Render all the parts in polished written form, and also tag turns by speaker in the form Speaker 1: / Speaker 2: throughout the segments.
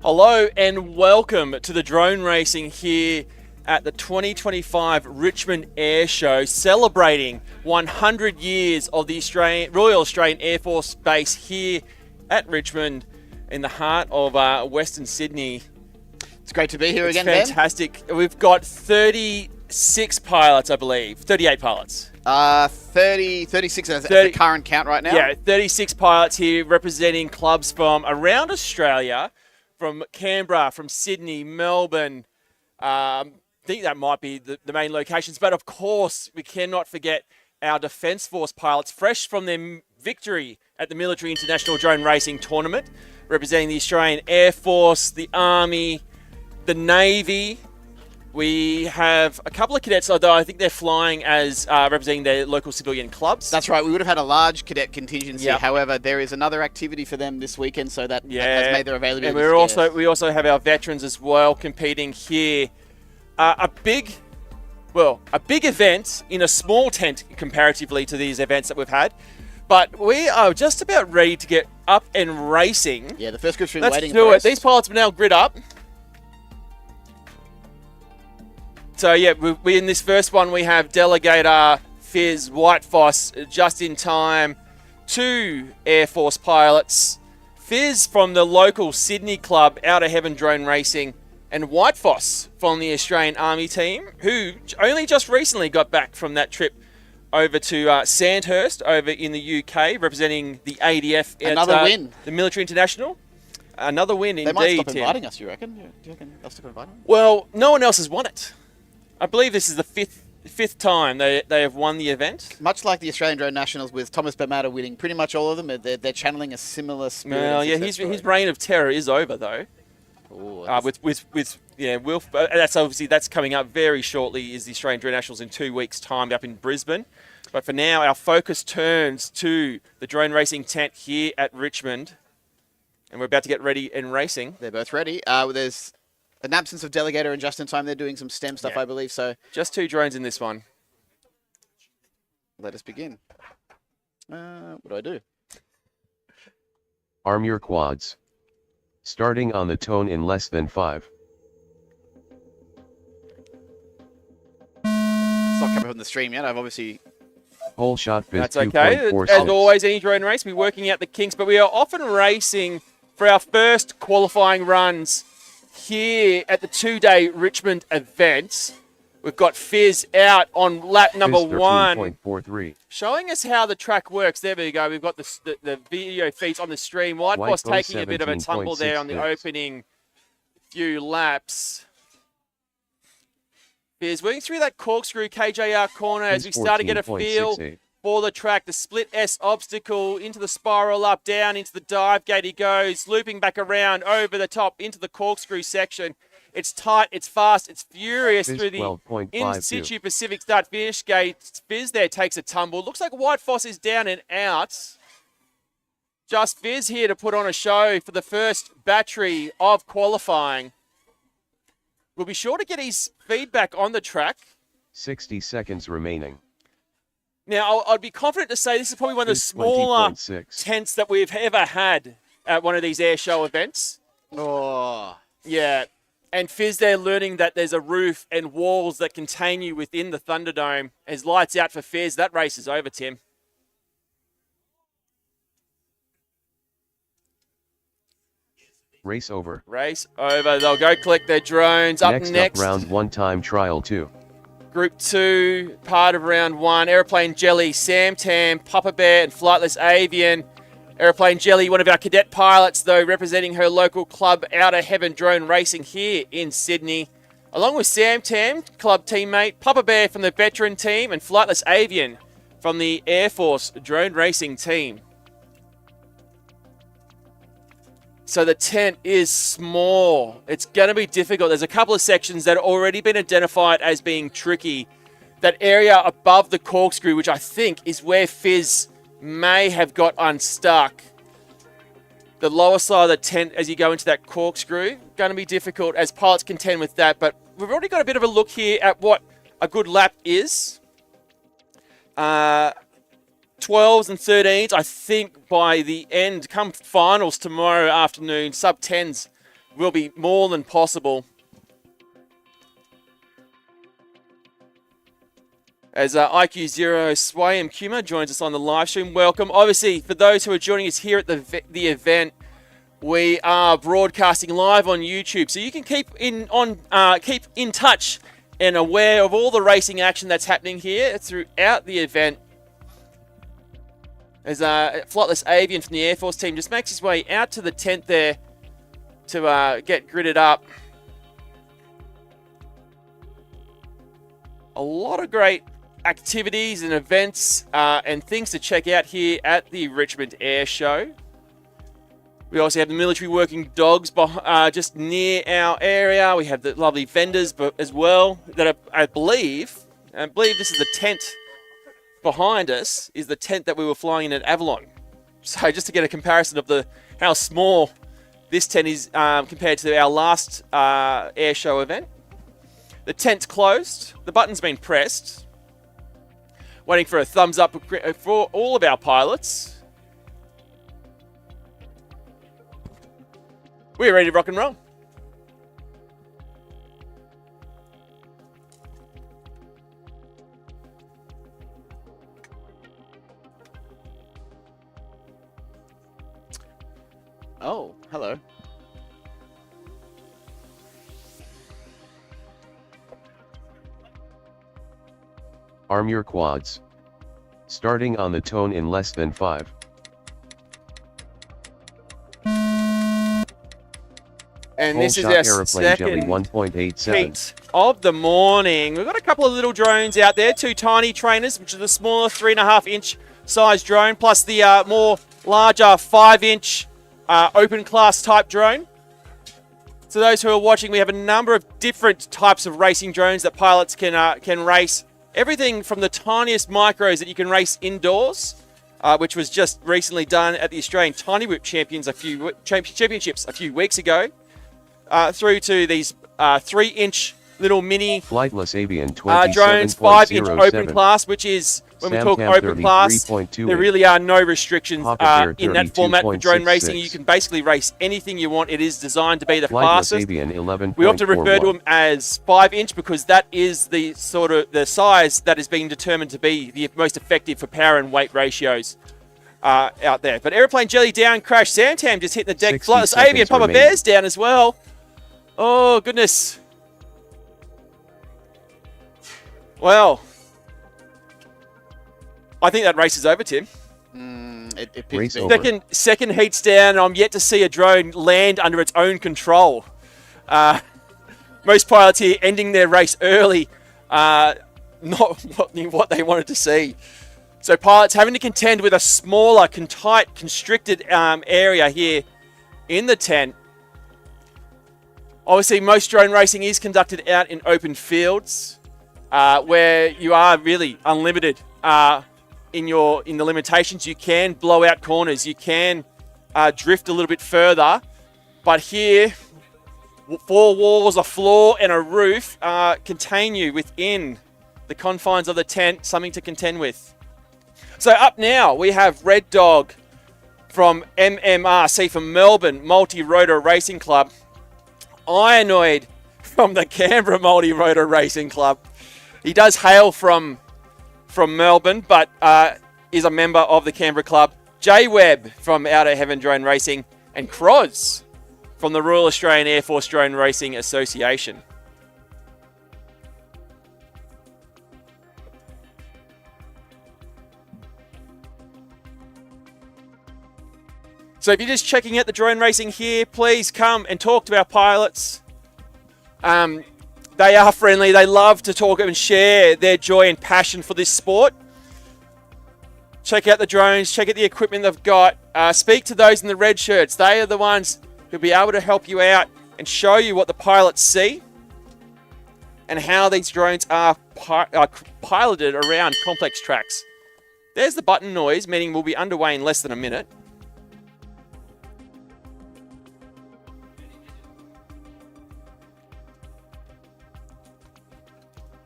Speaker 1: Hello and welcome to the drone racing here at the 2025 Richmond Airshow, celebrating 100 years of the Royal Australian Air Force Base here at Richmond in the heart of Western Sydney.
Speaker 2: It's great to be here again, Ben.
Speaker 1: Fantastic. We've got 36 pilots, I believe. 38 pilots.
Speaker 2: 36 as the current count right now.
Speaker 1: Yeah, 36 pilots here representing clubs from around Australia, from Canberra, from Sydney, Melbourne. I think that might be the main locations. But of course, we cannot forget our Defence Force pilots, fresh from their victory at the Military International Drone Racing Tournament, representing the Australian Air Force, the Army, the Navy. We have a couple of cadets, although I think they're flying as representing their local civilian clubs.
Speaker 2: That's right. We would have had a large cadet contingency. Yep. However, there is another activity for them this weekend, so that has made their availability.
Speaker 1: And we also have our veterans as well competing here. A big event in a small tent comparatively to these events that we've had. But we are just about ready to get up and racing.
Speaker 2: Yeah, the first group's been
Speaker 1: Let's
Speaker 2: waiting
Speaker 1: do
Speaker 2: for
Speaker 1: it.
Speaker 2: us.
Speaker 1: These pilots are now grid up. So yeah, we in this first one we have Delegator, Fizz, Whitefoss, just in time. 2 Air Force pilots. Fizz from the local Sydney club, Out of Heaven Drone Racing, and Whitefoss from the Australian Army team, who only just recently got back from that trip over to Sandhurst over in the UK, representing the ADF
Speaker 2: Another win.
Speaker 1: The Military International. Another win, indeed.
Speaker 2: They might stop inviting us, you reckon? Do you reckon they'll stop inviting us?
Speaker 1: Well, no one else has won it. I believe this is the fifth time they have won the event.
Speaker 2: Much like the Australian Drone Nationals, with Thomas Bemata winning pretty much all of them, they're channeling a similar spirit.
Speaker 1: Well, yeah, his reign of terror is over though.
Speaker 2: Ooh,
Speaker 1: Wilf. That's coming up very shortly. Is the Australian Drone Nationals in 2 weeks' time up in Brisbane? But for now, our focus turns to the drone racing tent here at Richmond, and we're about to get ready and racing.
Speaker 2: They're both ready. There's an absence of Delegator and just in time. They're doing some STEM stuff, I believe. So
Speaker 1: just 2 drones in this one.
Speaker 2: Let us begin. What do I do?
Speaker 3: Arm your quads. Starting on the tone in less than 5.
Speaker 2: It's not coming from the stream yet. I've obviously...
Speaker 3: Whole shot Fizz.
Speaker 1: That's okay. As always, any drone race, we're working out the kinks, but we are often racing for our first qualifying runs here at the 2-day Richmond event. We've got Fizz out on lap number 1,
Speaker 3: 13.43.
Speaker 1: showing us how the track works. There we go. We've got the video feeds on the stream. Whitefoss taking a bit of a tumble there on the opening few laps. Fizz working through that corkscrew KJR corner as we start to get a feel for the track. The split S obstacle into the spiral up, down into the dive gate he goes, looping back around over the top into the corkscrew section. It's tight, it's fast, it's furious
Speaker 3: Fizz
Speaker 1: through the
Speaker 3: 12.52.
Speaker 1: in-situ Pacific start finish gate. Fizz there takes a tumble. Looks like Whitefoss is down and out. Just Fizz here to put on a show for the first battery of qualifying. We'll be sure to get his feedback on the track.
Speaker 3: 60 seconds remaining.
Speaker 1: Now, I'd be confident to say this is probably one of the smaller tents that we've ever had at one of these air show events.
Speaker 2: Oh.
Speaker 1: Yeah. And Fizz there learning that there's a roof and walls that contain you within the Thunderdome. As lights out for Fizz, that race is over, Tim.
Speaker 3: Race over.
Speaker 1: Race over. They'll go collect their drones. Next
Speaker 3: up, round 1 time trial 2.
Speaker 1: Group 2, part of round 1. Aeroplane Jelly, Sam Tam, Papa Bear, and Flightless Avian. Aeroplane Jelly, one of our cadet pilots, though, representing her local club, Out of Heaven Drone Racing here in Sydney. Along with Sam Tam, club teammate, Papa Bear from the veteran team, and Flightless Avian from the Air Force Drone Racing team. So the tent is small. It's going to be difficult. There's a couple of sections that have already been identified as being tricky. That area above the corkscrew, which I think is where Fizz may have got unstuck. The lower side of the tent as you go into that corkscrew, going to be difficult as pilots contend with that. But we've already got a bit of a look here at what a good lap is. 12s and 13s, I think by the end, come finals tomorrow afternoon, sub-10s will be more than possible. As IQ0 Swayam Kuma joins us on the live stream. Welcome. Obviously, for those who are joining us here at the event, we are broadcasting live on YouTube, so you can keep in touch and aware of all the racing action that's happening here throughout the event. As Flightless Avian from the Air Force team just makes his way out to the tent there to get gridded up. A lot of great activities and events and things to check out here at the Richmond Airshow. We also have the military working dogs just near our area. We have the lovely vendors as well that I believe this is the tent behind us is the tent that we were flying in at Avalon. So just to get a comparison of how small this tent is compared to our last airshow event. The tent's closed. The button's been pressed. Waiting for a thumbs up for all of our pilots. We're ready to rock and roll.
Speaker 2: Oh, hello.
Speaker 3: Arm your quads. Starting on the tone in less than 5.
Speaker 1: And
Speaker 3: Full
Speaker 1: this is
Speaker 3: shot
Speaker 1: our
Speaker 3: aeroplane jelly
Speaker 1: second
Speaker 3: 1.87.
Speaker 1: heat of the morning. We've got a couple of little drones out there, 2 tiny trainers, which are the smaller 3.5-inch size drone, plus the more larger 5-inch open class type drone. So those who are watching, we have a number of different types of racing drones that pilots can race. Everything from the tiniest micros that you can race indoors, which was just recently done at the Australian Tiny Whip Championships a few weeks ago, through to these 3-inch little mini
Speaker 3: Flightless Avian
Speaker 1: drones, 5-inch open class, which is, when we talk open class, there really are no restrictions in that format for drone racing. You can basically race anything you want. It is designed to be the fastest. We often refer to them as 5-inch because that is the size that is being determined to be the most effective for power and weight ratios out there. But aeroplane jelly down, crash. Santam just hit the deck. Flightless Avian, Papa Bear's down as well. Oh, goodness. Well, I think that race is over, Tim. Second heat's down. I'm yet to see a drone land under its own control. Most pilots here ending their race early, not what they wanted to see. So pilots having to contend with a smaller, tight, constricted area here in the tent. Obviously, most drone racing is conducted out in open fields where you are really unlimited in the limitations. You can blow out corners. You can drift a little bit further. But here, 4 walls, a floor, and a roof contain you within the confines of the tent, something to contend with. So up now, we have Red Dog from MMRC from Melbourne Multirotor Racing Club. Ironoid from the Canberra Multirotor Racing Club. He does hail from Melbourne, but is a member of the Canberra club. J Webb from Outer Heaven Drone Racing, and Croz from the Royal Australian Air Force Drone Racing Association. So if you're just checking out the drone racing here, please come and talk to our pilots. They are friendly. They love to talk and share their joy and passion for this sport. Check out the drones. Check out the equipment they've got. Speak to those in the red shirts. They are the ones who'll be able to help you out and show you what the pilots see and how these drones are piloted around complex tracks. There's the button noise, meaning we'll be underway in less than a minute.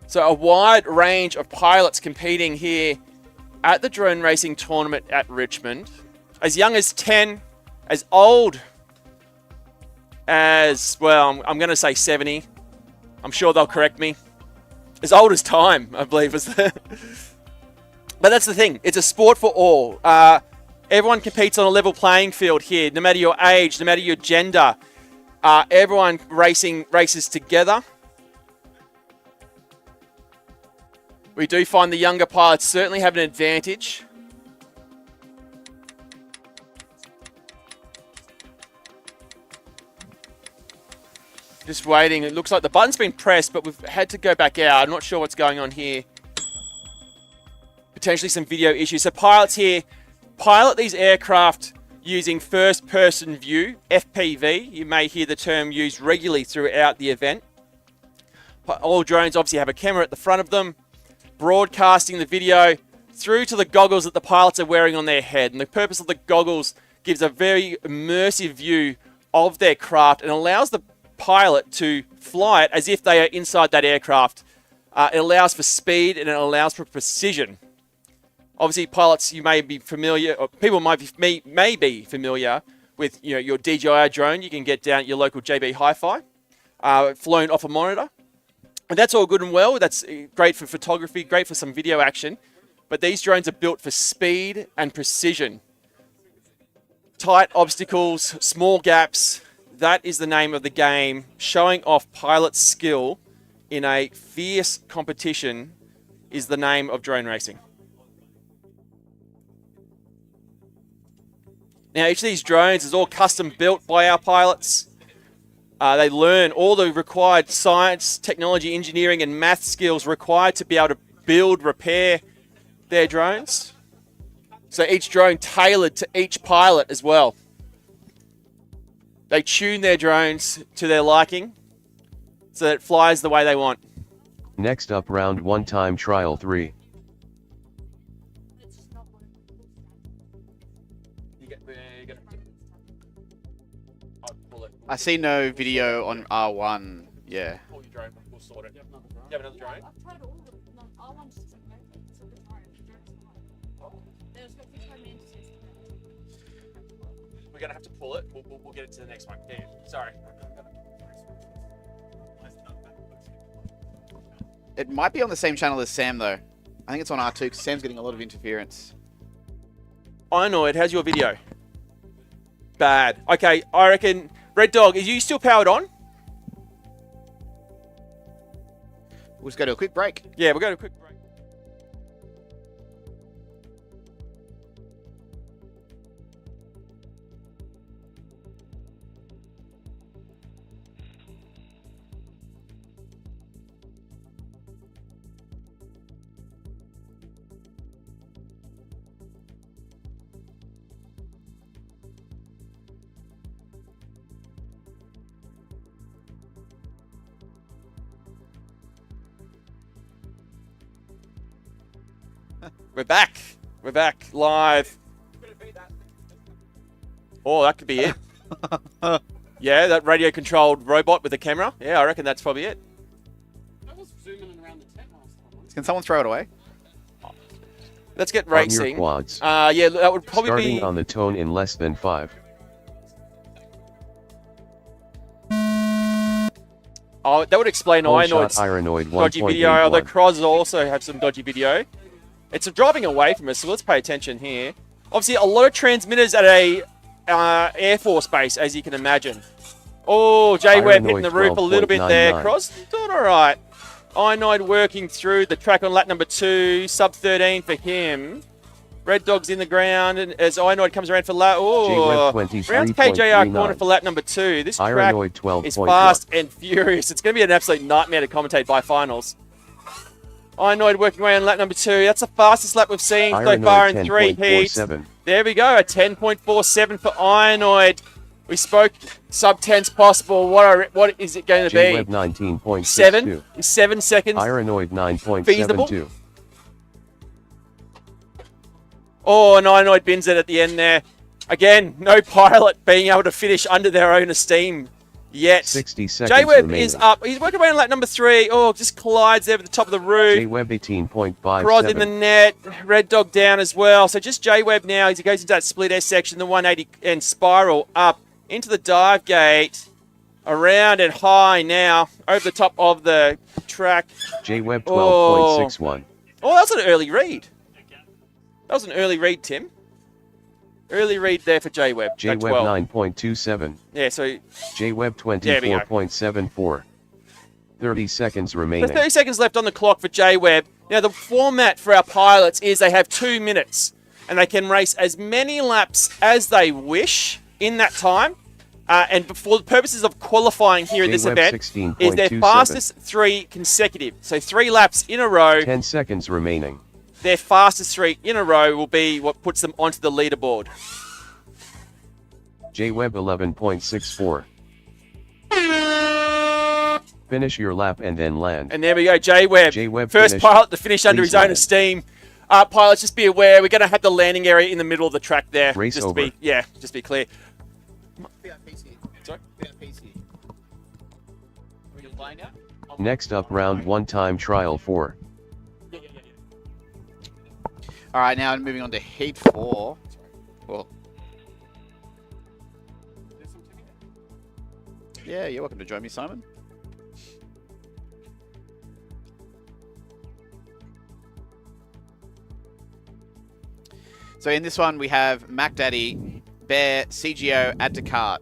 Speaker 1: So a wide range of pilots competing here at the drone racing tournament at Richmond. As young as 10, as old as, well, I'm going to say 70. I'm sure they'll correct me. As old as time, I believe. But that's the thing. It's a sport for all. Everyone competes on a level playing field here, no matter your age, no matter your gender. Everyone races together. We do find the younger pilots certainly have an advantage. Just waiting. It looks like the button's been pressed, but we've had to go back out. I'm not sure what's going on here. Potentially some video issues. So pilots here pilot these aircraft using first-person view, FPV. You may hear the term used regularly throughout the event. All drones obviously have a camera at the front of them, broadcasting the video through to the goggles that the pilots are wearing on their head. And the purpose of the goggles gives a very immersive view of their craft and allows the pilot to fly it as if they are inside that aircraft. It allows for speed and it allows for precision. Obviously, pilots, you may be familiar, or people may be familiar with your DJI drone. You can get down at your local JB Hi-Fi, flown off a monitor. And that's all good and well. That's great for photography, great for some video action. But these drones are built for speed and precision. Tight obstacles, small gaps. That is the name of the game. Showing off pilot skill in a fierce competition is the name of drone racing. Now, each of these drones is all custom built by our pilots. They learn all the required science, technology, engineering, and math skills required to be able to build, repair their drones. So each drone tailored to each pilot as well. They tune their drones to their liking so that it flies the way they want.
Speaker 3: Next up, round 1 time trial 3.
Speaker 2: I see no video on R1. Yeah.
Speaker 1: Pull your drone, we'll sort it. You have another drone?
Speaker 4: I've tried all of them. No, R1's just like, no, it's a good drone. There's got 55 minutes to test it.
Speaker 1: We're going to have to pull it. We'll get it to the next one. There. Sorry.
Speaker 2: It might be on the same channel as Sam, though. I think it's on R2 because Sam's getting a lot of interference.
Speaker 1: Inoid, how's your video? Bad. Okay, I reckon... Red Dog, are you still powered on?
Speaker 2: We'll just go to a quick break.
Speaker 1: Yeah, we'll go to a quick break. We're back. We're back live. Oh, that could be it. Yeah, that radio-controlled robot with a camera. Yeah, I reckon that's probably it.
Speaker 4: I was zooming around the tent last time.
Speaker 2: Can someone throw it away?
Speaker 1: Let's get
Speaker 3: On your
Speaker 1: racing.
Speaker 3: quads.
Speaker 1: Yeah, that would probably
Speaker 3: Starting
Speaker 1: be...
Speaker 3: on the tone in less than 5.
Speaker 1: Oh, that would explain
Speaker 3: Whole
Speaker 1: Inoid's
Speaker 3: shot Ironoid
Speaker 1: dodgy video, although
Speaker 3: 1.81.
Speaker 1: Croz also have some dodgy video. It's driving away from us, so let's pay attention here. Obviously, a lot of transmitters at a Air Force base, as you can imagine. Oh, J-Web hitting the roof a little bit there. Cross doing all right. Inoid working through the track on lap number 2, sub 13 for him. Red Dog's in the ground, and as Inoid comes around for lap... Oh, round KJR corner for lap number 2. This track is fast and furious. It's going to be an absolute nightmare to commentate by finals. Inoid working away on lap number 2. That's the fastest lap we've seen so far in 3 heats. There we go, a 10.47 for Inoid. We spoke sub-10s possible. What is it going to be?
Speaker 3: J-Web 19.62.
Speaker 1: 7? Is 7 seconds
Speaker 3: Ironoid 9.72.
Speaker 1: feasible? Oh, and Inoid bins it at the end there. Again, no pilot being able to finish under their own esteem yet.
Speaker 3: 60 seconds
Speaker 1: J-Web
Speaker 3: remaining.
Speaker 1: is up. He's working away on lap number 3. Oh, just collides there with the top of the roof.
Speaker 3: J-Web 18.57.
Speaker 1: Rod in the net. Red Dog down as well. So just J-Web now as he goes into that split S section, the 180 and spiral up into the dive gate. Around and high now, over the top of the track.
Speaker 3: J-Web 12.61.
Speaker 1: Oh, that was an early read. That was an early read, Tim. Early read there for J-Web.
Speaker 3: J-Web 9.27.
Speaker 1: Yeah, so...
Speaker 3: J-Web 24.74. 30 seconds remaining.
Speaker 1: There's 30 seconds left on the clock for J-Web. Now, the format for our pilots is they have 2 minutes, and they can race as many laps as they wish in that time. And for the purposes of qualifying here in this event, is their fastest 3 consecutive. So 3 laps in a row.
Speaker 3: 10 seconds remaining.
Speaker 1: Their fastest 3 in a row will be what puts them onto the leaderboard.
Speaker 3: J-Web 11.64. Finish your lap and then land.
Speaker 1: And there we go, J-Web. First
Speaker 3: finish.
Speaker 1: pilot to finish under his own
Speaker 3: land.
Speaker 1: esteem. Pilots, just be aware, we're going to have the landing area in the middle of the track there.
Speaker 3: Race
Speaker 1: just
Speaker 3: over.
Speaker 1: To be, yeah, just be clear.
Speaker 2: Sorry? We can fly now?
Speaker 3: Next up, round 1 time trial 4.
Speaker 2: All right, now moving on to heat 4. Well, yeah, you're welcome to join me, Simon. So in this one, we have Mac Daddy, Bear, CGO, add to cart.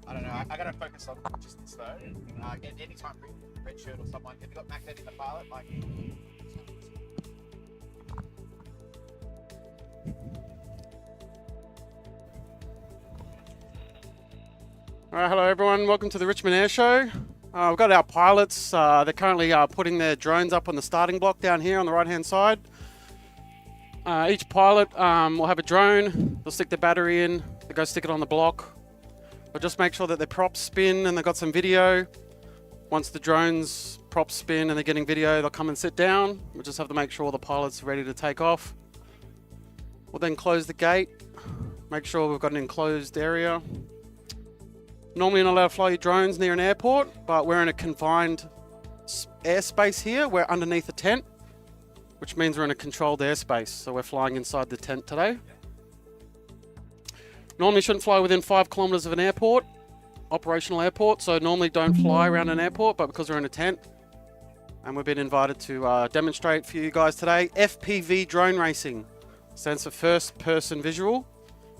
Speaker 2: I don't know. I gotta focus on just this though. Anytime red shirt or someone, have you got Mac Daddy in the pilot? Like.
Speaker 5: All right, hello everyone. Welcome to the Richmond Airshow. We've got our pilots. They're currently putting their drones up on the starting block down here on the right-hand side. Each pilot will have a drone. They'll stick their battery in. They go stick it on the block. They'll just make sure that their props spin and they've got some video. Once the drone's props spin and they're getting video, they'll come and sit down. We'll just have to make sure the pilot's ready to take off. We'll then close the gate. Make sure we've got an enclosed area. Normally you're not allowed to fly your drones near an airport, but we're in a confined airspace here. We're underneath a tent, which means we're in a controlled airspace. So we're flying inside the tent today. Normally you shouldn't fly within 5 kilometers of an airport, operational airport. So normally don't fly around an airport, but because we're in a tent, and we've been invited to demonstrate for you guys today, FPV drone racing. Stands for first person visual,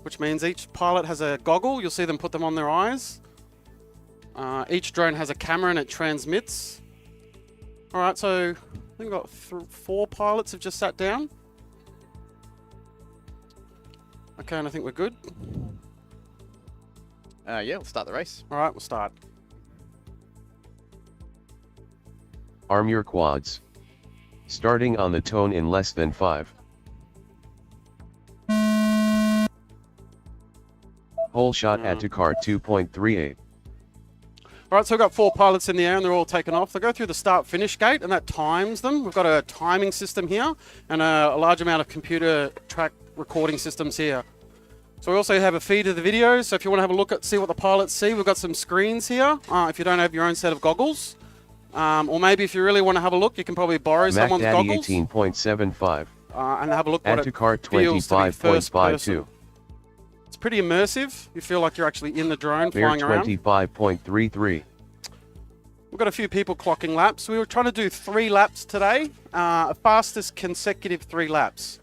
Speaker 5: which means each pilot has a goggle. You'll see them put them on their eyes. Each drone has a camera and it transmits. All right, so I think we've got 4 pilots have just sat down. Okay, and I think we're good.
Speaker 2: Yeah, we'll start the race.
Speaker 5: All right, we'll start.
Speaker 3: Arm your quads. Starting on the tone in less than 5. Whole shot add to cart 2.38.
Speaker 5: All right, so we've got 4 pilots in the air and they're all taken off. They go through the start-finish gate and that times them. We've got a timing system here and a large amount of computer track recording systems here. So we also have a feed of the videos. So if you want to have a look at, see what the pilots see, we've got some screens here. If you don't have your own set of goggles, or maybe if you really want to have a look, you can probably borrow someone's
Speaker 3: Daddy
Speaker 5: goggles.
Speaker 3: 18.75.
Speaker 5: And have a look
Speaker 3: Add
Speaker 5: what
Speaker 3: to
Speaker 5: it
Speaker 3: cart
Speaker 5: feels to be first
Speaker 3: 25.52.
Speaker 5: person. It's pretty immersive. You feel like you're actually in the drone
Speaker 3: Bear
Speaker 5: flying around.
Speaker 3: 25.33.
Speaker 5: We've got a few people clocking laps. We were trying to do 3 laps today. Fastest consecutive 3 laps.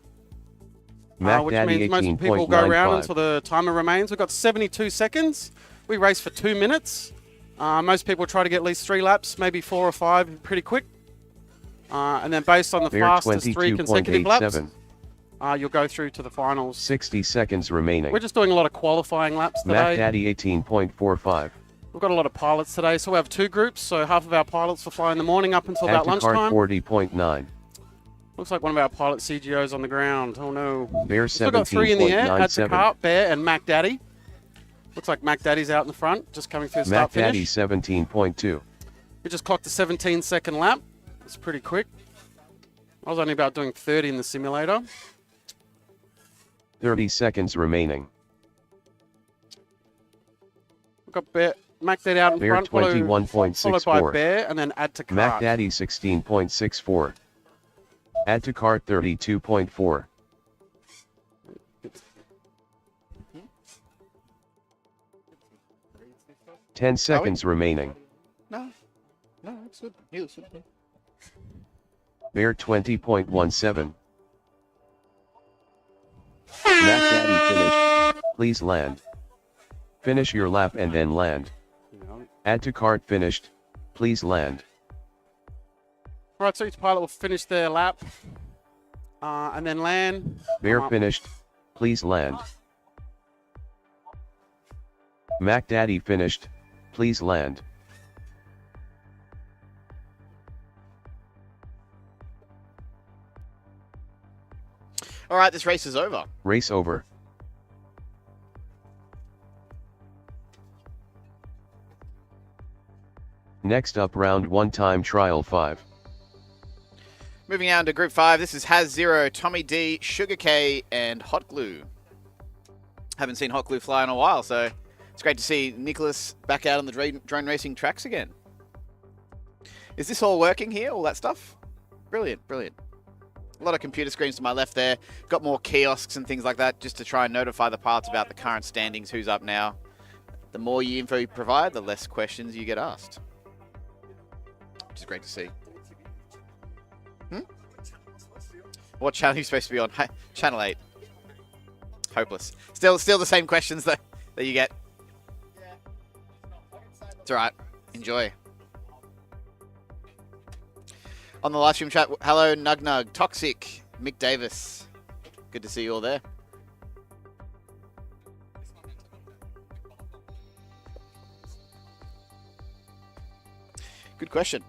Speaker 5: Which means most people go around
Speaker 3: 18.95.
Speaker 5: until the timer remains. We've got 72 seconds. We race for 2 minutes. Most people try to get at least 3 laps, maybe 4 or 5 pretty quick. And then based on the
Speaker 3: Bear
Speaker 5: fastest 3 consecutive laps,
Speaker 3: 22.87.
Speaker 5: you'll go through to the finals.
Speaker 3: 60 seconds remaining.
Speaker 5: We're just doing a lot of qualifying laps today.
Speaker 3: Mac Daddy 18.45.
Speaker 5: We've got a lot of pilots today, so we have 2 groups. So half of our pilots will fly in the morning up until
Speaker 3: Add
Speaker 5: about
Speaker 3: to cart
Speaker 5: lunchtime.
Speaker 3: 40.9.
Speaker 5: Looks like one of our pilot CGOs on the ground. Oh no.
Speaker 3: Bear
Speaker 5: We've got 3 in the air. Add to
Speaker 3: 17.97.
Speaker 5: cart, Bear, and Mac Daddy. Looks like Mac Daddy's out in the front, just coming through the
Speaker 3: Mac
Speaker 5: start
Speaker 3: Daddy
Speaker 5: finish.
Speaker 3: 17.2.
Speaker 5: We just clocked a 17-second lap. It's pretty quick. I was only about doing 30 in the simulator.
Speaker 3: 30 seconds remaining.
Speaker 5: We've got Bear, Mac Daddy out in
Speaker 3: Bear
Speaker 5: front, followed by
Speaker 3: 21.64.
Speaker 5: Bear, and then add to cart.
Speaker 3: Mac Daddy 16.64. Add to cart 32.4. 10 seconds remaining.
Speaker 2: No, it's good. He looks good.
Speaker 3: Bear 20.17. Mac Daddy finished. Please land. Finish your lap and then land. Add to cart finished. Please land.
Speaker 5: Right, so each pilot will finish their lap and then land.
Speaker 3: Bear finished. Please land. Mac Daddy finished. Please land.
Speaker 2: All right, this race is over.
Speaker 3: Race over. Next up, round 1 time trial 5.
Speaker 2: Moving on to Group 5, this is Has Zero, Tommy D, Sugar K, and Hot Glue. Haven't seen Hot Glue fly in a while, so it's great to see Nicholas back out on the drone racing tracks again. Is this all working here, all that stuff? Brilliant, brilliant. A lot of computer screens to my left there. Got more kiosks and things like that just to try and notify the pilots about the current standings, who's up now. The more info you provide, the less questions you get asked. Which is great to see. What channel are you supposed to be on? Channel 8. Hopeless. Still the same questions that you get. It's alright. Enjoy. On the live stream chat, hello Nug Nug, Toxic, Mick Davis. Good to see you all there. Good question.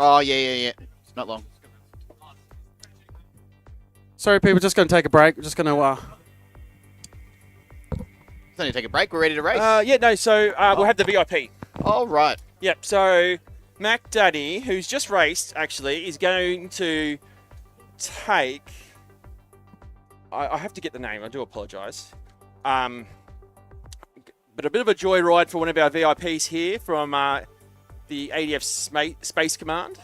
Speaker 2: Oh, yeah. It's not long.
Speaker 5: Sorry, people, just going to take a break. We're just going to...
Speaker 2: Let's only take a break. We're ready to race.
Speaker 1: We'll have the VIP.
Speaker 2: All right.
Speaker 1: Yep, so Mac Daddy, who's just raced, actually, is going to take... I have to get the name. I do apologise. But a bit of a joyride for one of our VIPs here from the ADF Space Command.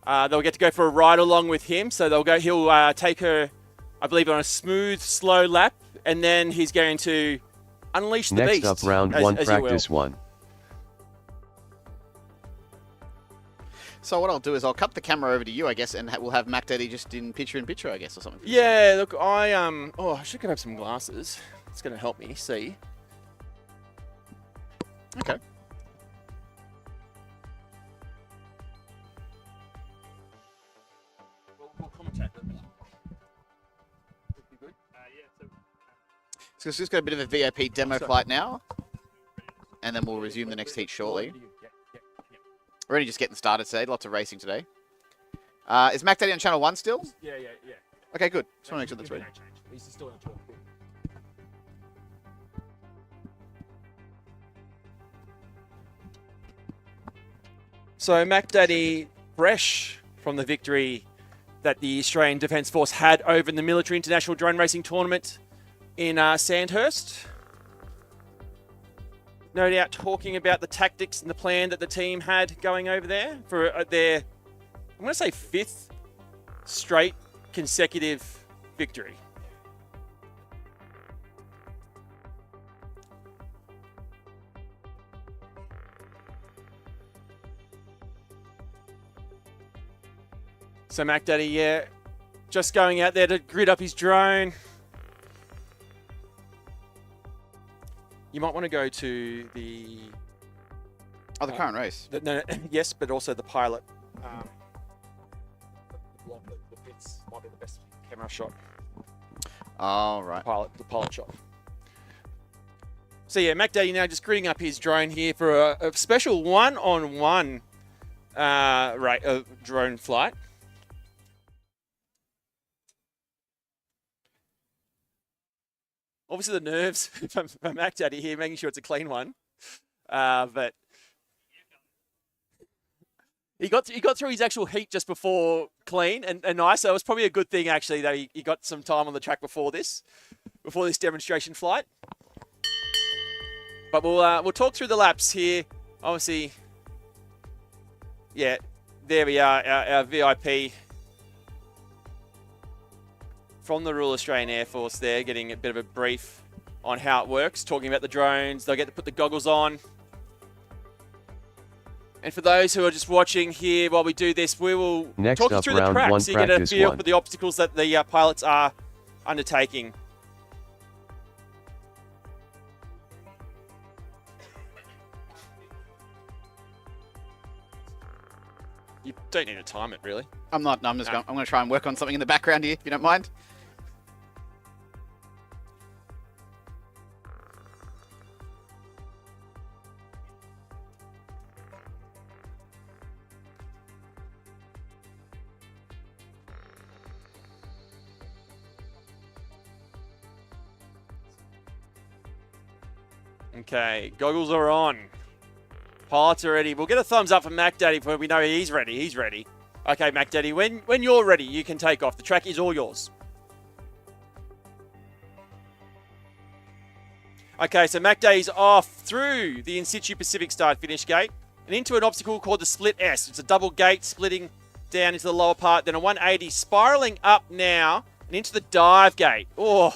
Speaker 1: They'll get to go for a ride along with him. So he'll take her, I believe, on a smooth, slow lap. And then he's going to unleash the beast.
Speaker 3: Next up, round 1, practice 1.
Speaker 2: So what I'll do is I'll cut the camera over to you, I guess, and we'll have Mac Daddy just in picture-in-picture, I guess, or something.
Speaker 1: Yeah, look, I should have some glasses. It's going to help me see.
Speaker 2: Okay.
Speaker 1: We'll commentate them. Good?
Speaker 2: So it's just got a bit of a VIP demo flight now, and then we'll resume the next heat shortly. We're only just getting started today. Lots of racing today. Is Mac Daddy on channel 1 still?
Speaker 1: Yeah.
Speaker 2: Okay, good. Just want to make sure that's ready.
Speaker 1: He's still in talk. So Mac Daddy, fresh from the victory that the Australian Defence Force had over in the Military International Drone Racing Tournament in Sandhurst. No doubt talking about the tactics and the plan that the team had going over there for their, I'm going to say, 5th straight consecutive victory. So Mac Daddy, yeah, just going out there to grid up his drone. You might want to go to the...
Speaker 2: Oh, the current race.
Speaker 1: Yes, but also the pilot. The block that fits might be the best camera shot.
Speaker 2: All right.
Speaker 1: The pilot shot. So yeah, Mac Daddy now just gridding up his drone here for a special one-on-one drone flight. Obviously the nerves from Mac Daddy here, making sure it's a clean one. But he got through his actual heat just before clean and nice. So it was probably a good thing actually that he got some time on the track before this demonstration flight. But we'll talk through the laps here. Obviously, yeah, there we are, our VIP from the Royal Australian Air Force there, getting a bit of a brief on how it works, talking about the drones. They'll get to put the goggles on. And for those who are just watching here while we do this, we will
Speaker 3: Next
Speaker 1: talk you
Speaker 3: up,
Speaker 1: through the
Speaker 3: round
Speaker 1: track
Speaker 3: one,
Speaker 1: so you get a
Speaker 3: practice
Speaker 1: feel
Speaker 3: one.
Speaker 1: for the obstacles that the pilots are undertaking. You don't need to time it, really.
Speaker 2: I'm not. No, I'm going to try and work on something in the background here, if you don't mind.
Speaker 1: Okay, goggles are on. Pilots are ready. We'll get a thumbs up from Mac Daddy when we know he's ready. He's ready. Okay, Mac Daddy, when you're ready, you can take off. The track is all yours. Okay, so Mac Daddy's off through the in situ Pacific start finish gate and into an obstacle called the Split S. It's a double gate splitting down into the lower part, then a 180 spiraling up now and into the dive gate. Oh,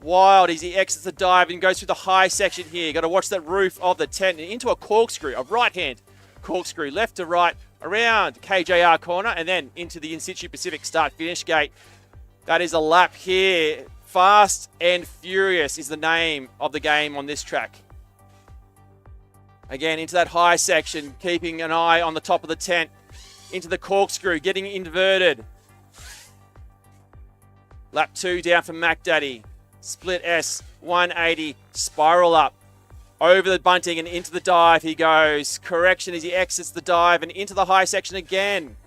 Speaker 1: wild as he exits the dive and goes through the high section here. Got to watch that roof of the tent and into a corkscrew, a right-hand corkscrew, left to right, around KJR corner, and then into the in situ Pacific start finish gate. That is a lap here. Fast and Furious is the name of the game on this track. Again, into that high section, keeping an eye on the top of the tent. Into the corkscrew, getting inverted. Lap 2 down for Mac Daddy. Split S, 180, spiral up. Over the bunting and into the dive he goes. Correction as he exits the dive and into the high section again.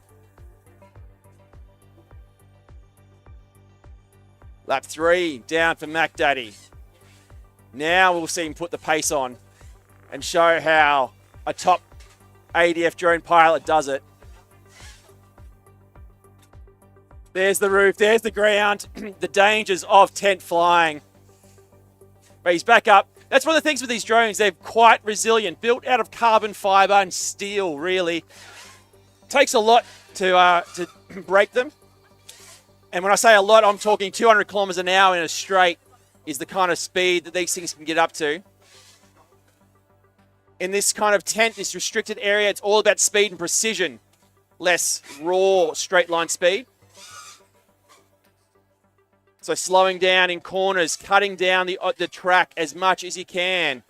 Speaker 1: Lap 3 down for Mac Daddy. Now we'll see him put the pace on and show how a top ADF drone pilot does it. There's the roof, there's the ground, the dangers of tent flying. But he's back up. That's one of the things with these drones, they're quite resilient, built out of carbon fiber and steel, really. Takes a lot to break them. And when I say a lot, I'm talking 200 kilometers an hour in a straight is the kind of speed that these things can get up to. In this kind of tent, this restricted area, it's all about speed and precision, less raw straight line speed. So slowing down in corners, cutting down the track as much as you can.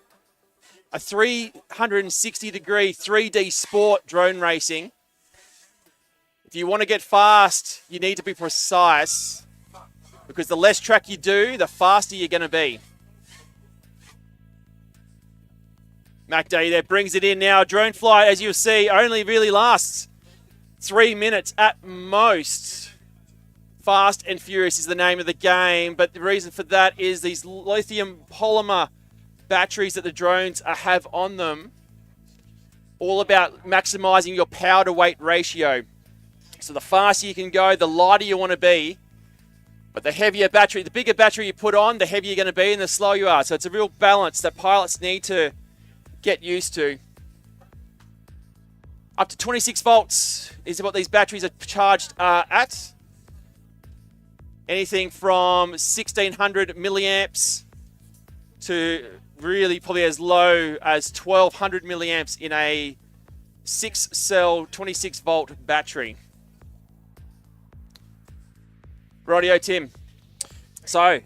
Speaker 1: A 360-degree 3D sport drone racing. If you want to get fast, you need to be precise because the less track you do, the faster you're going to be. Mac Day there brings it in now. Drone flight, as you'll see, only really lasts 3 minutes at most. Fast and Furious is the name of the game, but the reason for that is these lithium polymer batteries that the drones have on them. All about maximizing your power to weight ratio. So the faster you can go, the lighter you want to be. But the heavier battery, the bigger battery you put on, the heavier you're going to be and the slower you are. So it's a real balance that pilots need to get used to. Up to 26 volts is what these batteries are charged at. Anything from 1600 milliamps to really probably as low as 1200 milliamps in a 6-cell 26 volt battery. Rightio, Tim. So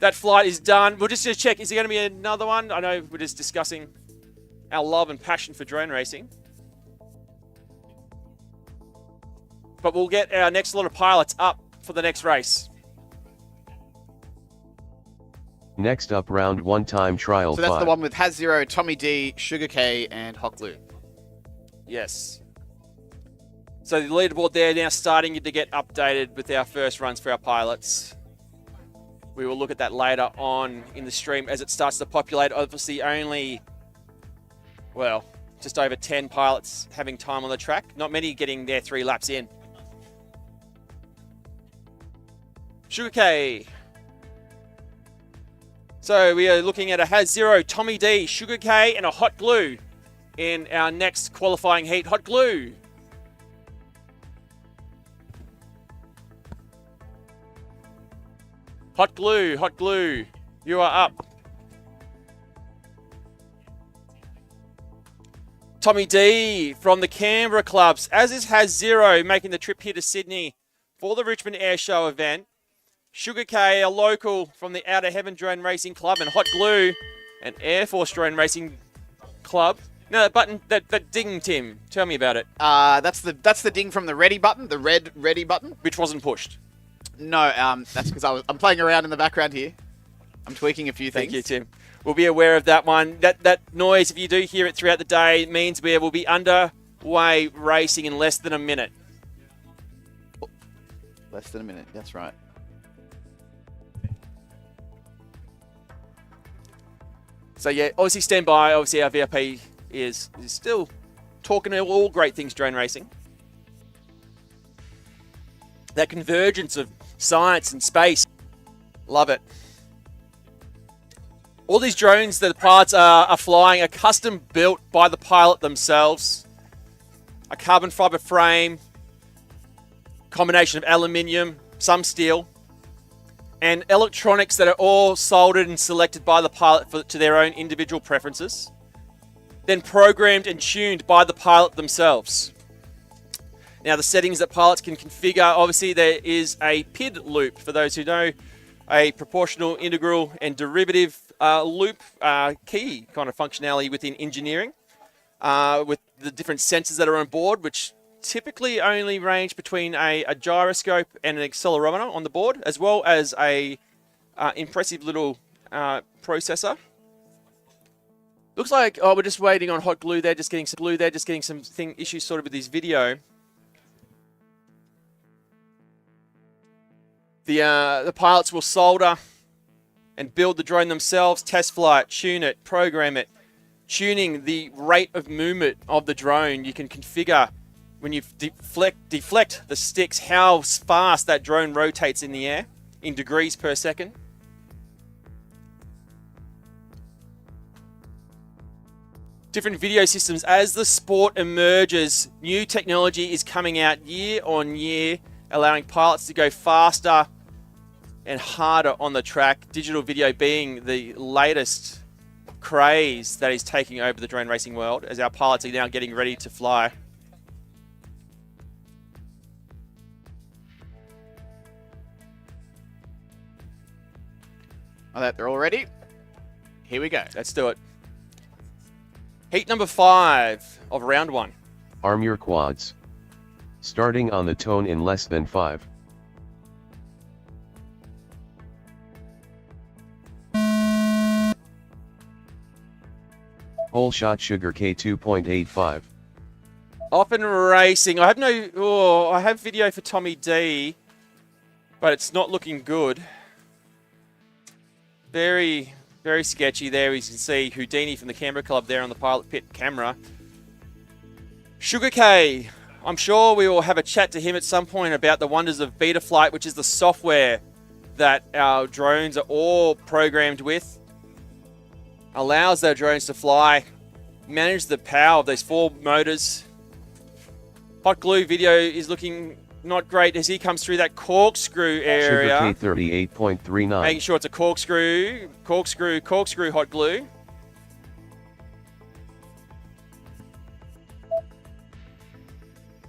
Speaker 1: that flight is done. We'll just check, is there going to be another one? I know we're just discussing our love and passion for drone racing. But we'll get our next lot of pilots up for the next race.
Speaker 3: Next up, round 1 time trial.
Speaker 2: So that's
Speaker 3: 5.
Speaker 2: the one with Has Zero, Tommy D, Sugar K, and Hot Glue.
Speaker 1: Yes. So the leaderboard there now starting to get updated with our first runs for our pilots. We will look at that later on in the stream as it starts to populate. Obviously only, well, just over 10 pilots having time on the track. Not many getting their 3 laps in. Sugar K. So we are looking at a Has Zero, Tommy D, Sugar K, and a Hot Glue in our next qualifying heat. Hot Glue. Hot glue, you are up. Tommy D from the Canberra clubs, as is Has Zero, making the trip here to Sydney for the Richmond Airshow event. Sugar K, a local from the Outer Heaven Drone Racing Club, and Hot Glue, an Air Force Drone Racing Club. No, that button, that ding, Tim. Tell me about it.
Speaker 2: That's the ding from the ready button, the red ready button.
Speaker 1: Which wasn't pushed.
Speaker 2: No, that's because I'm playing around in the background here. I'm tweaking a few things.
Speaker 1: Thank you, Tim. We'll be aware of that one. That noise, if you do hear it throughout the day, means we will be underway racing in less than a minute.
Speaker 2: Less than a minute. That's right.
Speaker 1: So yeah, obviously stand by. Obviously our VIP is still talking all great things drone racing. That convergence of science and space. Love it. All these drones that the pilots are flying are custom built by the pilot themselves. A carbon fiber frame, combination of aluminium, some steel, and electronics that are all soldered and selected by the pilot to their own individual preferences. Then programmed and tuned by the pilot themselves. Now the settings that pilots can configure, obviously there is a PID loop, for those who know, a proportional, integral and derivative loop key kind of functionality within engineering with the different sensors that are on board, which typically only range between a gyroscope and an accelerometer on the board, as well as a impressive little processor. Looks like, we're just waiting on Hot Glue there, just getting some issues sorted with his video. The pilots will solder and build the drone themselves, test flight, tune it, program it. Tuning the rate of movement of the drone, you can configure when you deflect the sticks how fast that drone rotates in the air in degrees per second. Different video systems. As the sport emerges, new technology is coming out year on year, allowing pilots to go faster and harder on the track. Digital video being the latest craze that is taking over the drone racing world as our pilots are now getting ready to fly.
Speaker 2: All right, they're all ready. Here we go.
Speaker 1: Let's do it. Heat number 5 of round 1.
Speaker 3: Arm your quads. Starting on the tone in less than 5. Whole shot Sugar K 2.85.
Speaker 1: Often racing. I have video for Tommy D, but it's not looking good. Very, very sketchy there. As you can see Houdini from the Canberra club there on the pilot pit camera. Sugar K. I'm sure we will have a chat to him at some point about the wonders of Beta Flight, which is the software that our drones are all programmed with. Allows their drones to fly, manage the power of those 4 motors. Hot Glue video is looking not great as he comes through that corkscrew area.
Speaker 3: Sugar K 38.39.
Speaker 1: Making sure it's a corkscrew, Hot Glue.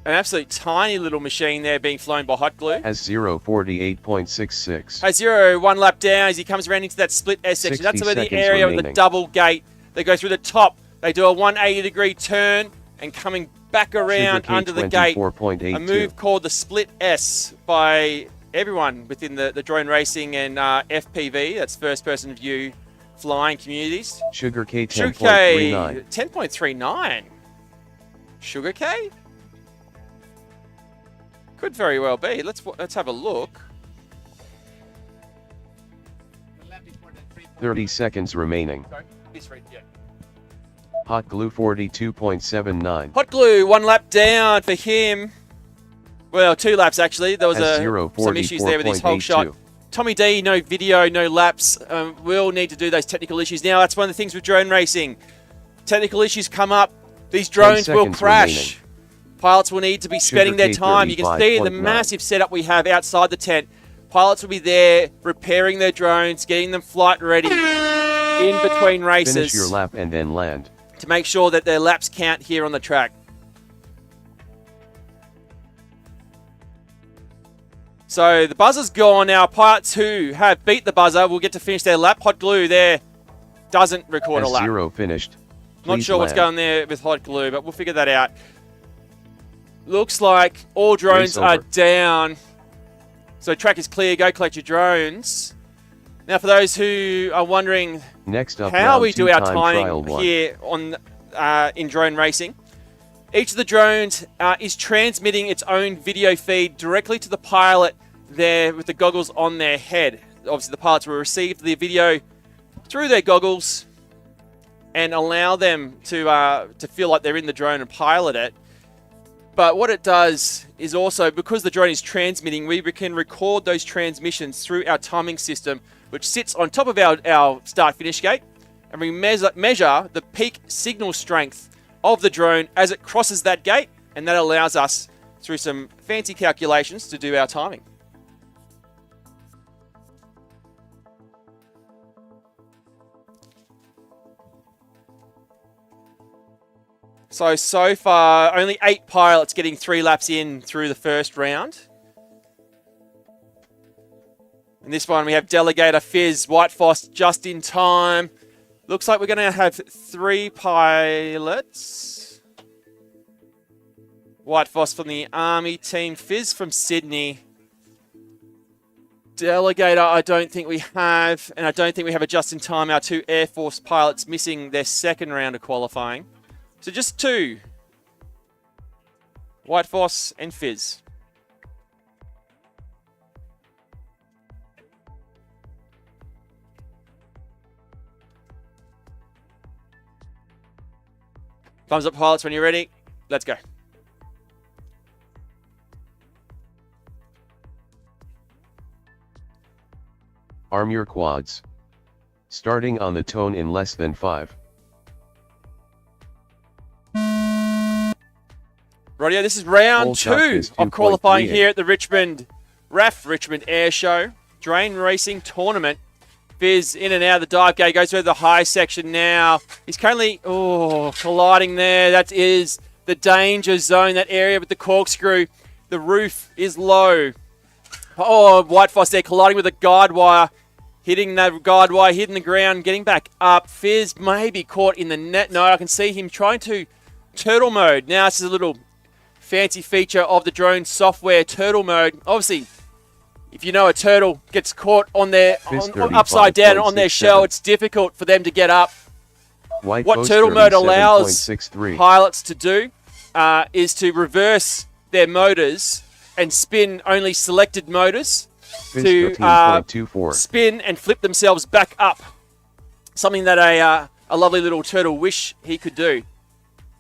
Speaker 1: An absolute tiny little machine there being flown by Hot Glue.
Speaker 3: Has 0 48.66.
Speaker 1: Has 0 1 lap down as he comes around into that split S section. That's where the area with the double gate. They go through the top. They do a 180-degree turn and coming back around under the gate. A move called the split S by everyone within the drone racing and FPV. That's first-person view flying communities.
Speaker 3: Sugar K 10.39.
Speaker 1: 10.39. Sugar K? Could very well be. Let's have a look.
Speaker 3: 30 seconds remaining.
Speaker 1: Sorry, this read, yeah.
Speaker 3: Hot Glue 42.79.
Speaker 1: Hot Glue, 1 lap down for him. Well, 2 laps actually. There was some issues there with his whole shot. Tommy D, no video, no laps. We'll need to do those technical issues. Now, that's one of the things with drone racing. Technical issues come up. These drones will crash. Remaining. Pilots will need to be spending their time. You can see the massive setup we have outside the tent Pilots will be there repairing their drones, getting them flight ready in between races.
Speaker 3: Finish your lap and then land.
Speaker 1: To make sure that their laps count here on the track. So the buzzer's gone now. Pilots who have beat the buzzer will get to finish their lap. Hot glue there doesn't record a lap.
Speaker 3: S0 finished.
Speaker 1: Not
Speaker 3: Please
Speaker 1: sure what's
Speaker 3: land.
Speaker 1: going there with hot glue, but we'll figure that out. Looks like all drones
Speaker 3: Race
Speaker 1: are
Speaker 3: over.
Speaker 1: down. So track is clear. Go collect your drones. Now, for those who are wondering
Speaker 3: Next up,
Speaker 1: how
Speaker 3: round
Speaker 1: we do
Speaker 3: 2
Speaker 1: our
Speaker 3: time trial
Speaker 1: timing
Speaker 3: 1.
Speaker 1: here on in drone racing, each of the drones is transmitting its own video feed directly to the pilot there with the goggles on their head. Obviously, the pilots will receive the video through their goggles and allow them to feel like they're in the drone and pilot it. But what it does is also, because the drone is transmitting, we can record those transmissions through our timing system, which sits on top of our start-finish gate, and we measure the peak signal strength of the drone as it crosses that gate, and that allows us, through some fancy calculations, to do our timing. So far, only 8 pilots getting 3 laps in through the first round. In this one, we have Delegator, Fizz, White Foss just in time. Looks like we're going to have 3 pilots. White Foss from the Army team, Fizz from Sydney. Delegator, I don't think we have, and I don't think we have a just in time. Our 2 Air Force pilots missing their second round of qualifying. So just 2. White Foss and Fizz. Thumbs up, pilots, when you're ready. Let's go.
Speaker 3: Arm your quads. Starting on the tone in less than 5.
Speaker 1: Rightio, this is round
Speaker 3: Full shot
Speaker 1: 2
Speaker 3: is
Speaker 1: of qualifying
Speaker 3: 2.38.
Speaker 1: here at the RAAF Richmond Airshow Drain Racing Tournament. Fizz in and out of the dive gate, goes through the high section now. He's currently, colliding there. That is the danger zone, that area with the corkscrew. The roof is low. Oh, White Foss there colliding with a guide wire. Hitting that guide wire, hitting the ground, getting back up. Fizz may be caught in the net. No, I can see him trying to turtle mode. Now this is a little fancy feature of the drone software, turtle mode. Obviously, if you know a turtle gets caught on their upside down on their shell, it's difficult for them to get up.
Speaker 3: White
Speaker 1: What
Speaker 3: Foss
Speaker 1: turtle mode allows
Speaker 3: 37.63.
Speaker 1: pilots to do is to reverse their motors and spin only selected motors
Speaker 3: Fizz
Speaker 1: to
Speaker 3: 13.24.
Speaker 1: spin and flip themselves back up. Something that a lovely little turtle wish he could do.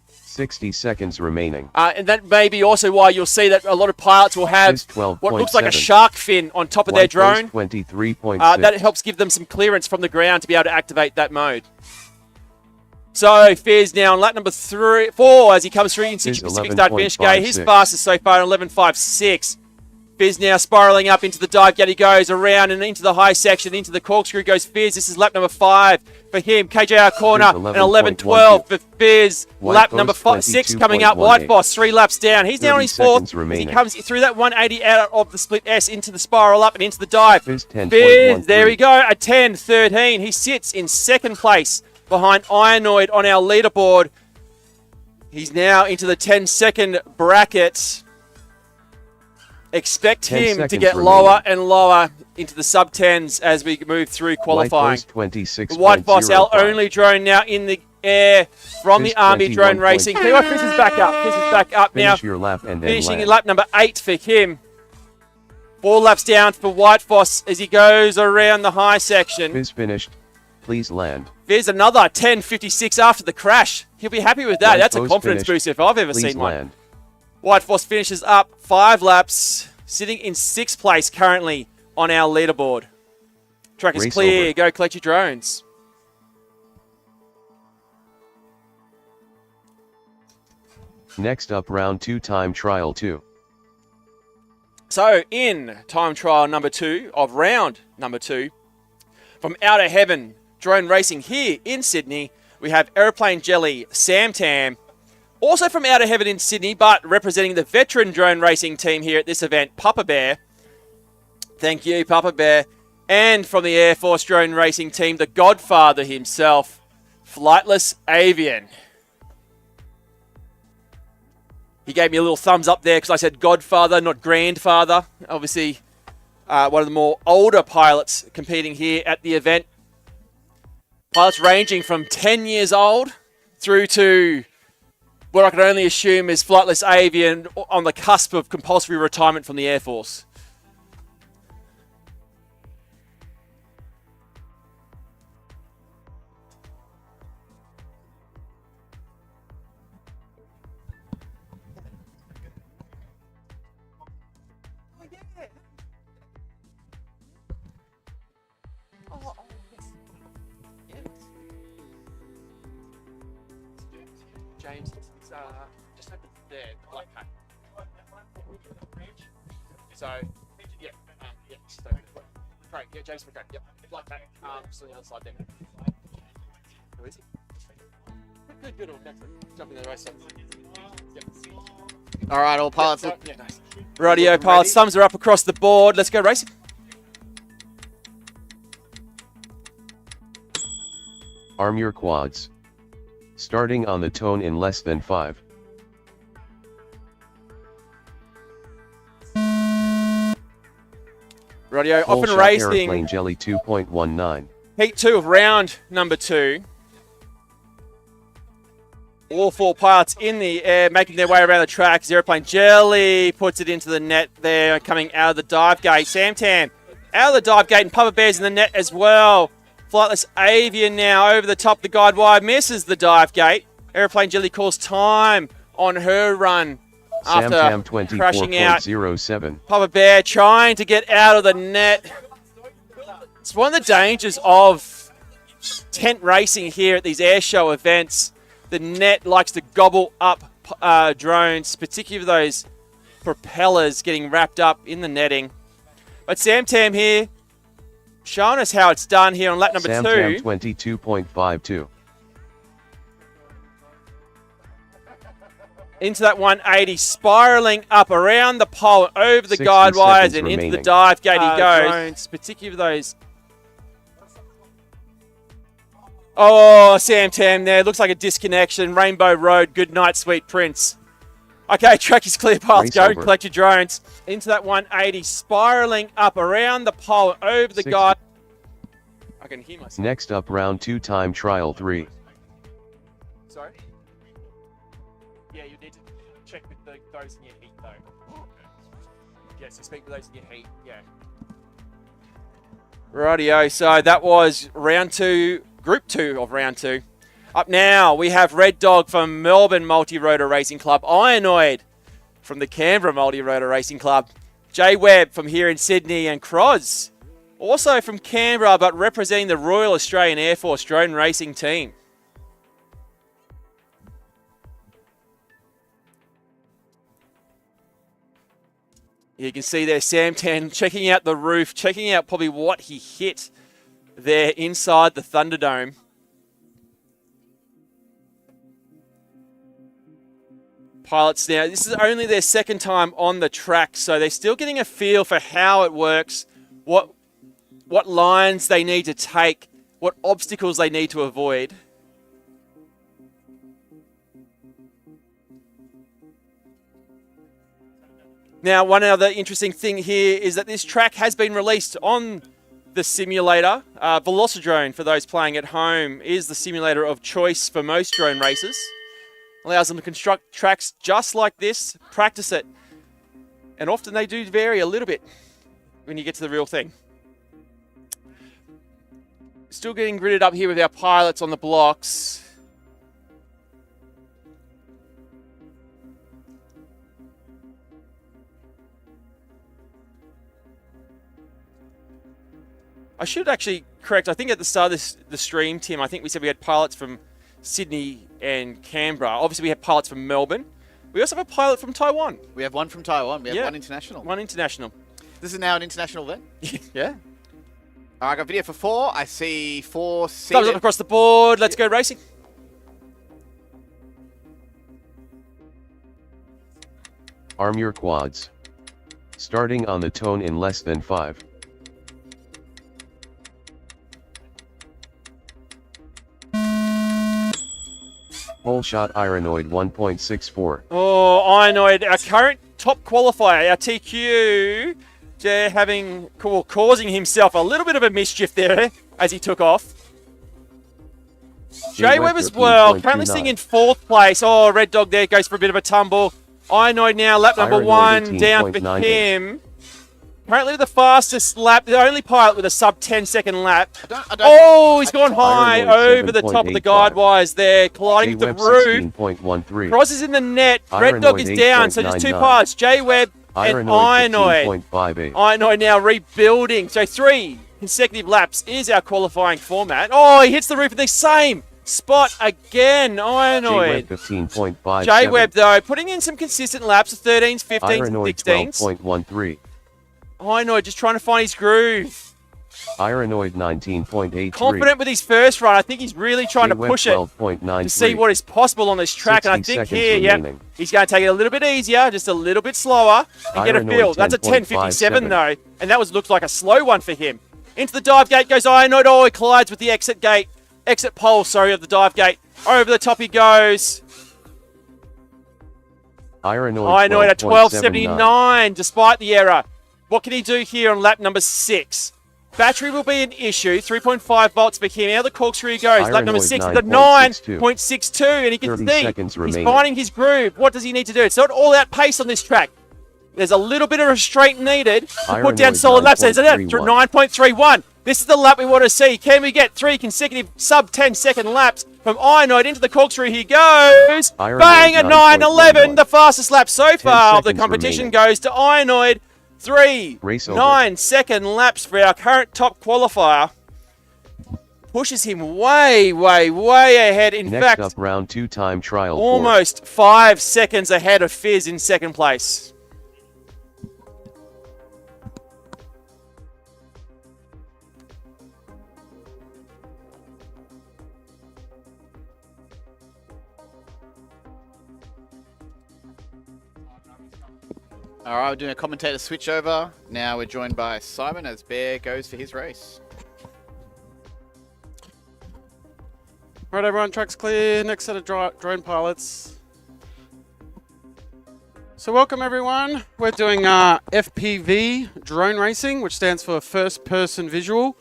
Speaker 3: 60 seconds remaining.
Speaker 1: And that may be also why you'll see that a lot of pilots will have
Speaker 3: Fizz 12.7.
Speaker 1: what looks like a shark fin on top of their
Speaker 3: White Foss
Speaker 1: drone.
Speaker 3: 23.6.
Speaker 1: That helps give them some clearance from the ground to be able to activate that mode. So Fizz now on lap number 4 as he comes through in
Speaker 3: Fizz
Speaker 1: Pacific start finish gate. His
Speaker 3: 11.56.
Speaker 1: fastest so far at 11.56. Fizz now spiraling up into the dive gate. He goes around and into the high section, into the corkscrew goes Fizz. This is lap number 5 for him. KJR corner
Speaker 3: Fizz
Speaker 1: and 11.12 for Fizz.
Speaker 3: White
Speaker 1: Lap
Speaker 3: Foss
Speaker 1: number 6 coming
Speaker 3: 22.18.
Speaker 1: up. White Foss 3 laps down. He's now on
Speaker 3: 30
Speaker 1: his 4th
Speaker 3: seconds
Speaker 1: as he
Speaker 3: remaining.
Speaker 1: comes through that 180 out of the split S into the spiral up and into the dive.
Speaker 3: Fizz 10.13.
Speaker 1: Fizz, there we go, a 10.13. He sits in second place behind Ironoid on our leaderboard. He's now into the 10-second bracket. Expect
Speaker 3: 10
Speaker 1: him to
Speaker 3: seconds
Speaker 1: get
Speaker 3: remaining.
Speaker 1: lower and lower into the sub-10s as we move through qualifying.
Speaker 3: White Foss 26.05.
Speaker 1: White Foss, our only drone now in the air from the
Speaker 3: Fizz
Speaker 1: Army Drone
Speaker 3: 21.2.
Speaker 1: Racing. Fizz is back up. Fizz is back up now.
Speaker 3: Finish your lap and then
Speaker 1: Finishing in
Speaker 3: land.
Speaker 1: lap number 8 for him. 4 laps down for White Foss as he goes around the high section.
Speaker 3: Fizz finished. Please land.
Speaker 1: There's another 10.56 after the crash. He'll be happy with that.
Speaker 3: White
Speaker 1: That's a
Speaker 3: Foss
Speaker 1: confidence
Speaker 3: finished.
Speaker 1: boost if I've ever
Speaker 3: Please
Speaker 1: seen one.
Speaker 3: land.
Speaker 1: White Foss finishes up 5 laps, sitting in 6th place currently on our leaderboard. Track is
Speaker 3: Race
Speaker 1: clear.
Speaker 3: over.
Speaker 1: Go collect your drones.
Speaker 3: Next up, round 2 time trial 2.
Speaker 1: So in time trial number 2 of round number 2, from Outer Heaven Drone Racing here in Sydney, we have Aeroplane Jelly Sam Tam. Also from Outer Heaven in Sydney, but representing the veteran drone racing team here at this event, Papa Bear. Thank you, Papa Bear. And from the Air Force drone racing team, the Godfather himself, Flightless Avian. He gave me a little thumbs up there because I said Godfather, not Grandfather. Obviously, one of the more older pilots competing here at the event. Pilots ranging from 10 years old through to what I can only assume is Flightless Avian on the cusp of compulsory retirement from the Air Force. James, it's just over there, the black pack. So, yeah, just over there. Great, yeah, James McCrae, yep, black pack, just on the other side there. Who is he? Good, excellent. Jumping the race.
Speaker 2: All right, all pilots.
Speaker 1: Yeah, nice. Rightio, pilots, thumbs are up across the board. Let's go racing.
Speaker 3: Arm your quads. Starting on the tone in less than 5.
Speaker 1: Rightio,
Speaker 3: Full
Speaker 1: off and
Speaker 3: shot
Speaker 1: racing.
Speaker 3: Aeroplane Jelly 2.19.
Speaker 1: Heat 2 of round number 2. All 4 pilots in the air, making their way around the track. Aeroplane Jelly puts it into the net there, coming out of the dive gate. Sam Tam out of the dive gate, and Papa Bear's in the net as well. Flightless Avian now over the top of the guide wire, misses the dive gate. Aeroplane Jelly calls time on her run after
Speaker 3: Sam Tam
Speaker 1: crashing out.
Speaker 3: 24.07.
Speaker 1: Papa Bear trying to get out of the net. It's one of the dangers of tent racing here at these air show events. The net likes to gobble up drones, particularly those propellers getting wrapped up in the netting. But Sam Tam here, showing us how it's done here on lap number 2.
Speaker 3: Sam Tam 22.52.
Speaker 1: Into that 180, spiraling up around the pole, over the
Speaker 3: 60
Speaker 1: guide wires,
Speaker 3: seconds
Speaker 1: and into the
Speaker 3: remaining.
Speaker 1: dive gate he goes. Drones, particularly those. Oh, Sam Tam there. Looks like a disconnection. Rainbow Road. Good night, sweet prince. Okay, track is clear, pilots. Go and collect your drones. Into that 180, spiraling up around the pole, over the
Speaker 3: 60.
Speaker 1: guide. I can hear myself.
Speaker 3: Next up, round 2 time trial 3.
Speaker 1: Sorry? Yeah, you need to check with those in your heat, though. Yeah, so speak with those in your heat, yeah. Rightio, so that was round 2, group 2 of round 2. Up now, we have Red Dog from Melbourne Multirotor Racing Club, Irenoid from the Canberra Multirotor Racing Club, Jay Webb from here in Sydney, and Croz, also from Canberra, but representing the Royal Australian Air Force drone racing team. You can see there Sam Tam checking out the roof, checking out probably what he hit there inside the Thunderdome. Pilots now, this is only their second time on the track, so they're still getting a feel for how it works, what lines they need to take, what obstacles they need to avoid. Now, one other interesting thing here is that this track has been released on the simulator. Velocidrone, for those playing at home, is the simulator of choice for most drone racers. Allows them to construct tracks just like this, practice it. And often they do vary a little bit when you get to the real thing. Still getting gridded up here with our pilots on the blocks. I should actually correct, I think at the start of the stream, Tim, I think we said we had pilots from Sydney and Canberra. Obviously, we had pilots from Melbourne. We also have a pilot from Taiwan.
Speaker 2: We have one from Taiwan. We have
Speaker 1: Yeah.
Speaker 2: one international.
Speaker 1: One international.
Speaker 2: This is now an international event.
Speaker 1: Yeah.
Speaker 2: All right, I got video for 4. I see 4
Speaker 1: Thumbs up
Speaker 2: seated.
Speaker 1: across the board. Let's go racing.
Speaker 3: Arm your quads. Starting on the tone in less than 5. Whole shot Ironoid 1.64.
Speaker 1: Oh, Ionoid, our current top qualifier, our TQ, causing himself a little bit of a mischief there as he took off. Jay Webb as well, currently sitting in 4th place. Oh, Red Dog there goes for a bit of a tumble. Ionoid now, lap number
Speaker 3: Ironoid
Speaker 1: 1, down for
Speaker 3: 18.98.
Speaker 1: him. Currently the fastest lap, the only pilot with a sub 10-second lap.
Speaker 2: I don't,
Speaker 1: Oh, he's gone high
Speaker 3: Ironoid
Speaker 1: over the top of the
Speaker 3: 7.85.
Speaker 1: guide wires there, colliding with
Speaker 3: J-Web
Speaker 1: the roof.
Speaker 3: 16.13.
Speaker 1: Crosses in the net. Red Dog is
Speaker 3: Ironoid
Speaker 1: down, so just 2
Speaker 3: 8.99.
Speaker 1: pilots. J-Web and Ionoid.
Speaker 3: 15.58.
Speaker 1: Ionoid now rebuilding. So 3 consecutive laps is our qualifying format. Oh, he hits the roof in the same spot again.
Speaker 3: J-Web
Speaker 1: Ionoid.
Speaker 3: 15.57.
Speaker 1: J-Web, though, putting in some consistent laps of 13s, 15s,
Speaker 3: Ironoid
Speaker 1: 16s.
Speaker 3: 12.13.
Speaker 1: Ionoid just trying to find his groove.
Speaker 3: Ironoid 19.83.
Speaker 1: Confident with his first run. I think he's really trying to
Speaker 3: J-Web
Speaker 1: push it
Speaker 3: 12.93.
Speaker 1: to see what is possible on this track. And I
Speaker 3: 60
Speaker 1: think
Speaker 3: seconds
Speaker 1: here, yep,
Speaker 3: remaining.
Speaker 1: he's going to take it a little bit easier, just a little bit slower, and get a
Speaker 3: Ironoid
Speaker 1: feel. That's a 10.57
Speaker 3: 10.57
Speaker 1: though, and that looked like a slow one for him. Into the dive gate goes Ironoid. Oh, he collides with the exit pole, of the dive gate. Over the top he goes. Ironoid at 12.79 despite the error. What can he do here on lap number 6? Battery will be an issue. 3.5 volts for him. Now the corkscrew he goes. Lap number 6 is the 9.62. And he can
Speaker 3: 30
Speaker 1: see
Speaker 3: seconds
Speaker 1: he's
Speaker 3: remaining.
Speaker 1: finding his groove. What does he need to do? It's not all out pace on this track. There's a little bit of restraint needed to put down
Speaker 3: Ironoid
Speaker 1: solid laps. There's
Speaker 3: 9.31.
Speaker 1: 9.31. This is the lap we want to see. Can we get 3 consecutive sub 10-second laps from Ironoid into the corkscrew? He goes.
Speaker 3: Ironoid
Speaker 1: Bang, a
Speaker 3: 9.11.
Speaker 1: 9.11. The fastest lap so far of the
Speaker 3: seconds
Speaker 1: competition
Speaker 3: remaining.
Speaker 1: goes to Ironoid. 3
Speaker 3: Race over.
Speaker 1: 9-second laps for our current top qualifier. Pushes him way, way, way ahead. In
Speaker 3: Next
Speaker 1: fact,
Speaker 3: up, round 2 time trial.
Speaker 1: almost 5 seconds ahead of Fizz in second place.
Speaker 2: All right, we're doing a commentator switch over. Now we're joined by Simon as Bear goes for his race.
Speaker 5: Right, everyone, track's clear. Next set of drone pilots. So welcome, everyone. We're doing FPV drone racing, which stands for first person visual.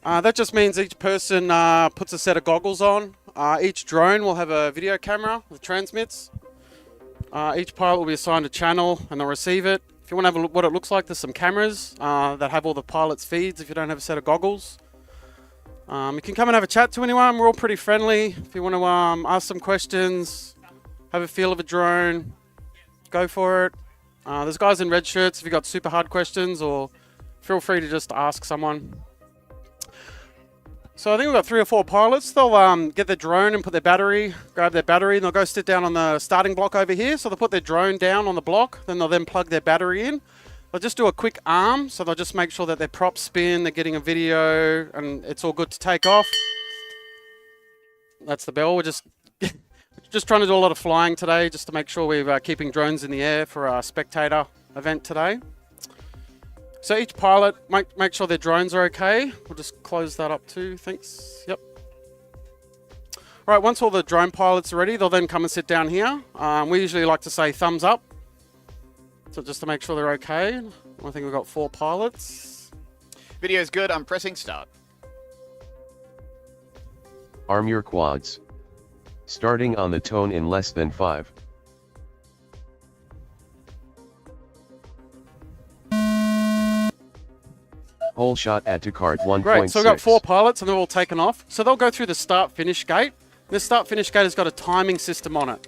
Speaker 5: That just means each person puts a set of goggles on. Each drone will have a video camera that transmits. Each pilot will be assigned a channel and they'll receive it. If you want to have a look what it looks like, there's some cameras that have all the pilot's feeds if you don't have a set of goggles. You can come and have a chat to anyone. We're all pretty friendly. If you want to ask some questions, have a feel of a drone, go for it. There's guys in red shirts if you've got super hard questions, or feel free to just ask someone. So I think we've got 3 or 4 pilots. They'll get their drone and put their battery, grab their battery, and they'll go sit down on the starting block over here. So they'll put their drone down on the block, then they'll plug their battery in. They'll just do a quick arm, so they'll just make sure that their props spin, they're getting a video, and it's all good to take off. That's the bell. We're just trying to do a lot of flying today, just to make sure we're keeping drones in the air for our spectator event today. So each pilot, make sure their drones are okay. We'll just close that up too, thanks. Yep. All right, once all the drone pilots are ready, they'll then come and sit down here. We usually like to say thumbs up. So just to make sure they're okay. I think we've got 4 pilots.
Speaker 2: Video's good. I'm pressing start.
Speaker 3: Arm your quads. Starting on the tone in less than 5. Whole shot add to cart 1.6.
Speaker 5: Great, so we've got 4 pilots and they're all taken off. So they'll go through the start-finish gate. This start-finish gate has got a timing system on it.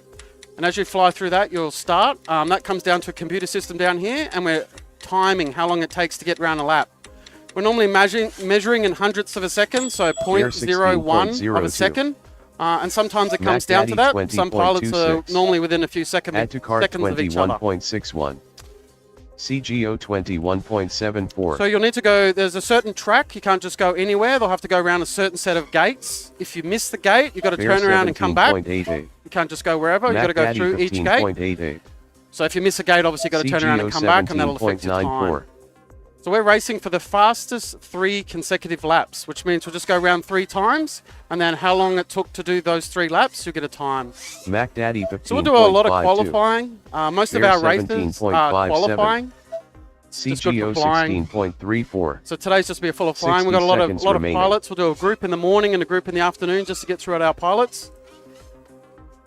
Speaker 5: And as you fly through that, you'll start. That comes down to a computer system down here, and we're timing how long it takes to get around a lap. We're normally measuring in hundredths of a second, so 0.01 of a second. And sometimes it
Speaker 3: Mac
Speaker 5: comes down to
Speaker 3: Daddy
Speaker 5: that. Some pilots are
Speaker 3: 20.26.
Speaker 5: normally within a few seconds
Speaker 3: Add to cart
Speaker 5: of each other.
Speaker 3: 21.61. CGO 21.74.
Speaker 5: So you'll need to go, there's a certain track, you can't just go anywhere, they'll have to go around a certain set of gates. If you miss the gate, you've got to turn around and come back.
Speaker 3: 17.88.
Speaker 5: You can't just go wherever, you've got to go through each gate.
Speaker 3: 15.88.
Speaker 5: So if you miss a gate, obviously you've got to turn around and come back, and that'll affect your time. So we're racing for the fastest 3 consecutive laps, which means we'll just go around 3 times, and then how long it took to do those 3 laps, you'll get a time.
Speaker 3: Mac Daddy 15.52.
Speaker 5: So we'll do a lot of qualifying. Most of our races are qualifying.
Speaker 3: CGO 16.34.
Speaker 5: So today's just be a full of flying. We've got a lot of pilots. We'll do a group in the morning and a group in the afternoon just to get through our pilots.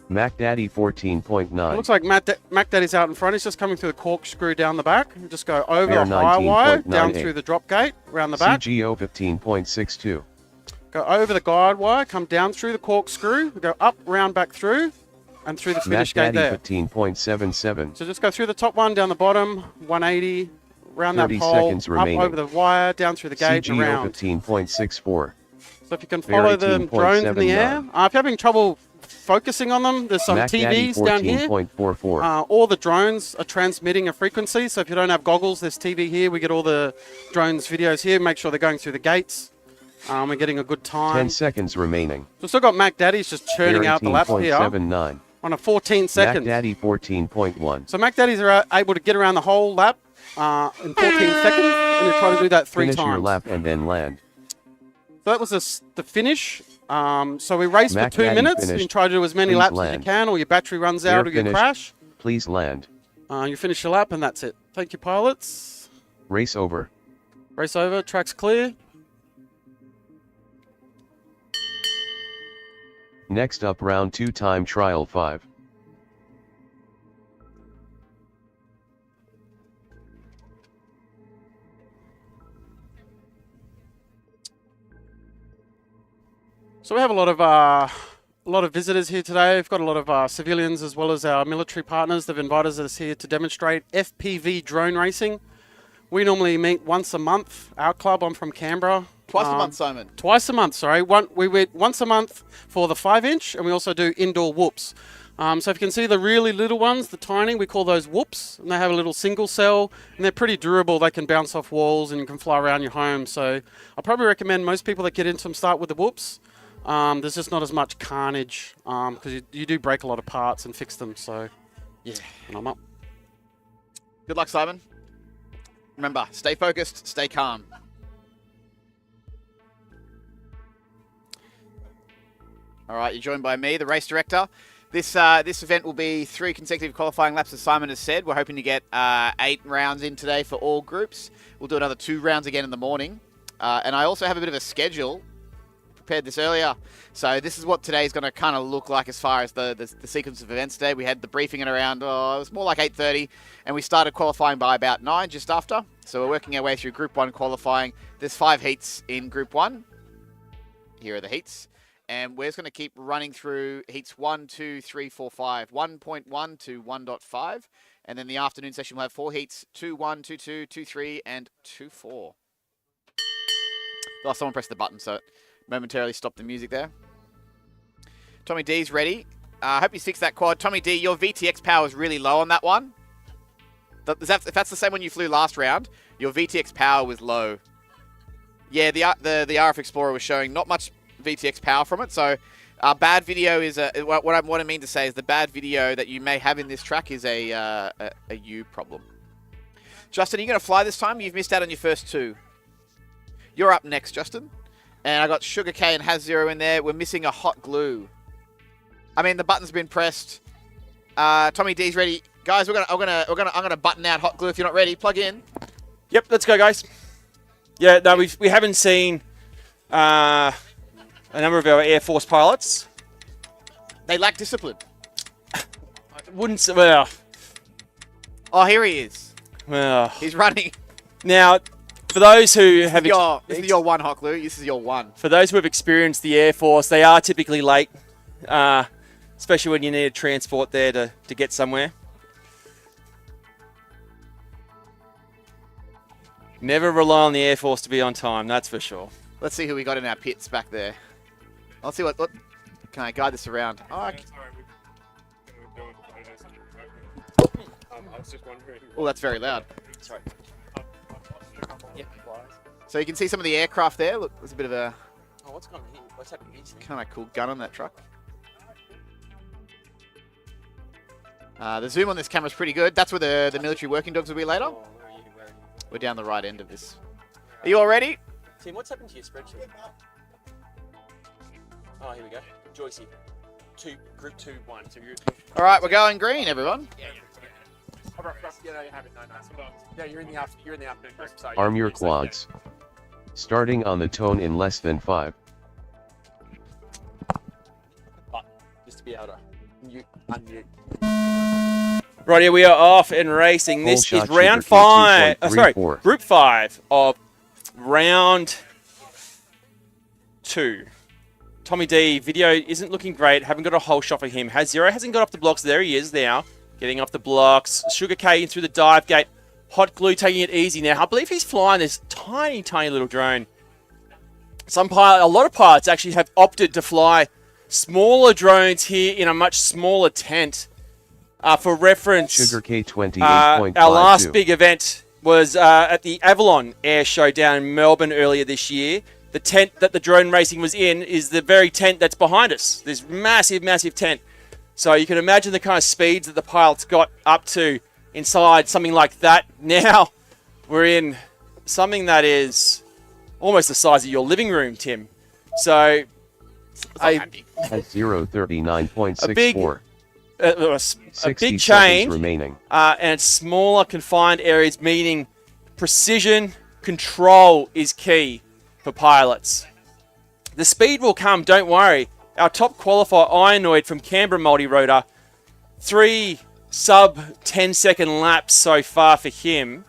Speaker 3: Mac Daddy 14.9.
Speaker 5: It looks like Mac Daddy's out in front. He's just coming through the corkscrew down the back. We'll just go over the high wire, down through the drop gate, around the back.
Speaker 3: CGO 15.62.
Speaker 5: Go over the guide wire, come down through the corkscrew, go up, round back through, and through the finish gate there.
Speaker 3: 15.77.
Speaker 5: So just go through the top one, down the bottom, 180, round that
Speaker 3: 30
Speaker 5: pole,
Speaker 3: seconds
Speaker 5: up
Speaker 3: remaining.
Speaker 5: over the wire, down through the gate, and
Speaker 3: CGO
Speaker 5: around.
Speaker 3: 15.64.
Speaker 5: So if you can follow the drones in the air. If you're having trouble focusing on them, there's some
Speaker 3: Mac
Speaker 5: TVs
Speaker 3: Daddy
Speaker 5: down here.
Speaker 3: 14.44.
Speaker 5: All the drones are transmitting a frequency, so if you don't have goggles, there's TV here. We get all the drones videos here. Make sure they're going through the gates. We're getting a good time.
Speaker 3: 10 seconds remaining.
Speaker 5: We've still got Mac Daddy's just churning out the laps here
Speaker 3: 18.79.
Speaker 5: on a 14 seconds.
Speaker 3: Mac Daddy 14.1.
Speaker 5: So Mac Daddies are able to get around the whole lap in 14 seconds, and you try to do that 3
Speaker 3: Finish
Speaker 5: times.
Speaker 3: your lap and then land.
Speaker 5: So that was the finish. So we raced
Speaker 3: Mac
Speaker 5: for 2
Speaker 3: Daddy
Speaker 5: minutes. You
Speaker 3: finished.
Speaker 5: can try to do as many
Speaker 3: Please
Speaker 5: laps as
Speaker 3: land.
Speaker 5: you can, or your battery runs out, or you
Speaker 3: finished.
Speaker 5: crash.
Speaker 3: Please land.
Speaker 5: You finish your lap, and that's it. Thank you, pilots.
Speaker 3: Race over.
Speaker 5: Race over. Track's clear.
Speaker 3: Next up, round 2 time trial 5.
Speaker 5: So we have a lot of visitors here today. We've got a lot of civilians as well as our military partners. They've invited us here to demonstrate FPV drone racing. We normally meet once a month. Our club, I'm from Canberra.
Speaker 2: Twice a month, Simon.
Speaker 5: Twice a month, sorry. We meet once a month for the 5-inch, and we also do indoor whoops. So if you can see the really little ones, the tiny, we call those whoops, and they have a little single cell, and they're pretty durable. They can bounce off walls, and you can fly around your home. So I probably recommend most people that get into them start with the whoops. There's just not as much carnage because you do break a lot of parts and fix them. So yeah, and I'm up.
Speaker 2: Good luck, Simon. Remember, stay focused, stay calm. All right, you're joined by me, the race director. This event will be 3 consecutive qualifying laps, as Simon has said. We're hoping to get 8 rounds in today for all groups. We'll do another 2 rounds again in the morning. And I also have a bit of a schedule. Prepared this earlier. So this is what today's going to kind of look like as far as the sequence of events today. We had the briefing at around, it was more like 8:30, and we started qualifying by about 9, just after. So we're working our way through Group 1 qualifying. There's 5 heats in Group 1. Here are the heats. And we're just going to keep running through heats 1, 2, 3, 4, 5, 1.1 to 1.5. And then the afternoon session will have 4 heats, 2-1, 2-2, 2-3, and 2-4. Oh, someone pressed the button, so it momentarily stopped the music there. Tommy D's ready. I hope you fixed that quad. Tommy D, your VTX power is really low on that one. If that's the same one you flew last round, your VTX power was low. Yeah, the RAAF Explorer was showing not much VTX power from it, so bad video is what I mean to say is the bad video that you may have in this track is a U problem. Justin, are you going to fly this time? You've missed out on your first 2. You're up next, Justin. And I got Sugar K and Has Zero in there. We're missing a hot glue. I mean, the button's been pressed. Tommy D's ready, guys. I'm gonna button out hot glue. If you're not ready, plug in.
Speaker 1: Yep, let's go, guys. Yeah, no, we haven't seen a number of our Air Force pilots.
Speaker 2: They lack discipline.
Speaker 1: Well,
Speaker 2: Oh, here he is.
Speaker 1: well.
Speaker 2: He's running.
Speaker 1: Now, for those who have
Speaker 2: This is your one, hot glue. This is your one.
Speaker 1: for those who have experienced the Air Force, they are typically late, especially when you need a transport there to get somewhere. Never rely on the Air Force to be on time, that's for sure.
Speaker 2: Let's see who we got in our pits back there. Let's see what Can I guide this around? Oh,
Speaker 6: Sorry, we're doing I was just wondering.
Speaker 2: oh, that's very loud.
Speaker 1: Sorry.
Speaker 6: I've watched a couple of flies.
Speaker 2: So you can see some of the aircraft there. Look, there's a bit of a
Speaker 1: Oh, what's going on here? What's happening here?
Speaker 2: kind of cool gun on that truck. The zoom on this camera is pretty good. That's where the military working dogs will be later.
Speaker 1: Oh, where are you? Where are you?
Speaker 2: We're down the right end of this. Are you all ready?
Speaker 1: Tim, what's happened to your spreadsheet? Oh, here we go. Joycey. Group 2, 1. So you're...
Speaker 2: All right, we're going green, everyone.
Speaker 1: Yeah, no, you haven't. No. Yeah, you're in the afternoon group. Sorry.
Speaker 3: Arm your quads. Starting on the tone in less than 5.
Speaker 1: Just to be able to unmute. Right here, we are off and racing.
Speaker 3: Full
Speaker 1: This
Speaker 3: shot
Speaker 1: is round
Speaker 3: Sugar K
Speaker 1: 5.
Speaker 3: 2.34.
Speaker 1: Group 5 of round 2. Tommy D, video isn't looking great. Haven't got a whole shot for him. Has Zero hasn't got off the blocks. There he is now, getting off the blocks. Sugar K in through the dive gate. Hot Glue taking it easy now. I believe he's flying this tiny little drone. A lot of pilots actually have opted to fly smaller drones here in a much smaller tent. For reference,
Speaker 3: Sugar K 28.52.
Speaker 1: our last big event was at the Avalon Airshow down in Melbourne earlier this year. The tent that the drone racing was in is the very tent that's behind us. This massive tent. So you can imagine the kind of speeds that the pilots got up to inside something like that. Now we're in something that is almost the size of your living room, Tim. So
Speaker 3: Has 039.64.
Speaker 1: a big change
Speaker 3: remaining.
Speaker 1: and smaller confined areas, meaning precision control is key for pilots. The speed will come, don't worry. Our top qualifier, Ironoid from Canberra Multirotor, 3 sub 10-second laps so far for him.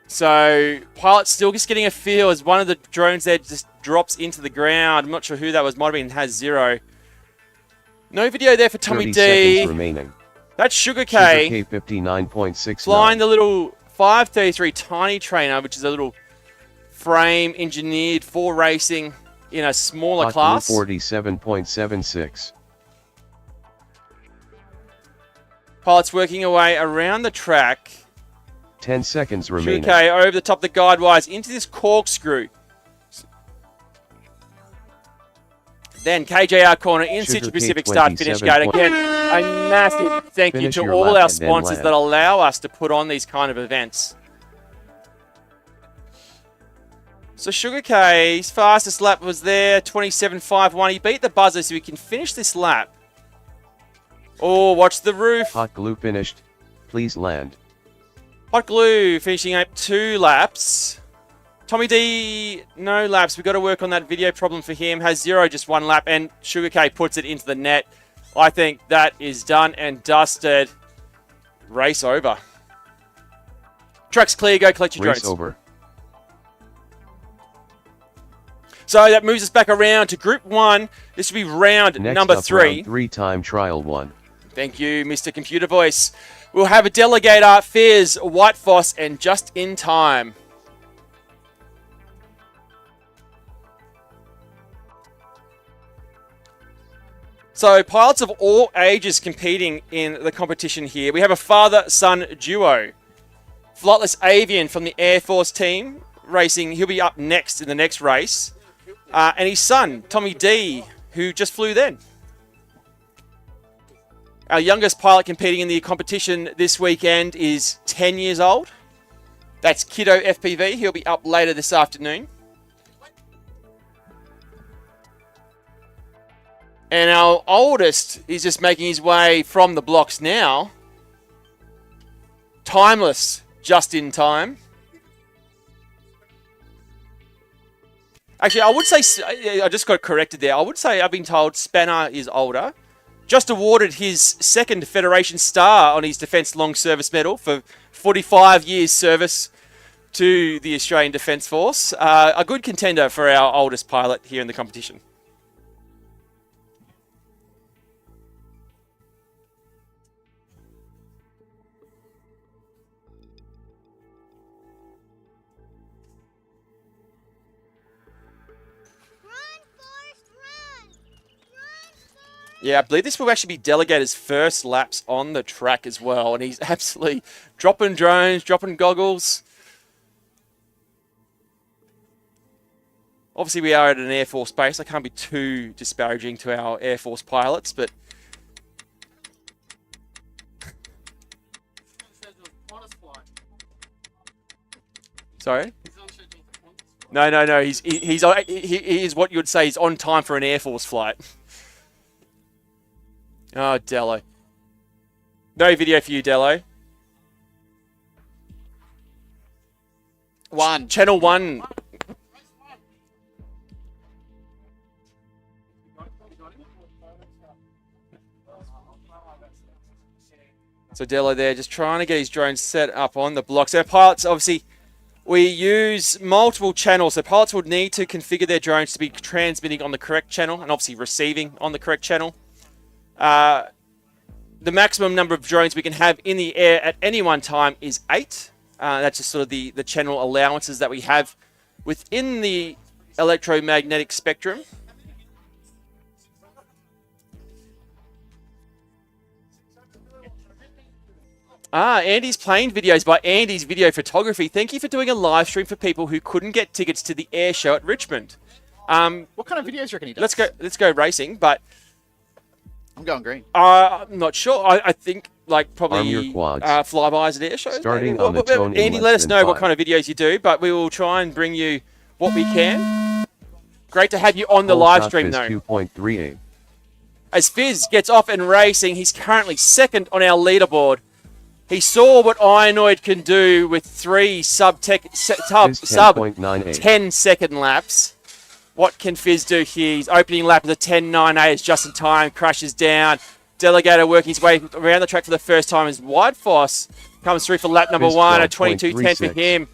Speaker 1: So pilot's still just getting a feel as one of the drones there just drops into the ground. I'm not sure who that was. Might have been Has Zero. No video there for Tommy
Speaker 3: 30
Speaker 1: D.
Speaker 3: seconds remaining.
Speaker 1: That's Sugar
Speaker 3: Sugar
Speaker 1: K
Speaker 3: K 59.69.
Speaker 1: flying the little 533 tiny trainer, which is a little frame engineered for racing in a smaller class.
Speaker 3: 47.76.
Speaker 1: Pilots working away around the track.
Speaker 3: 10 seconds remaining.
Speaker 1: Sugar K over the top of the guide wires into this corkscrew. Then KJR corner in
Speaker 3: Sugar
Speaker 1: Situ
Speaker 3: K
Speaker 1: Pacific start finish gate. Again, a massive thank you
Speaker 3: Finish
Speaker 1: to
Speaker 3: your
Speaker 1: all
Speaker 3: lap
Speaker 1: our
Speaker 3: and then
Speaker 1: sponsors
Speaker 3: land.
Speaker 1: that allow us to put on these kind of events. So Sugar K's fastest lap was there, 27.51. He beat the buzzer so he can finish this lap. Oh, watch the roof.
Speaker 3: Hot Glue finished. Please land.
Speaker 1: Hot Glue finishing up 2 laps. Tommy D, no laps. We've got to work on that video problem for him. Has Zero, just 1 lap. And Sugar K puts it into the net. I think that is done and dusted. Race over. Track's clear. Go collect your
Speaker 3: Race
Speaker 1: drones.
Speaker 3: over.
Speaker 1: So that moves us back around to Group 1. This will be round
Speaker 3: Next
Speaker 1: number
Speaker 3: up,
Speaker 1: 3.
Speaker 3: round 3-time trial 1.
Speaker 1: Thank you, Mr. Computer Voice. We'll have a delegator, Fizz, White Foss, and Just in Time. So pilots of all ages competing in the competition here. We have a father-son duo. Flightless Avian from the Air Force team racing. He'll be up next in the next race. And his son, Tommy D, who just flew then. Our youngest pilot competing in the competition this weekend is 10 years old. That's Kiddo FPV. He'll be up later this afternoon. And our oldest is just making his way from the blocks now. Timeless, just in time. Actually, I would say, I just got corrected there. I would say I've been told Spanner is older. Just awarded his 2nd Federation Star on his Defence Long Service Medal for 45 years service to the Australian Defence Force. A good contender for our oldest pilot here in the competition.
Speaker 7: Run, Forrest,
Speaker 1: Yeah, I believe this will actually be Delegator's first laps on the track as well. And he's absolutely dropping drones, dropping goggles. Obviously, we are at an Air Force base. I can't be too disparaging to our Air Force pilots, but... Sorry? No. He is what you would say is on time for an Air Force flight. Oh, Dello. No video for you, Dello. Channel 1. So Dello there just trying to get his drone set up on the blocks. Our pilots, obviously, we use multiple channels. So pilots would need to configure their drones to be transmitting on the correct channel and obviously receiving on the correct channel. The maximum number of drones we can have in the air at any one time is 8. That's just sort of the channel allowances that we have within the electromagnetic spectrum. Andy's plane videos by Andy's Video Photography. Thank you for doing a live stream for people who couldn't get tickets to the air show at Richmond.
Speaker 2: What kind of videos do you reckon he does?
Speaker 1: Let's go racing, but
Speaker 2: I'm going green.
Speaker 1: I'm not sure. I think like probably
Speaker 3: quads.
Speaker 1: flybys at air shows.
Speaker 3: Starting on the tone in
Speaker 1: Andy,
Speaker 3: less
Speaker 1: let us
Speaker 3: than
Speaker 1: know what
Speaker 3: 5.
Speaker 1: kind of videos you do, but we will try and bring you what we can. Great to have you on the live stream though.
Speaker 3: 2.38.
Speaker 1: As Fizz gets off and racing, he's currently second on our leaderboard. He saw what Ironoid can do with 3 sub 10-second laps. What can Fizz do here? His opening lap is a 10.98 is just in time, crashes down. Delegator working his way around the track for the first time as White Foss comes through for lap number
Speaker 3: Fizz
Speaker 1: 1, a 22.10 for him.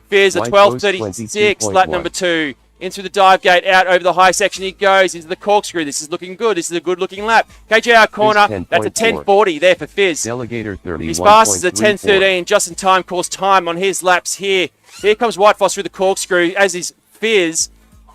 Speaker 1: Fizz a
Speaker 3: White Foss
Speaker 1: 12.36, lap
Speaker 3: 22.1.
Speaker 1: number 2. In through the dive gate, out over the high section he goes, into the corkscrew. This is looking good. This is a good-looking lap. KJR corner, that's a 10.40 there for Fizz.
Speaker 3: Delegator 30.
Speaker 1: His fastest is a 10.13, just in time, calls time on his laps here. Here comes White Foss through the corkscrew, as is Fizz.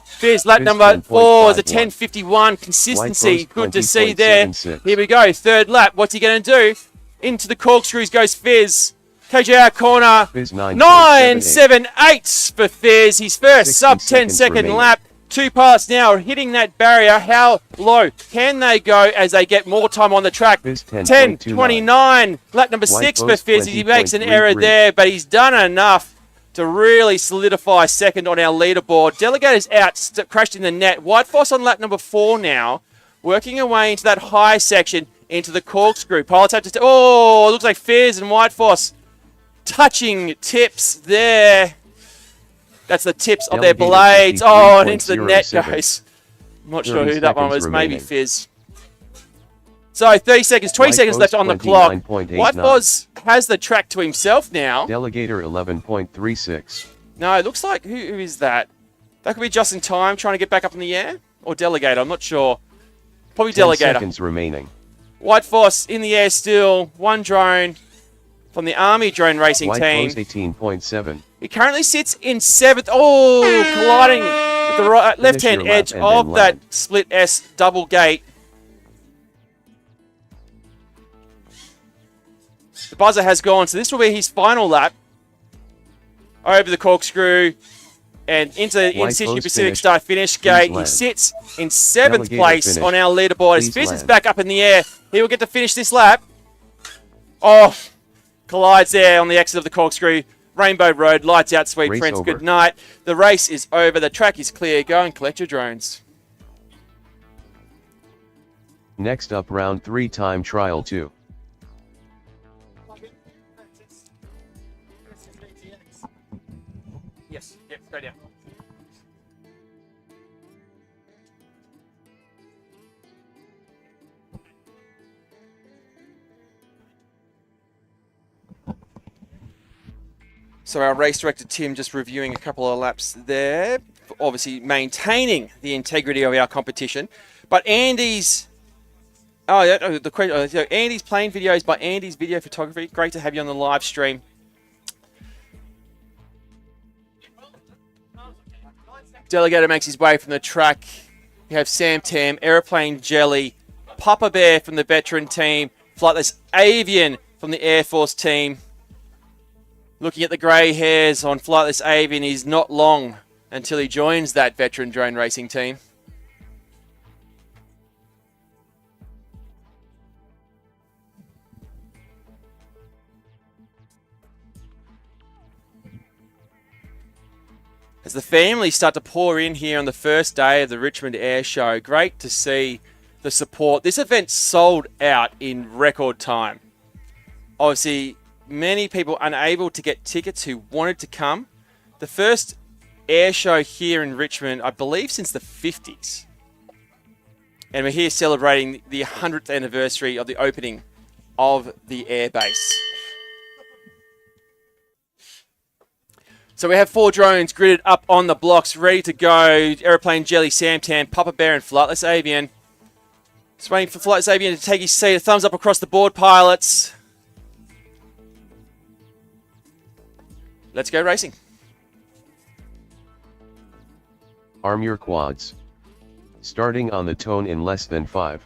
Speaker 1: Fizz, lap
Speaker 3: Fizz
Speaker 1: number 4 is a
Speaker 3: 10.51.
Speaker 1: 10.51. Consistency,
Speaker 3: Foss
Speaker 1: good to see there.
Speaker 3: 20.76.
Speaker 1: Here we go, third lap. What's he going to do? Into the corkscrews goes Fizz. KJR corner,
Speaker 3: Fizz
Speaker 1: 9.78 for Fizz. His first
Speaker 3: 60
Speaker 1: sub 10
Speaker 3: seconds
Speaker 1: second
Speaker 3: remaining.
Speaker 1: lap. 2 pilots now are hitting that barrier. How low can they go as they get more time on the track?
Speaker 3: Fizz 10.29.
Speaker 1: 10.29. Lap number
Speaker 3: White
Speaker 1: 6 for
Speaker 3: Foss
Speaker 1: Fizz. He makes an
Speaker 3: 20.33.
Speaker 1: error there, but he's done enough to really solidify second on our leaderboard. Delegator's out, crashed in the net. White Foss on lap number 4 now, working away into that high section, into the corkscrew. Pilots have to... Oh, it looks like Fizz and White Foss touching tips there. That's the tips of their
Speaker 3: Delegator
Speaker 1: blades. Oh, and into the net
Speaker 3: 53.07.
Speaker 1: goes. I'm not sure
Speaker 3: 30
Speaker 1: who that one was.
Speaker 3: seconds
Speaker 1: Maybe
Speaker 3: remaining.
Speaker 1: Fizz. So 30 seconds, 20
Speaker 3: White
Speaker 1: seconds left
Speaker 3: Foss
Speaker 1: on the clock.
Speaker 3: 29.89.
Speaker 1: White Foss has the track to himself now.
Speaker 3: Delegator 11.36.
Speaker 1: No, it looks like, who is that? That could be just in time trying to get back up in the air? Or Delegator, I'm not sure. Probably
Speaker 3: 10
Speaker 1: Delegator.
Speaker 3: seconds remaining.
Speaker 1: White Foss in the air still. One drone from the Army drone racing
Speaker 3: White
Speaker 1: team.
Speaker 3: Foss 18.7.
Speaker 1: He currently sits in 7th. Oh, colliding with the right, left-hand
Speaker 3: your lap
Speaker 1: edge
Speaker 3: and
Speaker 1: of
Speaker 3: then
Speaker 1: that
Speaker 3: land.
Speaker 1: split S double gate. The buzzer has gone, so this will be his final lap. Over the corkscrew and into the
Speaker 3: White
Speaker 1: in-situ
Speaker 3: Foss
Speaker 1: Pacific
Speaker 3: finished.
Speaker 1: Star finish
Speaker 3: Please
Speaker 1: gate. He
Speaker 3: land.
Speaker 1: sits in 7th
Speaker 3: Delegator
Speaker 1: place
Speaker 3: finished.
Speaker 1: on our leaderboard. As
Speaker 3: Please
Speaker 1: Fizz is
Speaker 3: land.
Speaker 1: back up in the air, he will get to finish this lap. Oh, collides there on the exit of the corkscrew. Rainbow Road, lights out, sweet
Speaker 3: Race
Speaker 1: friends.
Speaker 3: over.
Speaker 1: Good night. The race is over. The track is clear. Go and collect your drones.
Speaker 3: Next up, round 3 time trial 2.
Speaker 1: Yes, go down. So our race director Tim just reviewing a couple of laps there, obviously maintaining the integrity of our competition. But Andy's, so Andy's plane videos by Andy's Video Photography. Great to have you on the live stream. Delegator makes his way from the track. You have Sam Tam, Aeroplane Jelly, Papa Bear from the veteran team, Flightless Avian from the Air Force team. Looking at the grey hairs on Flightless Avian, he's not long until he joins that veteran drone racing team. As the families start to pour in here on the first day of the Richmond Airshow, great to see the support. This event sold out in record time. Obviously, many people unable to get tickets who wanted to come. The first airshow here in Richmond, I believe, since the 50s. And we're here celebrating the 100th anniversary of the opening of the airbase. So we have 4 drones gridded up on the blocks, ready to go. Aeroplane Jelly, Samtam, Papa Bear, and Flightless Avian. Just waiting for Flightless Avian to take his seat. A thumbs up across the board, pilots. Let's go racing.
Speaker 3: Arm your quads. Starting on the tone in less than 5.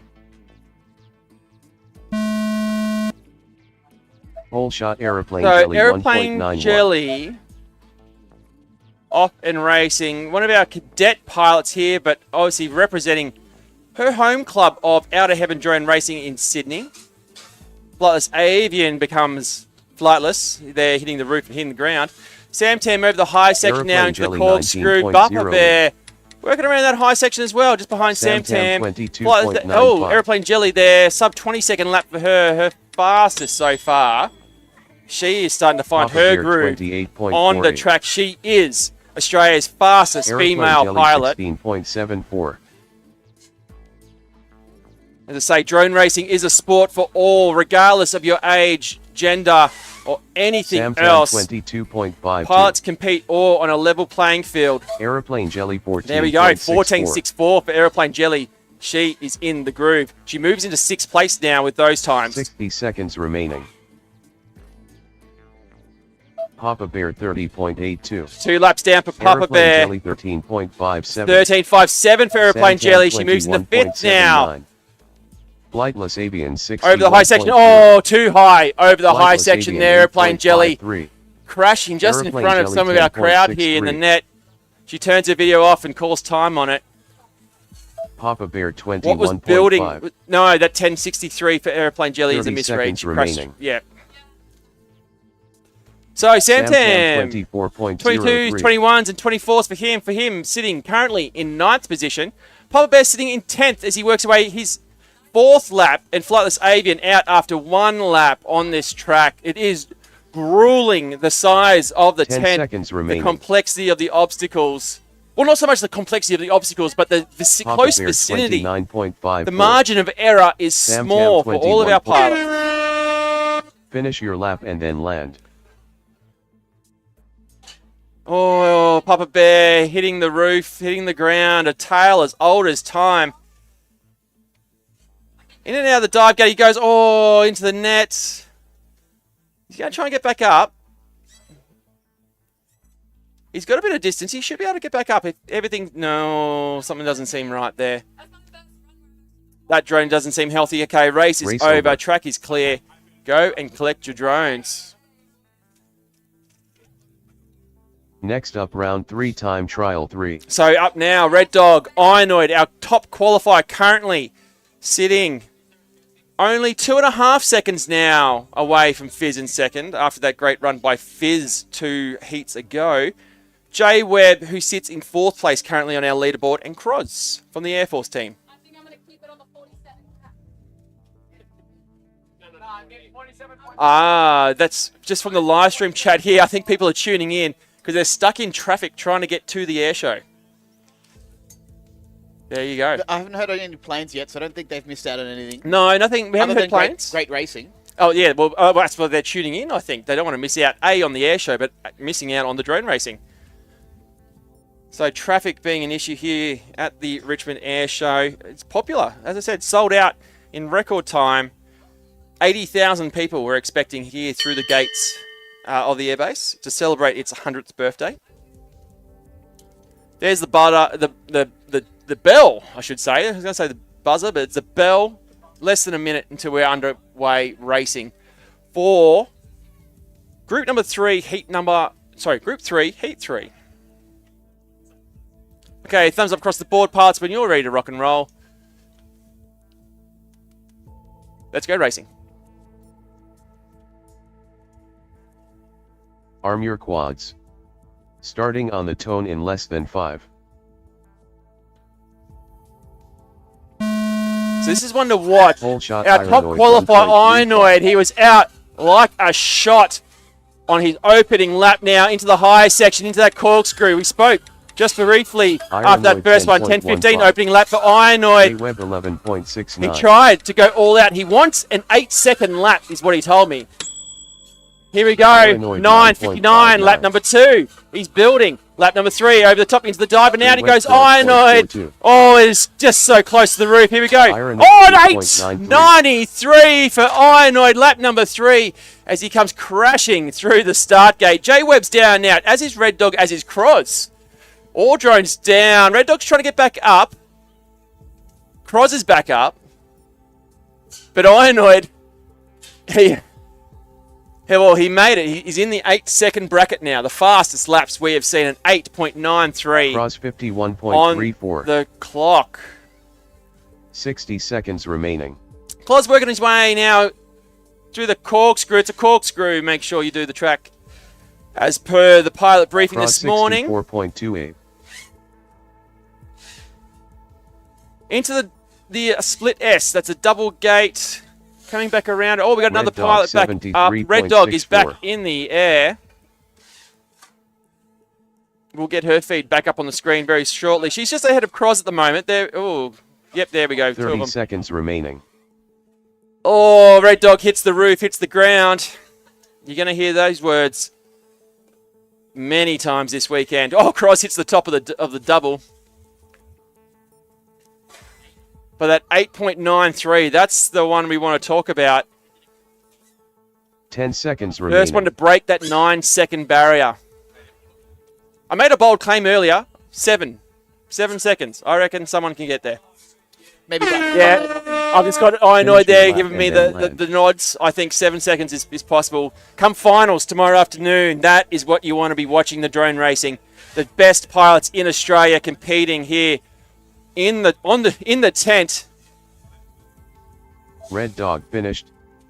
Speaker 3: Whole shot aeroplane
Speaker 1: So
Speaker 3: jelly
Speaker 1: Aeroplane
Speaker 3: 1.91.
Speaker 1: Jelly off and racing. One of our cadet pilots here, but obviously representing her home club of Outer Heaven Drone Racing in Sydney. Flightless Avian becomes flightless. They're hitting the roof and hitting the ground. Samtam over the high section now into the corkscrew. Papa Bear working around that high section as well, just behind Samtam. Oh, Aeroplane Jelly there. Sub 20-second lap for her. Her fastest so far. She is starting to find her groove on the track. She is Australia's fastest female pilot.
Speaker 3: 16.74.
Speaker 1: As I say, drone racing is a sport for all, regardless of your age, gender, or anything else.
Speaker 3: 22.52.
Speaker 1: Pilots compete all on a level playing field.
Speaker 3: Aeroplane Jelly 14.
Speaker 1: There we go, 14.64 for Aeroplane Jelly. She is in the groove. She moves into 6th place now with those times.
Speaker 3: 60 seconds remaining. Papa Bear 30.82.
Speaker 1: 2 laps down for Papa Bear.
Speaker 3: Jelly 13.57.
Speaker 1: 13.57 for Aeroplane Jelly. She moves into 5th now.
Speaker 3: Flightless Avian 60.
Speaker 1: Over the high section. Oh, too high. Over the high section there. Aeroplane Jelly crashing just in front of some of our crowd here in the net. She turns her video off and calls time on it.
Speaker 3: Papa Bear 21.5.
Speaker 1: What was building? No, that 10.63 for Aeroplane Jelly is a misread. She crashed.
Speaker 3: Remaining.
Speaker 1: Yeah. So Samtam,
Speaker 3: 22s,
Speaker 1: 21s and 24s for him. For him, sitting currently in 9th position. Papa Bear sitting in 10th as he works away his 4th lap, and Flightless Avian out after 1 lap on this track. It is grueling, the size of the
Speaker 3: 10
Speaker 1: tent,
Speaker 3: seconds
Speaker 1: the
Speaker 3: remaining.
Speaker 1: complexity of the obstacles. Well, not so much the complexity of the obstacles, but the close vicinity. The margin of error is small for all of our pilots.
Speaker 3: Finish your lap and then land.
Speaker 1: Oh, Papa Bear hitting the roof, hitting the ground, a tail as old as time. In and out of the dive gate, he goes, into the net. He's going to try and get back up. He's got a bit of distance. He should be able to get back up if everything... No, something doesn't seem right there. That drone doesn't seem healthy. Okay, race is over. Track is clear. Go and collect your drones.
Speaker 3: Next up, round 3, time trial 3.
Speaker 1: So up now, Red Dog, Ionoid, our top qualifier currently sitting only 2.5 seconds now away from Fizz in second after that great run by Fizz 2 heats ago. Jay Webb, who sits in 4th place currently on our leaderboard, and Croz from the Air Force team.
Speaker 4: I think I'm going to keep it on the 47.
Speaker 1: That's just from the live stream chat here. I think people are tuning in because they're stuck in traffic trying to get to the air show. There you go.
Speaker 2: I haven't heard of any planes yet, so I don't think they've missed out on anything.
Speaker 1: No, nothing. We haven't heard planes.
Speaker 2: Great racing.
Speaker 1: Oh, yeah. Well, that's why they're tuning in, I think. They don't want to miss out, A, on the air show, but missing out on the drone racing. So traffic being an issue here at the Richmond Air Show. It's popular. As I said, sold out in record time. 80,000 people we're expecting here through the gates of the airbase to celebrate its 100th birthday. There's the bell, I should say. I was going to say the buzzer, but it's the bell less than a minute until we're underway racing for Group 3, Heat 3. Okay, thumbs up across the board, pilots, when you're ready to rock and roll. Let's go racing.
Speaker 3: Arm your quads. Starting on the tone in less than 5.
Speaker 1: So this is one to watch.
Speaker 3: Pole shot
Speaker 1: Our top
Speaker 3: Ironoid
Speaker 1: qualifier,
Speaker 3: 1.35.
Speaker 1: Ironoid, he was out like a shot on his opening lap now into the high section, into that corkscrew. We spoke just briefly after that
Speaker 3: Ironoid
Speaker 1: first one,
Speaker 3: 10.15.
Speaker 1: 10:15 opening lap for Ironoid.
Speaker 3: Web
Speaker 1: He
Speaker 3: 11.69.
Speaker 1: tried to go all out. He wants an 8-second lap, is what he told me. Here we go,
Speaker 3: Ironoid
Speaker 1: 9:59, lap
Speaker 3: 9.59.
Speaker 1: number 2. He's building. Lap number 3, over the top into the dive, and out he goes,
Speaker 3: Web
Speaker 1: Ironoid.
Speaker 3: 12.42.
Speaker 1: Oh, it's just so close to the roof. Here we go.
Speaker 3: Ironoid
Speaker 1: Oh, an
Speaker 3: 3.93.
Speaker 1: 8.93 for Ironoid, lap number 3, as he comes crashing through the start gate. J-Web's down now, as is Red Dog, as is Croz. All drones down. Red Dog's trying to get back up. Croz is back up. But Ironoid, he made it. He's in the 8-second bracket now. The fastest laps we have seen, an 8.93
Speaker 3: Cross
Speaker 1: on
Speaker 3: 51.34.
Speaker 1: the clock.
Speaker 3: 60 seconds remaining.
Speaker 1: Claus working his way now through the corkscrew. It's a corkscrew. Make sure you do the track as per the pilot briefing
Speaker 3: Cross
Speaker 1: this morning.
Speaker 3: 64.28.
Speaker 1: Into the split S. That's a double gate. Coming back around. Oh, we got another
Speaker 3: Red Dog,
Speaker 1: pilot back up. Red Dog is back
Speaker 3: 73.64.
Speaker 1: in the air. We'll get her feed back up on the screen very shortly. She's just ahead of Cross at the moment. There. Oh, yep, there we go. 2 of
Speaker 3: 30
Speaker 1: them.
Speaker 3: seconds remaining.
Speaker 1: Oh, Red Dog hits the roof, hits the ground. You're going to hear those words many times this weekend. Oh, Cross hits the top of the double. But that 8.93, that's the one we want to talk about.
Speaker 3: 10 seconds remaining.
Speaker 1: First one to break that 9-second barrier. I made a bold claim earlier. 7 seconds. I reckon someone can get there.
Speaker 2: Maybe that.
Speaker 1: Yeah, I've just got Ironoid
Speaker 3: Finish your
Speaker 1: there
Speaker 3: lap
Speaker 1: giving me
Speaker 3: and then
Speaker 1: the
Speaker 3: land.
Speaker 1: nods. I think 7 seconds is possible. Come finals tomorrow afternoon, that is what you want to be watching, the drone racing. The best pilots in Australia competing here in the tent.
Speaker 3: Red Dog finished.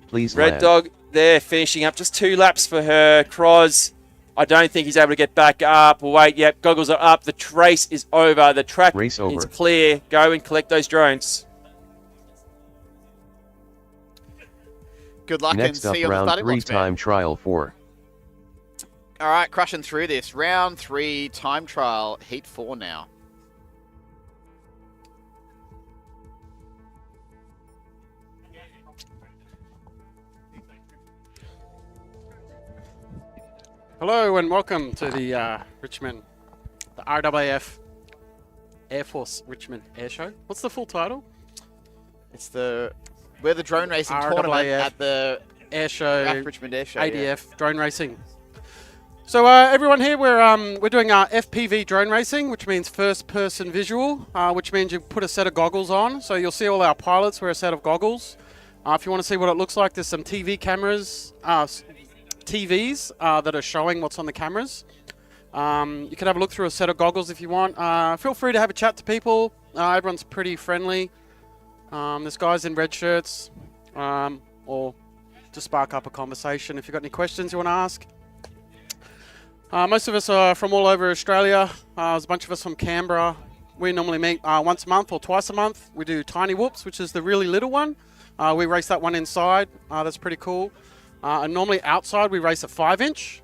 Speaker 3: Please
Speaker 1: Red
Speaker 3: land.
Speaker 1: Dog there finishing up. Just 2 laps for her. Croz, I don't think he's able to get back up. Wait, yep, goggles are up. The race is over. The track
Speaker 3: Race over.
Speaker 1: is clear. Go and collect those drones.
Speaker 2: Good luck
Speaker 3: Next
Speaker 2: and
Speaker 3: up,
Speaker 2: see you on the
Speaker 3: round
Speaker 2: starting
Speaker 3: 3
Speaker 2: blocks, man.
Speaker 3: time trial 4.
Speaker 2: All right, crushing through this. Round 3 time trial, heat 4 now.
Speaker 5: Hello and welcome to the Richmond, the RAAF Air Force Richmond Airshow. What's the full title?
Speaker 2: It's we're the drone racing tournament
Speaker 5: RAAF
Speaker 2: at the
Speaker 5: Airshow,
Speaker 2: RAAF Richmond Airshow.
Speaker 5: ADF drone racing. So everyone here, we're doing our FPV drone racing, which means first person visual, which means you put a set of goggles on. So you'll see all our pilots wear a set of goggles. If you want to see what it looks like, there's some TV cameras, TVs that are showing what's on the cameras. You can have a look through a set of goggles if you want. Feel free to have a chat to people. Everyone's pretty friendly. There's guys in red shirts, or to spark up a conversation if you've got any questions you want to ask. Most of us are from all over Australia. There's a bunch of us from Canberra. We normally meet once a month or twice a month. We do Tiny Whoops, which is the really little one. We race that one inside. That's pretty cool. And normally outside we race a 5-inch.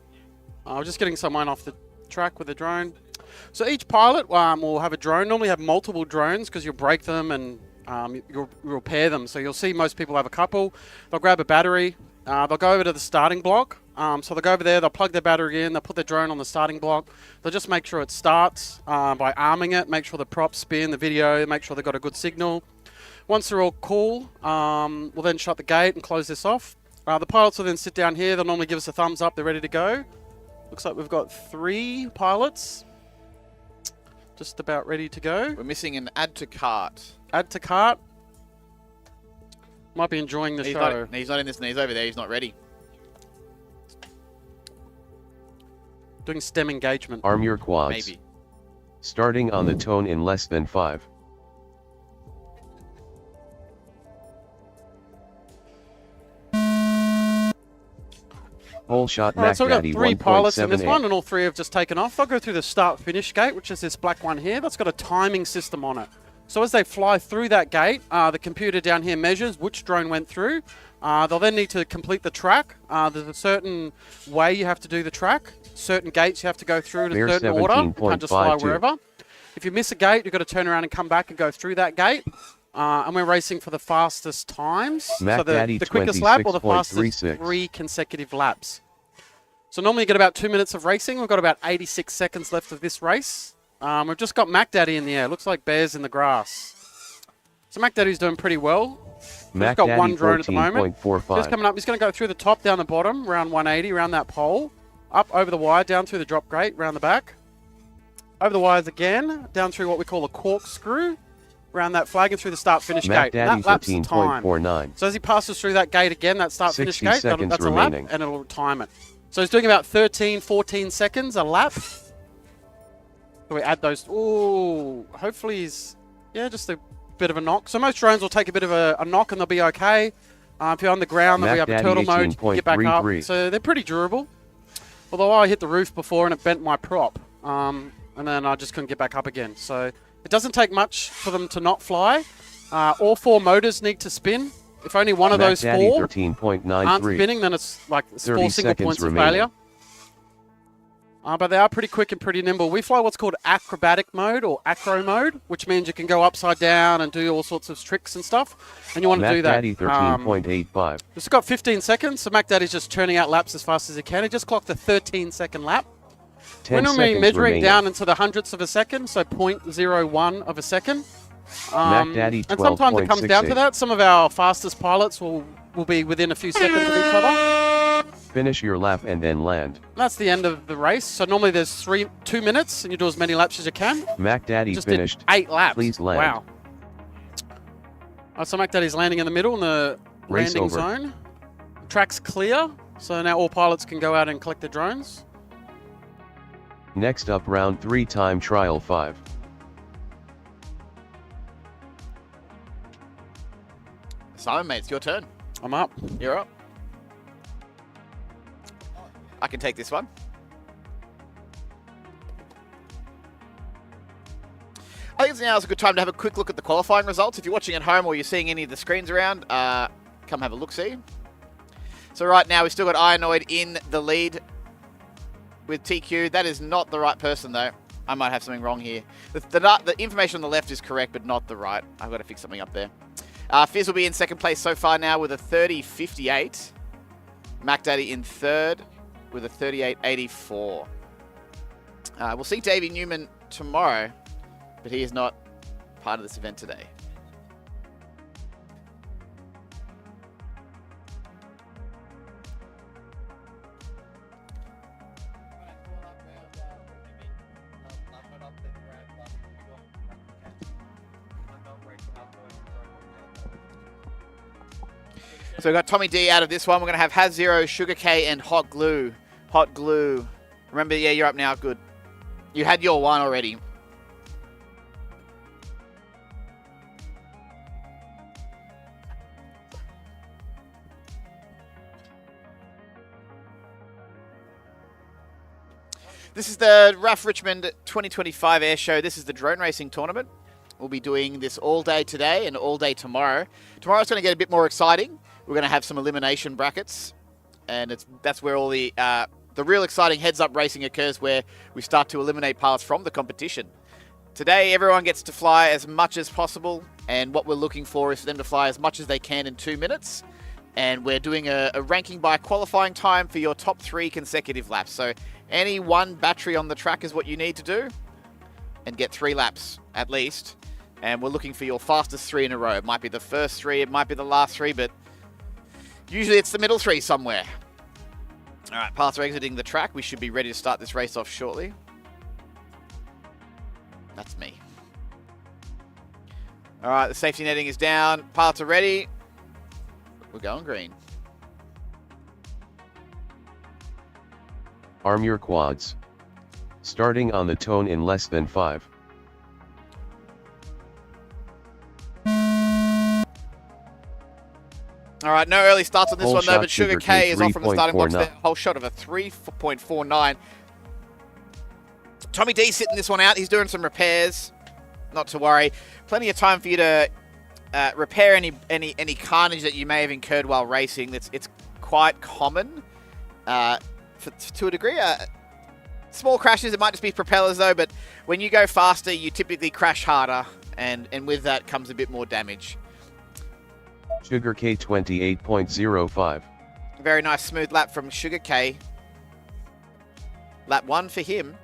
Speaker 5: We're just getting someone off the track with a drone. So each pilot will have a drone. Normally have multiple drones because you'll break them and you'll repair them. So you'll see most people have a couple. They'll grab a battery. They'll go over to the starting block. So they'll go over there, they'll plug their battery in, they'll put their drone on the starting block. They'll just make sure it starts by arming it, make sure the props spin, the video, make sure they've got a good signal. Once they're all cool, we'll then shut the gate and close this off. The pilots will then sit down here. They'll normally give us a thumbs up. They're ready to go. Looks like we've got 3 pilots just about ready to go.
Speaker 2: We're missing an add to cart.
Speaker 5: Add to cart. Might be enjoying the
Speaker 2: He's
Speaker 5: show.
Speaker 2: not, he's not in this. He's over there. He's not ready.
Speaker 5: Doing STEM engagement.
Speaker 3: Arm your quads.
Speaker 2: Maybe.
Speaker 3: Starting on the tone in less than 5. Whole shot
Speaker 5: All right,
Speaker 3: Mac
Speaker 5: so we've got
Speaker 3: Daddy
Speaker 5: 3 pilots in this
Speaker 3: 1.78.
Speaker 5: one, and all 3 have just taken off. They'll go through the start-finish gate, which is this black one here. That's got a timing system on it. So as they fly through that gate, the computer down here measures which drone went through. They'll then need to complete the track. There's a certain way you have to do the track. Certain gates you have to go through in a
Speaker 3: Clear
Speaker 5: certain order. You can't just fly
Speaker 3: 17.52.
Speaker 5: wherever. If you miss a gate, you've got to turn around and come back and go through that gate. And we're racing for the fastest times.
Speaker 3: Mac
Speaker 5: So
Speaker 3: Daddy
Speaker 5: the quickest lap or the fastest
Speaker 3: 26.36.
Speaker 5: 3 consecutive laps. So normally you get about 2 minutes of racing. We've got about 86 seconds left of this race. We've just got Mac Daddy in the air. Looks like bears in the grass. So Mac Daddy's doing pretty well.
Speaker 3: Mac
Speaker 5: He's got
Speaker 3: Daddy
Speaker 5: 1 drone at the moment.
Speaker 3: 14.45.
Speaker 5: Just coming up. He's going to go through the top, down the bottom, around 180, around that pole. Up over the wire, down through the drop grate, around the back. Over the wires again, down through what we call a corkscrew. Around that flag and through the start-finish
Speaker 3: Mac
Speaker 5: gate. And
Speaker 3: Daddy
Speaker 5: that lap's the time.
Speaker 3: 13.49.
Speaker 5: So as he passes through that gate again, that start-finish
Speaker 3: 60
Speaker 5: gate,
Speaker 3: seconds
Speaker 5: that's a lap,
Speaker 3: remaining.
Speaker 5: and it'll time it. So he's doing about 13, 14 seconds a lap. So we add those. Ooh, hopefully he's, yeah, just a bit of a knock. So most drones will take a bit of a knock and they'll be okay. If you're on the ground, they'll be
Speaker 3: Mac
Speaker 5: up in
Speaker 3: Daddy
Speaker 5: turtle mode, you can get back up.
Speaker 3: 18.33.
Speaker 5: So they're pretty durable. Although I hit the roof before and it bent my prop. And then I just couldn't get back up again. So it doesn't take much for them to not fly. All 4 motors need to spin. If only one of
Speaker 3: Mac
Speaker 5: those
Speaker 3: Daddy
Speaker 5: 4 aren't
Speaker 3: 13.93.
Speaker 5: spinning, then it's like
Speaker 3: 30
Speaker 5: 4 single
Speaker 3: seconds
Speaker 5: points of
Speaker 3: remaining.
Speaker 5: failure. But they are pretty quick and pretty nimble. We fly what's called acrobatic mode or acro mode, which means you can go upside down and do all sorts of tricks and stuff. And you want to
Speaker 3: Mac
Speaker 5: do that.
Speaker 3: Daddy 13.85.
Speaker 5: It's got 15 seconds, so Mac Daddy's just churning out laps as fast as he can. He just clocked a 13-second lap.
Speaker 3: 10
Speaker 5: We're normally
Speaker 3: seconds
Speaker 5: measuring
Speaker 3: remaining.
Speaker 5: down into the hundredths of a second, so 0.01 of a second.
Speaker 3: Mac Daddy
Speaker 5: and sometimes it comes down to
Speaker 3: 12.68.
Speaker 5: that. Some of our fastest pilots will be within a few seconds of each other.
Speaker 3: Finish your lap and then land.
Speaker 5: That's the end of the race. So normally there's 2 minutes, and you do as many laps as you can.
Speaker 3: Mac Daddy
Speaker 5: Just
Speaker 3: finished.
Speaker 5: did 8 laps.
Speaker 3: Please land.
Speaker 5: Wow. So Mac Daddy's landing in the middle in the
Speaker 3: Race
Speaker 5: landing
Speaker 3: over.
Speaker 5: zone. Track's clear, so now all pilots can go out and collect their drones.
Speaker 3: Next up, round 3, time trial 5.
Speaker 2: Simon, mate, it's your turn.
Speaker 5: I'm up.
Speaker 2: You're up. I can take this one. I think now is a good time to have a quick look at the qualifying results. If you're watching at home or you're seeing any of the screens around, come have a look-see. So right now we've still got Ianoid in the lead with TQ. That is not the right person, though. I might have something wrong here. The information on the left is correct, but not the right. I've got to fix something up there. Fizz will be in second place so far now with a 30.58. Mac Daddy in third with a 38.84. We'll see Davey Newman tomorrow, but he is not part of this event today. So we've got Tommy D out of this one. We're going to have Has Zero, Sugar K, and Hot Glue. Hot Glue. Remember, yeah, you're up now. Good. You had your one already. This is the RAAF Richmond 2025 Airshow. This is the drone racing tournament. We'll be doing this all day today and all day tomorrow. Tomorrow's going to get a bit more exciting. We're going to have some elimination brackets, and that's where all the real exciting heads-up racing occurs, where we start to eliminate pilots from the competition. Today, everyone gets to fly as much as possible, and what we're looking for is for them to fly as much as they can in 2 minutes. And we're doing a ranking by qualifying time for your top 3 consecutive laps. So any one battery on the track is what you need to do, and get 3 laps at least. And we're looking for your fastest 3 in a row. It might be the first 3, it might be the last 3, but usually it's the middle 3 somewhere. All right, pilots are exiting the track. We should be ready to start this race off shortly. That's me. All right, the safety netting is down. Pilots are ready. We're going green.
Speaker 3: Arm your quads. Starting on the tone in less than 5.
Speaker 2: All right, no early starts on this
Speaker 3: Whole
Speaker 2: one though,
Speaker 3: shot
Speaker 2: but Sugar
Speaker 3: Sugar
Speaker 2: K
Speaker 3: K
Speaker 2: is off from the starting blocks
Speaker 3: 3.49.
Speaker 2: there. Whole shot of a 3.49. Tommy D sitting this one out. He's doing some repairs. Not to worry. Plenty of time for you to repair any carnage that you may have incurred while racing. It's quite common to a degree. Small crashes, it might just be propellers though, but when you go faster, you typically crash harder, and with that comes a bit more damage.
Speaker 3: Sugar K 28.05.
Speaker 2: Very nice smooth lap from Sugar K. Lap 1 for him.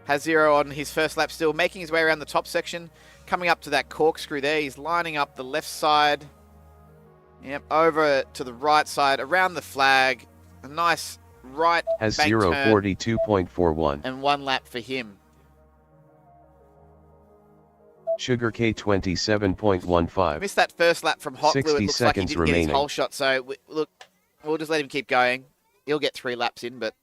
Speaker 2: Has 0 on his first lap still, making his way around the top section. Coming up to that corkscrew there. He's lining up the left side. Yep, over to the right side, around the flag. A nice right
Speaker 3: Has
Speaker 2: bank
Speaker 3: 0
Speaker 2: turn,
Speaker 3: 42.41.
Speaker 2: and 1 lap for him.
Speaker 3: Sugar K 27.15.
Speaker 2: Missed that first lap from Hot Glue. It
Speaker 3: 60
Speaker 2: looks like he
Speaker 3: seconds
Speaker 2: didn't get his
Speaker 3: remaining.
Speaker 2: whole shot. So, look, we'll just let him keep going. He'll get 3 laps in, but...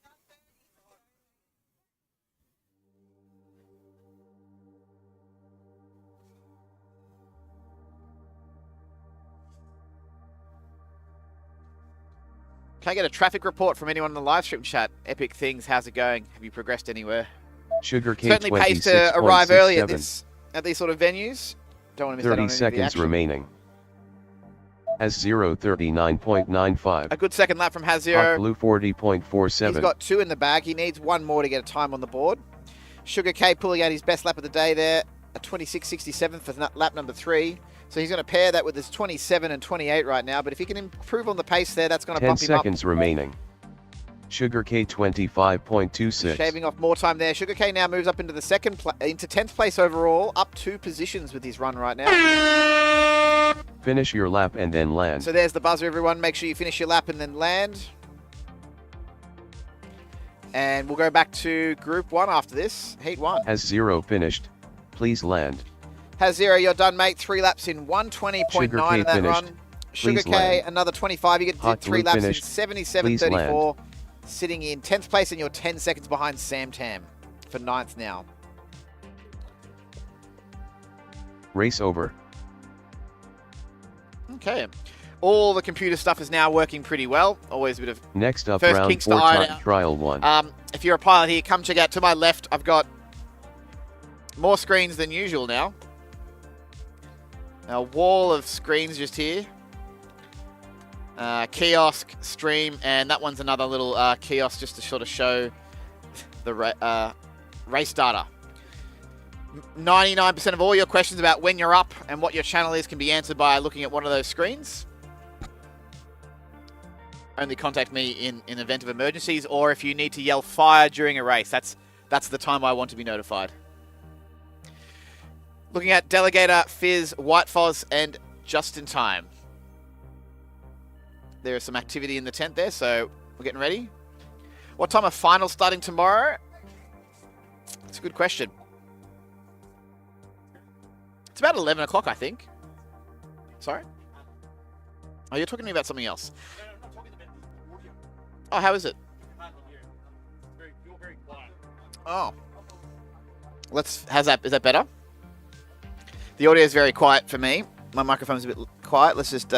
Speaker 2: Can I get a traffic report from anyone in the live stream chat? Epic things, how's it going? Have you progressed anywhere?
Speaker 3: Sugar K
Speaker 2: Certainly pays to arrive early at
Speaker 3: 26.67.
Speaker 2: at these sort of venues. Don't want to miss out on
Speaker 3: 30
Speaker 2: any of the
Speaker 3: seconds
Speaker 2: action.
Speaker 3: remaining. Has 0 39.95.
Speaker 2: A good second lap from
Speaker 3: Hot
Speaker 2: Haziro.
Speaker 3: Blue
Speaker 2: He's
Speaker 3: 40.47.
Speaker 2: got 2 in the bag. He needs 1 more to get a time on the board. Sugar K pulling out his best lap of the day there. A 26.67 for lap number 3. So he's going to pair that with his 27 and 28 right now. But if he can improve on the pace there, that's going to
Speaker 3: 10
Speaker 2: bump him up.
Speaker 3: seconds remaining. Sugar K 25.26.
Speaker 2: Shaving off more time there. Sugar K now moves up into the into 10th place overall, up 2 positions with his run right now.
Speaker 3: Finish your lap and then land.
Speaker 2: So there's the buzzer, everyone. Make sure you finish your lap and then land. And we'll go back to Group 1 after this, Heat 1.
Speaker 3: Has 0 finished. Please land.
Speaker 2: Has 0, you're done, mate. 3 laps in 120.9
Speaker 3: Sugar K
Speaker 2: in that
Speaker 3: finished.
Speaker 2: run. Sugar
Speaker 3: Please
Speaker 2: K,
Speaker 3: land.
Speaker 2: another 25. You get
Speaker 3: Hot
Speaker 2: 3
Speaker 3: Blue
Speaker 2: laps
Speaker 3: finished.
Speaker 2: in
Speaker 3: Please
Speaker 2: 77.34. Sitting in 10th place, and you're 10 seconds behind Sam Tam for 9th now.
Speaker 3: Race over.
Speaker 2: Okay. All the computer stuff is now working pretty well. Always a bit of...
Speaker 3: Next up,
Speaker 2: First
Speaker 3: round
Speaker 2: kinks to
Speaker 3: 4
Speaker 2: iron
Speaker 3: time
Speaker 2: out.
Speaker 3: trial 1.
Speaker 2: If you're a pilot here, come check out to my left. I've got more screens than usual now. A wall of screens just here. Kiosk, stream, and that one's another little kiosk just to sort of show the race data. 99% of all your questions about when you're up and what your channel is can be answered by looking at one of those screens. Only contact me in event of emergencies, or if you need to yell fire during a race. That's the time I want to be notified. Looking at Delegator, Fizz, White Foz, and Just in Time. There is some activity in the tent there, so we're getting ready. What time are finals starting tomorrow? It's a good question. It's about 11 o'clock, I think. Sorry? Oh, you're talking to me about something else. Oh, how is it? Oh. Is that better? The audio is very quiet for me. My microphone's a bit quiet. Let's just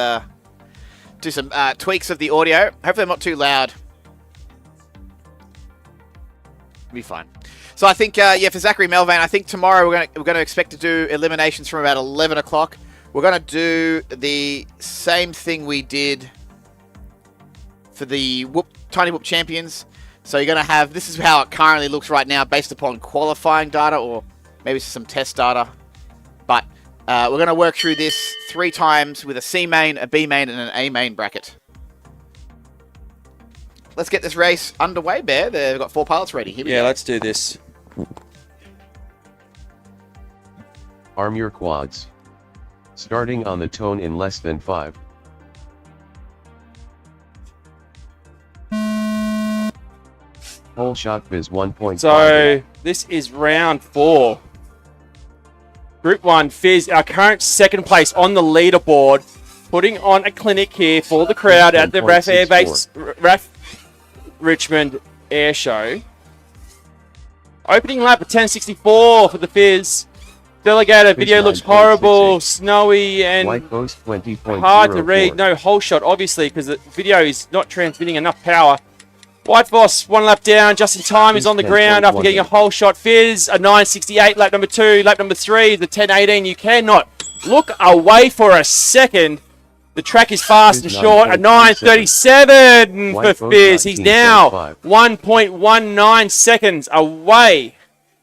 Speaker 2: do some tweaks of the audio. Hopefully I'm not too loud. Be fine. So I think, for Zachary Melvane, I think tomorrow we're going to expect to do eliminations from about 11 o'clock. We're going to do the same thing we did for the Tiny Whoop Champions. So you're going to have, this is how it currently looks right now based upon qualifying data or maybe some test data. But we're going to work through this 3 times with a C main, a B main, and an A main bracket. Let's get this race underway, Bear. They've got 4 pilots ready. Here we go.
Speaker 1: Let's do this.
Speaker 3: Arm your quads. Starting on the tone in less than 5. Whole shot Viz 1.5.
Speaker 1: So this is round 4. Group 1, Fizz, our current second place on the leaderboard putting on a clinic here for the crowd at the RAAF Air Base,
Speaker 3: 10.64.
Speaker 1: RAAF Richmond Airshow. Opening lap at 10.64 for the Fizz. Delegator, video looks
Speaker 3: 9.68.
Speaker 1: horrible, snowy, and
Speaker 3: White Post 20.04.
Speaker 1: hard to read. No whole shot, obviously, because the video is not transmitting enough power. White Boss, 1 lap down, just in time, is on the ground after getting a whole shot. Fizz, a 9.68, lap number 2, lap number 3, the 10.18. You cannot look away for a second. The track is fast and short, a 9.37
Speaker 3: White
Speaker 1: for
Speaker 3: Boat
Speaker 1: Fizz. He's now
Speaker 3: 19.5.
Speaker 1: 1.19 seconds away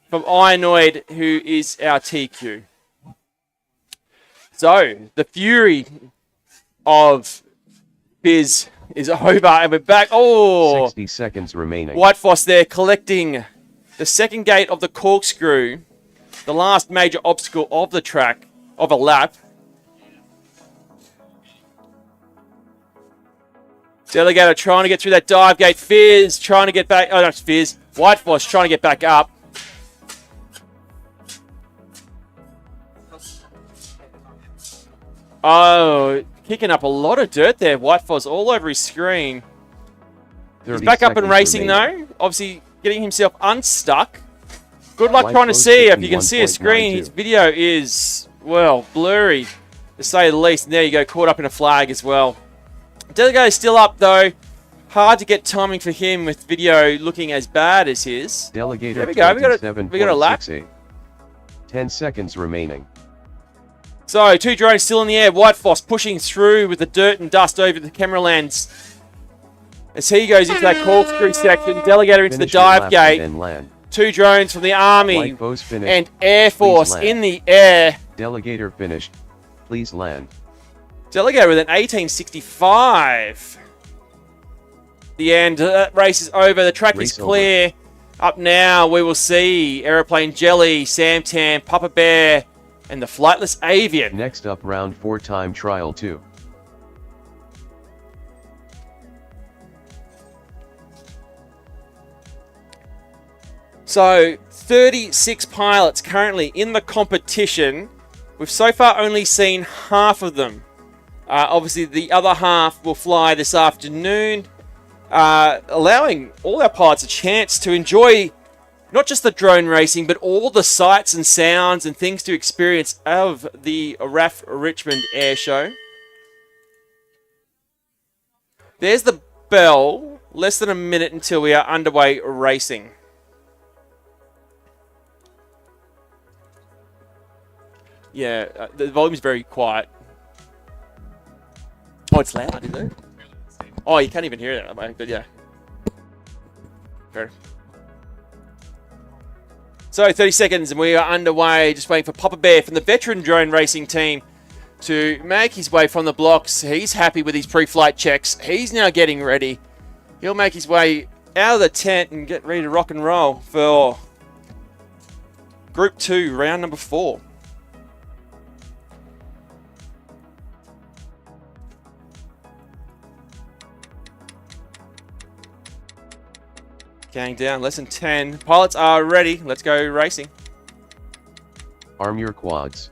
Speaker 1: from Ironoid, who is our TQ. So, the fury of Fizz is over, and we're back. Oh!
Speaker 3: 60 seconds remaining.
Speaker 1: White Foss there collecting the second gate of the corkscrew, the last major obstacle of the track, of a lap. Delegator trying to get through that dive gate. Fizz trying to get back. Oh, no, it's Fizz. White Foss trying to get back up. Oh, kicking up a lot of dirt there. White Foss all over his screen. He's back up and racing though. Obviously getting himself unstuck. Good luck
Speaker 3: White
Speaker 1: trying to
Speaker 3: Foss
Speaker 1: see. If you can see a screen,
Speaker 3: 51.92.
Speaker 1: his video is, well, blurry to say the least. And there you go, caught up in a flag as well. Delegator's still up though. Hard to get timing for him with video looking as bad as his.
Speaker 3: Delegator
Speaker 1: There we go. We got a lap.
Speaker 3: 10 seconds remaining.
Speaker 1: So, 2 drones still in the air. White Foss pushing through with the dirt and dust over the camera lens. As he goes into that corkscrew section, Delegator into
Speaker 3: Finish
Speaker 1: the
Speaker 3: your
Speaker 1: dive
Speaker 3: lap
Speaker 1: gate.
Speaker 3: and then land.
Speaker 1: 2 drones from the Army
Speaker 3: White Post finished.
Speaker 1: and Air Force
Speaker 3: land.
Speaker 1: in the air.
Speaker 3: Delegator finished. Please land.
Speaker 1: Delegator with an 18.65. The end. That race is over. The track
Speaker 3: Race
Speaker 1: is clear. Up now, we will see Aeroplane Jelly, Sam Tam, Papa Bear, and the Flightless Avian.
Speaker 3: Next up, round 4 time trial 2.
Speaker 1: So, 36 pilots currently in the competition. We've so far only seen half of them. Obviously, the other half will fly this afternoon, allowing all our pilots a chance to enjoy not just the drone racing, but all the sights and sounds and things to experience of the RAAF Richmond Airshow. There's the bell. Less than a minute until we are underway racing. Yeah, the volume's very quiet. Oh, it's loud, is it? Oh, you can't even hear it, mate, but yeah. Fair. So, 30 seconds and we are underway. Just waiting for Papa Bear from the veteran drone racing team to make his way from the blocks. He's happy with his pre-flight checks. He's now getting ready. He'll make his way out of the tent and get ready to rock and roll for Group 2, round number 4. Going down, less than 10. Pilots are ready. Let's go racing.
Speaker 3: Arm your quads.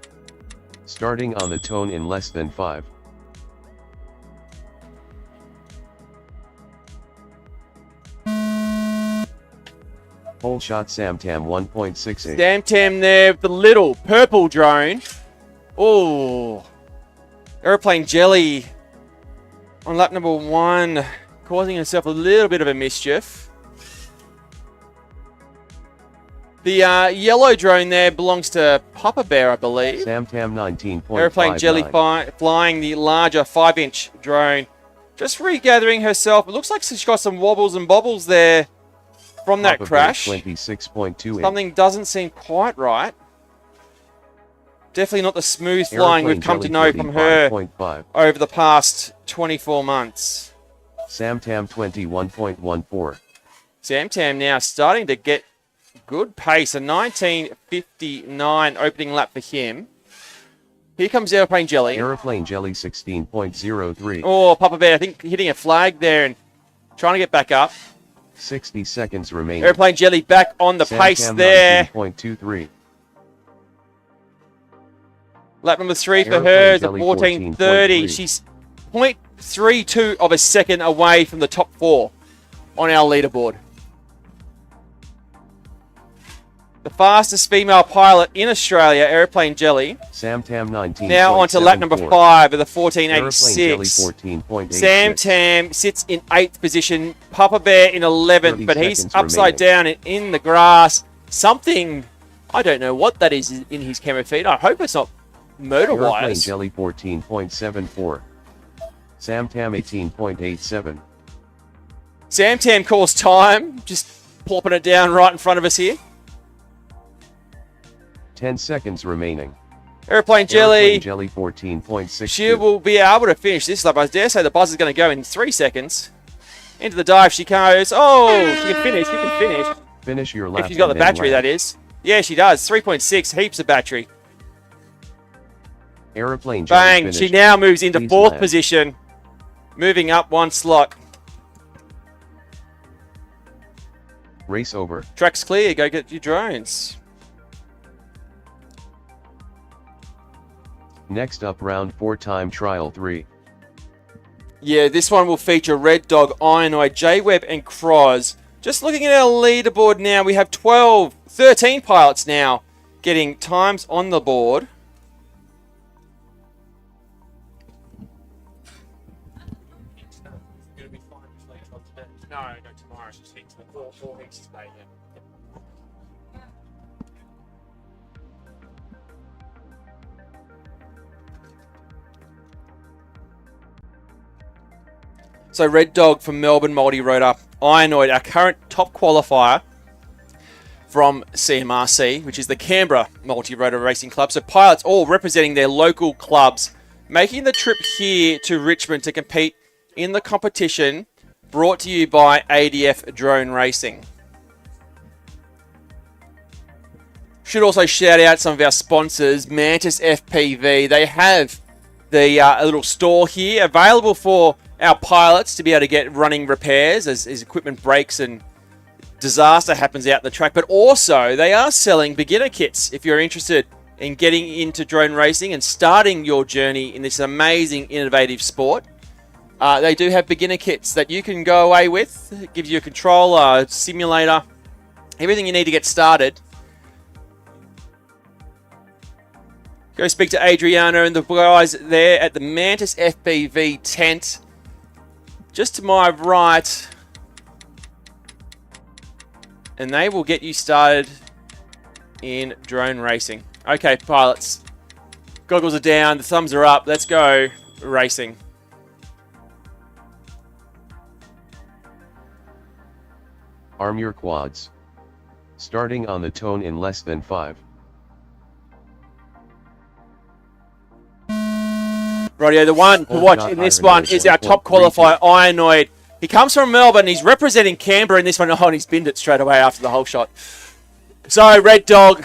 Speaker 3: Starting on the tone in less than 5. Whole shot Sam Tam 1.68.
Speaker 1: Sam Tam there with the little purple drone. Oh, Aeroplane Jelly on lap number 1, causing himself a little bit of a mischief. The yellow drone there belongs to Papa Bear, I believe.
Speaker 3: Sam Tam 19.59.
Speaker 1: Aeroplane Jelly flying the larger 5-inch drone. Just regathering herself. It looks like she's got some wobbles and bobbles there from that
Speaker 3: Papa Bear
Speaker 1: crash.
Speaker 3: 26.28.
Speaker 1: Something doesn't seem quite right. Definitely not the smooth flying we've come to know from her
Speaker 3: 35.5.
Speaker 1: over the past 24 months.
Speaker 3: Sam Tam 21.14.
Speaker 1: Sam Tam now starting to get good pace. A 19.59 opening lap for him. Here comes Aeroplane Jelly.
Speaker 3: Aeroplane Jelly 16.03.
Speaker 1: Oh, Papa Bear, I think hitting a flag there and trying to get back up.
Speaker 3: 60 seconds remaining.
Speaker 1: Aeroplane Jelly back on the
Speaker 3: Sam
Speaker 1: pace
Speaker 3: Tam
Speaker 1: there.
Speaker 3: 19.23.
Speaker 1: Lap number 3 for
Speaker 3: Aeroplane
Speaker 1: her is a
Speaker 3: Jelly
Speaker 1: 14.30.
Speaker 3: 14.3.
Speaker 1: She's 0.32 of a second away from the top 4 on our leaderboard. The fastest female pilot in Australia, Aeroplane Jelly.
Speaker 3: Sam Tam 19.
Speaker 1: Now on to lap number 5 of the
Speaker 3: Aeroplane Jelly
Speaker 1: 1486.
Speaker 3: 14.86.
Speaker 1: Sam Tam sits in 8th position. Papa Bear in 11th,
Speaker 3: 30
Speaker 1: but he's
Speaker 3: seconds
Speaker 1: upside down
Speaker 3: remaining.
Speaker 1: and in the grass. Something, I don't know what that is in his camera feed. I hope it's not motor
Speaker 3: Aeroplane
Speaker 1: wires.
Speaker 3: Jelly 14.74. Sam Tam 18.87.
Speaker 1: Sam Tam calls time, just plopping it down right in front of us here.
Speaker 3: 10 seconds remaining.
Speaker 1: Aeroplane Jelly.
Speaker 3: Aeroplane Jelly 14.6.
Speaker 1: She will be able to finish this lap. I dare say the buzz is going to go in 3 seconds. Into the dive she goes. Oh, she can finish. She can finish.
Speaker 3: Finish your lap.
Speaker 1: If she's got the
Speaker 3: and then
Speaker 1: battery,
Speaker 3: land.
Speaker 1: that is. Yeah, she does. 3.6, heaps of battery.
Speaker 3: Aeroplane Jelly
Speaker 1: Bang.
Speaker 3: finished.
Speaker 1: She now moves into
Speaker 3: Please
Speaker 1: 4th
Speaker 3: land.
Speaker 1: position. Moving up 1 slot.
Speaker 3: Race over.
Speaker 1: Track's clear. Go get your drones.
Speaker 3: Next up, round 4 time trial 3.
Speaker 1: Yeah, this one will feature Red Dog, Ionoid, J-Web, and Croz. Just looking at our leaderboard now, we have 13 pilots now getting times on the board.
Speaker 6: No, tomorrow. She's fixed the 4 weeks today.
Speaker 1: So Red Dog from Melbourne Multirotor, Ionoid, our current top qualifier from CMRC, which is the Canberra Multirotor Racing Club. So pilots all representing their local clubs, making the trip here to Richmond to compete in the competition brought to you by ADF Drone Racing. Should also shout out some of our sponsors, Mantis FPV. They have the a little store here available for our pilots to be able to get running repairs as equipment breaks and disaster happens out the track. But also, they are selling beginner kits if you're interested in getting into drone racing and starting your journey in this amazing, innovative sport. They do have beginner kits that you can go away with. It gives you a controller, simulator, everything you need to get started. Go speak to Adriana and the guys there at the Mantis FPV tent. Just to my right. And they will get you started in drone racing. Okay, pilots. Goggles are down, the thumbs are up. Let's go racing.
Speaker 3: Arm your quads. Starting on the tone in less than 5.
Speaker 1: Rightio, the one to watch in this one is our top qualifier, Ionoid. He comes from Melbourne. He's representing Canberra in this one. Oh, and he's binned it straight away after the whole shot. So, Red Dog,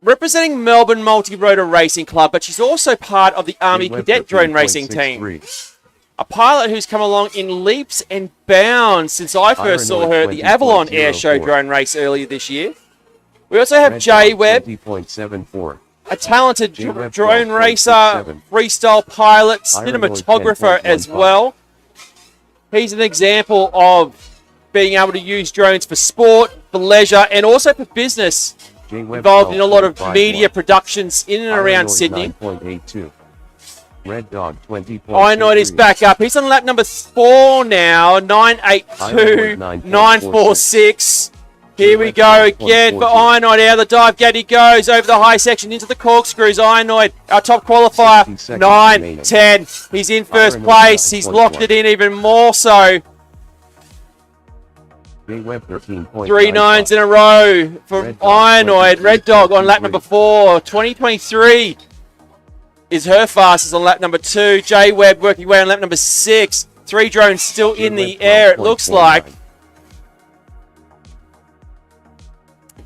Speaker 1: representing Melbourne Multirotor Racing Club, but she's also part of the Army Cadet Drone Racing team. A pilot who's come along in leaps and bounds since I first saw her at the Avalon Airshow drone race earlier this year. We also have J-Web,
Speaker 3: 20.74.
Speaker 1: a talented
Speaker 3: J-Web
Speaker 1: drone
Speaker 3: 12.67.
Speaker 1: racer, freestyle pilot,
Speaker 3: Ironwood
Speaker 1: cinematographer as
Speaker 3: 10.15.
Speaker 1: well. He's an example of being able to use drones for sport, for leisure, and also for business.
Speaker 3: J-Web
Speaker 1: Involved in a lot of
Speaker 3: 12.51.
Speaker 1: media productions in and around
Speaker 3: Ironwood
Speaker 1: Sydney.
Speaker 3: 9.82. Red Dog 20.
Speaker 1: Ionoid is back up. He's on lap number 4 now. 982, 946. Here we go again for Ionoid. Out of the dive gate he goes over the high section into the corkscrews. Ionoid, our top qualifier,
Speaker 3: 60 seconds
Speaker 1: 9,
Speaker 3: remaining.
Speaker 1: 10. He's in first
Speaker 3: Ionoid
Speaker 1: place. He's locked it in even more so.
Speaker 3: J-Web 13.95.
Speaker 1: 3 nines in a row for
Speaker 3: Red Dog,
Speaker 1: Ionoid. Red Dog on lap
Speaker 3: 23.
Speaker 1: number 4. 2023 is her fastest on lap number 2. J-Web working away on lap number 6. 3 drones still in the
Speaker 3: J-Web
Speaker 1: air, it looks
Speaker 3: 12.49.
Speaker 1: like.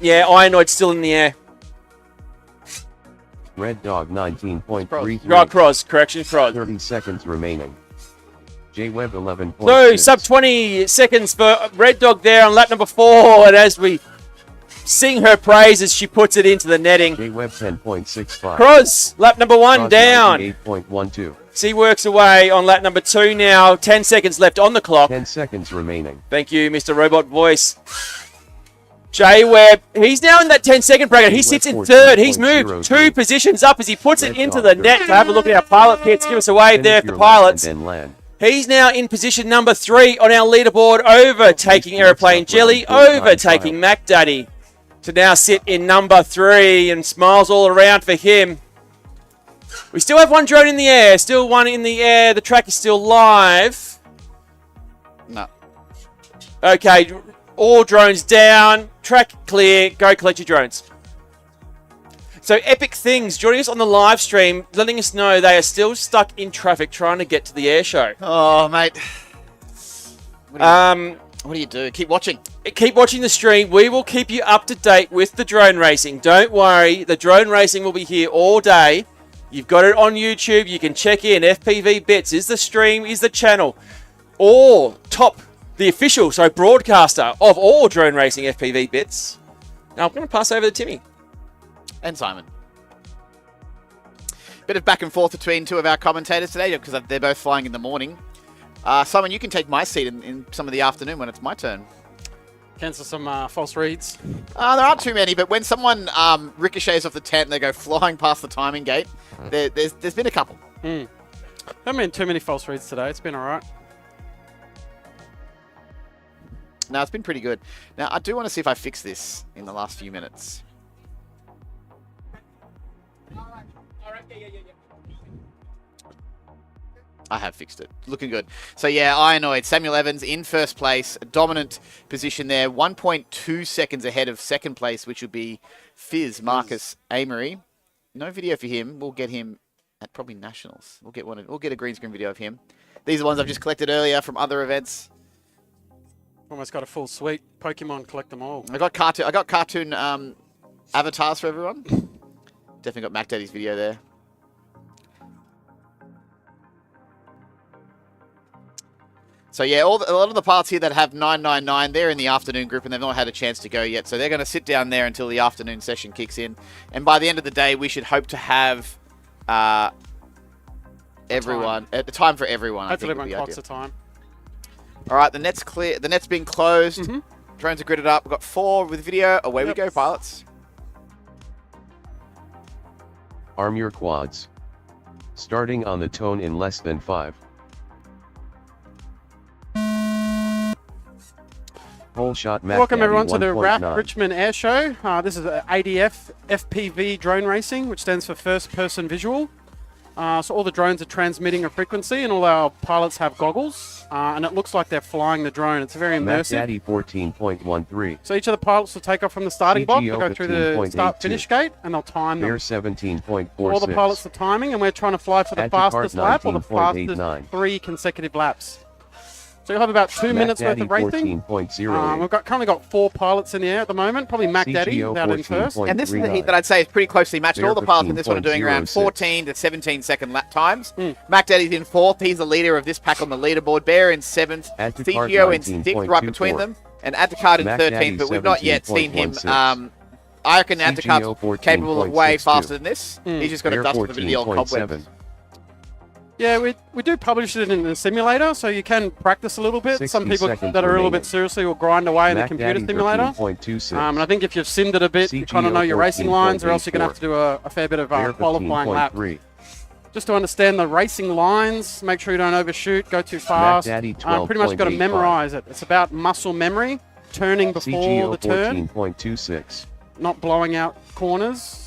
Speaker 1: Yeah, Ionoid's still in the air.
Speaker 3: Red Dog 19.33.
Speaker 1: Right, Cross. Correction, Cross.
Speaker 3: 30 seconds remaining. J-Web 11.6.
Speaker 1: So, sub 20 seconds for Red Dog there on lap number 4. And as we sing her praise as she puts it into the netting.
Speaker 3: J-Web 10.65.
Speaker 1: Cross, lap number 1 down.
Speaker 3: 8.12.
Speaker 1: She works away on lap number 2 now. 10 seconds left on the clock.
Speaker 3: 10 seconds remaining.
Speaker 1: Thank you, Mr. Robot Voice. J-Web, he's now in that 10-second bracket. He sits in third. He's moved 2 positions up as he puts it into the net. To have a look at our pilot kits. Give us a wave there for the pilots. He's now in position number 3 on our leaderboard, overtaking Aeroplane Jelly, overtaking Mac Daddy. To now sit in number 3, and smiles all around for him. We still have 1 drone in the air, still 1 in the air. The track is still live.
Speaker 2: No.
Speaker 1: Okay, all drones down, track clear, go collect your drones. So Epic Things joining us on the live stream, letting us know they are still stuck in traffic trying to get to the air show.
Speaker 2: Oh, mate. What do you do? Keep watching.
Speaker 1: Keep watching the stream. We will keep you up to date with the drone racing. Don't worry, the drone racing will be here all day. You've got it on YouTube. You can check in. FPV Bits is the stream, is the channel. Or the official, broadcaster of all drone racing FPV Bits. Now I'm going to pass over to Timmy.
Speaker 2: And Simon. Bit of back and forth between 2 of our commentators today because they're both flying in the morning. Simon, you can take my seat in some of the afternoon when it's my turn.
Speaker 5: Cancel some false reads.
Speaker 2: There aren't too many, but when someone ricochets off the tent and they go flying past the timing gate, there's been a couple.
Speaker 5: Haven't been too many false reads today. It's been all right.
Speaker 2: No, it's been pretty good. Now, I do want to see if I fix this in the last few minutes. I have fixed it. Looking good. So, yeah, Ironoid. Samuel Evans in first place. Dominant position there. 1.2 seconds ahead of second place, which would be Fizz Marcus Amory. No video for him. We'll get him at probably Nationals. We'll get a green screen video of him. These are ones I've just collected earlier from other events.
Speaker 5: Almost got a full suite. Pokemon, collect them all.
Speaker 2: I got cartoon avatars for everyone. Definitely got Mac Daddy's video there. So yeah, a lot of the pilots here that have 999, they're in the afternoon group and they've not had a chance to go yet. So they're going to sit down there until the afternoon session kicks in. And by the end of the day, we should hope to have everyone at the time for everyone.
Speaker 5: Hopefully everyone clocks the time.
Speaker 2: All right, the net's clear. The net's been closed. Drones are gridded up. We've got 4 with video. Away we go, pilots.
Speaker 3: Arm your quads. Starting on the tone in less than 5. Whole shot Mac
Speaker 5: Welcome
Speaker 3: Daddy
Speaker 5: everyone to the
Speaker 3: 1.9.
Speaker 5: RAAF Richmond Airshow. This is ADF FPV drone racing, which stands for first person visual. So all the drones are transmitting a frequency and all our pilots have goggles. And it looks like they're flying the drone. It's very immersive.
Speaker 3: Mac Daddy 14.13.
Speaker 5: So each of the pilots will take off from the starting block. They'll go through the
Speaker 3: 15.82.
Speaker 5: start-finish gate and they'll time them.
Speaker 3: Bear 17.46.
Speaker 5: All the pilots are timing and we're trying to fly for the
Speaker 3: Add to cart
Speaker 5: fastest lap or the
Speaker 3: 19.89.
Speaker 5: fastest 3 consecutive laps. So you'll have about 2
Speaker 3: Mac
Speaker 5: minutes worth
Speaker 3: Daddy
Speaker 5: of racing.
Speaker 3: 14.08.
Speaker 5: We've currently got 4 pilots in the air at the moment. Probably Mac Daddy
Speaker 3: CGO
Speaker 5: out in first.
Speaker 3: 14.39.
Speaker 2: And this is the heat that I'd say is pretty closely matched.
Speaker 3: Bear
Speaker 2: All the pilots in this one are doing around
Speaker 3: 15.06.
Speaker 2: 14 to 17 second lap times. Mac Daddy's in 4th. He's the leader of this pack on the leaderboard. Bear in 7th.
Speaker 3: Add to cart
Speaker 2: CGO in 6th, right between
Speaker 3: 19.24.
Speaker 2: them. And Adticard in
Speaker 3: Mac
Speaker 2: 13th,
Speaker 3: Daddy
Speaker 2: but we've not yet seen him.
Speaker 3: 17.16.
Speaker 2: I reckon
Speaker 3: CGO
Speaker 2: Adticard's capable of way
Speaker 3: 14.62.
Speaker 2: faster than this. He's just got to
Speaker 3: Bear
Speaker 2: dust with a bit of the old cobwebs.
Speaker 3: 14.7.
Speaker 5: Yeah, we do publish it in the simulator, so you can practice a little bit.
Speaker 3: 60
Speaker 5: Some people
Speaker 3: seconds
Speaker 5: that are a little bit
Speaker 3: remaining.
Speaker 5: seriously will grind away in the
Speaker 3: Mac
Speaker 5: computer
Speaker 3: Daddy
Speaker 5: simulator.
Speaker 3: 13.26.
Speaker 5: And I think if you've simmed it a bit, you kind of know your racing lines, or else you're going to have to do a fair bit of
Speaker 3: Bear
Speaker 5: qualifying lap.
Speaker 3: 15.3.
Speaker 5: Just to understand the racing lines, make sure you don't overshoot, go too fast.
Speaker 3: Daddy
Speaker 5: Pretty much got to
Speaker 3: 12.85.
Speaker 5: memorize it. It's about muscle memory, turning before
Speaker 3: CGO
Speaker 5: the turn,
Speaker 3: 14.26.
Speaker 5: not blowing out corners.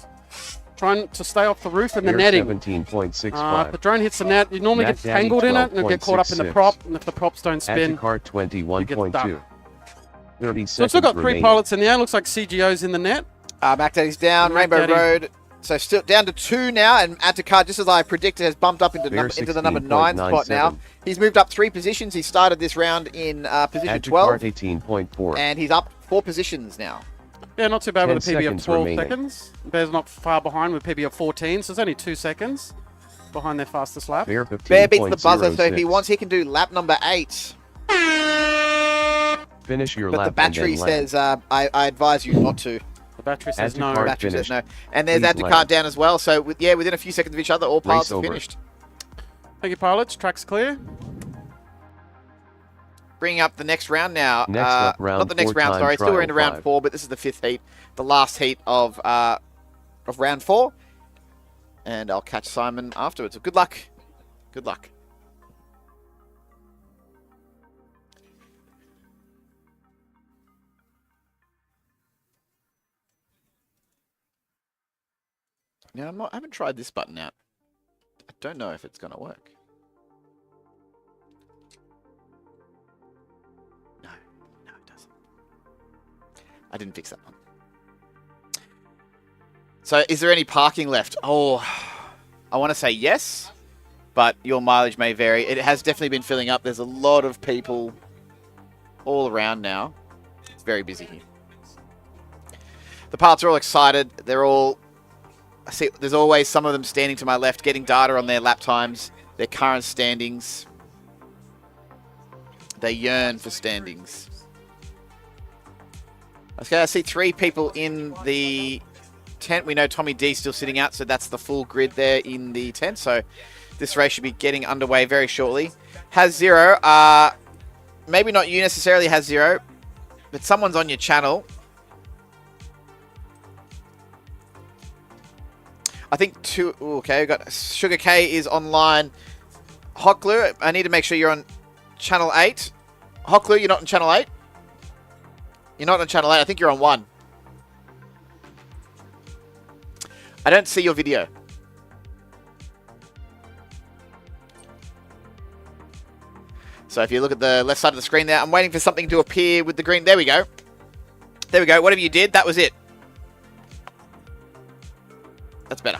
Speaker 5: Trying to stay off the roof and the
Speaker 3: Bear
Speaker 5: netting.
Speaker 3: 17.65.
Speaker 5: If the drone hits the net, you normally
Speaker 3: Mac
Speaker 5: get
Speaker 3: Daddy
Speaker 5: tangled in it and you'll get caught up in the
Speaker 3: 12.66.
Speaker 5: prop. And if the props don't
Speaker 3: Add to
Speaker 5: spin,
Speaker 3: cart
Speaker 5: you get
Speaker 3: 21.2.
Speaker 5: stuck.
Speaker 3: 30
Speaker 5: So we've still
Speaker 3: seconds
Speaker 5: got 3
Speaker 3: remaining.
Speaker 5: pilots in the air. Looks like CGO's in the net.
Speaker 2: Mac Daddy's down.
Speaker 5: Mac
Speaker 2: Rainbow
Speaker 5: Daddy.
Speaker 2: Road. So still down to 2 now, and Adticard, just as I predicted, has bumped up into,
Speaker 3: Bear
Speaker 2: into the number 9 spot now.
Speaker 3: 16.97.
Speaker 2: He's moved up 3 positions. He started this round in position
Speaker 3: Add to
Speaker 2: 12,
Speaker 3: cart 18.4.
Speaker 2: and he's up 4 positions now.
Speaker 5: Yeah, not too bad
Speaker 3: 10
Speaker 5: with a PB of
Speaker 3: seconds
Speaker 5: 12
Speaker 3: remaining.
Speaker 5: seconds. Bear's not far behind with PB of 14, so it's only 2 seconds behind their fastest lap.
Speaker 3: Bear
Speaker 2: Bear beats the buzzer, so if he
Speaker 3: 15.06.
Speaker 2: wants, he can do lap number 8.
Speaker 3: Finish your
Speaker 2: But
Speaker 3: lap
Speaker 2: the battery
Speaker 3: and then land.
Speaker 2: says, I advise you not to.
Speaker 5: The battery
Speaker 3: Add
Speaker 5: says
Speaker 3: to
Speaker 5: no.
Speaker 3: cart.
Speaker 2: Battery says
Speaker 3: finished.
Speaker 2: no. And there's
Speaker 3: Please
Speaker 2: add to
Speaker 3: land.
Speaker 2: cart down as well. So, within a few seconds of each other, all pilots are
Speaker 3: over.
Speaker 2: finished.
Speaker 5: Thank you, pilots. Track's clear.
Speaker 2: Bringing up the next round now.
Speaker 3: Next up, round
Speaker 2: not the next
Speaker 3: 4
Speaker 2: round,
Speaker 3: time
Speaker 2: sorry. Still we're
Speaker 3: trial
Speaker 2: into round
Speaker 3: 5.
Speaker 2: 4, but this is the 5th heat. The last heat of round 4. And I'll catch Simon afterwards. So good luck. Good luck. Now, I haven't tried this button out. I don't know if it's going to work. No, it doesn't. I didn't fix that one. So, is there any parking left? Oh, I want to say yes, but your mileage may vary. It has definitely been filling up. There's a lot of people all around now. It's very busy here. The pilots are all excited. They're all... I see there's always some of them standing to my left, getting data on their lap times, their current standings. They yearn for standings. Okay, I see 3 people in the tent. We know Tommy D's still sitting out, so that's the full grid there in the tent. So this race should be getting underway very shortly. Has Zero, maybe not you necessarily, Has Zero, but someone's on your channel. I think okay, we've got Sugar K is online. Hot Glue, I need to make sure you're on channel 8. Hot Glue, you're not on channel 8? You're not on channel 8, I think you're on 1. I don't see your video. So if you look at the left side of the screen there, I'm waiting for something to appear with the green. There we go. There we go. Whatever you did, that was it. That's better.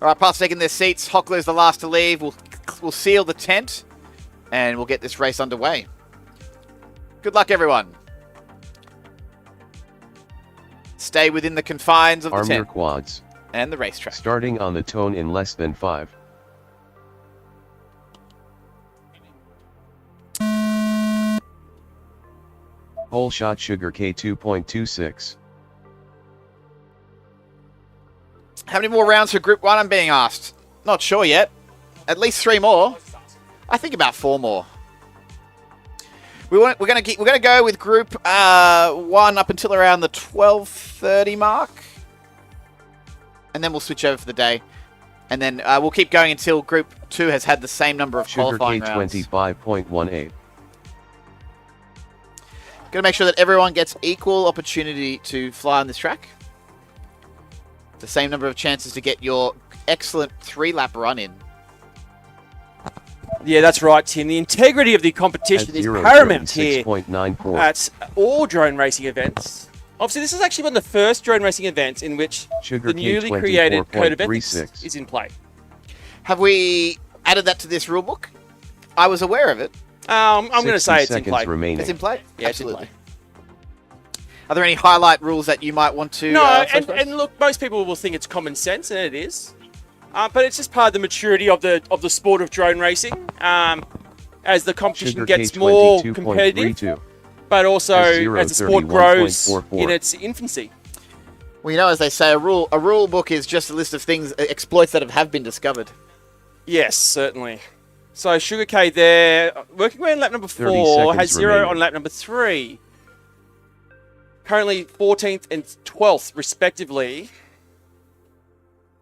Speaker 2: All right, pilots taking their seats. Hockler's the last to leave. We'll seal the tent, and we'll get this race underway. Good luck, everyone. Stay within the confines of the
Speaker 3: Arm your
Speaker 2: tent
Speaker 3: quads.
Speaker 2: and the racetrack.
Speaker 3: Starting on the tone in less than 5. Whole shot Sugar K 2.26.
Speaker 2: How many more rounds for Group 1, I'm being asked? Not sure yet. At least 3 more. I think about 4 more. We're gonna go with Group 1 up until around the 12:30 mark, and then we'll switch over for the day, and then we'll keep going until Group 2 has had the same number of
Speaker 3: Sugar K
Speaker 2: qualifying rounds.
Speaker 3: 25.18.
Speaker 2: Gonna make sure that everyone gets equal opportunity to fly on this track. The same number of chances to get your excellent 3-lap run in.
Speaker 1: Yeah, that's right, Tim. The integrity of the competition is paramount here at all drone racing events. Obviously, this is actually one of the first drone racing events in which the newly created Code of Ethics is in play.
Speaker 2: Have we added that to this rulebook? I was aware of it.
Speaker 1: I'm going to say it's in play.
Speaker 3: Remaining.
Speaker 2: It's in play?
Speaker 1: Yeah,
Speaker 2: absolutely. Are there any highlight rules that you might want to...
Speaker 1: No, and look, most people will think it's common sense, and it is. But it's just part of the maturity of the sport of drone racing. As the competition
Speaker 3: Sugar
Speaker 1: gets
Speaker 3: K
Speaker 1: more
Speaker 3: 22.32.
Speaker 1: competitive, but also as the sport grows in its infancy.
Speaker 2: Well, you know, as they say, a rule book is just a list of things, exploits that have been discovered.
Speaker 1: Yes, certainly. So Sugar K there, working way on lap number 4, has 0
Speaker 3: remaining.
Speaker 1: on lap number 3. Currently 14th and 12th, respectively.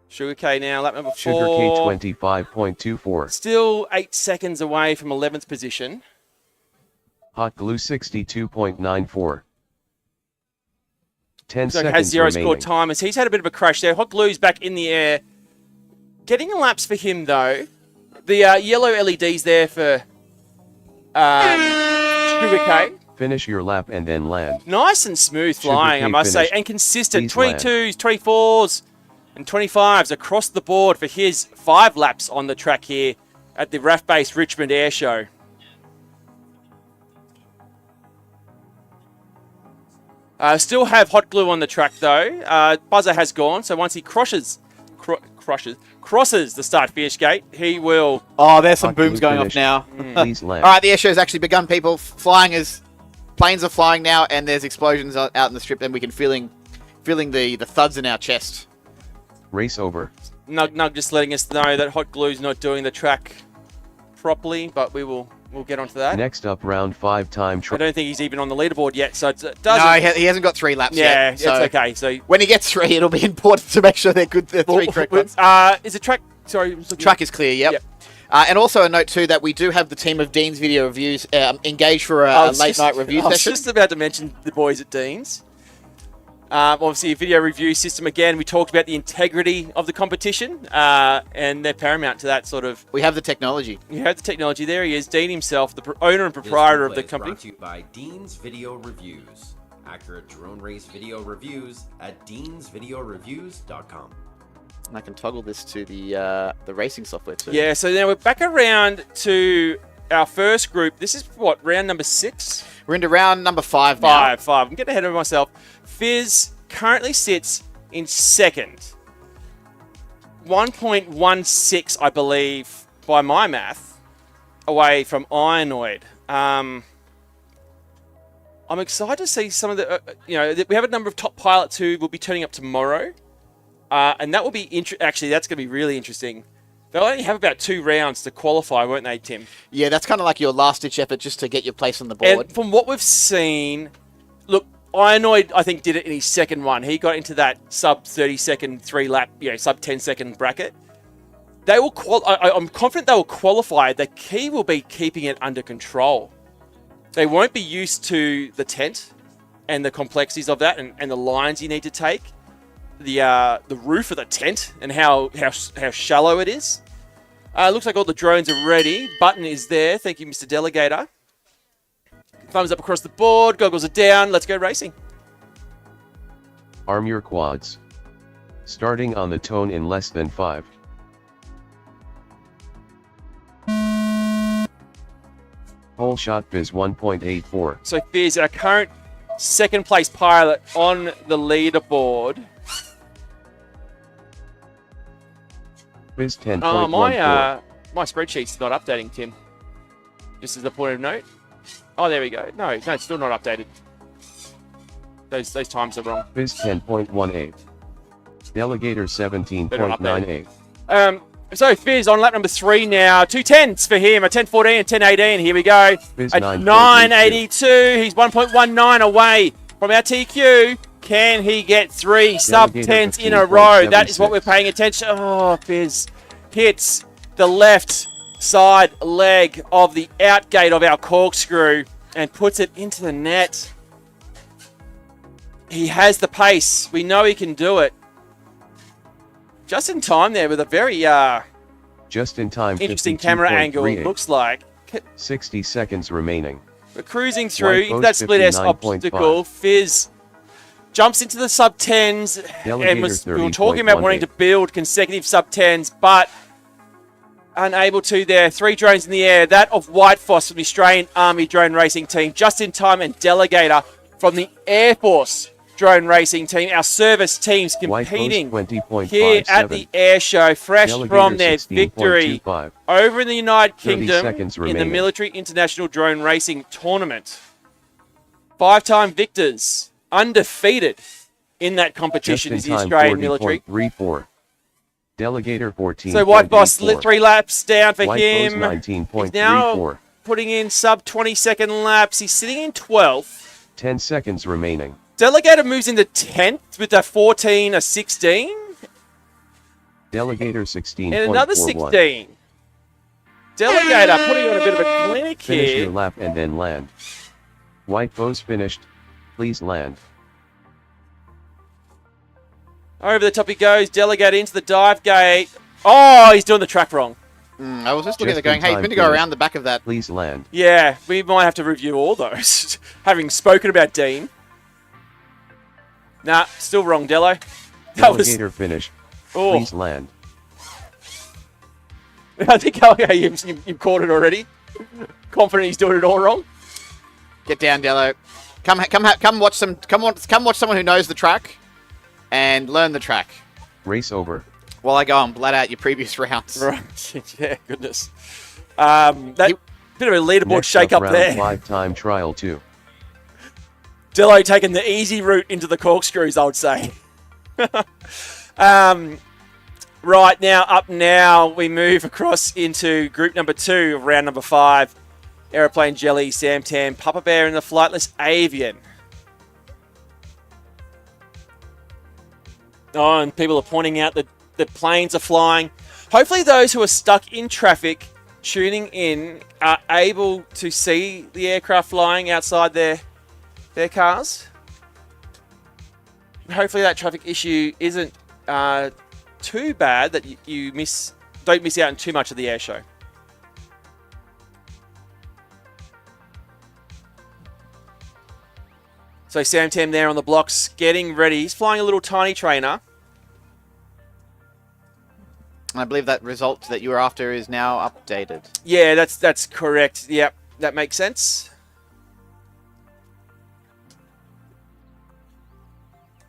Speaker 1: Sugar K now, lap number 4.
Speaker 3: Sugar K 25.24.
Speaker 1: Still 8 seconds away from 11th position.
Speaker 3: Hot Glue 62.94. 10
Speaker 1: So
Speaker 3: seconds
Speaker 1: has 0
Speaker 3: remaining.
Speaker 1: scored time as he's had a bit of a crash there. Hot Glue's back in the air. Getting laps for him, though. The yellow LEDs there for Sugar K.
Speaker 3: Finish your lap and then land.
Speaker 1: Nice and smooth flying, I must say,
Speaker 3: finished.
Speaker 1: and consistent.
Speaker 3: Please land.
Speaker 1: 22s, 24s, and 25s across the board for his 5 laps on the track here at the RAAF Base Richmond Airshow. Still have Hot Glue on the track, though. Buzzer has gone, so once he crosses the start-finish gate, he will...
Speaker 2: Oh, there's some
Speaker 3: Hot Glue
Speaker 2: booms going
Speaker 3: finished.
Speaker 2: off now.
Speaker 3: Please land.
Speaker 2: All right, the air show has actually begun, people. Flying is planes are flying now, and there's explosions out in the strip, and we can feeling the thuds in our chest.
Speaker 3: Race over.
Speaker 1: Nug just letting us know that Hot Glue's not doing the track properly, but we'll get onto that.
Speaker 3: Next up, round 5 time
Speaker 1: I
Speaker 3: trial.
Speaker 1: don't think he's even on the leaderboard yet, so it doesn't.
Speaker 2: No, he hasn't got 3 laps
Speaker 1: yeah,
Speaker 2: yet. So
Speaker 1: it's okay. So
Speaker 2: when he gets 3, it'll be important to make sure they're good. The 3 correct ones.
Speaker 1: Is the track? Sorry,
Speaker 2: Track is clear. Yep. And also a note too that we do have the team of Dean's Video Reviews engaged for a late night review
Speaker 1: I was
Speaker 2: session.
Speaker 1: just about to mention the boys at Dean's. Obviously, a video review system again. We talked about the integrity of the competition, and they're paramount to that sort of.
Speaker 2: We have the technology.
Speaker 1: You have the technology. There he is, Dean himself, the owner and proprietor of the company.
Speaker 7: Brought to you by Dean's Video Reviews. Accurate drone race video reviews at deansvideoreviews.com.
Speaker 2: And I can toggle this to the racing software too.
Speaker 1: Yeah, so now we're back around to our first group. This is what, round number 6?
Speaker 2: We're into round number 5 now.
Speaker 1: Five. I'm getting ahead of myself. Fizz currently sits in second. 1.16, I believe, by my math, away from Ironoid. I'm excited to see some of the, we have a number of top pilots who will be turning up tomorrow. And that will be, actually, that's going to be really interesting. They'll only have about 2 rounds to qualify, won't they, Tim?
Speaker 2: Yeah, that's kind of like your last-ditch effort just to get your place on the board.
Speaker 1: And from what we've seen, look, Ironoid, I think, did it in his second run. He got into that sub 30-second, 3-lap, sub 10-second bracket. They will. I'm confident they will qualify. The key will be keeping it under control. They won't be used to the tent and the complexities of that, and the lines you need to take. The roof of the tent and how shallow it is. Looks like all the drones are ready. Button is there. Thank you, Mr. Delegator. Thumbs up across the board. Goggles are down. Let's go racing.
Speaker 3: Arm your quads. Starting on the tone in less than 5. Whole shot Fizz 1.84.
Speaker 1: So Fizz, our current second place pilot on the leaderboard.
Speaker 3: Fizz 10.14.
Speaker 1: Oh, my spreadsheet's not updating, Tim. Just as a point of note. Oh, there we go. No, it's still not updated. Those times are wrong.
Speaker 3: Fizz 10.18. Delegator 17.98.
Speaker 1: So Fizz on lap number 3 now. 2 10s for him. A 10.14 and 10.18. Here we go.
Speaker 3: Fizz
Speaker 1: A 9.82. He's 1.19 away from our TQ. Can he get 3 sub 10s in a row? That is what we're paying attention. Oh, Fizz hits the left side leg of the outgate of our corkscrew and puts it into the net. He has the pace. We know he can do it. Just in time there with a very
Speaker 3: just in time.
Speaker 1: interesting camera angle, it looks like.
Speaker 3: 60 seconds remaining.
Speaker 1: We're cruising through.
Speaker 3: White
Speaker 1: That split S
Speaker 3: 59.5.
Speaker 1: obstacle. Fizz jumps into the sub 10s
Speaker 3: Delegator
Speaker 1: and we were talking about wanting to build consecutive sub 10s, but unable to there. 3 drones in the air. That of White Foss from the Australian Army Drone Racing Team. Just in time, and Delegator from the Air Force Drone Racing Team. Our service teams competing here at the air show, fresh
Speaker 3: Delegator
Speaker 1: from their
Speaker 3: 16.25.
Speaker 1: victory over in the United
Speaker 3: 30
Speaker 1: Kingdom
Speaker 3: seconds
Speaker 1: in the
Speaker 3: remaining.
Speaker 1: Military International Drone Racing Tournament. 5-time victors, undefeated in that competition is the Australian military.
Speaker 3: 40.34. Delegator 14.
Speaker 1: So White Boss lit 3 laps down for
Speaker 3: White
Speaker 1: him.
Speaker 3: Boss
Speaker 1: He's now
Speaker 3: 19.34.
Speaker 1: putting in sub 20-second laps. He's sitting in 12th.
Speaker 3: 10 seconds remaining.
Speaker 1: Delegator moves into 10th with a 14, a 16,
Speaker 3: Delegator 16.41.
Speaker 1: and another 16. Delegator putting on a bit of a clinic
Speaker 3: Finish
Speaker 1: here.
Speaker 3: your lap and then land. White Boss finished. Please land.
Speaker 1: Over the top he goes. Delegator into the dive gate. Oh, he's doing the track wrong.
Speaker 2: I was just looking at it
Speaker 3: Just in
Speaker 2: going, hey, he's
Speaker 3: time
Speaker 2: meant to go
Speaker 3: finish.
Speaker 2: around the back of that.
Speaker 3: Please land.
Speaker 1: Yeah, we might have to review all those. Having spoken about Dean. Nah, still wrong, Dello. That was...
Speaker 3: Delegator finished.
Speaker 1: Oh,
Speaker 3: Please land.
Speaker 1: I think okay, you've caught it already. Confident he's doing it all wrong.
Speaker 2: Get down, Dello. Come watch someone who knows the track and learn the track.
Speaker 3: Race over.
Speaker 2: While I go and blat out your previous rounds.
Speaker 1: Right. Yeah, goodness. That bit of a leaderboard
Speaker 3: Next
Speaker 1: shake up
Speaker 3: round
Speaker 1: there.
Speaker 3: 5-time trial 2.
Speaker 1: Dello taking the easy route into the corkscrews, I would say. Right now, up now, we move across into group number 2 of round number 5. Aeroplane Jelly, Sam Tam, Papa Bear, and the Flightless Avian. Oh, and people are pointing out that the planes are flying. Hopefully those who are stuck in traffic tuning in are able to see the aircraft flying outside their cars. Hopefully that traffic issue isn't too bad that you don't miss out on too much of the air show. So Sam Tam there on the blocks, getting ready. He's flying a little tiny trainer.
Speaker 2: I believe that result that you were after is now updated.
Speaker 1: Yeah, that's correct. Yep, that makes sense.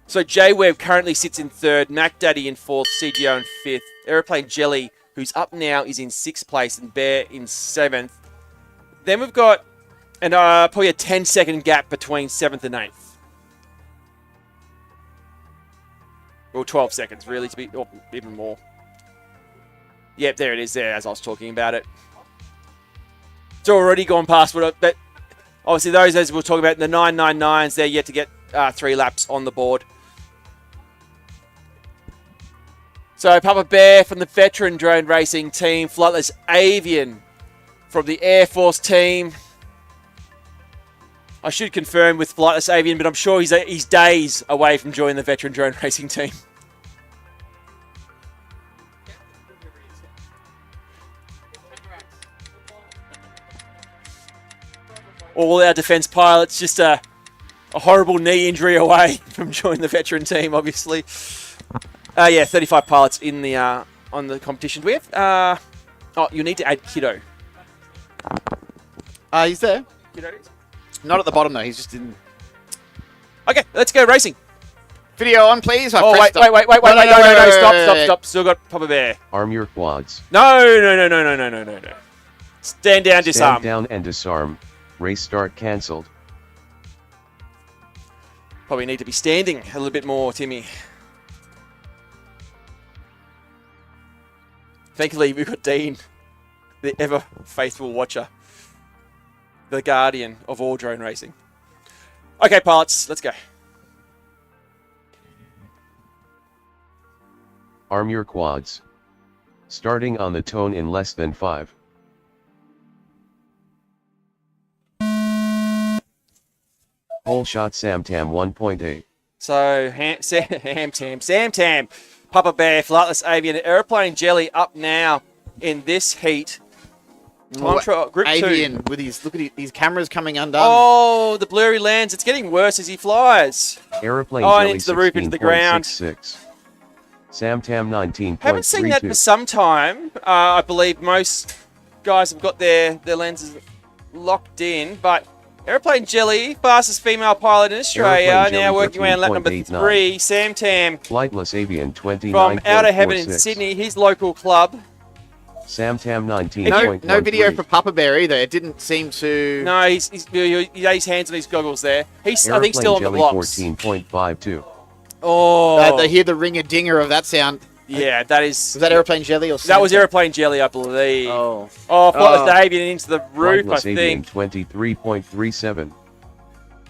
Speaker 1: So J-Web currently sits in 3rd, Mac Daddy in 4th, CGO in 5th. Aeroplane Jelly, who's up now, is in 6th place, and Bear in 7th. Then we've got probably a 10-second gap between 7th and 8th. Well, 12 seconds, really, to be, or even more. Yep, there it is there, as I was talking about it. It's already gone past but obviously those, as we were talking about, the 999s, they're yet to get 3 laps on the board. So Papa Bear from the veteran drone racing team, Flightless Avian from the Air Force team. I should confirm with Flightless Avian, but I'm sure he's days away from joining the veteran drone racing team. All our defence pilots, just a horrible knee injury away from joining the veteran team, obviously. Yeah, 35 pilots in the on the competition. Do we have? Oh, you need to add Kiddo.
Speaker 2: He's there.
Speaker 1: Kiddo.
Speaker 2: Not at the bottom, though. He's just in...
Speaker 1: Okay, let's go racing.
Speaker 2: Video on, please.
Speaker 1: Oh, wait. Stop. Still got Papa Bear.
Speaker 3: Arm your quads.
Speaker 1: No. Stand down, disarm.
Speaker 3: Stand down and disarm. Race start cancelled.
Speaker 1: Probably need to be standing a little bit more, Timmy. Thankfully, we've got Dean, the ever faithful watcher, the guardian of all drone racing. Okay, pilots, let's go.
Speaker 3: Arm your quads. Starting on the tone in less than 5. Whole shot Sam Tam 1.8.
Speaker 1: So, Sam Tam, Papa Bear, Flightless Avian, Aeroplane Jelly up now in this heat. Group
Speaker 2: Avian
Speaker 1: 2.
Speaker 2: with his, look at his cameras coming undone.
Speaker 1: Oh, the blurry lens. It's getting worse as he flies.
Speaker 3: Aeroplane
Speaker 1: and
Speaker 3: Jelly
Speaker 1: into the roof, into the ground.
Speaker 3: 16.66. Sam Tam 19.32.
Speaker 1: Haven't seen that for some time. I believe most guys have got their lenses locked in, but Aeroplane Jelly, fastest female pilot in Australia, now working around lap number 3. Sam Tam
Speaker 3: Flightless Avian 29.46.
Speaker 1: from Outer Heaven in Sydney, his local club.
Speaker 3: Sam Tam 19.13.
Speaker 2: No video for Papa Bear either. It didn't seem to...
Speaker 1: No, he had his hands on his goggles there. He's, I think, still on the blocks.
Speaker 3: 14.52.
Speaker 1: Oh.
Speaker 2: They hear the ringer of that sound.
Speaker 1: Yeah, that is...
Speaker 2: Was that Aeroplane Jelly or something?
Speaker 1: That was Aeroplane Jelly, I believe.
Speaker 2: Oh.
Speaker 1: Flightless Avian into the roof,
Speaker 3: Flightless
Speaker 1: I think.
Speaker 3: 23.37.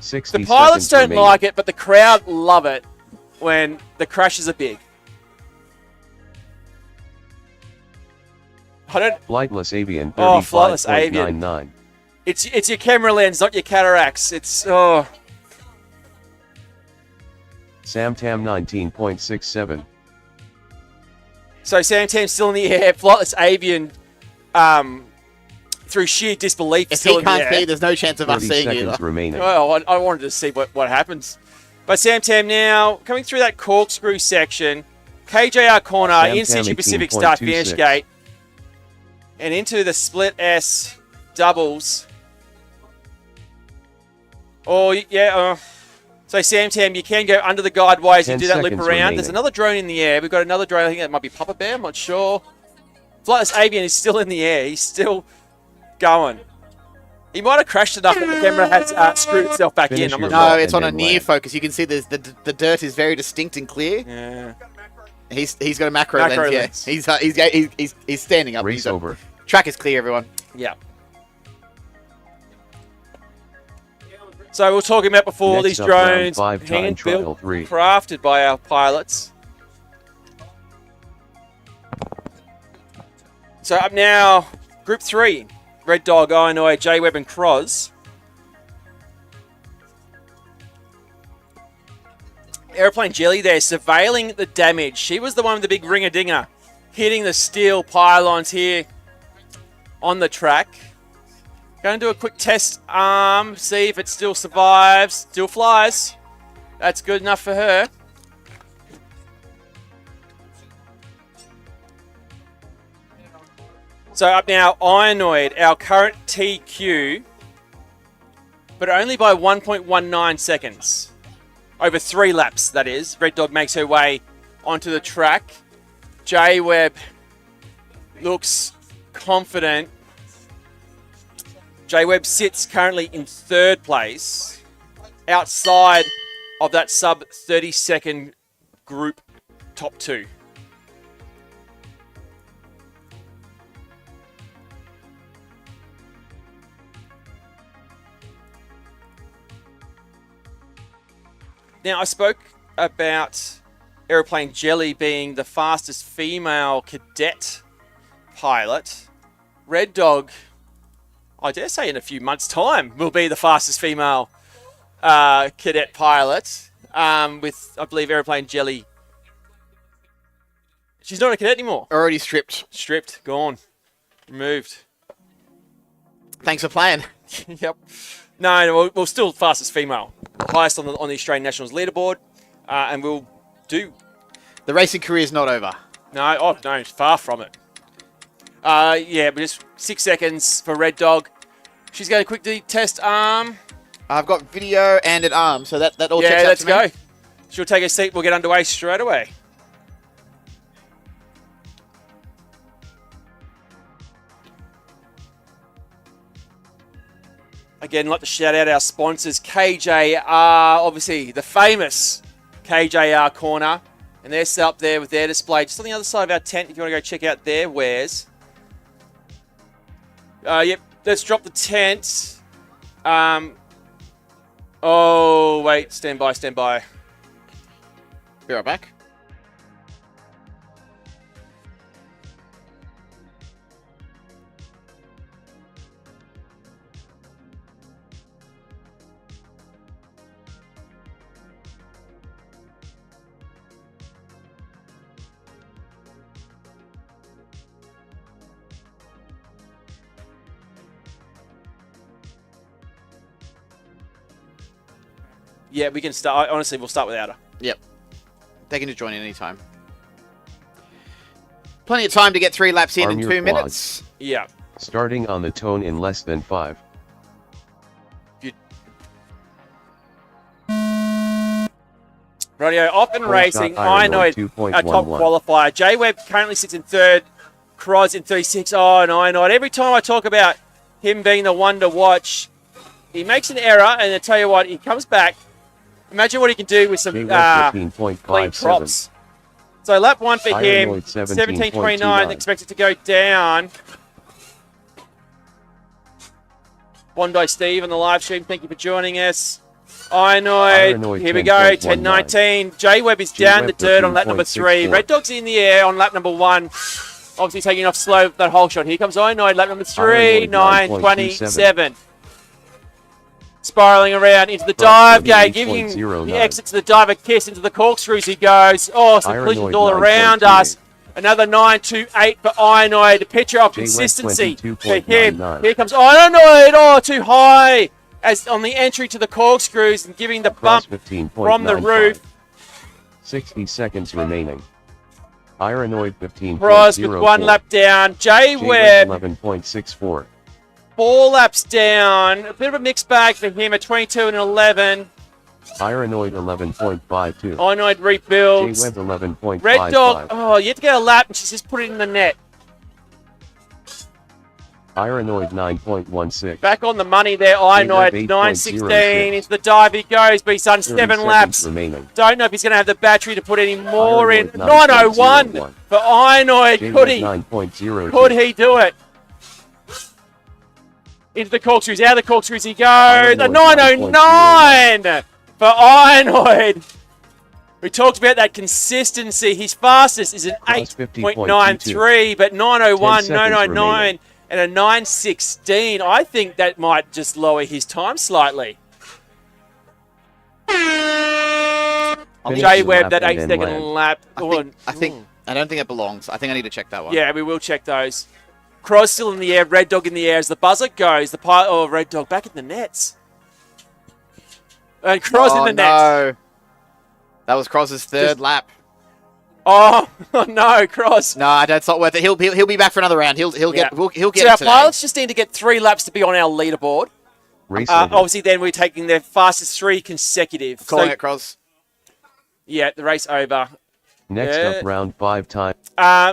Speaker 3: 60
Speaker 1: The pilots
Speaker 3: seconds
Speaker 1: don't
Speaker 3: remaining.
Speaker 1: like it, but the crowd love it when the crashes are big. I don't...
Speaker 3: Flightless Avian
Speaker 1: Flightless Avian.
Speaker 3: 35.99.
Speaker 1: It's your camera lens, not your cataracts. It's... Oh...
Speaker 3: Sam Tam 19.67.
Speaker 1: So Sam Tam's still in the air. Flightless Avian, through sheer disbelief,
Speaker 2: If
Speaker 1: still
Speaker 2: he
Speaker 1: in the
Speaker 2: can't
Speaker 1: air.
Speaker 2: see, there's no chance of us
Speaker 3: 30
Speaker 2: seeing
Speaker 3: seconds
Speaker 2: either.
Speaker 3: remaining.
Speaker 1: Well, I wanted to see what happens. But Sam Tam now coming through that corkscrew section, KJR corner,
Speaker 3: Sam
Speaker 1: in
Speaker 3: Tam
Speaker 1: situ Pacific start finish
Speaker 3: 18.26.
Speaker 1: gate, and into the split S doubles. Oh yeah. So Sam Tam, you can go under the guide wires and
Speaker 3: 10
Speaker 1: do that loop
Speaker 3: seconds
Speaker 1: around.
Speaker 3: remaining.
Speaker 1: There's another drone in the air. We've got another drone. I think that might be Papa Bear. I'm not sure. Flightless Avian is still in the air. He's still going. He might have crashed enough that the camera has screwed itself back
Speaker 3: Finish
Speaker 1: in. I'm
Speaker 3: your
Speaker 1: not
Speaker 2: No,
Speaker 3: lap
Speaker 2: it's
Speaker 3: and
Speaker 2: on a
Speaker 3: then
Speaker 2: near
Speaker 3: land.
Speaker 2: focus. You can see the dirt is very distinct and clear.
Speaker 1: Yeah.
Speaker 2: He's got a macro,
Speaker 1: Macro
Speaker 2: lens.
Speaker 1: lens.
Speaker 2: Yeah, he's standing up.
Speaker 3: Race over.
Speaker 2: Track is clear, everyone.
Speaker 1: Yeah. So we were talking about before
Speaker 3: Next
Speaker 1: these
Speaker 3: up, round
Speaker 1: drones,
Speaker 3: 5 time trial
Speaker 1: hand-built,
Speaker 3: 3.
Speaker 1: crafted by our pilots. So up now, Group 3. Red Dog, Ionoi, J-Web and Croz. Aeroplane Jelly there, surveilling the damage. She was the one with the big ringer-dinger, hitting the steel pylons here on the track. Going to do a quick test arm, see if it still survives, still flies. That's good enough for her. So up now, Ionoid, our current TQ, but only by 1.19 seconds. Over 3 laps, that is. Red Dog makes her way onto the track. J-Web looks confident. J-Web sits currently in 3rd place, outside of that sub 30-second group top 2. Now, I spoke about Aeroplane Jelly being the fastest female cadet pilot. Red Dog, I dare say in a few months' time, will be the fastest female cadet pilot with, I believe, Aeroplane Jelly. She's not a cadet anymore.
Speaker 2: Already stripped.
Speaker 1: Stripped, gone, removed.
Speaker 2: Thanks for playing.
Speaker 1: Yep. No, we're still fastest female. Highest on the Australian Nationals leaderboard. And we'll do...
Speaker 2: The racing career is not over.
Speaker 1: No, it's far from it. Yeah, but just 6 seconds for Red Dog. She's going to quickly test arm.
Speaker 2: I've got video and an arm, so that all checks
Speaker 1: Yeah,
Speaker 2: out
Speaker 1: let's
Speaker 2: to me.
Speaker 1: go. She'll take a seat. We'll get underway straight away. Again, I'd like to shout out our sponsors, KJR, obviously the famous KJR corner. And they're set up there with their display just on the other side of our tent if you want to go check out their wares. Yep, let's drop the tent. Oh, wait, stand by.
Speaker 2: Be right back.
Speaker 1: Yeah, we can start. Honestly, we'll start without her.
Speaker 2: Yep. They can just join in any time. Plenty of time to get 3 laps in
Speaker 3: Arm your
Speaker 2: 2
Speaker 3: quads.
Speaker 2: minutes.
Speaker 1: Yeah.
Speaker 3: Starting on the tone in less than 5.
Speaker 1: Radio off and
Speaker 3: Full
Speaker 1: racing.
Speaker 3: shot iron ore
Speaker 1: Ionoid, our top
Speaker 3: 2.11.
Speaker 1: qualifier. J-Web currently sits in 3rd. Croz in 36. Oh, and Ionoid. Every time I talk about him being the one to watch, he makes an error, and I tell you what, he comes back. Imagine what he can do with some clean
Speaker 3: J-Web
Speaker 1: props.
Speaker 3: 15.57.
Speaker 1: So lap 1 for him.
Speaker 3: Ionoid
Speaker 1: 17.29. Expected to go down. Bondi Steve on the live stream. Thank you for joining us. Ionoid, here we go, 10.19. J-Web is down the dirt on lap number 3.
Speaker 3: 15.64.
Speaker 1: Red Dog's in the air on lap number 1. Obviously taking off slow that whole shot. Here comes Ionoid, lap number 3,
Speaker 3: Ionoid
Speaker 1: 9.27. Spiraling around into the dive gate, giving the exit to the diver kiss into the corkscrews he goes. Oh, some
Speaker 3: Ionoid
Speaker 1: collisions all around
Speaker 3: 9.28.
Speaker 1: us. Another 9.28 for Ionoid. A picture of
Speaker 3: J-Web
Speaker 1: consistency for
Speaker 3: 22.99.
Speaker 1: him. Here comes Ionoid. Oh, too high. As on the entry to the corkscrews and giving the
Speaker 3: Cross
Speaker 1: bump
Speaker 3: 15.95.
Speaker 1: from the roof.
Speaker 3: 60 seconds remaining. Ionoid 15.04.
Speaker 1: Cross with 1 lap down. J-Web
Speaker 3: 11.64.
Speaker 1: 4 laps down. A bit of a mixed bag for him at 22 and 11.
Speaker 3: Ionoid 11.52.
Speaker 1: Ionoid rebuilds.
Speaker 3: J-Web 11.55.
Speaker 1: Red Dog, oh, you have to get a lap and she's just put it in the net.
Speaker 3: Ironoid 9.16.
Speaker 1: Back on the money there, Inoid, 9.16 into the dive he goes, but he's done
Speaker 3: 30
Speaker 1: 7
Speaker 3: seconds
Speaker 1: laps.
Speaker 3: remaining.
Speaker 1: Don't know if he's going to have the battery to put any more in.
Speaker 3: Ironoid
Speaker 1: 9.01
Speaker 3: 9.01.
Speaker 1: for Inoid. Could he do it? Into the corkscrews, out of the corkscrews he goes. A
Speaker 3: Ironoid
Speaker 1: 9.09 for Inoid. We talked about that consistency. His fastest is an
Speaker 3: Cross
Speaker 1: 8.93, but 9.01,
Speaker 3: 10 seconds
Speaker 1: 9.09, and a 9.16. I think that might just lower his time slightly.
Speaker 3: Finish
Speaker 1: J
Speaker 3: your
Speaker 1: Webb,
Speaker 3: lap
Speaker 1: that
Speaker 3: and
Speaker 1: 8
Speaker 3: then
Speaker 1: second
Speaker 3: land.
Speaker 1: lap.
Speaker 2: I don't think it belongs. I think I need to check that one.
Speaker 1: Yeah, we will check those. Cross still in the air, Red Dog in the air as the buzzer goes. The pilot, oh, Red Dog back in the nets. And Cross in the nets.
Speaker 2: No. That was Cross's third lap.
Speaker 1: Oh, no, Cross.
Speaker 2: No, it's not worth it. He'll be back for another round. He'll get
Speaker 1: So
Speaker 2: it
Speaker 1: our
Speaker 2: today.
Speaker 1: pilots just need to get 3 laps to be on our leaderboard.
Speaker 3: Race over.
Speaker 1: Obviously, then we're taking their fastest 3 consecutive.
Speaker 2: Calling
Speaker 1: So,
Speaker 2: it, Cross.
Speaker 1: yeah, the race over.
Speaker 3: Next
Speaker 1: Yeah.
Speaker 3: up, round 5 time.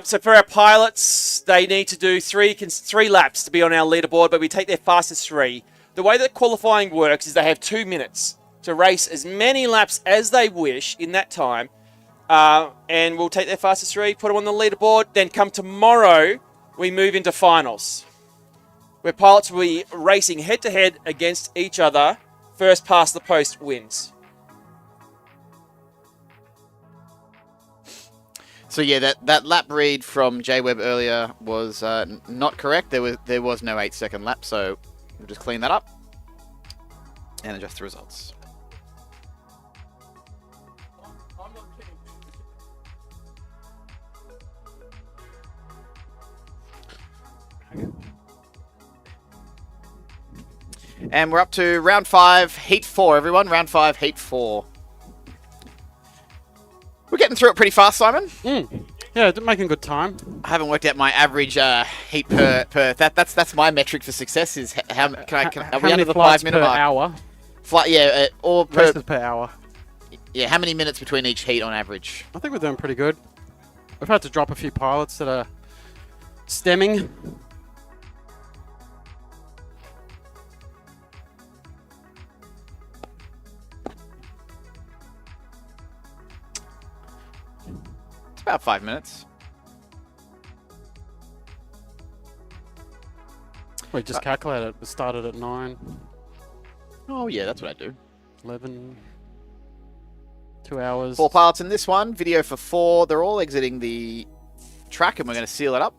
Speaker 1: So for our pilots, they need to do 3 laps to be on our leaderboard, but we take their fastest 3. The way that qualifying works is they have 2 minutes to race as many laps as they wish in that time, and we'll take their fastest 3, put them on the leaderboard. Then come tomorrow, we move into finals, where pilots will be racing head-to-head against each other. First past the post wins.
Speaker 2: So yeah, that lap read from J Webb earlier was not correct. There was no 8-second lap, so we'll just clean that up and adjust the results. And we're up to round 5, heat 4, everyone. Round 5, heat 4. We're getting through it pretty fast, Simon.
Speaker 5: Yeah, making good time.
Speaker 2: I haven't worked out my average heat per. That's my metric for success. Is how are
Speaker 5: How
Speaker 2: we
Speaker 5: many
Speaker 2: under the
Speaker 5: flights
Speaker 2: 5 minute
Speaker 5: per
Speaker 2: mark?
Speaker 5: hour?
Speaker 2: Or per.
Speaker 5: Races per hour.
Speaker 2: Yeah, how many minutes between each heat on average?
Speaker 5: I think we're doing pretty good. We've had to drop a few pilots that are stemming.
Speaker 2: It's about 5 minutes.
Speaker 5: We just calculated. We started at 9,
Speaker 2: Oh yeah, that's what I do.
Speaker 5: 11, 2 hours.
Speaker 2: 4 pilots in this one. Video for 4. They're all exiting the track, and we're going to seal it up.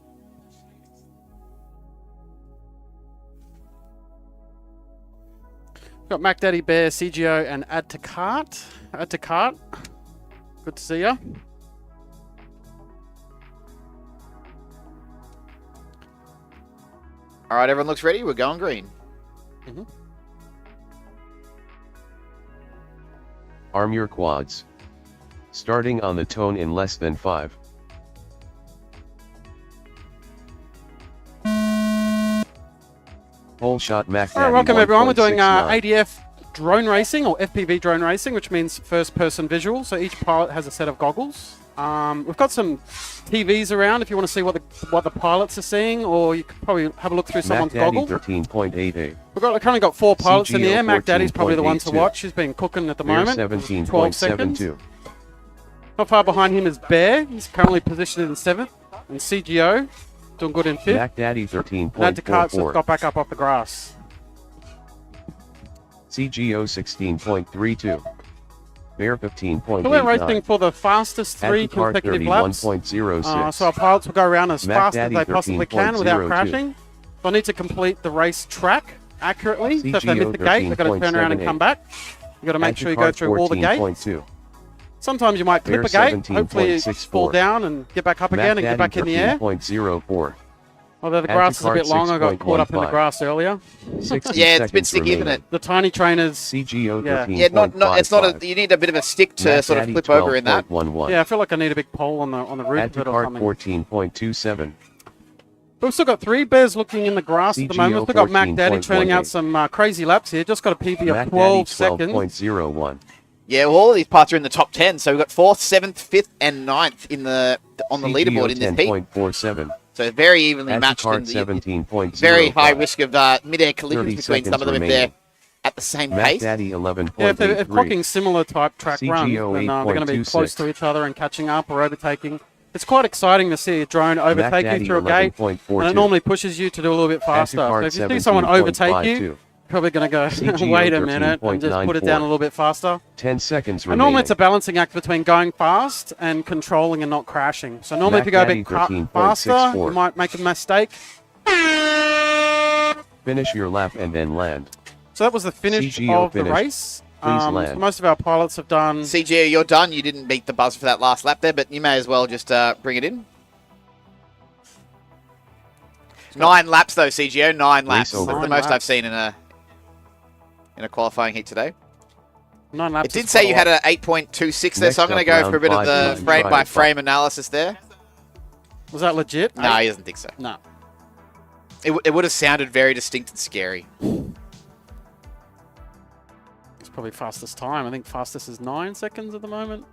Speaker 5: Got Mac Daddy Bear, CGO, and Add to Cart. Add to Cart. Good to see ya.
Speaker 2: All right, everyone looks ready. We're going green.
Speaker 3: Arm your quads. Starting on the tone in less than 5. Whole shot Mac
Speaker 5: All right,
Speaker 3: Daddy
Speaker 5: welcome everyone. We're doing
Speaker 3: 1.69.
Speaker 5: ADF drone racing, or FPV drone racing, which means first-person visual. So each pilot has a set of goggles. We've got some TVs around if you want to see what the pilots are seeing, or you could probably have a look through someone's
Speaker 3: Mac Daddy
Speaker 5: goggle.
Speaker 3: 13.88.
Speaker 5: We've currently got 4 pilots in the
Speaker 3: CGO
Speaker 5: air. Mac Daddy's probably the one to
Speaker 3: 14.82.
Speaker 5: watch. He's been cooking at the
Speaker 3: Bear
Speaker 5: moment. 12 seconds.
Speaker 3: 17.72.
Speaker 5: Not far behind him is Bear. He's currently positioned in 7th. And CGO doing good in 5th.
Speaker 3: Mac Daddy
Speaker 5: And Add to Cart's just
Speaker 3: 13.44.
Speaker 5: got back up off the grass.
Speaker 3: CGO 16.32. Bear 15.89.
Speaker 5: So we're racing for the fastest 3
Speaker 3: Add to cart
Speaker 5: consecutive laps.
Speaker 3: 31.06.
Speaker 5: So our pilots will go around as
Speaker 3: Mac
Speaker 5: fast as
Speaker 3: Daddy
Speaker 5: they possibly can without
Speaker 3: 13.02.
Speaker 5: crashing. So I need to complete the race track accurately. So if they miss
Speaker 3: CGO
Speaker 5: the gate, they've got to turn around and
Speaker 3: 13.78.
Speaker 5: come back. You've got to make sure you go through all the gates.
Speaker 3: 14.2.
Speaker 5: Sometimes you might clip
Speaker 3: Bear
Speaker 5: a gate. Hopefully you
Speaker 3: 17.64.
Speaker 5: fall down and get back up again and get back in the air.
Speaker 3: 13.04.
Speaker 5: Although the
Speaker 3: Add to
Speaker 5: grass is a
Speaker 3: cart
Speaker 5: bit long, I got caught up in the
Speaker 3: 6.15.
Speaker 5: grass earlier.
Speaker 3: 60
Speaker 2: Yeah, it's a bit
Speaker 3: seconds
Speaker 2: sticky, isn't
Speaker 3: remaining.
Speaker 2: it?
Speaker 5: The tiny trainers.
Speaker 3: CGO
Speaker 5: Yeah.
Speaker 3: 13.55.
Speaker 2: Yeah, not. It's not. You need a bit of a stick to
Speaker 3: Mac
Speaker 2: sort of
Speaker 3: Daddy
Speaker 2: flip over in that.
Speaker 3: 12.11.
Speaker 5: Yeah, I feel like I need a big pole on the roof
Speaker 3: Add
Speaker 5: of
Speaker 3: to
Speaker 5: it or
Speaker 3: cart
Speaker 5: something.
Speaker 3: 14.27.
Speaker 5: But we've still got 3 bears looking in the grass at the
Speaker 3: CGO
Speaker 5: moment. We've got Mac Daddy
Speaker 3: 14.18.
Speaker 5: turning out some crazy laps here. Just got a PB
Speaker 3: Mac
Speaker 5: of 12
Speaker 3: Daddy
Speaker 5: seconds.
Speaker 3: 12.01.
Speaker 2: Yeah, well, all of these parts are in the top 10. So we've got 4th, 7th, 5th, and 9th on the leaderboard in this heat.
Speaker 3: 10.47.
Speaker 2: So So very evenly
Speaker 3: Add to
Speaker 2: matched.
Speaker 3: cart
Speaker 2: And
Speaker 3: 17.05.
Speaker 2: very high risk of mid-air collisions
Speaker 3: 30
Speaker 2: between some
Speaker 3: seconds
Speaker 2: of them if
Speaker 3: remaining.
Speaker 2: they're at the same
Speaker 3: Mac
Speaker 2: pace.
Speaker 3: Daddy 11.83.
Speaker 5: Yeah, if they're clocking similar type track runs,
Speaker 3: CGO
Speaker 5: then they're going to be
Speaker 3: 8.26.
Speaker 5: close to each other and catching up or overtaking. It's quite exciting to see a drone overtake you
Speaker 3: Daddy
Speaker 5: through a gate,
Speaker 3: 11.42.
Speaker 5: and it normally pushes you to do a little bit faster. So
Speaker 3: cart
Speaker 5: if you see someone overtake you,
Speaker 3: 17.52.
Speaker 5: you're probably going to go,
Speaker 3: CGO
Speaker 5: wait a minute, and just put it down a
Speaker 3: 13.94.
Speaker 5: little bit faster.
Speaker 3: 10 seconds
Speaker 5: And
Speaker 3: remaining.
Speaker 5: normally it's a balancing act between going fast and controlling and not crashing. So normally if you go a bit
Speaker 3: Mac Daddy
Speaker 5: faster,
Speaker 3: 13.64.
Speaker 5: you might make a mistake.
Speaker 3: Finish your lap and then land.
Speaker 5: So that was the finish
Speaker 3: CGO
Speaker 5: of the
Speaker 3: finished.
Speaker 5: race.
Speaker 3: Please
Speaker 5: So
Speaker 3: land.
Speaker 5: most of our pilots have done...
Speaker 2: CGO, you're done. You didn't beat the buzzer for that last lap there, but you may as well just bring it in. 9 laps though, CGO. 9 laps.
Speaker 3: over.
Speaker 2: That's the
Speaker 5: 9
Speaker 2: most I've
Speaker 5: laps.
Speaker 2: seen in a qualifying heat today.
Speaker 5: 9 laps
Speaker 2: It did
Speaker 5: is
Speaker 2: say
Speaker 5: quite
Speaker 2: you
Speaker 5: a
Speaker 2: had
Speaker 5: lot.
Speaker 2: an 8.26 there, so I'm
Speaker 3: Next
Speaker 2: going to
Speaker 3: up,
Speaker 2: go for a bit of
Speaker 3: round
Speaker 2: the
Speaker 3: five,
Speaker 2: frame by
Speaker 3: trial.
Speaker 2: frame analysis there.
Speaker 5: Was that legit?
Speaker 2: No, he doesn't think so.
Speaker 5: No.
Speaker 2: It would have sounded very distinct and scary.
Speaker 5: It's probably fastest time. I think fastest is 9 seconds at the moment.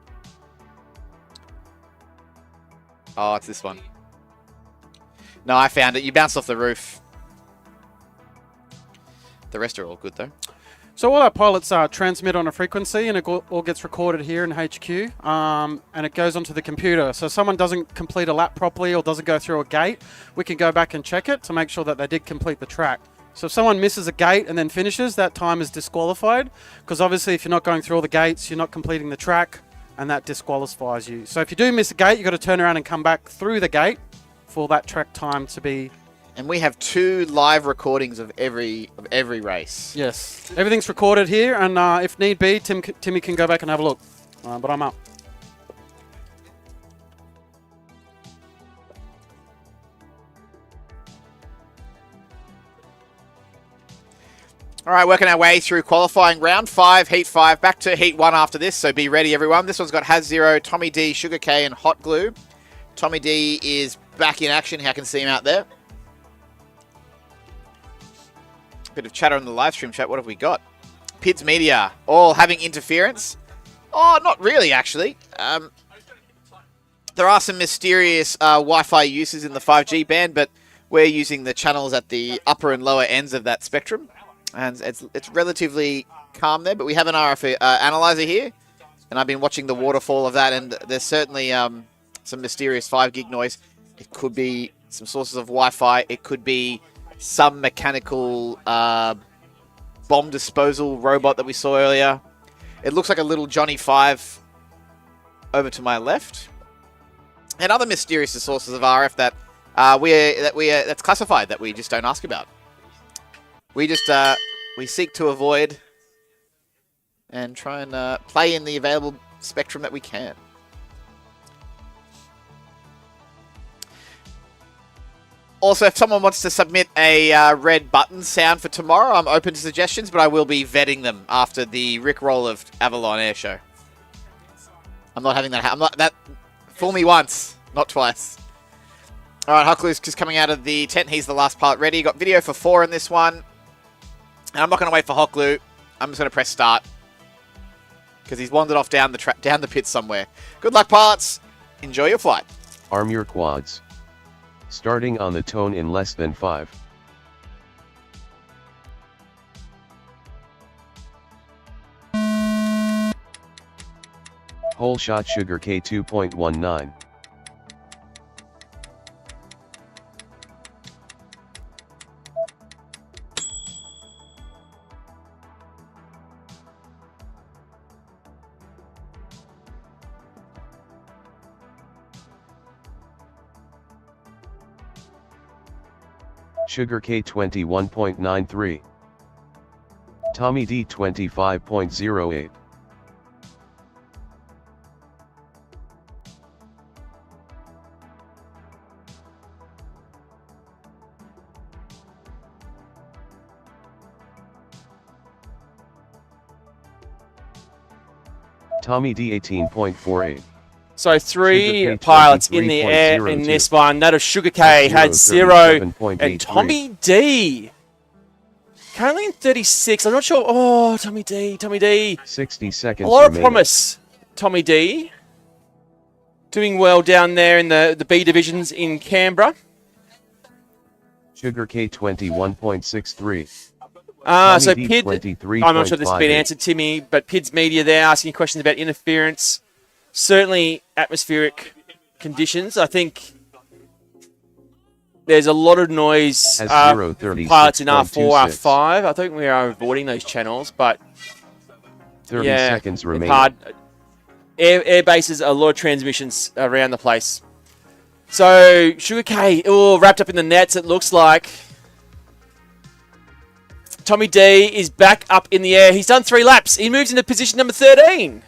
Speaker 2: Oh, it's this one. No, I found it. You bounced off the roof. The rest are all good, though.
Speaker 5: So all our pilots transmit on a frequency, and it all gets recorded here in HQ, and it goes onto the computer. So if someone doesn't complete a lap properly or doesn't go through a gate, we can go back and check it to make sure that they did complete the track. So if someone misses a gate and then finishes, that time is disqualified, because obviously if you're not going through all the gates, you're not completing the track, and that disqualifies you. So if you do miss a gate, you've got to turn around and come back through the gate for that track time to be...
Speaker 2: And we have 2 live recordings of every race.
Speaker 5: Yes. Everything's recorded here, and if need be, Timmy can go back and have a look. But I'm up.
Speaker 2: All right, working our way through qualifying round 5, heat 5, back to heat 1 after this, so be ready, everyone. This one's got Has Zero, Tommy D, Sugar K, and Hot Glue. Tommy D is back in action. I can see him out there. Bit of chatter on the live stream chat. What have we got? Pids Media, all having interference. Oh, not really, actually. There are some mysterious Wi-Fi uses in the 5G band, but we're using the channels at the upper and lower ends of that spectrum. And it's relatively calm there, but we have an RF analyzer here, and I've been watching the waterfall of that, and there's certainly some mysterious 5 gig noise. It could be some sources of Wi-Fi. It could be some mechanical bomb disposal robot that we saw earlier. It looks like a little Johnny 5 over to my left, and other mysterious sources of RF that that's classified that we just don't ask about. We just we seek to avoid and try and play in the available spectrum that we can. Also, if someone wants to submit a red button sound for tomorrow, I'm open to suggestions, but I will be vetting them after the Rickroll of Avalon Airshow. I'm not having that. I'm not that. Fool me once, not twice. All right, Hucklu's just coming out of the tent. He's the last pilot ready. Got video for 4 in this one. And I'm not going to wait for Hocklu. I'm just going to press start. Because he's wandered off down the pit somewhere. Good luck, pilots. Enjoy your flight.
Speaker 3: Arm your quads. Starting on the tone in less than 5. Whole shot Sugar K 2.19. Sugar K 21.93. Tommy D 25.08. Tommy D 18.48.
Speaker 1: So 3
Speaker 3: Sugar K
Speaker 1: pilots in the air in
Speaker 3: 23.02.
Speaker 1: this one. That of Sugar K had 0,
Speaker 3: 37.83.
Speaker 1: and Tommy D currently in 36. I'm not sure. Oh, Tommy D.
Speaker 3: 60 seconds
Speaker 1: A lot of
Speaker 3: remaining.
Speaker 1: promise, Tommy D. Doing well down there in the B divisions in Canberra.
Speaker 3: Sugar K 21.63.
Speaker 1: So
Speaker 3: Tommy D,
Speaker 1: Pid,
Speaker 3: 23.58.
Speaker 1: I'm not sure this has been answered, Timmy, but Pid's media there asking questions about interference. Certainly atmospheric conditions. I think there's a lot of noise.
Speaker 3: Has
Speaker 1: Pilots in R4,
Speaker 3: 0.36.
Speaker 1: R5. I think we are avoiding those channels, but
Speaker 3: 30
Speaker 1: yeah,
Speaker 3: seconds
Speaker 1: it's
Speaker 3: remaining.
Speaker 1: hard. Air bases, a lot of transmissions around the place. So Sugar K, wrapped up in the nets, it looks like. Tommy D is back up in the air. He's done 3 laps. He moves into position number 13.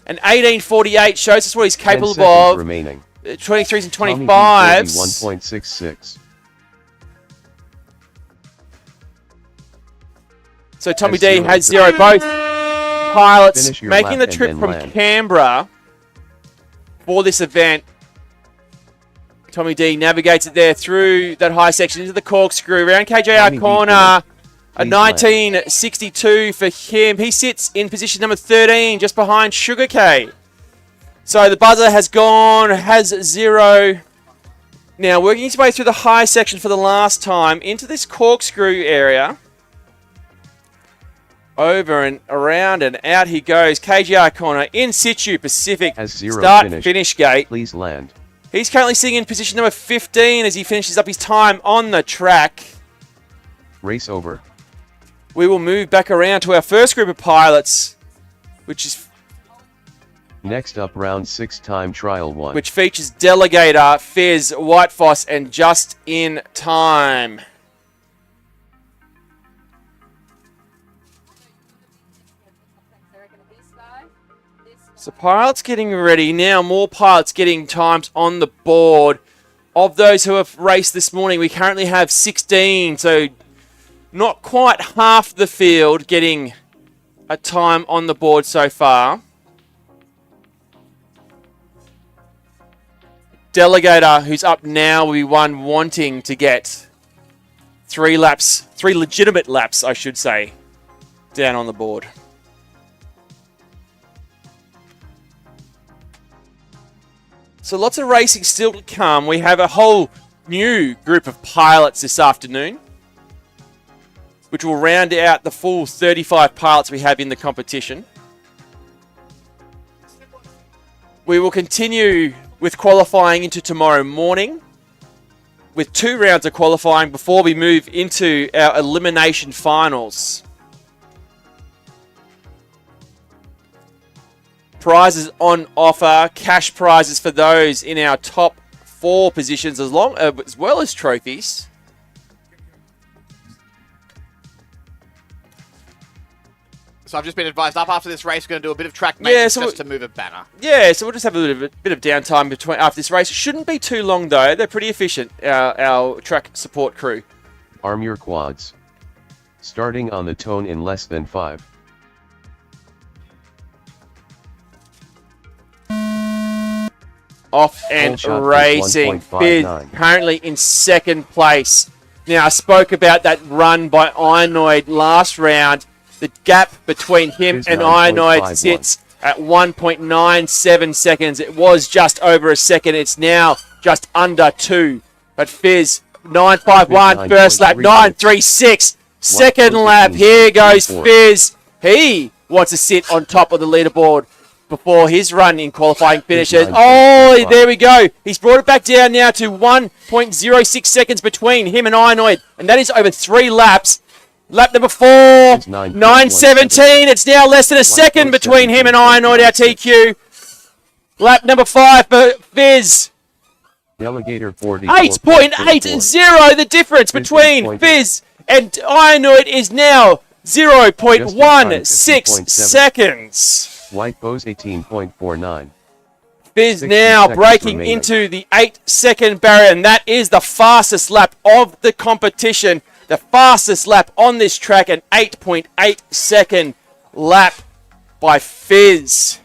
Speaker 1: And 18:48 shows us what he's
Speaker 3: 10
Speaker 1: capable
Speaker 3: seconds
Speaker 1: of.
Speaker 3: remaining.
Speaker 1: 23s and
Speaker 3: Tommy D,
Speaker 1: 25s.
Speaker 3: 31.66.
Speaker 1: So Tommy
Speaker 3: Has
Speaker 1: D
Speaker 3: zero.
Speaker 1: has 0. Both pilots
Speaker 3: Finish your
Speaker 1: making
Speaker 3: lap
Speaker 1: the trip
Speaker 3: and
Speaker 1: from
Speaker 3: then land.
Speaker 1: Canberra for this event. Tommy D navigates it there through that high section into the corkscrew around KJR
Speaker 3: Tommy D
Speaker 1: corner. A
Speaker 3: Please land.
Speaker 1: 1962 for him. He sits in position number 13, just behind Sugar K. So the buzzer has gone, has 0. Now working his way through the high section for the last time into this corkscrew area. Over and around and out he goes. KGR corner in situ Pacific.
Speaker 3: Has 0
Speaker 1: Start
Speaker 3: finished.
Speaker 1: finish gate.
Speaker 3: Please land.
Speaker 1: He's currently sitting in position number 15 as he finishes up his time on the track.
Speaker 3: Race over.
Speaker 1: We will move back around to our first group of pilots, which
Speaker 3: Next up, round 6 time trial 1.
Speaker 1: features Delegator, Fizz, White Foss, and Just in Time. So pilots getting ready now. More pilots getting times on the board. Of those who have raced this morning, we currently have 16. So not quite half the field getting a time on the board so far. Delegator, who's up now, will be one wanting to get 3 laps, 3 legitimate laps, I should say, down on the board. So lots of racing still to come. We have a whole new group of pilots this afternoon, which will round out the full 35 pilots we have in the competition. We will continue with qualifying into tomorrow morning with 2 rounds of qualifying before we move into our elimination finals. Prizes on offer, cash prizes for those in our top 4 positions as well as trophies.
Speaker 2: So I've just been advised up after this race, we're going to do a bit of track maintenance just to move a banner.
Speaker 1: Yeah, so we'll just have a bit of downtime between after this race. It shouldn't be too long though. They're pretty efficient, our track support crew.
Speaker 3: Arm your quads. Starting on the tone in less than 5.
Speaker 1: Off and
Speaker 3: Full shot
Speaker 1: racing.
Speaker 3: for
Speaker 1: Fizz
Speaker 3: 1.59.
Speaker 1: currently in second place. Now, I spoke about that run by Inoid last round. The gap between him
Speaker 3: Fizz
Speaker 1: and
Speaker 3: 9.51.
Speaker 1: Inoid sits at 1.97 seconds. It was just over a second. It's now just under 2. But Fizz, 9.51
Speaker 3: Fizz
Speaker 1: first lap,
Speaker 3: 9.36.
Speaker 1: 9.36 second lap. Here goes Fizz. He wants to sit on top of the leaderboard before his run in qualifying finishes.
Speaker 3: 9.35.
Speaker 1: Oh, there we go. He's brought it back down now to 1.06 seconds between him and Inoid. And that is over 3 laps. Lap number 4, 9.17. It's now less than a second between him and Inoid, our TQ. Lap number 5 for Fizz.
Speaker 3: Delegator 40.
Speaker 1: 8.80. The difference between Fizz and Inoid is now 0.16 seconds.
Speaker 3: White Bose 18.49.
Speaker 1: Fizz
Speaker 3: 60
Speaker 1: now
Speaker 3: seconds
Speaker 1: breaking
Speaker 3: remaining.
Speaker 1: into the 8-second barrier, and that is the fastest lap of the competition. The fastest lap on this track, an 8.8 second lap by Fizz.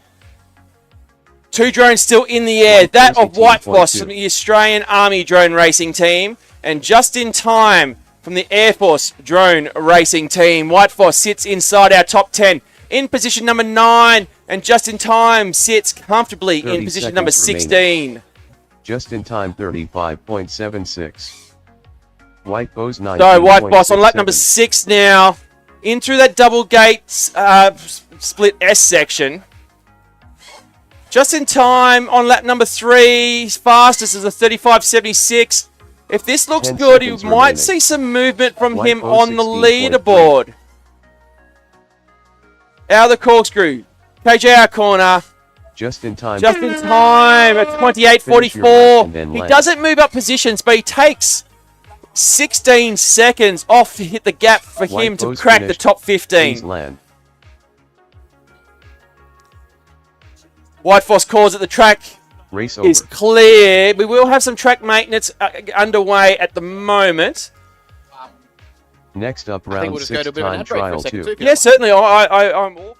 Speaker 1: 2 drones still in the air. That of White Foss from the Australian Army Drone Racing Team, and just in time from the Air Force Drone Racing Team. White Foss sits inside our top 10 in position number 9, and just in time sits comfortably in
Speaker 3: 30
Speaker 1: position number
Speaker 3: seconds
Speaker 1: 16.
Speaker 3: Just in time 35.76. White Boss 19.67.
Speaker 1: So White Boss on lap number 6 now. In through that double gate split S section. Just in time on lap number 3. His fastest is a 35.76. If this looks
Speaker 3: 10
Speaker 1: good, you
Speaker 3: seconds
Speaker 1: might
Speaker 3: remaining.
Speaker 1: see some movement from
Speaker 3: White
Speaker 1: him
Speaker 3: Boss
Speaker 1: on the
Speaker 3: 16.3.
Speaker 1: leaderboard. Out of the corkscrew. KJ our corner.
Speaker 3: Just in time.
Speaker 1: Just in time at
Speaker 3: Finish your lap
Speaker 1: 28.44.
Speaker 3: and then
Speaker 1: He
Speaker 3: land.
Speaker 1: doesn't move up positions, but he takes 16 seconds off to hit the gap for
Speaker 3: White
Speaker 1: him to
Speaker 3: Boss
Speaker 1: crack the
Speaker 3: finished.
Speaker 1: top
Speaker 3: Please
Speaker 1: 15.
Speaker 3: land.
Speaker 1: White Boss calls at the track
Speaker 3: Race over.
Speaker 1: is clear. We will have some track maintenance underway at the moment.
Speaker 3: Next up,
Speaker 2: I think
Speaker 3: round
Speaker 2: we'll just go to a
Speaker 3: 6
Speaker 2: bit of an
Speaker 3: time
Speaker 2: ad break for a
Speaker 3: trial
Speaker 2: second
Speaker 3: 2.
Speaker 2: too.
Speaker 1: Yeah, certainly. I'm all.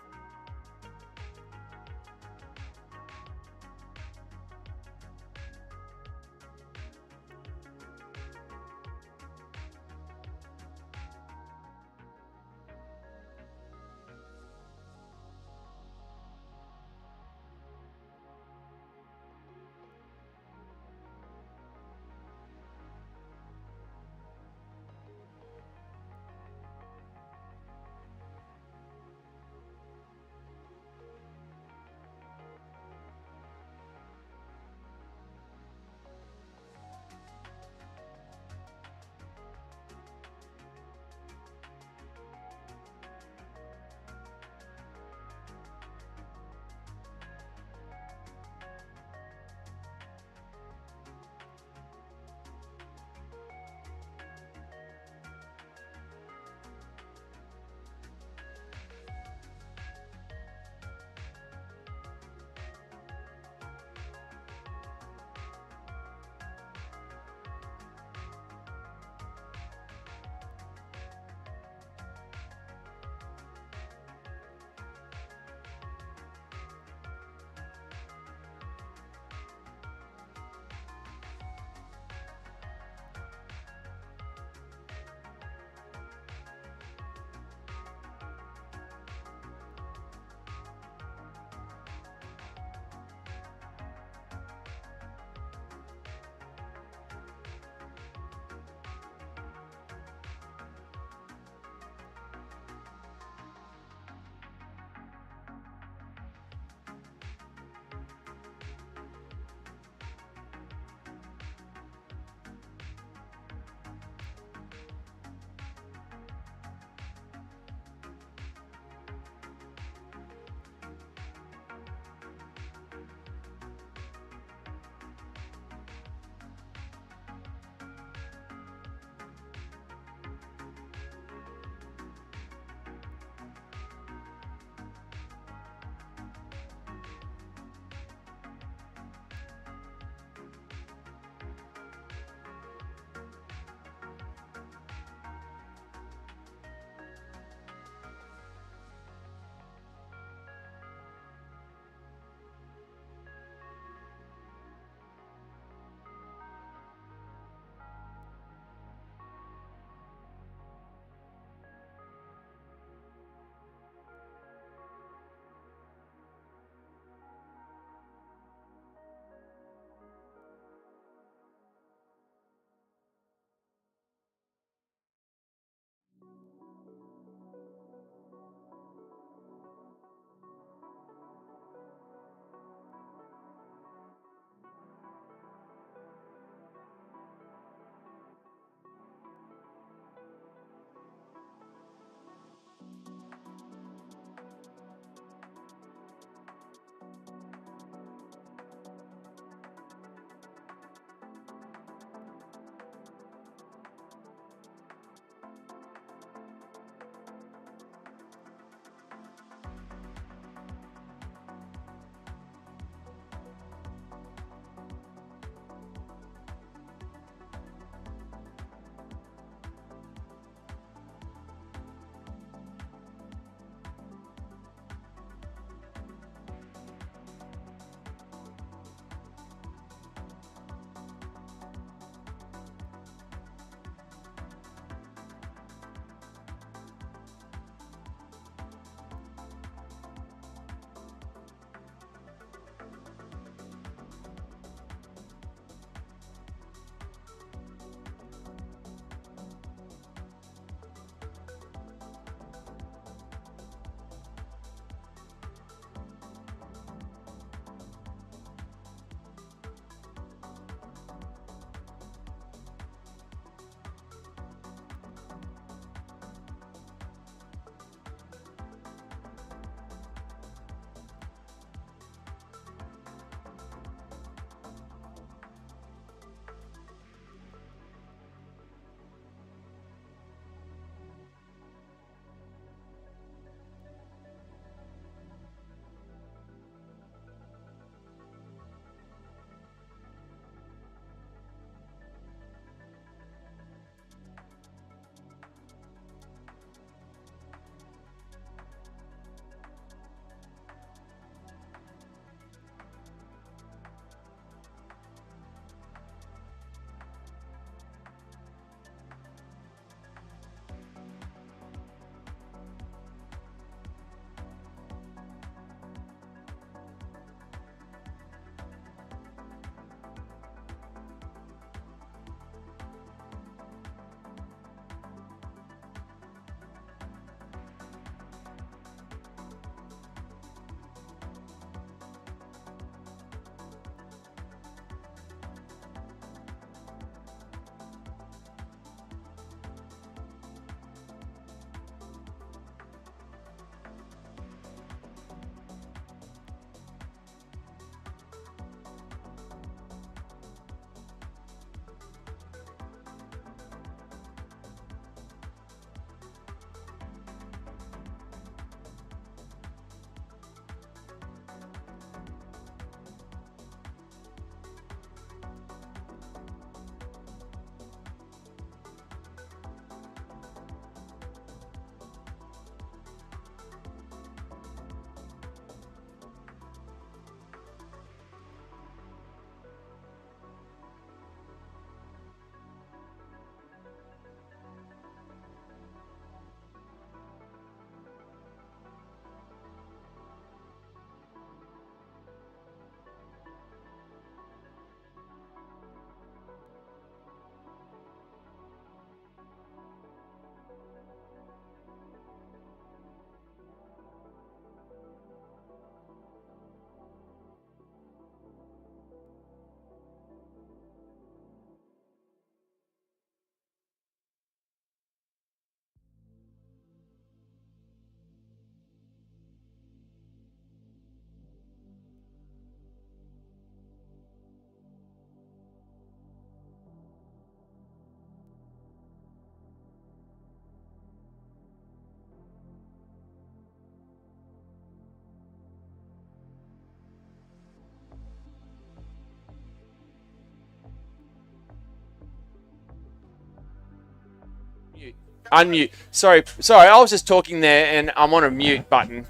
Speaker 1: Unmute. Sorry. I was just talking there, and I'm on a mute button.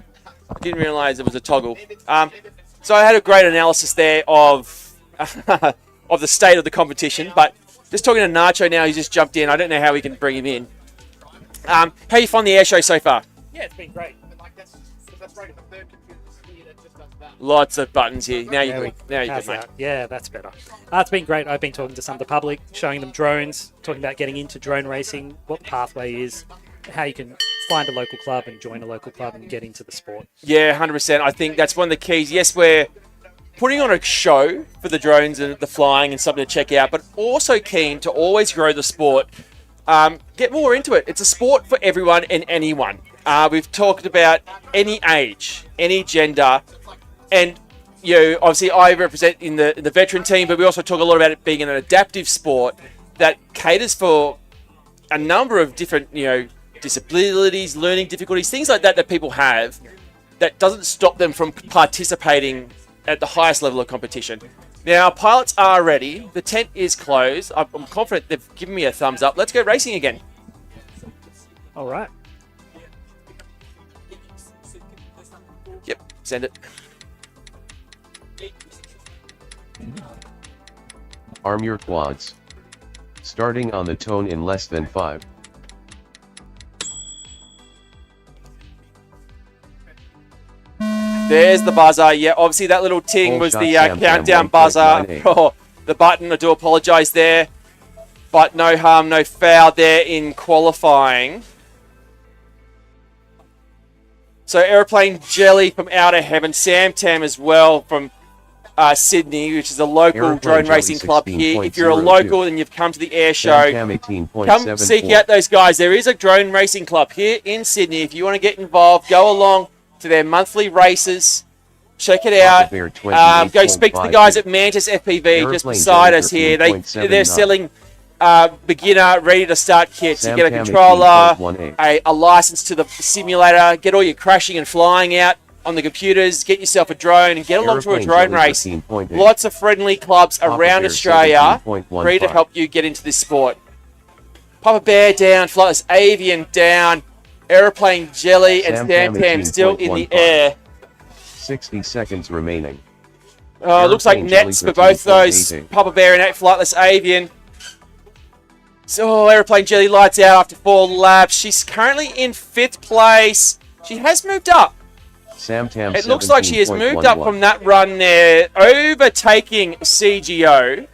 Speaker 1: Didn't realise it was a toggle. So I had a great analysis there of of the state of the competition. But just talking to Nacho now, he's just jumped in. I don't know how we can bring him in. How you find the air show so far?
Speaker 6: Yeah, it's been great.
Speaker 1: Lots of buttons here. Now you
Speaker 6: How's
Speaker 1: good, mate.
Speaker 6: that? Yeah, that's better. It's been great. I've been talking to some of the public, showing them drones, talking about getting into drone racing, what the pathway is, how you can find a local club and join a local club and get into the sport.
Speaker 1: Yeah, 100%. I think that's one of the keys. Yes, we're putting on a show for the drones and the flying and something to check out, but also keen to always grow the sport. Get more into it. It's a sport for everyone and anyone. We've talked about any age, any gender, and obviously I represent in the veteran team, but we also talk a lot about it being an adaptive sport that caters for a number of different, disabilities, learning difficulties, things like that people have that doesn't stop them from participating at the highest level of competition. Now, pilots are ready. The tent is closed. I'm confident they've given me a thumbs up. Let's go racing again.
Speaker 6: All right.
Speaker 1: Yep, send it.
Speaker 3: Arm your quads. Starting on the tone in less than 5.
Speaker 1: There's the buzzer. Yeah, obviously that little ting
Speaker 3: Full
Speaker 1: was
Speaker 3: shot
Speaker 1: the
Speaker 3: Sam
Speaker 1: countdown
Speaker 3: Tam
Speaker 1: buzzer.
Speaker 3: 1.98.
Speaker 1: Oh, the button. I do apologise there. But no harm, no foul there in qualifying. So Aeroplane Jelly from Outer Heaven. Sam Tam as well from Sydney, which is a local
Speaker 3: Aeroplane
Speaker 1: drone
Speaker 3: Jelly
Speaker 1: racing club here. If you're a
Speaker 3: 16.02.
Speaker 1: local and you've come to the air show,
Speaker 3: Tam 18.74.
Speaker 1: come seek out those guys. There is a drone racing club here in Sydney. If you want to get involved, go along to their monthly races. Check it out.
Speaker 3: Bear
Speaker 1: Go speak to the guys
Speaker 3: 28.52.
Speaker 1: at Mantis FPV just
Speaker 3: Aeroplane
Speaker 1: beside
Speaker 3: Jelly
Speaker 1: us here. They're
Speaker 3: 13.79.
Speaker 1: selling beginner, ready to start kits.
Speaker 3: Sam
Speaker 1: You get a
Speaker 3: Tam
Speaker 1: controller,
Speaker 3: 18.18.
Speaker 1: a license to the simulator, get all your crashing and flying out on the computers, get yourself a drone and get along to a
Speaker 3: Aeroplane
Speaker 1: drone
Speaker 3: Jelly
Speaker 1: race.
Speaker 3: 15.8.
Speaker 1: Lots of friendly clubs
Speaker 3: Papa
Speaker 1: around
Speaker 3: Bear
Speaker 1: Australia
Speaker 3: 17.15.
Speaker 1: ready to help you get into this sport. Papa Bear down, Flightless Avian down, Aeroplane Jelly and
Speaker 3: Sam
Speaker 1: Sam
Speaker 3: Tam
Speaker 1: Tam still in the
Speaker 3: 18.15.
Speaker 1: air.
Speaker 3: 60 seconds remaining.
Speaker 1: Looks like
Speaker 3: Aeroplane
Speaker 1: nets
Speaker 3: Jelly
Speaker 1: for both those.
Speaker 3: 13.18.
Speaker 1: Papa Bear and Flightless Avian. So Aeroplane Jelly lights out after 4 laps. She's currently in 5th place. She has moved up.
Speaker 3: Sam Tam
Speaker 1: It looks like she has moved up
Speaker 3: 17.11.
Speaker 1: from that run there, overtaking CGO.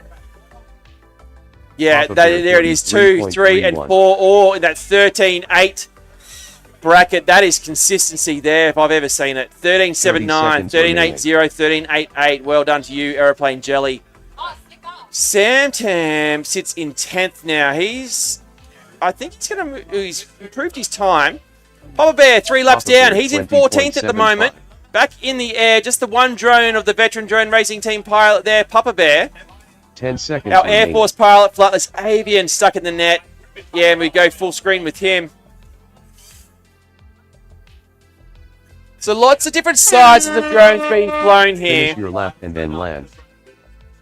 Speaker 1: Yeah,
Speaker 3: Papa Bear
Speaker 1: there it is, 2, 3, and 4,
Speaker 3: 33.31.
Speaker 1: all in that 13-8 bracket. That is consistency there, if I've ever seen it. 13-7-9, 13-8-0, 13-8-8. Well done to you, Aeroplane Jelly.
Speaker 4: Oh, stick up.
Speaker 1: Sam Tam sits in 10th now. I think he's improved his time. Papa Bear, 3 laps
Speaker 3: Papa
Speaker 1: down.
Speaker 3: Bear,
Speaker 1: He's in 14th at the
Speaker 3: 20.75.
Speaker 1: moment. Back in the air, just the one drone of the veteran drone racing team pilot there, Papa Bear.
Speaker 3: 10 seconds
Speaker 1: Our Air
Speaker 3: remaining.
Speaker 1: Force pilot, Flightless Avian, stuck in the net. Yeah, and we go full screen with him. So lots of different sizes of drones being flown here.
Speaker 3: Finish your lap and then land.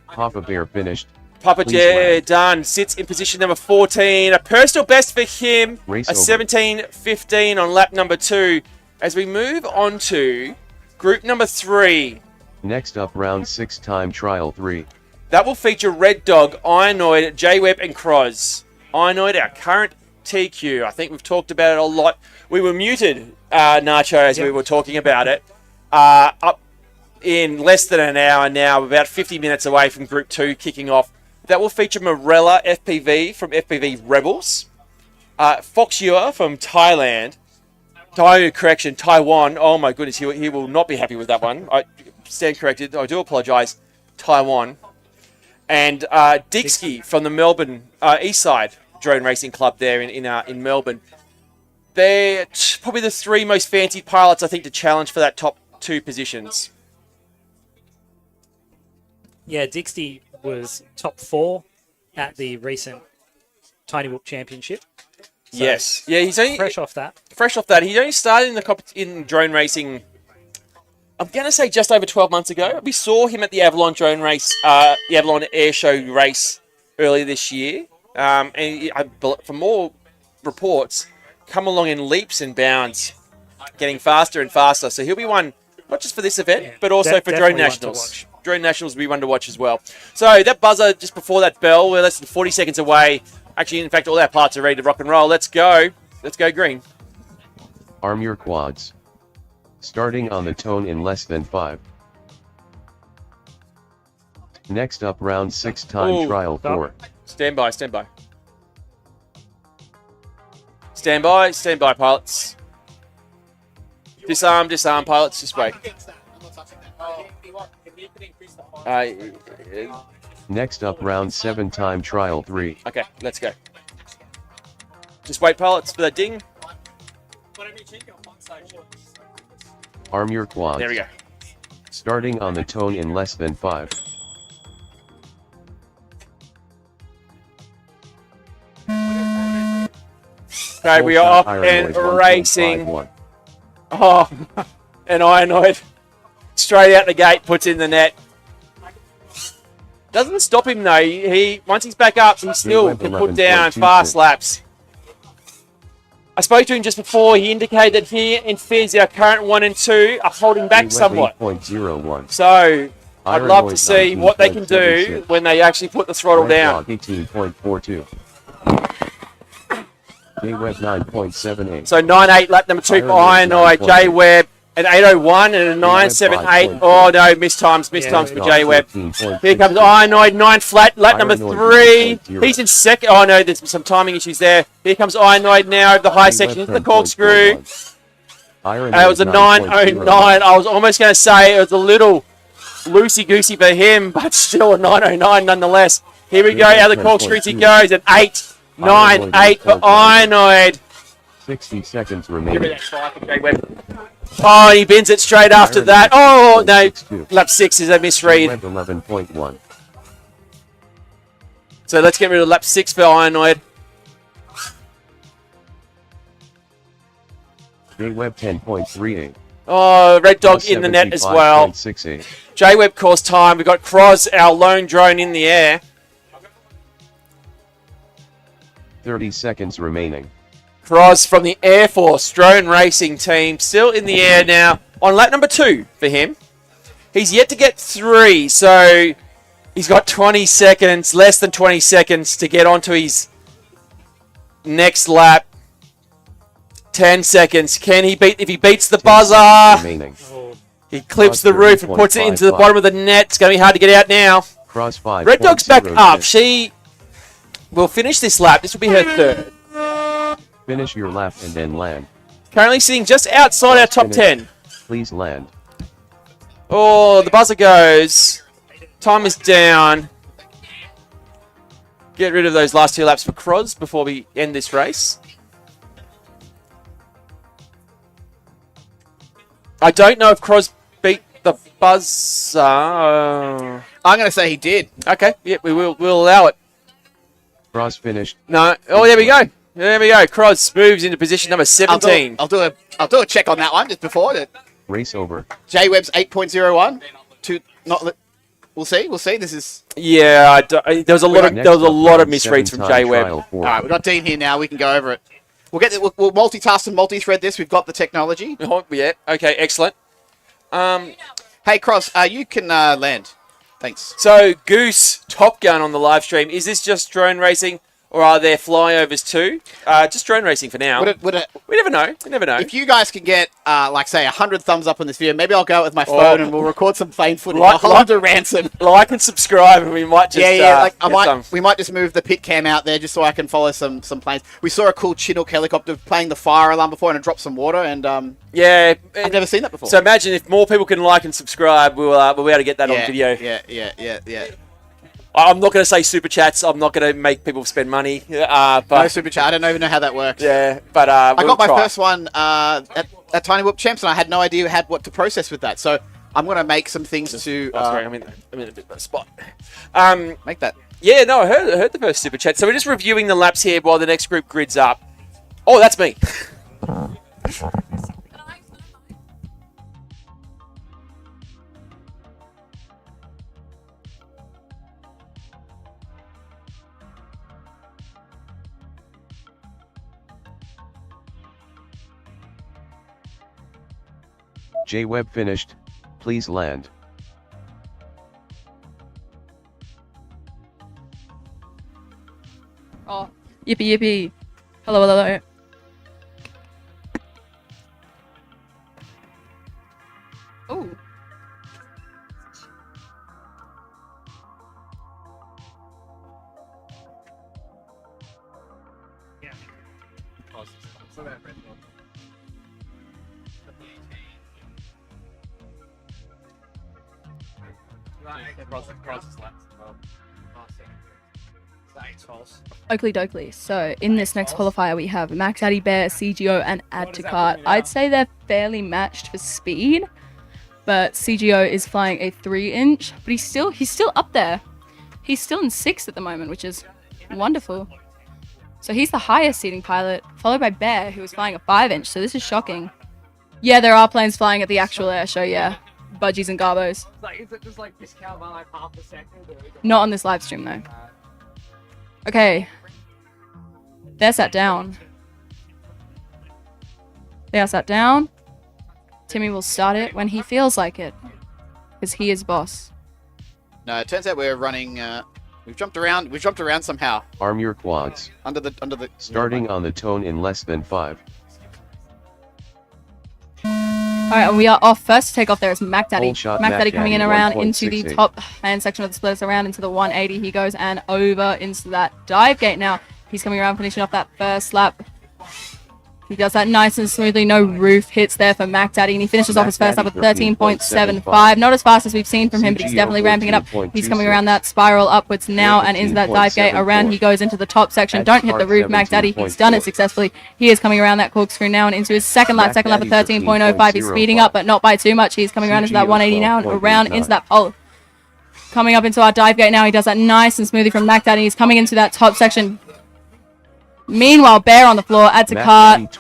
Speaker 3: Papa Bear finished.
Speaker 1: Papa
Speaker 3: Please
Speaker 1: Bear
Speaker 3: land.
Speaker 1: done. Sits in position number 14. A personal best for him.
Speaker 3: Race
Speaker 1: A
Speaker 3: over.
Speaker 1: 17.15 on lap number 2. As we move on to group number 3.
Speaker 3: Next up, round 6 time trial 3.
Speaker 1: That will feature Red Dog, Ironoid, J-Web, and Croz. Ironoid, our current TQ. I think we've talked about it a lot. We were muted, Nacho, as we were talking about it. Up in less than an hour now, about 50 minutes away from Group 2 kicking off. That will feature Morella FPV from FPV Rebels. Fox Yua from Thailand. Taiwan. Oh my goodness, he will not be happy with that one. I stand corrected. I do apologise. Taiwan. And Dixie from the Melbourne East Side Drone Racing Club there in Melbourne. They're probably the 3 most fancied pilots, I think, to challenge for that top 2 positions.
Speaker 6: Yeah, Dixie was top 4 at the recent Tiny Whoop Championship. So
Speaker 1: Yes. Yeah, he's only
Speaker 6: fresh off that.
Speaker 1: He only started in drone racing, I'm going to say just over 12 months ago. We saw him at the Avalon drone race, the Avalon Airshow race earlier this year. And from all reports, come along in leaps and bounds, getting faster and faster. So he'll be one, not just for this event, but also for Drone
Speaker 6: definitely one to
Speaker 1: Nationals.
Speaker 6: watch.
Speaker 1: Drone Nationals will be one to watch as well. So that buzzer just before that bell, we're less than 40 seconds away. Actually, in fact, all our parts are ready to rock and roll. Let's go. Let's go green.
Speaker 3: Arm your quads. Starting on the tone in less than 5. Next up, round 6 time
Speaker 1: Ooh,
Speaker 3: trial 4.
Speaker 1: Stand by, stand by. Stand by, pilots. Disarm, pilots, just wait.
Speaker 3: Next up, round 7 time trial 3.
Speaker 1: Okay, let's go. Just wait, pilots, for that ding.
Speaker 3: Arm your quads.
Speaker 1: There we go.
Speaker 3: Starting on the tone in less than 5.
Speaker 1: Okay, we are off and racing. Oh, and Ironoid straight out the gate, puts in the net. Doesn't stop him though. He once he's back up, he still can put down fast laps. I spoke to him just before. He indicated that he and Fizz, our current 1 and 2, are holding back somewhat.
Speaker 3: 8.01.
Speaker 1: So I'd love to see what they can do when they actually put the throttle down.
Speaker 3: 18.42. J-Web 9.78.
Speaker 1: So 9.8 lap number 2 for Ironoid, J-Web an 8.01 and a 9.78. Oh no, missed times for J-Web. Here comes Ironoid, 9 flat, lap number 3. He's in second. Oh no, there's some timing issues there. Here comes Ironoid now over the high section into the corkscrew. It was a 9.09. I was almost going to say it was a little loosey-goosey for him, but still a 9.09 nonetheless. Here we go, out of the corkscrews he goes, an 8.98 for Ironoid.
Speaker 3: 60 seconds remaining.
Speaker 1: Oh, he bends it straight after that. Oh, no. Lap 6 is a misread.
Speaker 3: 11.1.
Speaker 1: So let's get rid of lap 6 for Ironoid.
Speaker 3: J-Web 10.38.
Speaker 1: Oh, Red Dog in the net as well.
Speaker 3: 75.68.
Speaker 1: J-Web course time. We've got Croz, our lone drone, in the air.
Speaker 3: 30 seconds remaining.
Speaker 1: Croz from the Air Force drone racing team, still in the air now on lap number 2 for him. He's yet to get 3, so he's got 20 seconds, less than 20 seconds to get onto his next lap. 10 seconds. Can he beat? If he beats the buzzer,
Speaker 3: Remaining.
Speaker 1: he clips the roof and puts it into the bottom of the net. It's going to be hard to get out now.
Speaker 3: Cross 5.
Speaker 1: Red Dog's back up. She will finish this lap. This will be her 3rd.
Speaker 3: Finish your lap and then land.
Speaker 1: Currently sitting just outside our top 10.
Speaker 3: Please land.
Speaker 1: Oh, the buzzer goes. Time is down. Get rid of those last 2 laps for Croz before we end this race. I don't know if Croz beat the buzzer.
Speaker 2: I'm going to say he did.
Speaker 1: Okay, yeah, we'll allow it.
Speaker 3: Cross finished.
Speaker 1: No. Oh, there we go. There we go. Croz moves into position number 17.
Speaker 2: I'll do a check on that one just before that.
Speaker 3: Race over.
Speaker 2: J-Web's 8.01. We'll see. This is
Speaker 1: Yeah, there was a lot of misreads from J-Web.
Speaker 2: all right. We've got Dean here now. We can go over it. We'll multitask and multi-thread this. We've got the technology.
Speaker 1: Oh, yeah. Okay. Excellent.
Speaker 2: Hey, Cross, you can land. Thanks.
Speaker 1: So Goose Top Gun on the live stream. Is this just drone racing, or are there flyovers too? Just drone racing for now. We never know. We never know.
Speaker 2: If you guys can get, say, 100 thumbs up on this video, maybe I'll go out with my phone and we'll record some plane footage. I'll hold on to ransom.
Speaker 1: Like and subscribe, and we might just
Speaker 2: we might just move the pit cam out there just so I can follow some planes. We saw a cool Chinook helicopter playing the fire alarm before and it dropped some water, and
Speaker 1: yeah,
Speaker 2: I've never seen that before.
Speaker 1: So imagine if more people can like and subscribe, we'll be able to get that on video.
Speaker 2: Yeah.
Speaker 1: I'm not going to say super chats. I'm not going to make people spend money. But
Speaker 2: No super chat. I don't even know how that works.
Speaker 1: Yeah, but
Speaker 2: I got my first one at Tiny Whoop Champs, and I had no idea what to process with that. So I'm going to make some things to.
Speaker 1: Sorry, I'm in a bit of a spot.
Speaker 2: Make that.
Speaker 1: Yeah, no, I heard the first super chat. So we're just reviewing the laps here while the next group grids up. Oh, that's me.
Speaker 3: J-Web finished, please land.
Speaker 8: Oh, yippee yippee. Hello, hello, hello. Oh. Oakley Dokley. So in this next qualifier we have Max Addy Bear, CGO and Add to Cart. I'd say they're fairly matched for speed, but CGO is flying a 3-inch, but he's still up there. He's still in 6th at the moment, which is wonderful. So he's the highest seating pilot, followed by Bear, who is flying a 5-inch, so this is shocking. Yeah, there are planes flying at the actual air show, yeah. Budgies and Garbos.
Speaker 9: Is it just like discount by like half a second?
Speaker 8: Not on this live stream though. Okay. They're sat down. They are sat down. Timmy will start it when he feels like it. Because he is boss.
Speaker 2: No, it turns out we're running. We've jumped around. We've jumped around somehow.
Speaker 3: Arm your quads.
Speaker 2: Under the.
Speaker 3: Starting on the tone in less than 5.
Speaker 8: Alright, and we are off. First to take off there is Mac Daddy.
Speaker 3: Whole shot
Speaker 8: Mac Daddy coming in around
Speaker 3: 1.68.
Speaker 8: into the top hand section of the splitters, around into the 180. He goes and over into that dive gate now. He's coming around, finishing off that first lap. He does that nice and smoothly. No roof hits there for Mac Daddy, and he finishes off his first lap with 13.75. Not as fast as we've seen from him, but he's definitely ramping it up. He's coming around that spiral upwards now and into that dive gate. Around he goes into the top section. Don't hit the roof, Mac Daddy. He's done it successfully. He is coming around that corkscrew now and into his second lap. Second lap at 13.05. He's speeding up, but not by too much. He's coming around into that 180 now and around into that pole. Coming up into our dive gate now. He does that nice and smoothly from Mac Daddy. He's coming into that top section. Meanwhile, Bear on the floor, Adds a Cart,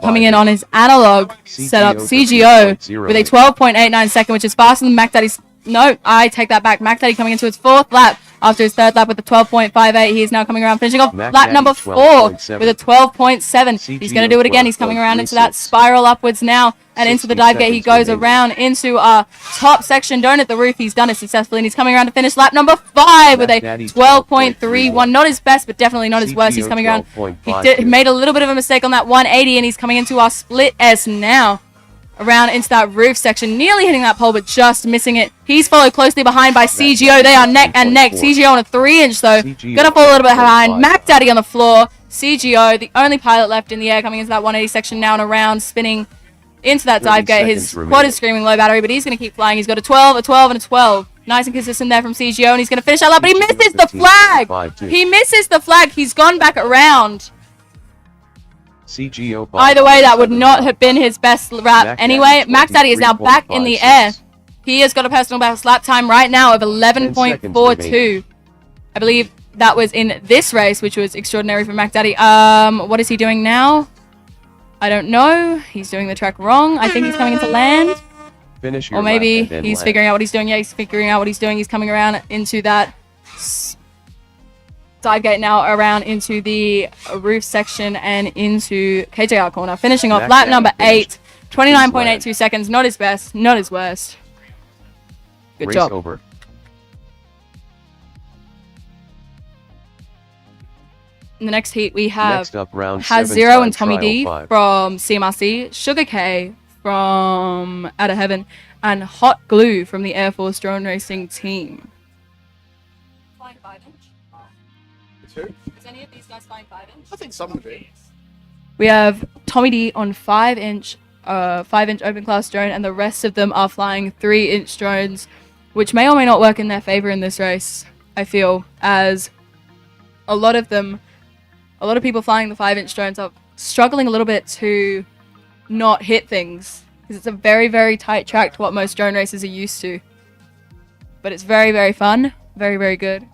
Speaker 8: coming in on his analog setup, CGO, with a 12.89 second, which is faster than Mac Daddy's. No, I take that back. Mac Daddy coming into his 4th lap after his 3rd lap with a 12.58. He is now coming around, finishing off lap number 4 with a 12.7. He's going to do it again. He's coming around into that spiral upwards now and into the dive gate. He goes around into our top section. Don't hit the roof. He's done it successfully, and he's coming around to finish lap number 5 with a 12.31. Not his best, but definitely not his worst. He's coming around. He made a little bit of a mistake on that 180, and he's coming into our split S now. Around into that roof section, nearly hitting that pole, but just missing it. He's followed closely behind by CGO. They are neck and neck. CGO on a 3-inch, though. Gonna fall a little bit behind. Mac Daddy on the floor. CGO, the only pilot left in the air, coming into that 180 section now and around, spinning into that dive gate. His quad is screaming low battery, but he's going to keep flying. He's got a 12, a 12, and a 12. Nice and consistent there from CGO, and he's going to finish that lap, but he misses the flag! He misses the flag. He's gone back around.
Speaker 3: CGO
Speaker 8: Either way, that would not have been his best lap anyway. Max Daddy is now back in the air. He has got a personal best lap time right now of 11.42. I believe that was in this race, which was extraordinary for Mac Daddy. What is he doing now? I don't know. He's doing the track wrong. I think he's coming into land.
Speaker 3: Finish your
Speaker 8: or maybe
Speaker 3: lap and then
Speaker 8: he's
Speaker 3: land.
Speaker 8: figuring out what he's doing. Yeah, he's figuring out what he's doing. He's coming around into that dive gate now, around into the roof section and into KJR corner. Finishing off lap number 8. 29.82 seconds. Not his best. Not his worst. Good
Speaker 3: Race
Speaker 8: job.
Speaker 3: Over.
Speaker 8: In the next heat, we have
Speaker 3: Next up, round
Speaker 8: Has
Speaker 3: 7
Speaker 8: Zero and
Speaker 3: time
Speaker 8: Tommy
Speaker 3: trial
Speaker 8: D
Speaker 3: 5.
Speaker 8: from CMRC, Sugar K from Out of Heaven, and Hot Glue from the Air Force Drone Racing team. Flying 5-inch?
Speaker 2: Who?
Speaker 8: Is any of these guys flying 5-inch?
Speaker 2: I think some would be.
Speaker 8: We have Tommy D on 5-inch, 5-inch open class drone, and the rest of them are flying 3-inch drones, which may or may not work in their favor in this race. I feel, as a lot of people flying the 5-inch drones are struggling a little bit to not hit things, because it's a very, very tight track to what most drone races are used to. But it's very, very fun, very, very good.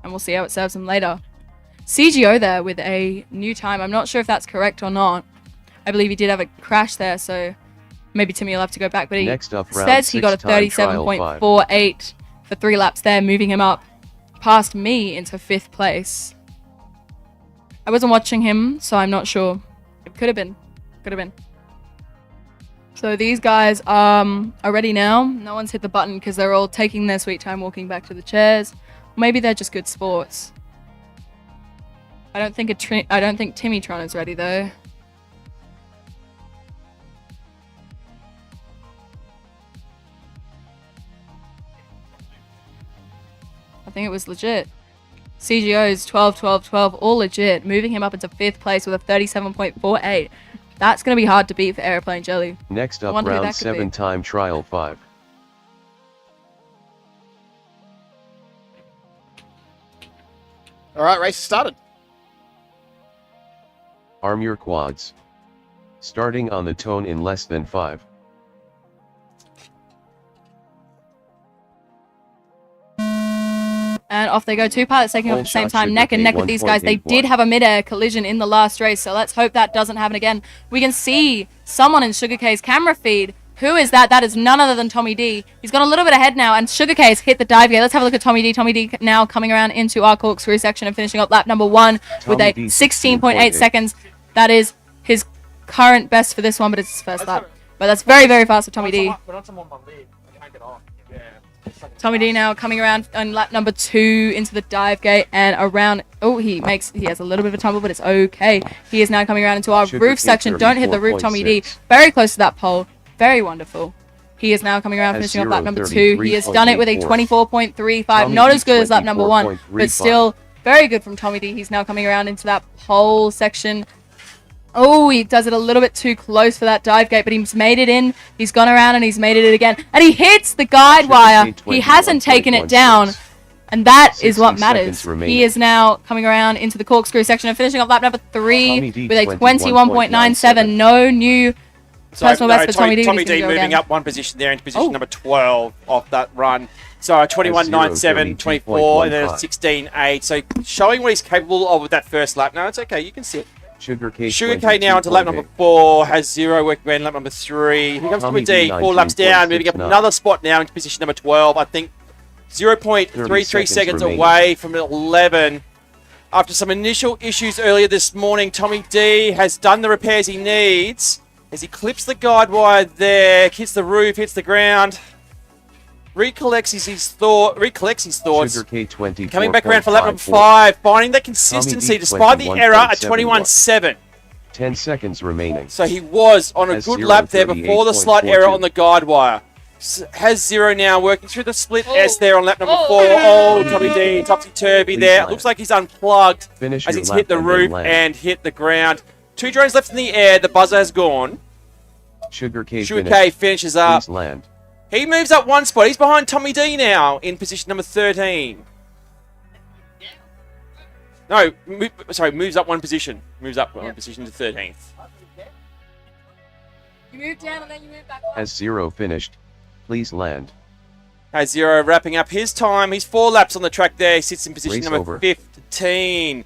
Speaker 8: And we'll see how it serves them later. CGO there with a new time. I'm not sure if that's correct or not. I believe he did have a crash there, so maybe Timmy will have to go back. But he
Speaker 3: Next up, round
Speaker 8: says he got a
Speaker 3: 6 time trial
Speaker 8: 37.48 for 3 laps there, moving him up past me into 5th place. I wasn't watching him, so I'm not sure. It could have been. Could have been. So these guys are ready now. No one's hit the button because they're all taking their sweet time walking back to the chairs. Maybe they're just good sports. I don't think Timmytron is ready though. I think it was legit. CGO's 12, 12, 12, all legit, moving him up into 5th place with a 37.48. That's going to be hard to beat for Aeroplane Jelly.
Speaker 3: Next
Speaker 8: I
Speaker 3: up,
Speaker 8: wonder who
Speaker 3: round
Speaker 8: that could
Speaker 3: 7
Speaker 8: be.
Speaker 3: time trial 5.
Speaker 2: All right, race has started.
Speaker 3: Arm your quads. Starting on the tone in less than 5.
Speaker 8: And off they go. Two pilots taking off at the same
Speaker 3: Whole shot
Speaker 8: time, neck and neck with these guys. They
Speaker 3: 1.81.
Speaker 8: did have a mid-air collision in the last race, so let's hope that doesn't happen again. We can see someone in Sugar K's camera feed. Who is that? That is none other than Tommy D. He's got a little bit ahead now, and Sugar K's hit the dive gate. Let's have a look at Tommy D. Tommy D now coming around into our corkscrew section and finishing up lap number 1 with a
Speaker 3: Tommy D,
Speaker 8: 16.8
Speaker 3: 16.8
Speaker 8: seconds. That is his current best for this one, but it's his first lap. But that's very, very fast for Tommy D.
Speaker 9: But I'm on my lead. I can't get off. Yeah.
Speaker 8: Tommy D now coming around on lap number 2 into the dive gate and around. Oh, he has a little bit of a tumble, but it's okay. He is now coming around into our
Speaker 3: Sugar
Speaker 8: roof
Speaker 3: King
Speaker 8: section. Don't hit the roof, Tommy D.
Speaker 3: 34.6.
Speaker 8: Very close to that pole. Very wonderful. He is now coming around,
Speaker 3: Has
Speaker 8: finishing off lap number 2. He has
Speaker 3: 0.33.84.
Speaker 8: done it with a 24.35.
Speaker 3: Tommy
Speaker 8: Not
Speaker 3: D,
Speaker 8: as good as lap number 1, but
Speaker 3: 24.35.
Speaker 8: still very good from Tommy D. He's now coming around into that pole section. Oh, he does it a little bit too close for that dive gate, but he's made it in. He's gone around and he's made it again. And he hits the guide
Speaker 3: Sugar
Speaker 8: wire.
Speaker 3: King
Speaker 8: He hasn't taken it
Speaker 3: 21.16.
Speaker 8: down. And that is
Speaker 3: 60
Speaker 8: what matters.
Speaker 3: seconds remaining.
Speaker 8: He is now coming around into the corkscrew section and finishing off lap number 3
Speaker 3: Tommy D,
Speaker 8: with a
Speaker 3: 21.97.
Speaker 8: 21.97. No new personal best for Tommy D.
Speaker 1: Tommy
Speaker 8: He's gonna
Speaker 1: D
Speaker 8: go
Speaker 1: moving
Speaker 8: again.
Speaker 1: up one position there into position
Speaker 8: Oh.
Speaker 1: number 12 off that run. So 21.97, 24, and then a 16.8. So showing what he's capable of with that first lap. No, it's okay. You can see it.
Speaker 3: Sugar K
Speaker 1: Sugar K now into lap number 4, has 0 working man, lap number 3. Here comes Tommy D, 4 laps down, moving up
Speaker 3: 19.69.
Speaker 1: another spot now into position number 12. I think 0.33
Speaker 3: seconds
Speaker 1: seconds
Speaker 3: remaining.
Speaker 1: away from 11. After some initial issues earlier this morning, Tommy D has done the repairs he needs. As he clips the guide wire there, hits the roof, hits the ground, recollects his thoughts.
Speaker 3: Sugar K 20.
Speaker 1: Coming back around for lap number 5, finding that consistency despite the error at 21.7.
Speaker 3: 10 seconds remaining.
Speaker 1: So he was on a
Speaker 3: Has
Speaker 1: good
Speaker 3: 0,
Speaker 1: lap there before the slight
Speaker 3: 38.42.
Speaker 1: error on the guide wire. Has 0 now, working through the split S there on lap number 4. Oh, Tommy D, topsy-turvy
Speaker 3: Please
Speaker 1: there.
Speaker 3: land.
Speaker 1: Looks like he's unplugged
Speaker 3: Finish
Speaker 1: as
Speaker 3: your
Speaker 1: he's
Speaker 3: lap
Speaker 1: hit the
Speaker 3: and then
Speaker 1: roof
Speaker 3: land.
Speaker 1: and hit the ground. 2 drones left in the air. The buzzer has gone.
Speaker 3: Sugar K
Speaker 1: Sugar
Speaker 3: finished.
Speaker 1: K finishes up.
Speaker 3: Please land.
Speaker 1: He moves up one spot. He's behind Tommy D now in position number 13. No, moves up one position. Moves up one position to 13th.
Speaker 8: You move down and then you move back.
Speaker 3: Has 0 finished. Please land.
Speaker 1: Has 0 wrapping up his time. He's 4 laps on the track there. He sits in position
Speaker 3: Race
Speaker 1: number
Speaker 3: over.
Speaker 1: 15.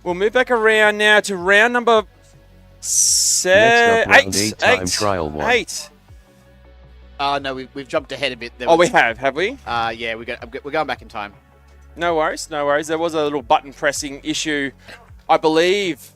Speaker 1: We'll move back around now to round number
Speaker 3: Next up, round 8 time trial 1.
Speaker 1: 8.
Speaker 2: No, we've jumped ahead a bit. There
Speaker 1: Oh,
Speaker 2: was-
Speaker 1: we have we?
Speaker 2: Yeah, we're going back in time.
Speaker 1: No worries, no worries. There was a little button pressing issue, I believe,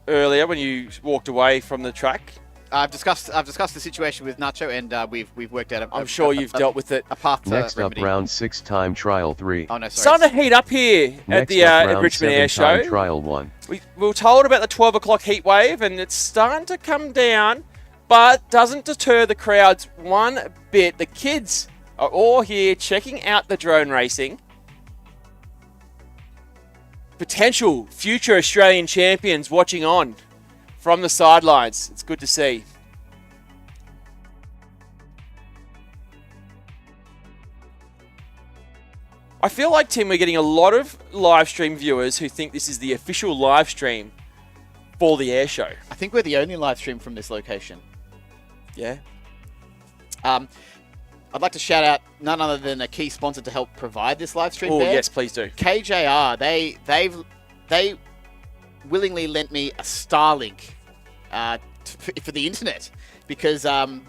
Speaker 1: earlier when you walked away from the track.
Speaker 2: I've discussed the situation with Nacho, and we've worked out.
Speaker 1: I'm sure you've dealt with it.
Speaker 2: a path to
Speaker 3: Next up,
Speaker 2: remedy.
Speaker 3: round 6 time trial 3.
Speaker 2: Oh no, sorry.
Speaker 1: Starting to heat up here at
Speaker 3: Next
Speaker 1: the
Speaker 3: up, round
Speaker 1: Richmond
Speaker 3: 7 time
Speaker 1: Airshow.
Speaker 3: trial 1.
Speaker 1: We were told about the 12 o'clock heat wave, and it's starting to come down, but doesn't deter the crowds one bit. The kids are all here checking out the drone racing. Potential future Australian champions watching on from the sidelines. It's good to see. I feel like, Tim, we're getting a lot of live stream viewers who think this is the official live stream for the air show.
Speaker 2: I think we're the only live stream from this location.
Speaker 1: Yeah.
Speaker 2: I'd like to shout out none other than a key sponsor to help provide this live stream.
Speaker 1: Oh,
Speaker 2: Bear.
Speaker 1: yes, please do.
Speaker 2: KJR. They willingly lent me a Starlink for the internet because I'm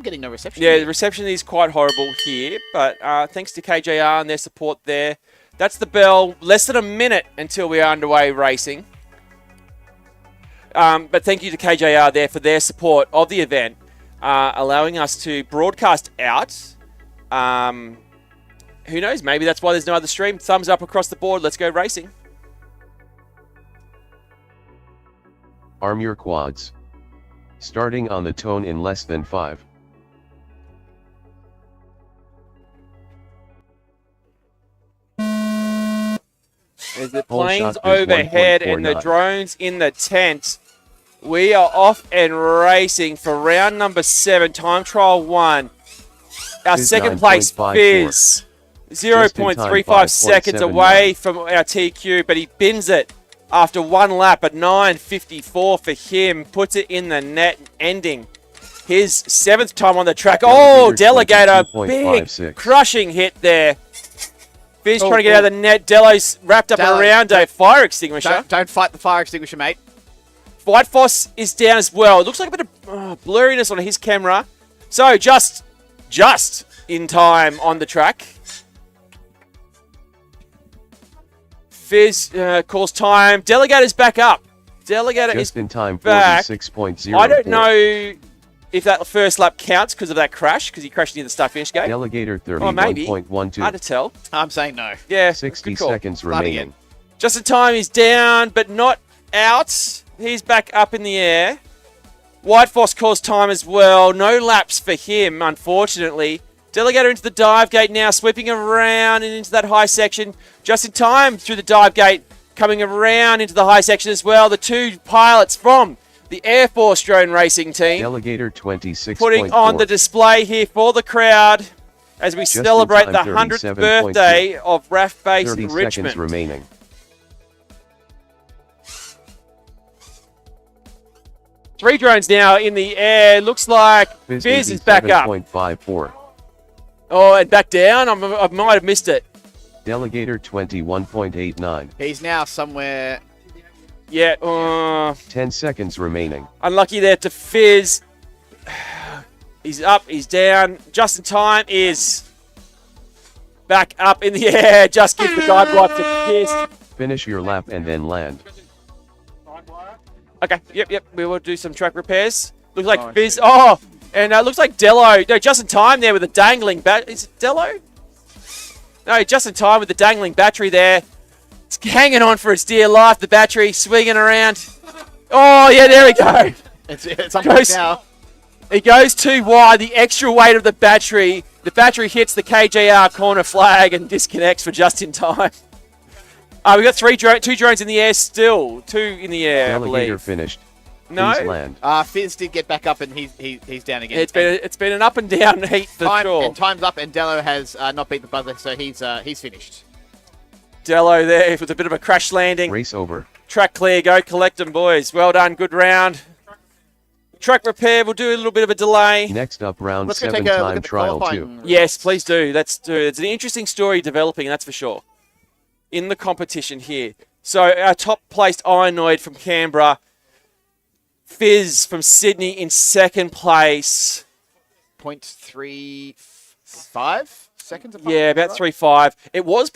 Speaker 2: getting no reception.
Speaker 1: Yeah,
Speaker 2: here.
Speaker 1: the reception is quite horrible here, but thanks to KJR and their support there. That's the bell. Less than a minute until we are underway racing. But thank you to KJR there for their support of the event, allowing us to broadcast out. Who knows? Maybe that's why there's no other stream. Thumbs up across the board. Let's go racing.
Speaker 3: Arm your quads. Starting on the tone in less than 5.
Speaker 1: As the
Speaker 3: Full
Speaker 1: planes
Speaker 3: shot is
Speaker 1: overhead and the
Speaker 3: 1.49.
Speaker 1: drones in the tent, we are off and racing for round number 7, time trial 1. Our
Speaker 3: Fizz
Speaker 1: second place,
Speaker 3: 9.54.
Speaker 1: Fizz,
Speaker 3: Just in time,
Speaker 1: 0.35 seconds
Speaker 3: 5.79.
Speaker 1: away from our TQ, but he bins it after one lap at 9.54 for him, puts it in the net, ending his 7th time on the track. Oh, Delegator, big
Speaker 3: 22.56.
Speaker 1: crushing hit there. Fizz
Speaker 2: Oh,
Speaker 1: trying to get out of the net. Delo's wrapped up
Speaker 2: Delo,
Speaker 1: around a fire extinguisher.
Speaker 2: Don't fight the fire extinguisher, mate.
Speaker 1: White Foss is down as well. It looks like a bit of blurriness on his camera. So just in time on the track. Fizz calls time. Delegator's back up. Delegator is
Speaker 3: Just in time,
Speaker 1: back.
Speaker 3: 46.04.
Speaker 1: I don't know if that first lap counts because of that crash, because he crashed near the start-finish gate.
Speaker 3: Delegator
Speaker 1: Oh, maybe.
Speaker 3: 31.12.
Speaker 1: Hard to tell.
Speaker 2: I'm saying no.
Speaker 1: Yeah,
Speaker 3: 60
Speaker 1: good call.
Speaker 3: seconds
Speaker 2: Start again.
Speaker 3: remaining.
Speaker 1: Just in time, he's down, but not out. He's back up in the air. White Foss calls time as well. No laps for him, unfortunately. Delegator into the dive gate now, sweeping around and into that high section. Just in time through the dive gate, coming around into the high section as well. The two pilots from the Air Force drone racing team
Speaker 3: Delegator 26.4.
Speaker 1: putting on the display here for the crowd as we
Speaker 3: Just in
Speaker 1: celebrate
Speaker 3: time,
Speaker 1: the 100th
Speaker 3: 37.2.
Speaker 1: birthday of RAAF Base
Speaker 3: 30
Speaker 1: Richmond.
Speaker 3: seconds remaining.
Speaker 1: Three drones now in the air. Looks like Fizz is back up.
Speaker 3: 7.54.
Speaker 1: Oh, and back down. I might have missed it.
Speaker 3: Delegator 21.89.
Speaker 2: He's now somewhere.
Speaker 1: Yeah,
Speaker 3: 10 seconds remaining.
Speaker 1: unlucky there to Fizz. He's up, he's down. Just in time is back up in the air. Just gives the guide wipe to Kiss.
Speaker 3: Finish your lap and then land.
Speaker 1: Okay, yep. We will do some track repairs. Looks like
Speaker 2: Oh, I
Speaker 1: Fizz.
Speaker 2: see.
Speaker 1: Oh, and looks like Delo. No, just in time there with the dangling bat. Is it Delo? No, just in time with the dangling battery there. It's hanging on for its dear life. The battery swinging around. Oh, yeah, there we go.
Speaker 2: It's up right now.
Speaker 1: It goes too wide. The extra weight of the battery. The battery hits the KJR corner flag and disconnects for just in time. We've got two drones in the air still. Two in the air, I
Speaker 3: Delegator
Speaker 1: believe.
Speaker 3: finished.
Speaker 1: No?
Speaker 3: Please land.
Speaker 2: Fizz did get back up and he's down again.
Speaker 1: It's been an up and down heat for sure.
Speaker 2: And time's up and Delo has not beat the buzzer, so he's finished.
Speaker 1: Delo there with a bit of a crash landing.
Speaker 3: Race over.
Speaker 1: Track clear. Go collect them, boys. Well done. Good round. Track repair. We'll do a little bit of a delay.
Speaker 3: Next up, round
Speaker 2: Let's go
Speaker 3: 7
Speaker 2: take a look
Speaker 3: time
Speaker 2: at the
Speaker 3: trial 2.
Speaker 2: qualifying.
Speaker 1: Yes, please do. Let's do it. It's an interesting story developing, that's for sure, in the competition here. So our top placed Ironoid from Canberra, Fizz from Sydney in second place.
Speaker 2: 0.35 seconds apart.
Speaker 1: Yeah, about 3.5. It was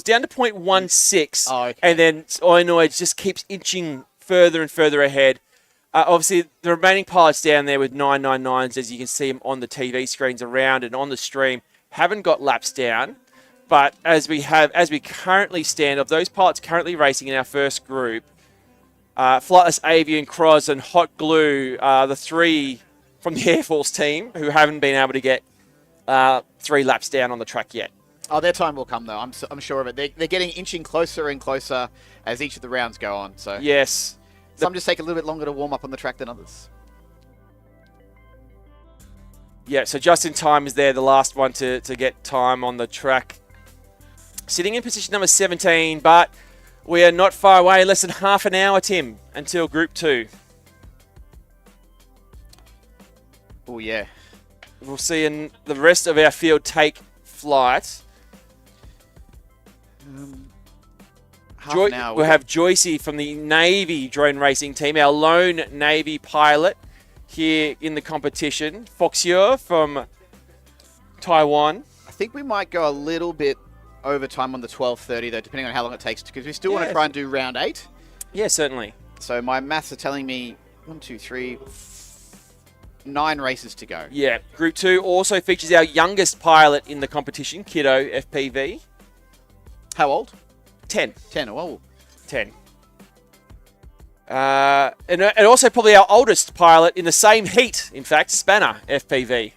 Speaker 1: down to 0.16,
Speaker 2: Oh, okay.
Speaker 1: and then Ironoid just keeps inching further and further ahead. Obviously, the remaining pilots down there with 999s, as you can see them on the TV screens around and on the stream, haven't got laps down. But as we currently stand, of those pilots currently racing in our first group, Flightless Avian, Cross, and Hot Glue, the three from the Air Force team who haven't been able to get 3 laps down on the track yet.
Speaker 2: Oh, their time will come though. I'm sure of it. They're getting inching closer and closer as each of the rounds go on. So
Speaker 1: Yes.
Speaker 2: some just take a little bit longer to warm up on the track than others.
Speaker 1: Yeah, so just in time is there, the last one to get time on the track. Sitting in position number 17, but we are not far away, less than half an hour, Tim, until Group 2.
Speaker 2: Oh yeah.
Speaker 1: We'll see the rest of our field take flight.
Speaker 2: Half an hour.
Speaker 1: We'll have Joycey from the Navy drone racing team, our lone Navy pilot here in the competition. Foxier from Taiwan.
Speaker 2: I think we might go a little bit over time on the 12:30 though, depending on how long it takes, because we still want to
Speaker 1: Yeah.
Speaker 2: try and do round 8.
Speaker 1: Yeah, certainly.
Speaker 2: So my maths are telling me 1, 2, 3, 9 races to go.
Speaker 1: Yeah. Group 2 also features our youngest pilot in the competition, Kiddo FPV.
Speaker 2: How old?
Speaker 1: 10.
Speaker 2: 10. Oh,
Speaker 1: 10. And also probably our oldest pilot in the same heat, in fact, Spanner FPV,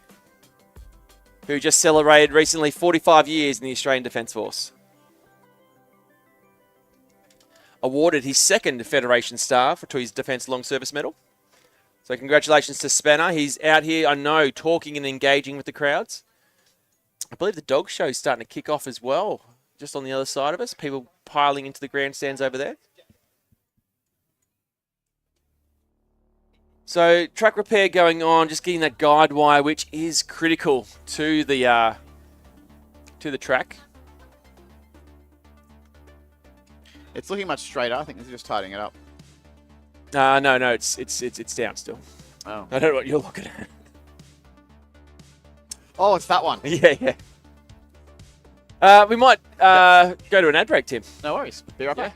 Speaker 1: who just celebrated recently 45 years in the Australian Defence Force. Awarded his second Federation Star to his Defence Long Service Medal. So congratulations to Spanner. He's out here, I know, talking and engaging with the crowds. I believe the dog show is starting to kick off as well, just on the other side of us. People piling into the grandstands over there. So track repair going on, just getting that guide wire, which is critical to the track.
Speaker 2: it's looking much straighter. I think they're just tidying it up.
Speaker 1: No, it's down still.
Speaker 2: Oh.
Speaker 1: I don't know what you're looking at.
Speaker 2: Oh, it's that one.
Speaker 1: Yeah. We might go to an ad break, Tim.
Speaker 2: No worries. Be right back.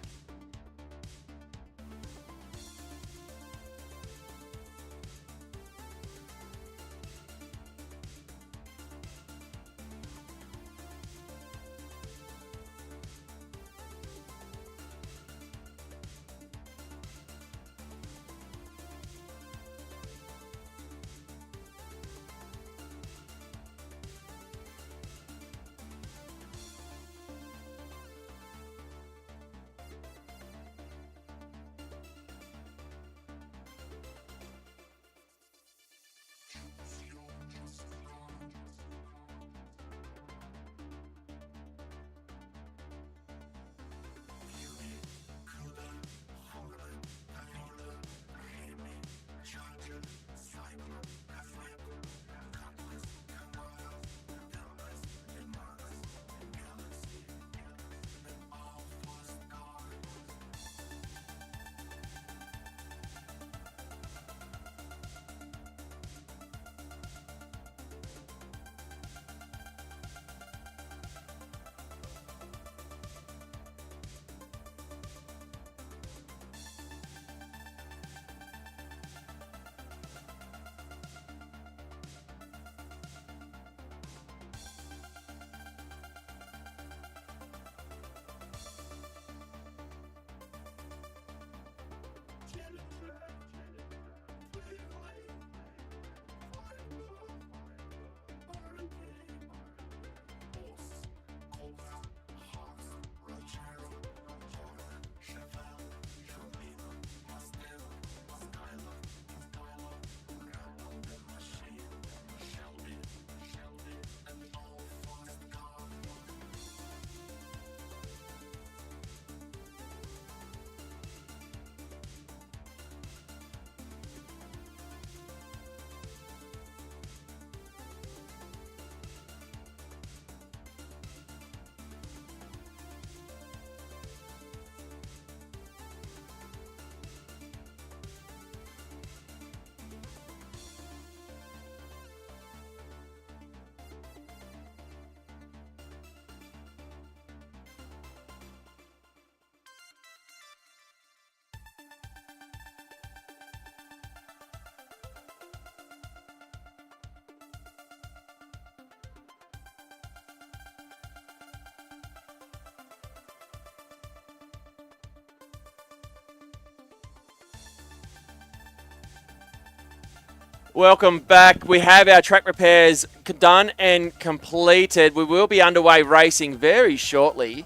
Speaker 1: Welcome back. We have our track repairs done and completed. We will be underway racing very shortly.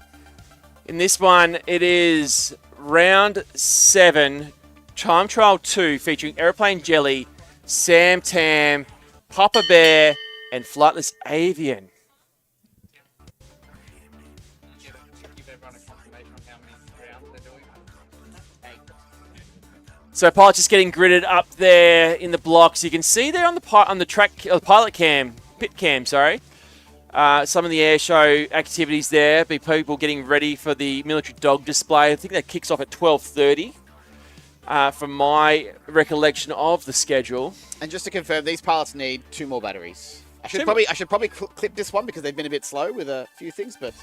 Speaker 1: In this one, it is round 7, time trial 2, featuring Aeroplane Jelly, Sam Tam, Papa Bear, and Flightless Avian. So pilots just getting gridded up there in the blocks. You can see there on the track, pilot cam, pit cam, sorry. Some of the air show activities there. Be people getting ready for the military dog display. I think that kicks off at 12:30. From my recollection of the schedule.
Speaker 2: And just to confirm, these pilots need 2 more batteries. I should probably clip this one because they've been a bit slow with a few things, but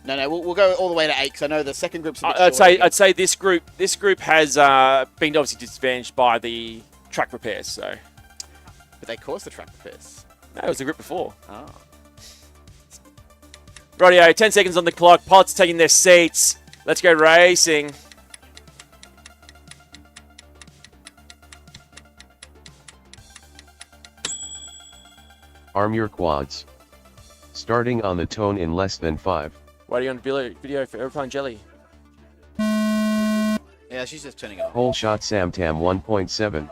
Speaker 2: No, we'll go all the way to 8 because I know the second group's a bit
Speaker 1: I'd say this group has been obviously disadvantaged by the track repairs. So,
Speaker 2: But they caused the track repairs.
Speaker 1: no, it was the group before.
Speaker 2: Oh.
Speaker 1: Rightio, 10 seconds on the clock. Pilots taking their seats. Let's go racing.
Speaker 3: Arm your quads. Starting on the tone in less than 5.
Speaker 1: Waiting on video for Airplane Jelly.
Speaker 2: Yeah, she's just turning it on.
Speaker 3: Whole shot Samtam 1.7.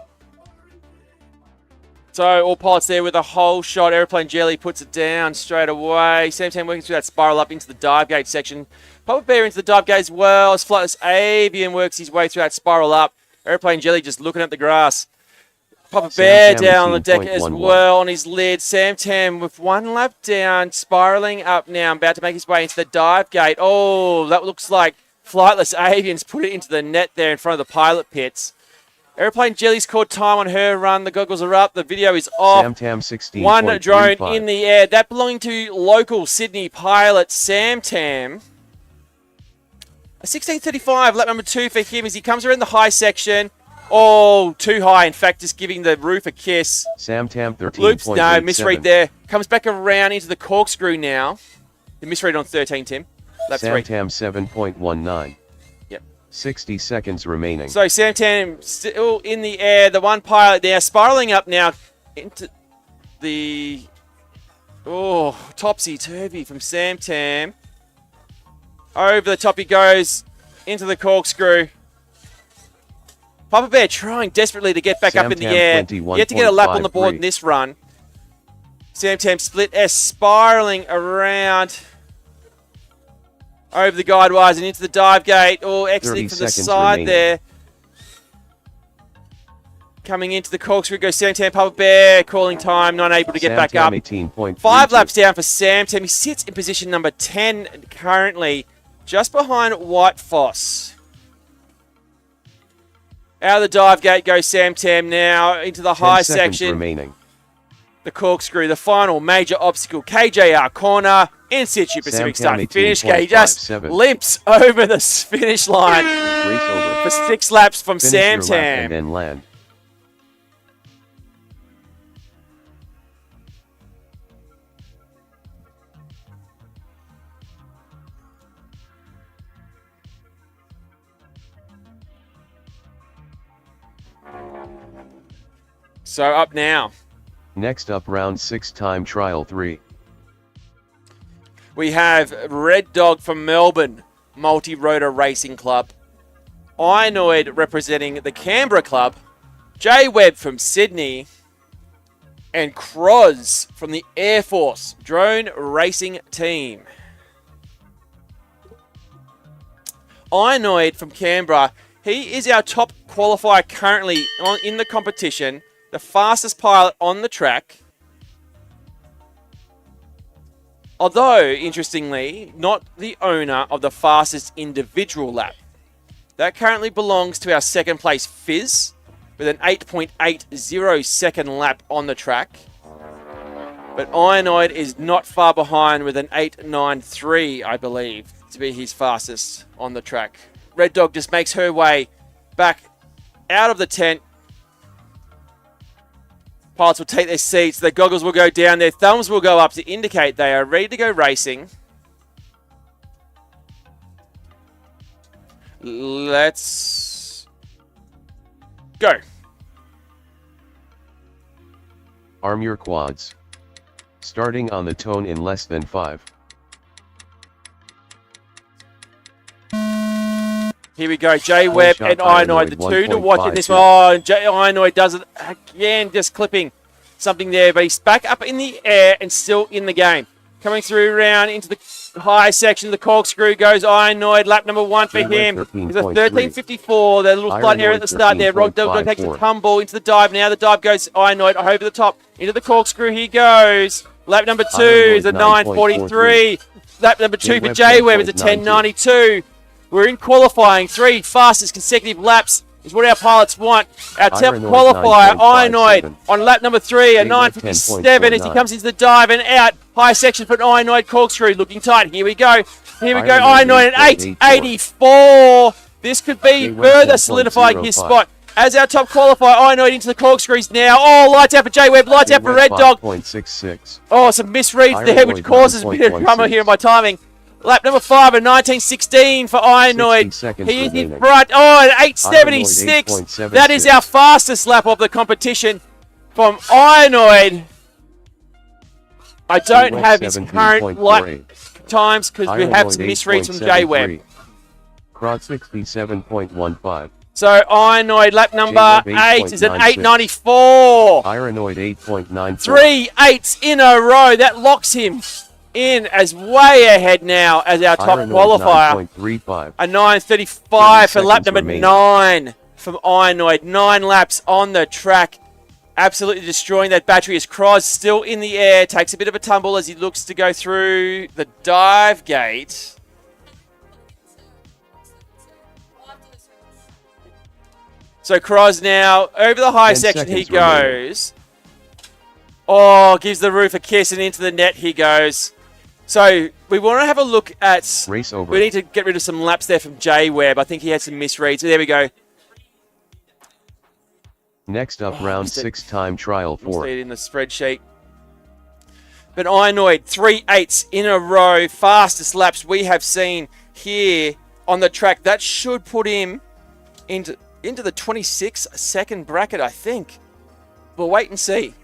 Speaker 1: So all pilots there with a whole shot. Airplane Jelly puts it down straight away. Samtam working through that spiral up into the dive gate section. Papa Bear into the dive gate as well. As Flightless Avian works his way through that spiral up. Airplane Jelly just looking at the grass. Papa Bear down on the deck as well on his lid. Samtam with one lap down, spiraling up now, about to make his way into the dive gate. Oh, that looks like Flightless Avian's put it into the net there in front of the pilot pits. Airplane Jelly's caught time on her run. The goggles are up. The video is off.
Speaker 3: Samtam 16.
Speaker 1: One drone in the air. That belonging to local Sydney pilot Samtam. A 16:35, lap number 2 for him as he comes around the high section. Oh, too high. In fact, just giving the roof a kiss.
Speaker 3: Samtam 13.
Speaker 1: Loops, no, misread there. Comes back around into the corkscrew now. The misread on 13, Tim. Lap 3.
Speaker 3: Samtam 7.19.
Speaker 1: Yep.
Speaker 3: 60 seconds remaining.
Speaker 1: So Samtam still in the air. The one pilot there spiraling up now into the... Oh, topsy-turvy from Samtam. Over the top he goes into the corkscrew. Papa Bear trying desperately to get back up in the air. Yet to get a lap on the board in this run. Samtam split S spiraling around over the guide wires and into the dive gate. Oh, exiting from the side remaining. There. Coming into the corkscrew goes Samtam. Papa Bear calling time, not able to get back up. 5 laps down for Samtam. He sits in position number 10 currently, just behind White Foss. Out of the dive gate goes Samtam now into the high section.
Speaker 3: Remaining.
Speaker 1: The corkscrew, the final major obstacle. KJR corner, in situ Pacific start finish. He just limps over the finish line for 6 laps from Samtam.
Speaker 3: And then land.
Speaker 1: So up now.
Speaker 3: Next up, round 6 time trial 3.
Speaker 1: We have Red Dog from Melbourne, Multirotor Racing Club. Inoid representing the Canberra Club. J Webb from Sydney. And Croz from the Air Force Drone Racing Team. Inoid from Canberra. He is our top qualifier currently in the competition. The fastest pilot on the track. Although, interestingly, not the owner of the fastest individual lap. That currently belongs to our second place Fizz with an 8.80 second lap on the track. But Inoid is not far behind with an 8.93, I believe, to be his fastest on the track. Red Dog just makes her way back out of the tent. Pilots will take their seats, their goggles will go down, their thumbs will go up to indicate they are ready to go racing. Let's go.
Speaker 3: Arm your quads. Starting on the tone in less than 5.
Speaker 1: Here we go, J Webb and Inoid, the two to watch in this one. Oh, Inoid does it again, just clipping something there, but he's back up in the air and still in the game. Coming through around into the high section, the corkscrew goes Inoid, lap number 1 for him. He's a 13.54, the little slight error at the start there. Red Dog takes a tumble into the dive now. The dive goes Inoid over the top, into the corkscrew he goes. Lap number 2 is a 9.43. Lap number 2 for J Webb is a 10.92. We're in qualifying. 3 fastest consecutive laps is what our pilots want. Our top qualifier, Inoid, on lap number 3, a 9.57 as he comes into the dive and out. High section for Inoid corkscrew, looking tight. Here we go. Here we go.
Speaker 3: Iron
Speaker 1: Inoid at 884. This could be further solidifying his spot. As our top qualifier, Inoid into the corkscrews now. Oh, lights out for J-Web, lights out for Red Dog.
Speaker 3: 5.66.
Speaker 1: Oh, some misreads there, which causes a bit of drama here in my timing. Lap number 5 at 1916 for Inoid. He is in front. Oh, at 876. That is our fastest lap of the competition from Inoid. I don't have his current lap times because we have some misreads from J-Web.
Speaker 3: Crowd 67.15.
Speaker 1: So Inoid lap number 8 is at 894.
Speaker 3: Ironoid 8.94.
Speaker 1: 3 8s in a row. That locks him in as way ahead now as our top qualifier.
Speaker 3: 9.35.
Speaker 1: A 9:35 for lap number
Speaker 3: remaining.
Speaker 1: 9 from Inoid. 9 laps on the track. Absolutely destroying that battery as Kroz still in the air. Takes a bit of a tumble as he looks to go through the dive gate. So Kroz now, over the high
Speaker 3: 10
Speaker 1: section he
Speaker 3: seconds remaining.
Speaker 1: goes. Oh, gives the roof a kiss and into the net he goes. So we want to have a look at...
Speaker 3: Race over.
Speaker 1: We need to get rid of some laps there from J-Web. I think he had some misreads. So there we go.
Speaker 3: Next up, round 6 time trial
Speaker 1: We'll
Speaker 3: 4.
Speaker 1: see it in the spreadsheet. But Inoid, 3 8s in a row. Fastest laps we have seen here on the track. That should put him into the 26-second bracket, I think. We'll wait and see.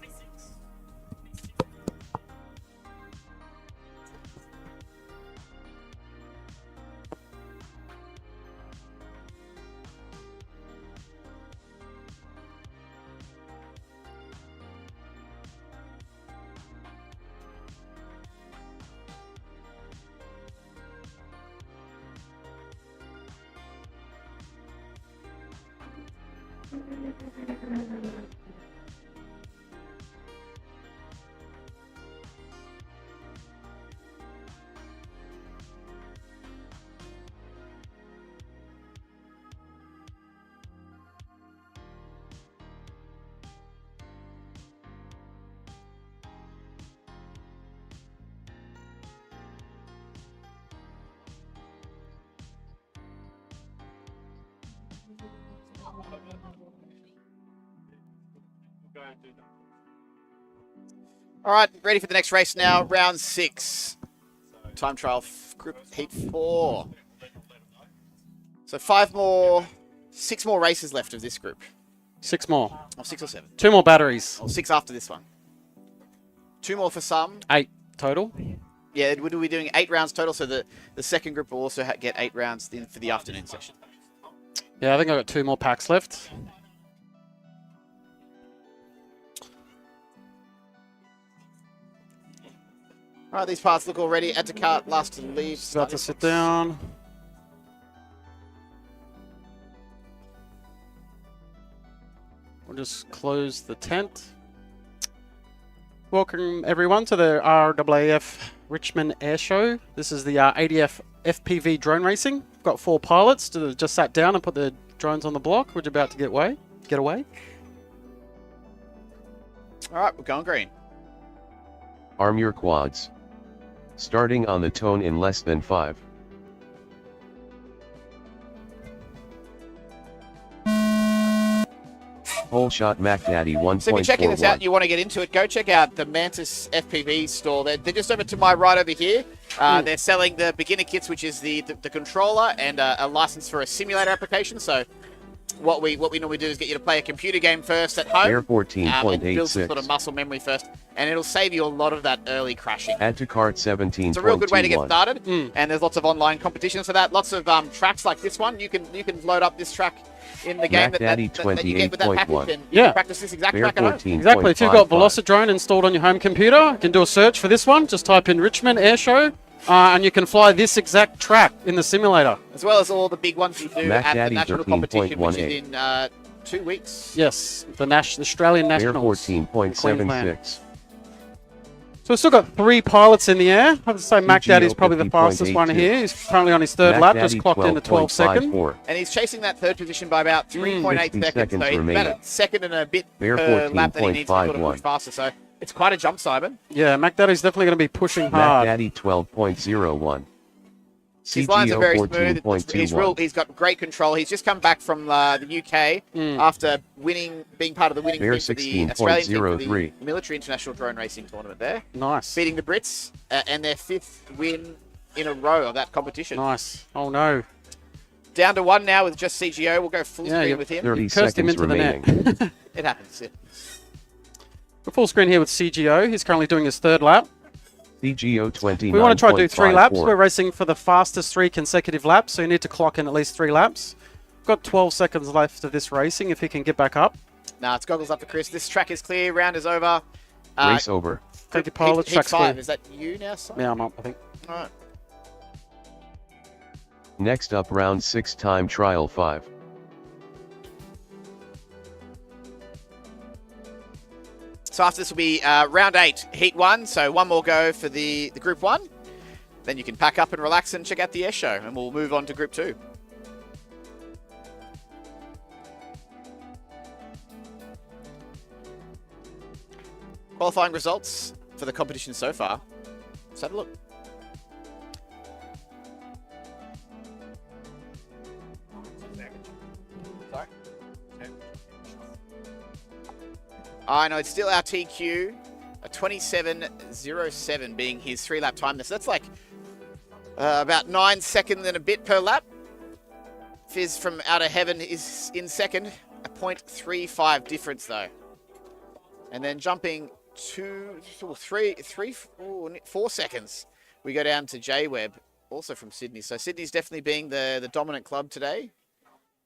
Speaker 2: All right, ready for the next race now. Round 6. Time trial group heat 4. So 6 more races left of this group.
Speaker 5: 6 more.
Speaker 2: Or 6 or 7.
Speaker 5: 2 more batteries.
Speaker 2: Or 6 after this one. 2 more for some.
Speaker 5: 8 total.
Speaker 2: Yeah, we'll be doing 8 rounds total, so the second group will also get 8 rounds for the afternoon session.
Speaker 5: Yeah, I think I've got 2 more packs left.
Speaker 2: All right, these parts look all ready. Add to cart, last to leave.
Speaker 5: About to sit down. We'll just close the tent. Welcome everyone to the RAAF Richmond Airshow. This is the ADF FPV drone racing. We've got 4 pilots that have just sat down and put their drones on the block. We're about to get away.
Speaker 2: All right, we're going green.
Speaker 3: Arm your quads. Starting on the tone in less than 5. Whole shot Mac Daddy 1.41.
Speaker 2: So if you're checking this out and you want to get into it, go check out the Mantis FPV store. They're just over to my right over here. They're selling the beginner kits, which is the controller and a license for a simulator application. So what we normally do is get you to play a computer game first at home.
Speaker 3: Air
Speaker 2: And build some
Speaker 3: 14.86.
Speaker 2: sort of muscle memory first. And it'll save you a lot of that early crashing.
Speaker 3: Add to cart 17.21.
Speaker 2: It's a real good way to get started. And there's lots of online competitions for that. Lots of tracks like this one. You can load up this track in the game that you get with that package, and you can practice this exact track at home.
Speaker 5: Exactly. If you've got Velocidrone installed on your home computer, you can do a search for this one. Just type in Richmond Airshow, and you can fly this exact track in the simulator.
Speaker 2: As well as all the big ones you do
Speaker 3: Mac
Speaker 2: at
Speaker 3: Daddy
Speaker 2: the national competition, which
Speaker 3: 13.18.
Speaker 2: is in 2 weeks.
Speaker 5: Yes, the Australian
Speaker 3: Air
Speaker 5: Nationals.
Speaker 3: 14.76.
Speaker 5: So we've still got 3 pilots in the air. I have to say Mac
Speaker 3: TGO
Speaker 5: Daddy's probably the fastest one
Speaker 3: 50.82.
Speaker 5: here. He's currently on his 3rd
Speaker 3: Mac
Speaker 5: lap,
Speaker 3: Daddy
Speaker 5: just clocked into 12 seconds.
Speaker 3: 12.54.
Speaker 2: And he's chasing that 3rd position by about 3.8
Speaker 3: 15
Speaker 2: seconds. So
Speaker 3: seconds
Speaker 2: he's about
Speaker 3: remaining.
Speaker 2: a second and a bit
Speaker 3: Air
Speaker 2: per lap that he needs to sort of
Speaker 3: 14.51.
Speaker 2: push faster. So it's quite a jump, Simon.
Speaker 5: Yeah, Mac Daddy's definitely going to be pushing
Speaker 3: Mac
Speaker 5: hard.
Speaker 3: Daddy 12.01.
Speaker 2: His lines are very smooth.
Speaker 3: 14.21.
Speaker 2: He's got great control. He's just come back from the UK after being part of the winning
Speaker 3: Bear
Speaker 2: team for the Australian team for the
Speaker 3: 16.03.
Speaker 2: military international drone racing tournament there.
Speaker 5: Nice.
Speaker 2: Beating the Brits and their 5th win in a row of that competition.
Speaker 5: Nice. Oh, no.
Speaker 2: Down to 1 now with just CGO. We'll go full screen with him.
Speaker 3: 30
Speaker 5: Cursed him
Speaker 3: seconds
Speaker 5: into the
Speaker 3: remaining.
Speaker 5: net.
Speaker 2: It happens.
Speaker 5: We're full screen here with CGO. He's currently doing his 3rd lap.
Speaker 3: CGO 29.
Speaker 5: We want to try to do 3 laps. We're racing for the fastest 3 consecutive laps, so you need to clock in at least 3 laps. We've got 12 seconds left of this racing if he can get back up.
Speaker 2: Nah, it's goggles up for Chris. This track is clear. Round is over.
Speaker 3: Race over.
Speaker 5: Thank you, pilot.
Speaker 2: Heat
Speaker 5: Track's
Speaker 2: 5.
Speaker 5: clear.
Speaker 2: Is that you now, Simon?
Speaker 5: Yeah, I'm up, I think.
Speaker 2: All right.
Speaker 3: Next up, round 6, time trial 5.
Speaker 2: So after this will be round 8, heat 1. So one more go for the group 1. Then you can pack up and relax and check out the air show, and we'll move on to group 2. Qualifying results for the competition so far. Let's have a look. I know it's still our TQ, a 27.07 being his 3-lap time. So that's like about 9 seconds and a bit per lap. Fizz from Outer Heaven is in second, a 0.35 difference though. And then jumping 4 seconds, we go down to J-Web, also from Sydney. So Sydney's definitely being the dominant club today,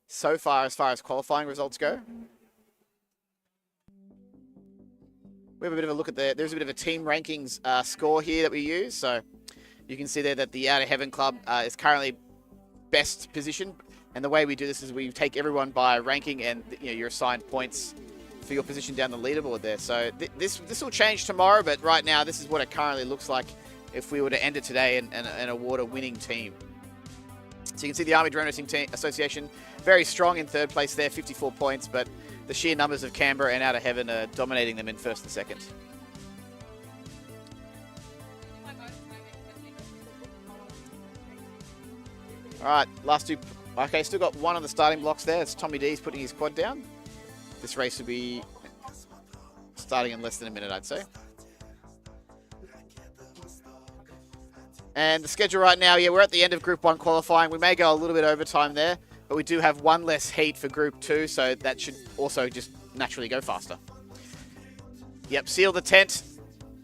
Speaker 2: so far as qualifying results go. We have a bit of a look at there's a bit of a team rankings score here that we use. So you can see there that the Outer Heaven Club is currently best position. And the way we do this is we take everyone by ranking, and you're assigned points for your position down the leaderboard there. So this will change tomorrow, but right now this is what it currently looks like if we were to end it today and award a winning team. So you can see the Army Drone Racing Association very strong in 3rd place there, 54 points, but the sheer numbers of Canberra and Outer Heaven are dominating them in 1st and 2nd. All right, last 2. Okay, still got 1 on the starting blocks there. It's Tommy D's putting his quad down. This race will be starting in less than a minute, I'd say. And the schedule right now, we're at the end of Group 1 qualifying. We may go a little bit overtime there, but we do have 1 less heat for Group 2, so that should also just naturally go faster. Yep, seal the tent.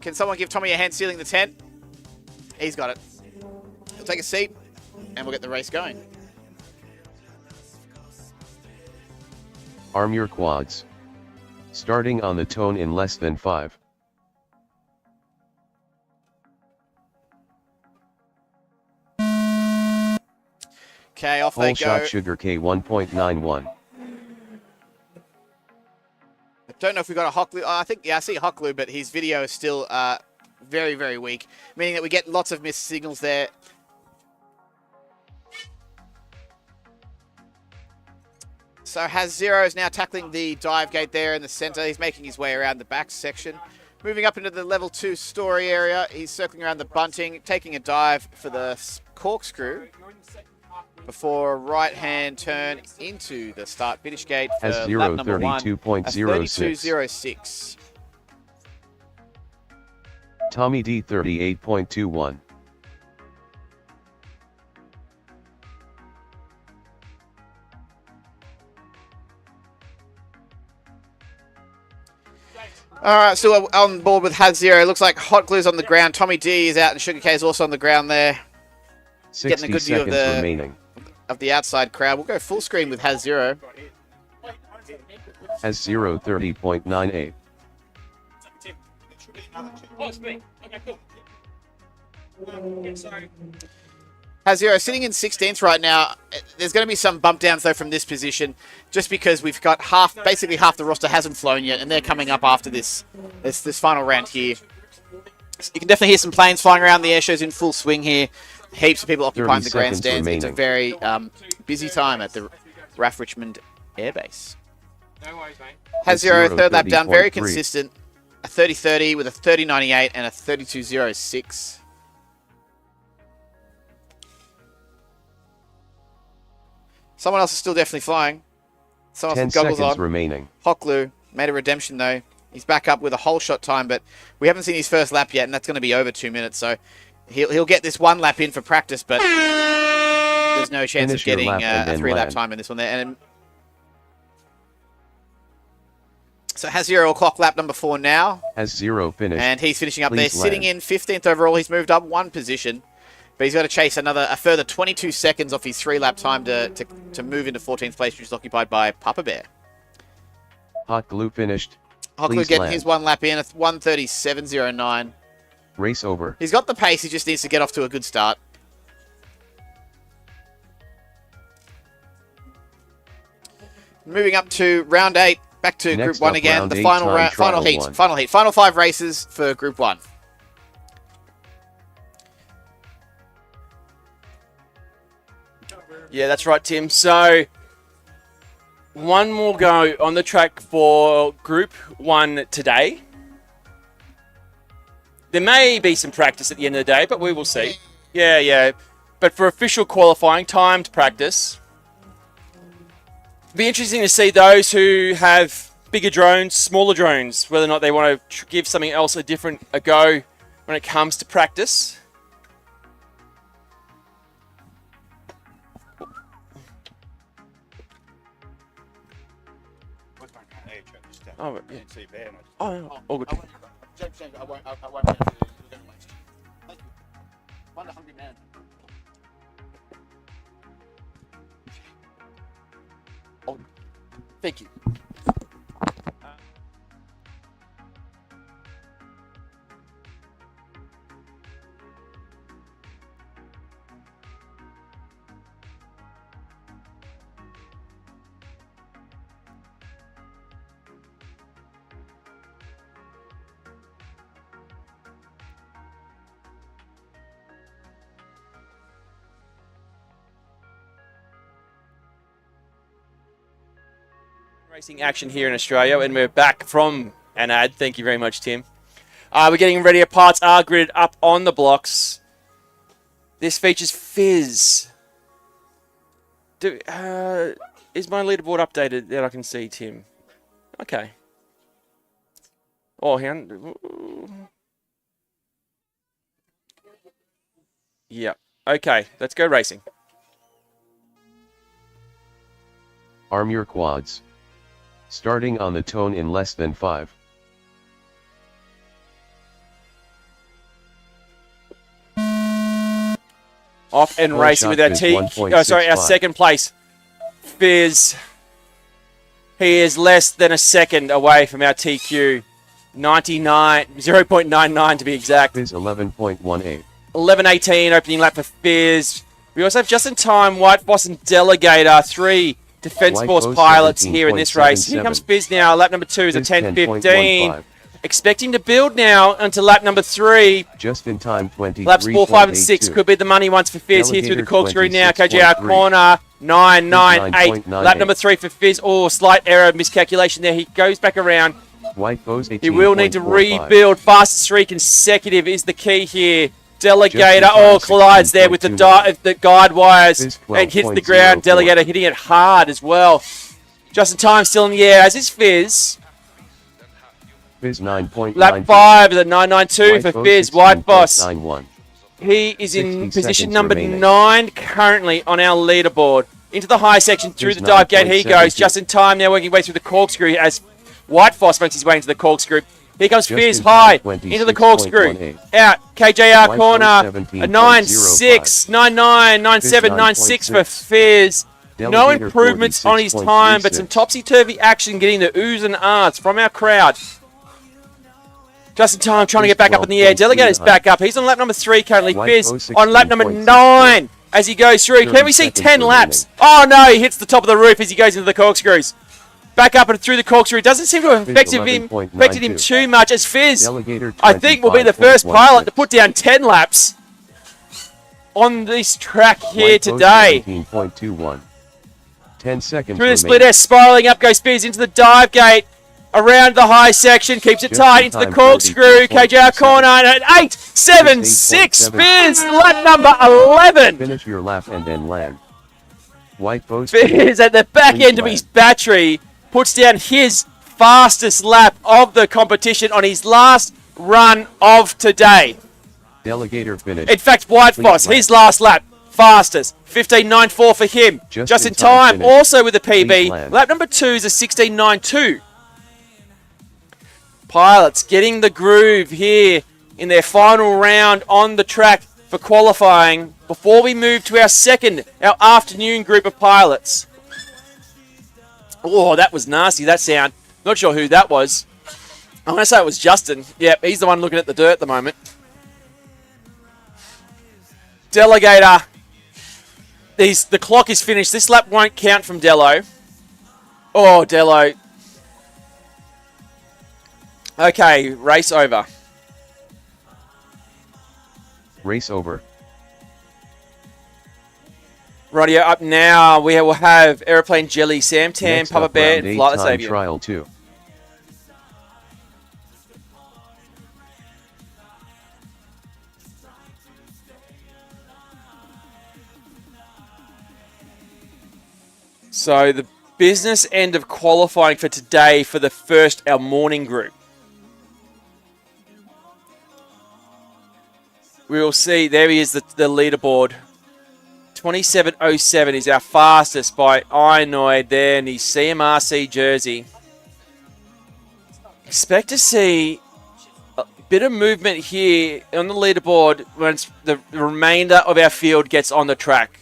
Speaker 2: Can someone give Tommy a hand sealing the tent? He's got it. He'll take a seat, and we'll get the race going.
Speaker 3: Arm your quads. Starting on the tone in less than 5.
Speaker 2: Okay, off they
Speaker 3: Whole
Speaker 2: go.
Speaker 3: shot sugar K 1.91.
Speaker 2: I don't know if we got a Hocklu. I see a Hocklu, but his video is still very, very weak, meaning that we get lots of missed signals there. So Has Zero is now tackling the dive gate there in the center. He's making his way around the back section. Moving up into the level 2 story area, he's circling around the bunting, taking a dive for the corkscrew before a right-hand turn into the start-finish gate for
Speaker 3: Has
Speaker 2: lap number 1,
Speaker 3: 32.06.
Speaker 2: 32.06.
Speaker 3: Tommy D 38.21.
Speaker 2: All right, still on board with Has Zero. Looks like Hot Glue's on the ground. Tommy D is out, and Sugar K is also on the ground there.
Speaker 3: 60
Speaker 2: Getting a good view
Speaker 3: seconds remaining.
Speaker 2: of the outside crowd. We'll go full screen with Has Zero.
Speaker 3: Has 30.98.
Speaker 2: Has Zero sitting in 16th right now. There's going to be some bump downs though from this position, just because we've got basically half the roster hasn't flown yet, and they're coming up after this final round here. So you can definitely hear some planes flying around. The air show's in full swing here. Heaps of people occupying the grandstands. It's a very busy time at the RAAF Richmond Air Base.
Speaker 9: No worries, mate.
Speaker 2: Has Zero, 3rd lap down, very consistent. A 30.30 with a 30.98 and a 32.06. Someone else is still definitely flying. Someone
Speaker 3: 10
Speaker 2: else with goggles
Speaker 3: seconds
Speaker 2: on.
Speaker 3: remaining.
Speaker 2: Hoklu made a redemption though. He's back up with a whole shot time, but we haven't seen his first lap yet, and that's going to be over 2 minutes. So he'll get this one lap in for practice, but there's no chance
Speaker 3: Finish
Speaker 2: of
Speaker 3: your
Speaker 2: getting
Speaker 3: lap and
Speaker 2: a
Speaker 3: then
Speaker 2: 3-lap
Speaker 3: land.
Speaker 2: time in this one there. And so has 0 o'clock lap number 4 now.
Speaker 3: Has 0 finished.
Speaker 2: And he's finishing up
Speaker 3: Please
Speaker 2: there, sitting
Speaker 3: land.
Speaker 2: in 15th overall. He's moved up 1 position, but he's got to chase a further 22 seconds off his 3-lap time to move into 14th place, which is occupied by Papa Bear.
Speaker 3: Hot glue finished.
Speaker 2: Hoklu
Speaker 3: Please
Speaker 2: getting
Speaker 3: land.
Speaker 2: his 1 lap in at 1:37.09.
Speaker 3: Race over.
Speaker 2: He's got the pace. He just needs to get off to a good start. Moving up to round 8. Back to
Speaker 3: Next
Speaker 2: Group 1
Speaker 3: up,
Speaker 2: again.
Speaker 3: round
Speaker 2: The
Speaker 3: 8
Speaker 2: final
Speaker 3: time
Speaker 2: round, final
Speaker 3: trial
Speaker 2: heat.
Speaker 3: one.
Speaker 2: Final heat. Final 5 races for Group 1.
Speaker 1: Yeah, that's right, Tim. So, one more go on the track for Group 1 today. There may be some practice at the end of the day, but we will see. Yeah. But for official qualifying, timed practice. Be interesting to see those who have bigger drones, smaller drones, whether or not they want to give something else a go when it comes to practice. Oh, yeah. Oh, yeah. All good.
Speaker 2: James, I won't be able to do it next. Thank you. 1 to 100 man.
Speaker 1: Oh, thank you. Racing action here in Australia, and we're back from an ad. Thank you very much, Tim. We're getting ready. Our parts are gridded up on the blocks. This features Fizz. Is my leaderboard updated that I can see, Tim? Okay. Oh, hang on. Yeah. Okay, let's go racing.
Speaker 3: Arm your quads. Starting on the tone in less than 5.
Speaker 1: Off and
Speaker 3: Full
Speaker 1: racing
Speaker 3: shot
Speaker 1: with our
Speaker 3: is
Speaker 1: T. Oh, sorry, our
Speaker 3: 1.65.
Speaker 1: second place. Fizz. He is less than a second away from our TQ. 0.99 to be exact.
Speaker 3: Is 11.18.
Speaker 1: 11.18 opening lap for Fizz. We also have just in time White Boss and Delegator, 3 Defence
Speaker 3: White
Speaker 1: Force
Speaker 3: Boss
Speaker 1: pilots here in this race. Here
Speaker 3: 17.77.
Speaker 1: comes Fizz now. Lap number 2 is a
Speaker 3: Fizz
Speaker 1: 10.15.
Speaker 3: 10.15.
Speaker 1: Expecting to build now onto lap number 3.
Speaker 3: Just in time 23.
Speaker 1: Laps 4, 5, and 6 could be the money ones for Fizz here through the corkscrew now. KJR
Speaker 3: 26.3.
Speaker 1: corner 9.98.
Speaker 3: 9.98.
Speaker 1: Lap number 3 for Fizz. Oh, slight error, miscalculation there. He goes back around.
Speaker 3: White Bows 18.45.
Speaker 1: He will need to rebuild. Fastest 3 consecutive is the key here.
Speaker 3: Just
Speaker 1: Delegator,
Speaker 3: in time,
Speaker 1: oh, collides there with the
Speaker 3: 16.29.
Speaker 1: guide wires
Speaker 3: Fizz
Speaker 1: and hits the
Speaker 3: 12.04.
Speaker 1: ground. Delegator hitting it hard as well. Just in time, still in the air, as is Fizz.
Speaker 3: Fizz 9.92.
Speaker 1: Lap 5 is at 9.92
Speaker 3: White
Speaker 1: for
Speaker 3: Bows
Speaker 1: Fizz. White Boss.
Speaker 3: 16.91.
Speaker 1: He is
Speaker 3: 60
Speaker 1: in position
Speaker 3: seconds
Speaker 1: number
Speaker 3: remaining.
Speaker 1: 9 currently on our leaderboard. Into the high section, through
Speaker 3: Fizz
Speaker 1: the dive gate he
Speaker 3: 9.72.
Speaker 1: goes. Just in time now, working his way through the corkscrew as White Foss makes his way into the corkscrew. Here comes
Speaker 3: Just
Speaker 1: Fizz
Speaker 3: in time,
Speaker 1: high into the corkscrew.
Speaker 3: 26.18.
Speaker 1: Out, KJR
Speaker 3: White
Speaker 1: corner,
Speaker 3: Foss
Speaker 1: a
Speaker 3: 17.05.
Speaker 1: 9.6, 9.9, 9.7, 9.6 for
Speaker 3: 9.6.
Speaker 1: Fizz. No
Speaker 3: Delegator
Speaker 1: improvements on his time, but some
Speaker 3: 46.36.
Speaker 1: topsy-turvy action getting the oohs and ahs from our crowd. Just in time, trying to get back up in the air. Delegator's back up. He's on lap number 3 currently.
Speaker 3: White
Speaker 1: Fizz
Speaker 3: Bow
Speaker 1: on lap number
Speaker 3: 16.64.
Speaker 1: 9 as he goes through. Can
Speaker 3: 30
Speaker 1: we see
Speaker 3: seconds
Speaker 1: 10 laps? Oh no, he hits the top of the roof as he goes into the corkscrews. Back up and through the corkscrew. It doesn't seem to have
Speaker 3: Fizz
Speaker 1: affected him
Speaker 3: 11.92.
Speaker 1: too much as Fizz,
Speaker 3: Delegator
Speaker 1: I think, will be the first
Speaker 3: 25.16.
Speaker 1: pilot to put down 10 laps on this track here
Speaker 3: White Bow
Speaker 1: today.
Speaker 3: 17.21. 10 seconds
Speaker 1: Through the split
Speaker 3: remaining.
Speaker 1: S, spiraling up goes Fizz into the dive gate. Around the high section, keeps it
Speaker 3: Just
Speaker 1: tight
Speaker 3: in
Speaker 1: into the
Speaker 3: time,
Speaker 1: corkscrew.
Speaker 3: 32.7.
Speaker 1: KJR corner at 8, 7, 6.
Speaker 3: 8.7.
Speaker 1: Fizz, lap number 11.
Speaker 3: Finish your lap and then land. White post.
Speaker 1: is at the back
Speaker 3: Please
Speaker 1: end of his
Speaker 3: land.
Speaker 1: battery, puts down his fastest lap of the competition on his last run of today.
Speaker 3: Delegator finished.
Speaker 1: In fact, White
Speaker 3: Please
Speaker 1: Foss,
Speaker 3: land.
Speaker 1: his last lap, fastest, 15.94 for him.
Speaker 3: Just
Speaker 1: in
Speaker 3: in time
Speaker 1: time,
Speaker 3: finish.
Speaker 1: also with a
Speaker 3: Please
Speaker 1: PB.
Speaker 3: land.
Speaker 1: Lap number 2 is a 16.92. Pilots getting the groove here in their final round on the track for qualifying before we move to our afternoon group of pilots. Oh, that was nasty, that sound. Not sure who that was. I'm going to say it was Justin. Yep, he's the one looking at the dirt at the moment. Delegator. The clock is finished. This lap won't count from Dello. Oh, Dello. Okay, race over.
Speaker 3: Race over.
Speaker 1: Radio up now. We will have Aeroplane Jelly, Sam Tam,
Speaker 3: Next
Speaker 1: Papa
Speaker 3: up,
Speaker 1: Bear,
Speaker 3: round
Speaker 1: and
Speaker 3: 8
Speaker 1: Flightless
Speaker 3: time
Speaker 1: Avian.
Speaker 3: trial 2.
Speaker 1: So the business end of qualifying for today for our morning group. We will see, there he is, the leaderboard. 27.07 is our fastest by Inoid there in his CMRC jersey. Expect to see a bit of movement here on the leaderboard once the remainder of our field gets on the track.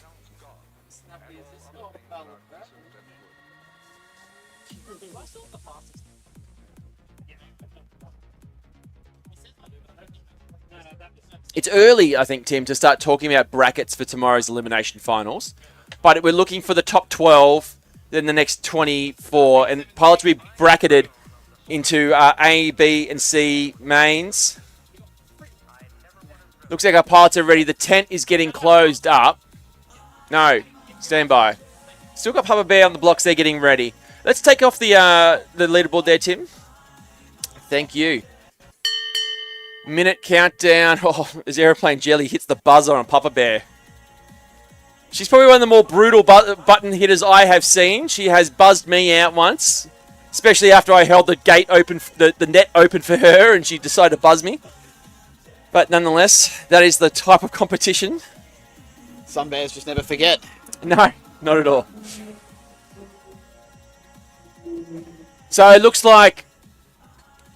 Speaker 1: It's early, I think, Tim, to start talking about brackets for tomorrow's elimination finals. But we're looking for the top 12, then the next 24. And pilots will be bracketed into A, B, and C mains. Looks like our pilots are ready. The tent is getting closed up. No, stand by. Still got Papa Bear on the blocks there getting ready. Let's take off the leaderboard there, Tim. Thank you. Minute countdown. Oh, as Aeroplane Jelly hits the buzzer on Papa Bear. She's probably one of the more brutal button hitters I have seen. She has buzzed me out once, especially after I held the gate open, the net open for her, and she decided to buzz me. But nonetheless, that is the type of competition.
Speaker 2: Some bears just never forget.
Speaker 1: No, not at all. So it looks like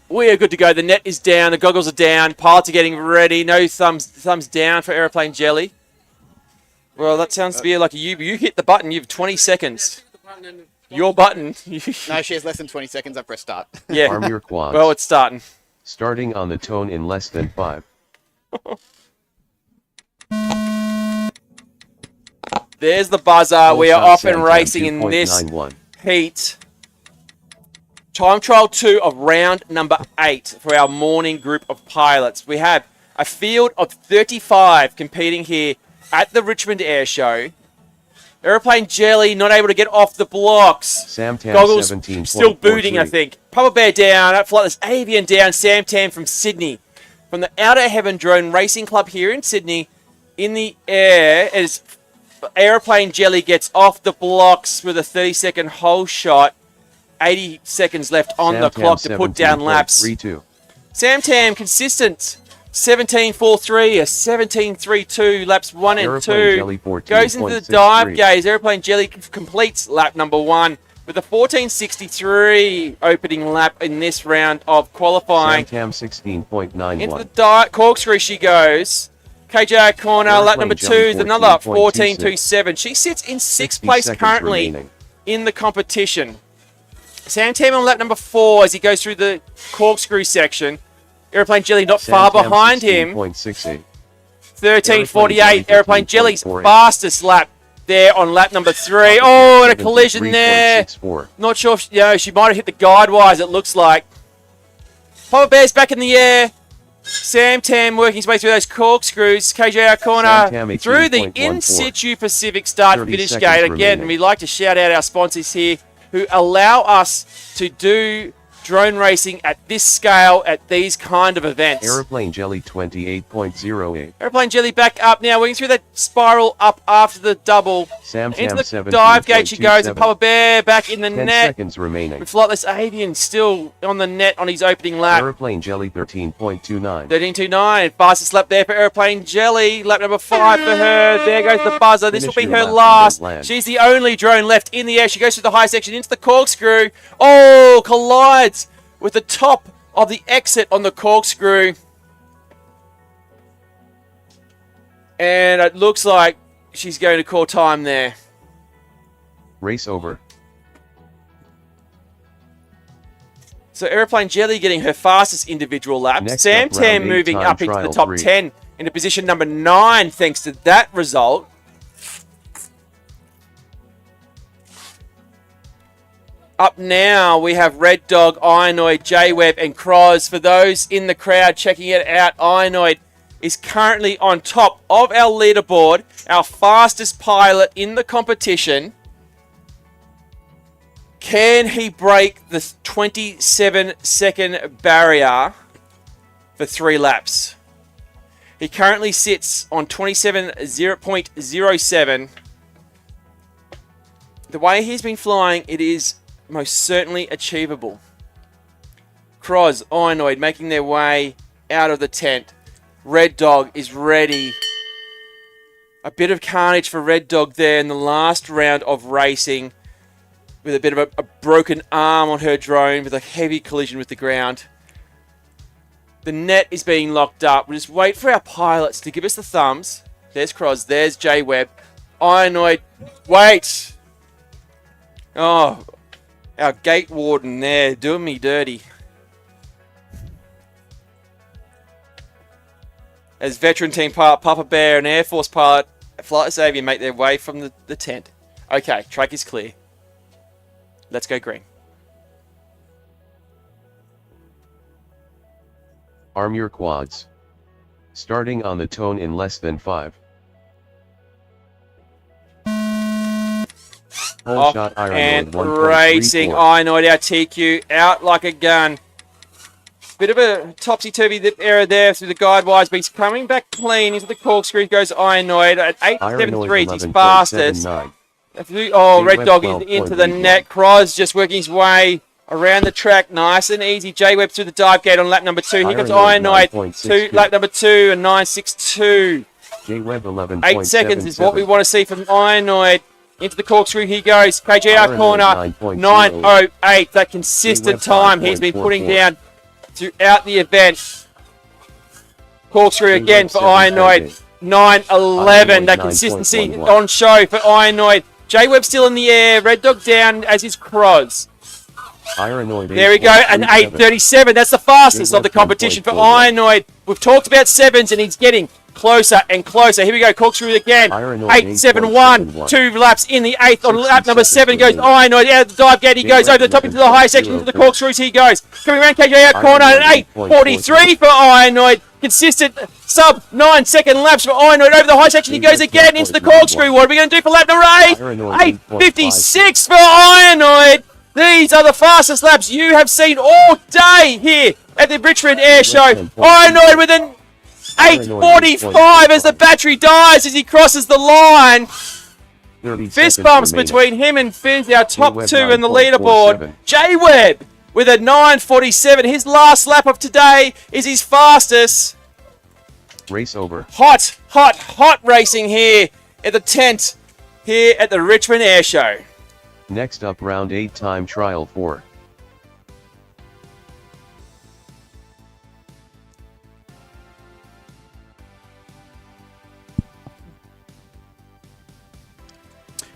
Speaker 1: we are good to go. The net is down. The goggles are down. Pilots are getting ready. No thumbs down for Aeroplane Jelly. Well, that sounds to be like you hit the button. You have 20 seconds. Your button.
Speaker 2: No, she has less than 20 seconds. I press start.
Speaker 1: Yeah.
Speaker 3: Arm your quads.
Speaker 1: Well, it's starting.
Speaker 3: Starting on the tone in less than 5.
Speaker 1: There's the buzzer. We are off and racing in this
Speaker 3: 2.91.
Speaker 1: heat. Time trial 2 of round number 8 for our morning group of pilots. We have a field of 35 competing here at the Richmond Airshow. Aeroplane Jelly not able to get off the blocks.
Speaker 3: Sam Tam
Speaker 1: Goggles
Speaker 3: 17.43.
Speaker 1: still booting, I think. Papa Bear down. Flightless Avian down. Sam Tam from Sydney. From the Outer Heaven Drone Racing Club here in Sydney. In the air as Aeroplane Jelly gets off the blocks with a 30-second hole shot. 80 seconds left on the clock to put down laps.
Speaker 3: 17.32.
Speaker 1: Sam Tam consistent. 17.43, a 17.32, laps 1 and
Speaker 3: Aeroplane
Speaker 1: 2.
Speaker 3: Jelly 14.63.
Speaker 1: Goes into the dive gaze. Aeroplane Jelly completes lap number 1 with a 14.63 opening lap in this round of qualifying.
Speaker 3: Sam Tam 16.91.
Speaker 1: Into the corkscrew she goes. KJ corner, lap number 2 is another 14.27. She sits in 6th place currently
Speaker 3: remaining.
Speaker 1: in the competition. Sam Tam on lap number 4 as he goes through the corkscrew section. Aeroplane Jelly not
Speaker 3: Sam
Speaker 1: far
Speaker 3: Tam
Speaker 1: behind him.
Speaker 3: 16.68.
Speaker 1: 13.48. Aeroplane Jelly's
Speaker 3: 15.48.
Speaker 1: fastest lap there on lap number 3. Oh, and a collision there.
Speaker 3: 73.64.
Speaker 1: Not sure if she might have hit the guide wires, it looks like. Papa Bear's back in the air. Sam Tam working his way through those corkscrews. KJR corner
Speaker 3: Sam Tam
Speaker 1: through the
Speaker 3: 18.14.
Speaker 1: in situ Pacific start
Speaker 3: 30
Speaker 1: finish
Speaker 3: seconds
Speaker 1: gate. Again,
Speaker 3: remaining.
Speaker 1: we'd like to shout out our sponsors here who allow us to do drone racing at this scale at these kind of events.
Speaker 3: Aeroplane Jelly 28.08.
Speaker 1: Airplane Jelly back up now, working through that spiral up after the double.
Speaker 3: Sam
Speaker 1: Into the
Speaker 3: 17.27.
Speaker 1: dive gate she goes, and Papa Bear back in the
Speaker 3: 10
Speaker 1: net.
Speaker 3: seconds remaining.
Speaker 1: With Flightless Avian still on the net on his opening lap.
Speaker 3: Aeroplane Jelly 13.29.
Speaker 1: 13.29, fastest lap there for Airplane Jelly. Lap number 5 for her. There goes the buzzer. This will
Speaker 3: Finish
Speaker 1: be
Speaker 3: your
Speaker 1: her
Speaker 3: lap
Speaker 1: last.
Speaker 3: and then land.
Speaker 1: She's the only drone left in the air. She goes through the high section into the corkscrew. Oh, collides with the top of the exit on the corkscrew. And it looks like she's going to call time there.
Speaker 3: Race over.
Speaker 1: So Aeroplane Jelly getting her fastest individual lap.
Speaker 3: Next
Speaker 1: Sam
Speaker 3: up, round
Speaker 1: Tam
Speaker 3: 8
Speaker 1: moving
Speaker 3: time
Speaker 1: up into the
Speaker 3: trial
Speaker 1: top
Speaker 3: 3.
Speaker 1: 10 into position number 9 thanks to that result. Up now, we have Red Dog, Ionoid, J-Web, and Croz. For those in the crowd checking it out, Ionoid is currently on top of our leaderboard, our fastest pilot in the competition. Can he break the 27-second barrier for 3 laps? He currently sits on 27.07. The way he's been flying, it is most certainly achievable. Croz, Ionoid making their way out of the tent. Red Dog is ready. A bit of carnage for Red Dog there in the last round of racing, with a bit of a broken arm on her drone with a heavy collision with the ground. The net is being locked up. We'll just wait for our pilots to give us the thumbs. There's Croz, there's J-Web. Ionoid, wait! Oh, our gate warden there doing me dirty. As veteran team pilot Papa Bear and Air Force pilot Flightless Avian make their way from the tent. Okay, track is clear. Let's go green.
Speaker 3: Arm your quads. Starting on the tone in less than 5. Whole
Speaker 1: Off
Speaker 3: shot Iron
Speaker 1: and
Speaker 3: Lord, 1.34.
Speaker 1: racing. Ionoid, our TQ, out like a gun. Bit of a topsy-turvy error there through the guide wires, but he's coming back clean into the corkscrew. Goes Ionoid at 8.73. He's fastest.
Speaker 3: 11.79.
Speaker 1: Oh, Red
Speaker 3: J-Web
Speaker 1: Dog is into the
Speaker 3: 12.81.
Speaker 1: net. Croz just working his way around the track. Nice and easy. J-Web through the dive gate on lap number 2. Here comes
Speaker 3: Ionoid,
Speaker 1: Ionoid.
Speaker 3: 9.62.
Speaker 1: Lap number 2 and 9.62.
Speaker 3: J-Web 11.77.
Speaker 1: 8 seconds is what we want to see from Ionoid. Into the corkscrew he goes. KJR
Speaker 3: Iron
Speaker 1: corner.
Speaker 3: 9.08.
Speaker 1: 9.08. That consistent
Speaker 3: J-Web
Speaker 1: time he's been putting
Speaker 3: 5.44.
Speaker 1: down throughout the event. Corkscrew
Speaker 3: J-Web
Speaker 1: again for
Speaker 3: 7.8.
Speaker 1: Ionoid. 9.11.
Speaker 3: Ionoid
Speaker 1: That consistency
Speaker 3: 9.11.
Speaker 1: on show for Ionoid. J-Web still in the air. Red Dog down as is Croz.
Speaker 3: Ionoid
Speaker 1: There we go. And 8.37. That's the fastest of the competition for Ionoid. We've talked about 7s and he's getting closer and closer. Here we go. Corkscrew again.
Speaker 3: Ionoid
Speaker 1: 8.71. 2 laps in the 8th. On lap number 7 goes Ionoid out of the dive gate. He goes over the top into the high section into the corkscrews. He goes. Coming around KJ out corner at 8.43 for Ionoid. Consistent sub 9 second laps for Ionoid over the high section. He goes again into the corkscrew. What are we going to do for lap number 8? 8.56 for Ionoid. These are the fastest laps you have seen all day here at the Richmond Airshow. Ionoid with an 8.45 as the battery dies as he crosses the line. Fist bumps between him and Fizz, our top 2 in the leaderboard. J-Web with a 9.47. His last lap of today is his fastest.
Speaker 3: Race over.
Speaker 1: Hot, hot, hot racing here at the tent here at the Richmond Airshow.
Speaker 3: Next up, round 8 time trial 4.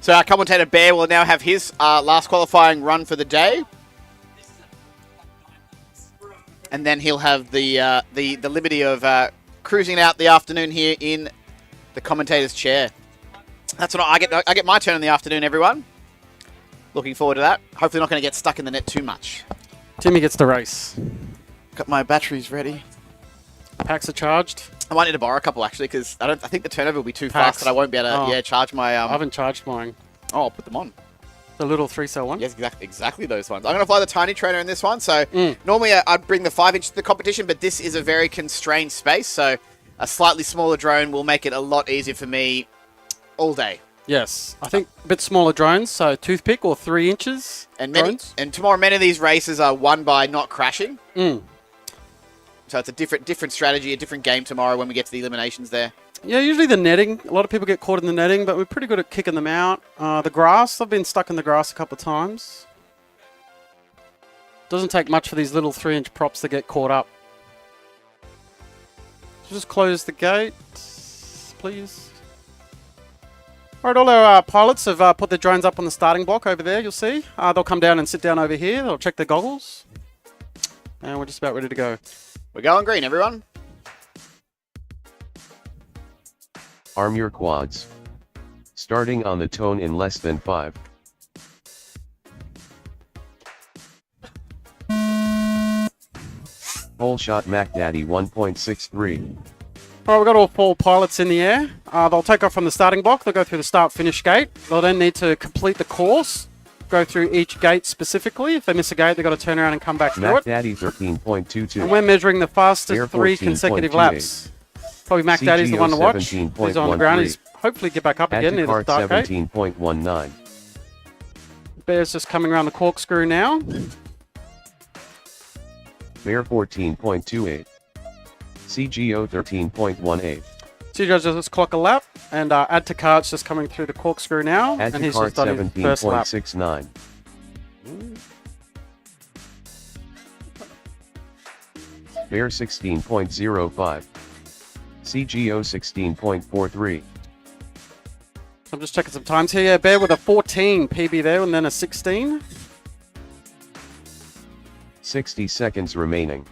Speaker 2: So our commentator Bear will now have his last qualifying run for the day. And then he'll have the liberty of cruising out the afternoon here in the commentator's chair. That's what I get my turn in the afternoon, everyone. Looking forward to that. Hopefully not going to get stuck in the net too much.
Speaker 5: Timmy gets the race.
Speaker 2: Got my batteries ready.
Speaker 5: Packs are charged.
Speaker 2: I might need to borrow a couple actually because I think the turnover will be too
Speaker 5: Packs.
Speaker 2: fast that I won't be able to
Speaker 5: Oh.
Speaker 2: charge my.
Speaker 5: I haven't charged mine.
Speaker 2: Oh, I'll put them on.
Speaker 5: The little 3-cell one?
Speaker 2: Yes, exactly those ones. I'm going to fly the tiny trainer in this one. So normally I'd bring the 5-inch to the competition, but this is a very constrained space. So a slightly smaller drone will make it a lot easier for me all day.
Speaker 5: Yes. I think a bit smaller drones, so toothpick or 3 inches drones.
Speaker 2: And tomorrow, many of these races are won by not crashing. So it's a different strategy, a different game tomorrow when we get to the eliminations there.
Speaker 5: Yeah, usually the netting. A lot of people get caught in the netting, but we're pretty good at kicking them out. The grass, I've been stuck in the grass a couple of times. Doesn't take much for these little 3-inch props to get caught up. Just close the gate, please. All right, all our pilots have put their drones up on the starting block over there, you'll see. They'll come down and sit down over here. They'll check their goggles. And we're just about ready to go.
Speaker 2: We're going green, everyone.
Speaker 3: Arm your quads. Starting on the tone in less than 5. Whole shot Mac Daddy 1.63.
Speaker 5: All right, we've got all 4 pilots in the air. They'll take off from the starting block. They'll go through the start-finish gate. They'll then need to complete the course, go through each gate specifically. If they miss a gate, they've got to turn around and come back through
Speaker 3: Mac
Speaker 5: it.
Speaker 3: Daddy 13.22.
Speaker 5: And we're measuring the fastest
Speaker 3: Air
Speaker 5: 3 consecutive
Speaker 3: 14.28.
Speaker 5: laps. Probably Mac Daddy's the one to watch.
Speaker 3: CGO
Speaker 5: He's on the ground.
Speaker 3: 17.13.
Speaker 5: He's hopefully get back up
Speaker 3: Add
Speaker 5: again
Speaker 3: to
Speaker 5: near the
Speaker 3: cart
Speaker 5: start gate.
Speaker 3: 17.19.
Speaker 5: Bear's just coming around the corkscrew now.
Speaker 3: Bear 14.28. CGO 13.18.
Speaker 5: CGO's just clock a lap. And add to cart's just coming through the corkscrew now.
Speaker 3: Add
Speaker 5: And
Speaker 3: to
Speaker 5: he's
Speaker 3: cart
Speaker 5: just done his first lap.
Speaker 3: 17.69. Bear 16.05. CGO 16.43.
Speaker 5: I'm just checking some times here. Yeah, Bear with a 14 PB there and then a 16.
Speaker 3: 60 seconds remaining.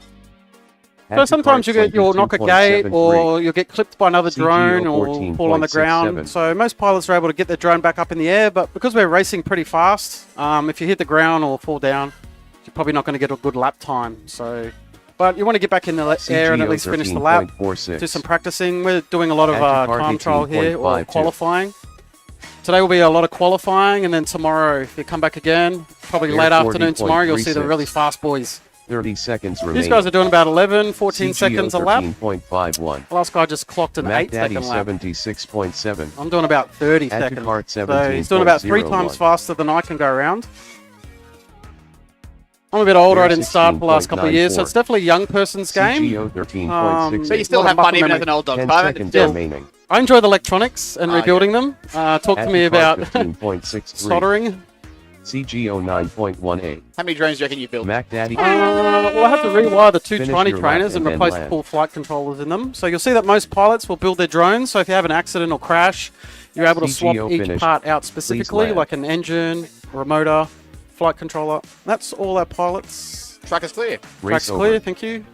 Speaker 5: So sometimes you'll knock a gate or you'll get clipped by another drone or
Speaker 3: 14.67.
Speaker 5: fall on the ground. So most pilots are able to get their drone back up in the air, but because we're racing pretty fast, if you hit the ground or fall down, you're probably not going to get a good lap time. So, but you want to get back in the air and at least finish the lap. Do some practicing. We're doing a lot of time trial here or qualifying. Today will be a lot of qualifying, and then tomorrow, if you come back again, probably late afternoon tomorrow, you'll see the really fast boys.
Speaker 3: 30 seconds remaining.
Speaker 5: These guys are doing about 11, 14 seconds a lap.
Speaker 3: 13.51.
Speaker 5: The last guy just clocked an
Speaker 3: Mac
Speaker 5: 8
Speaker 3: Daddy
Speaker 5: second lap.
Speaker 3: 76.7.
Speaker 5: I'm doing about 30
Speaker 3: Add to
Speaker 5: seconds.
Speaker 3: cart
Speaker 5: So he's doing about 3 times
Speaker 3: 17.01.
Speaker 5: faster than I can go around. I'm a bit older. I didn't start for the last couple of years, so it's definitely a young person's game.
Speaker 3: CGO 13.6.
Speaker 2: But you still have fun even as an old dog
Speaker 3: 10
Speaker 2: pilot.
Speaker 3: seconds
Speaker 2: Still.
Speaker 3: remaining.
Speaker 5: I enjoy the electronics and rebuilding them. Talk to me about
Speaker 3: 15.63.
Speaker 5: soldering.
Speaker 3: CGO 9.18.
Speaker 2: How many drones do you reckon you built?
Speaker 3: Mac Daddy.
Speaker 5: Well, I have to rewire the 2
Speaker 3: Finish
Speaker 5: tiny
Speaker 3: your lap
Speaker 5: trainers and
Speaker 3: and then
Speaker 5: replace the
Speaker 3: land.
Speaker 5: full flight controllers in them. So you'll see that most pilots will build their drones. So if you have an accident or crash, you're able to swap
Speaker 3: CGO
Speaker 5: each
Speaker 3: finished.
Speaker 5: part out specifically,
Speaker 3: land.
Speaker 5: like an engine, or a motor, flight controller. That's all our pilots.
Speaker 2: Track is clear.
Speaker 5: Track's
Speaker 3: Race over.
Speaker 5: clear, thank you.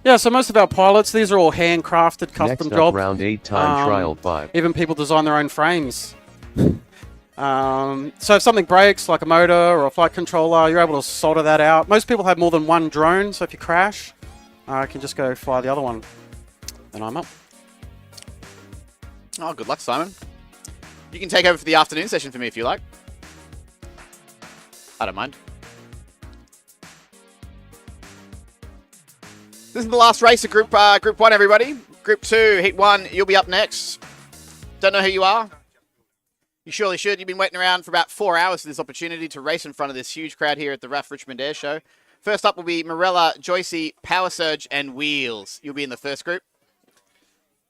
Speaker 5: Yeah, so most of our pilots, these are all handcrafted, custom
Speaker 3: Next up,
Speaker 5: jobs.
Speaker 3: round 8 time trial 5.
Speaker 5: Even people design their own frames. So if something breaks, like a motor or a flight controller, you're able to solder that out. Most people have more than one drone, so if you crash, you can just go fly the other one. And I'm up.
Speaker 2: Oh, good luck, Simon. You can take over for the afternoon session for me if you like. I don't mind. This is the last race of Group 1, everybody. Group 2, Heat 1, you'll be up next. Don't know who you are? You surely should. You've been waiting around for about 4 hours for this opportunity to race in front of this huge crowd here at the RAAF Richmond Airshow. First up will be Morella, Joycey, Power Surge, and Wheels. You'll be in the first group.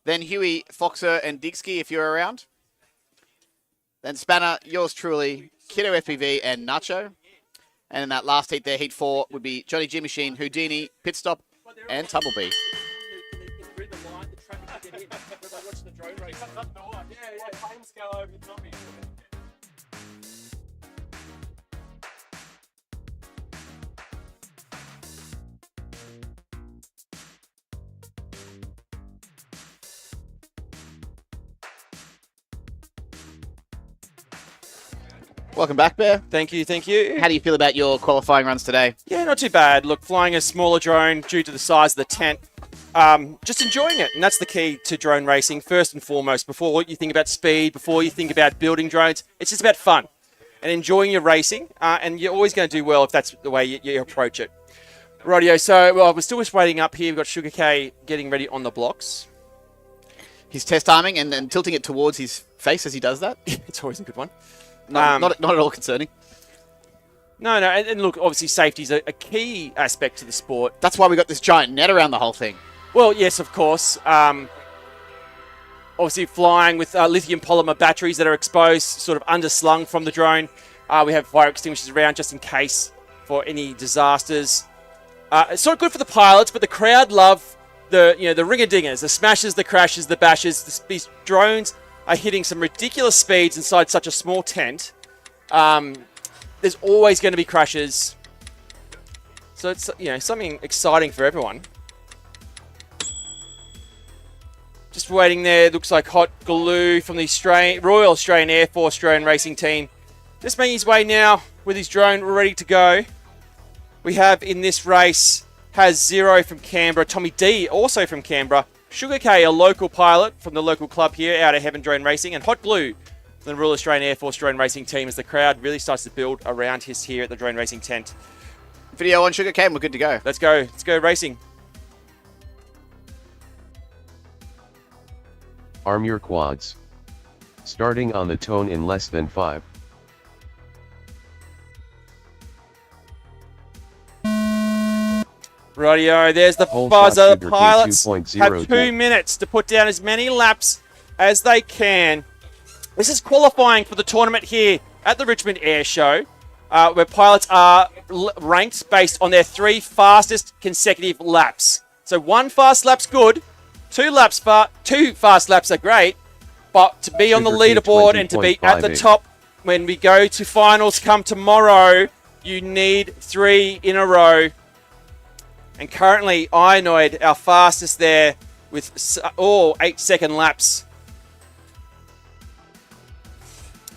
Speaker 2: Then Huey, Foxer, and Digsky if you're around. Then Spanner, yours truly, Kiddo FPV, and Nacho. And in that last heat there, Heat 4, would be Johnny G Machine, Houdini, Pitstop, and Tumblebee. Welcome back, Bear.
Speaker 1: Thank you, thank you.
Speaker 2: How do you feel about your qualifying runs today?
Speaker 1: Yeah, not too bad. Look, flying a smaller drone due to the size of the tent just enjoying it. And that's the key to drone racing, first and foremost. Before you think about speed, before you think about building drones, it's just about fun and enjoying your racing. And you're always going to do well if that's the way you approach it. Rightio, so we're still just waiting up here. We've got Sugar K getting ready on the blocks.
Speaker 2: He's test arming and then tilting it towards his face as he does that.
Speaker 1: It's always a good one.
Speaker 2: Not at all concerning.
Speaker 1: No, and look, obviously safety is a key aspect to the sport.
Speaker 2: That's why we got this giant net around the whole thing.
Speaker 1: Well, yes, of course. Obviously flying with lithium polymer batteries that are exposed, sort of underslung from the drone. We have fire extinguishers around just in case for any disasters. It's not good for the pilots, but the crowd love the ring-a-dingers, the smashes, the crashes, the bashes. These drones are hitting some ridiculous speeds inside such a small tent. There's always going to be crashes. So it's something exciting for everyone. Just waiting there. Looks like Hot Glue from the Royal Australian Air Force drone racing team. Just making his way now with his drone ready to go. We have in this race Has Zero from Canberra, Tommy D also from Canberra, Sugar K, a local pilot from the local club here, Out of Heaven Drone Racing, and Hot Glue from the Royal Australian Air Force drone racing team as the crowd really starts to build around us here at the drone racing tent.
Speaker 2: Video on Sugar K and we're good to go.
Speaker 1: Let's go racing.
Speaker 3: Arm your quads. Starting on the tone in less than 5.
Speaker 1: Rightio, there's the
Speaker 3: Whole
Speaker 1: buzzer.
Speaker 3: shot
Speaker 1: The
Speaker 3: Sugar K
Speaker 1: pilots
Speaker 3: 2.0
Speaker 1: have 2 minutes to put down as many laps as they can. This is qualifying for the tournament here at the Richmond Airshow, where pilots are ranked based on their 3 fastest consecutive laps. So 1 fast lap's good, 2 fast laps are great, but to be on the leaderboard and to be at the top when we go to finals come tomorrow, you need 3 in a row. And currently, Inoid, our fastest there, with all 8-second laps.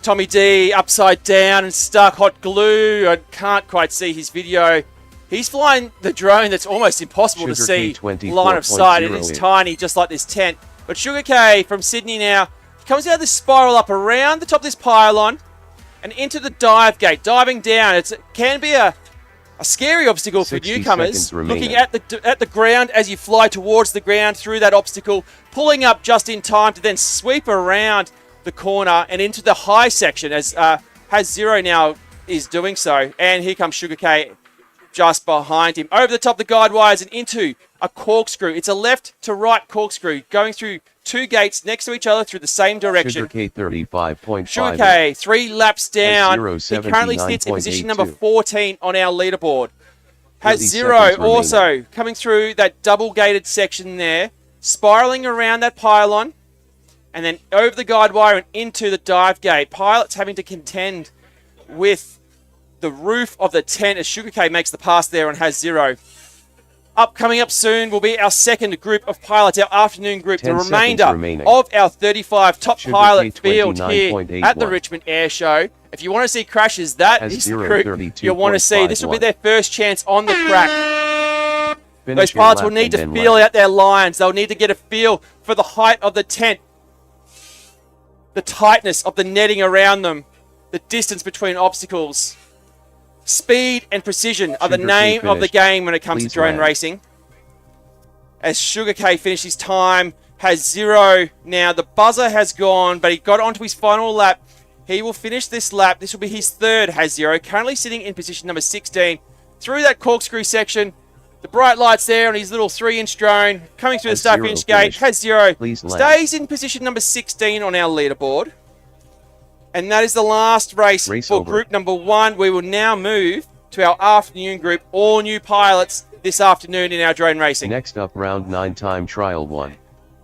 Speaker 1: Tommy D, upside down and stuck. Hot Glue, I can't quite see his video. He's flying the drone that's almost impossible to see line of sight. It is tiny, just like this tent. But Sugar K from Sydney now comes out of this spiral up around the top of this pylon and into the dive gate, diving down. It can be a scary obstacle for newcomers, looking at the ground as you fly towards the ground through that obstacle, pulling up just in time to then sweep around the corner and into the high section as Has Zero now is doing so. And here comes Sugar K just behind him, over the top of the guide wires and into a corkscrew. It's a left to right corkscrew going through 2 gates next to each other through the same direction.
Speaker 3: Sugar K 35.5.
Speaker 1: Sugar K 3 laps down. He currently sits in position number 14 on our leaderboard. Has Zero also coming through that double gated section there, spiraling around that pylon and then over the guide wire and into the dive gate. Pilots having to contend with the roof of the tent as Sugar K makes the pass there and Has Zero. Coming up soon will be our second group of pilots, our afternoon group, the remainder of our 35 top pilot field here at the Richmond Airshow. If you want to see crashes, that is the group you'll want to see. This will be their first chance on the track. Those pilots will need to feel out their lines. They'll need to get a feel for the height of the tent, the tightness of the netting around them, the distance between obstacles. Speed and precision are the name of the game when it comes to drone racing. As Sugar K finishes time, Has Zero now. The buzzer has gone, but he got onto his final lap. He will finish this lap. This will be his third, Has Zero, currently sitting in position number 16. Through that corkscrew section, the bright lights there on his little 3-inch drone, coming through the start-finish gate. Has Zero stays in position number 16 on our leaderboard. And that is the last race for group number 1. We will now move to our afternoon group, all new pilots this afternoon in our drone racing.
Speaker 3: Next up, round 9 time trial 1.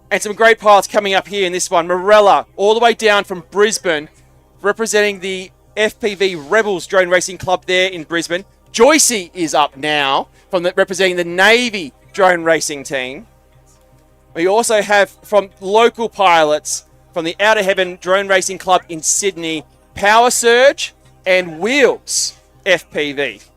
Speaker 1: And some great pilots coming up here in this one. Morella, all the way down from Brisbane, representing the FPV Rebels Drone Racing Club there in Brisbane. Joycey is up now, representing the Navy Drone Racing team. We also have from local pilots from the Out of Heaven Drone Racing Club in Sydney, Power Surge and Wheels FPV.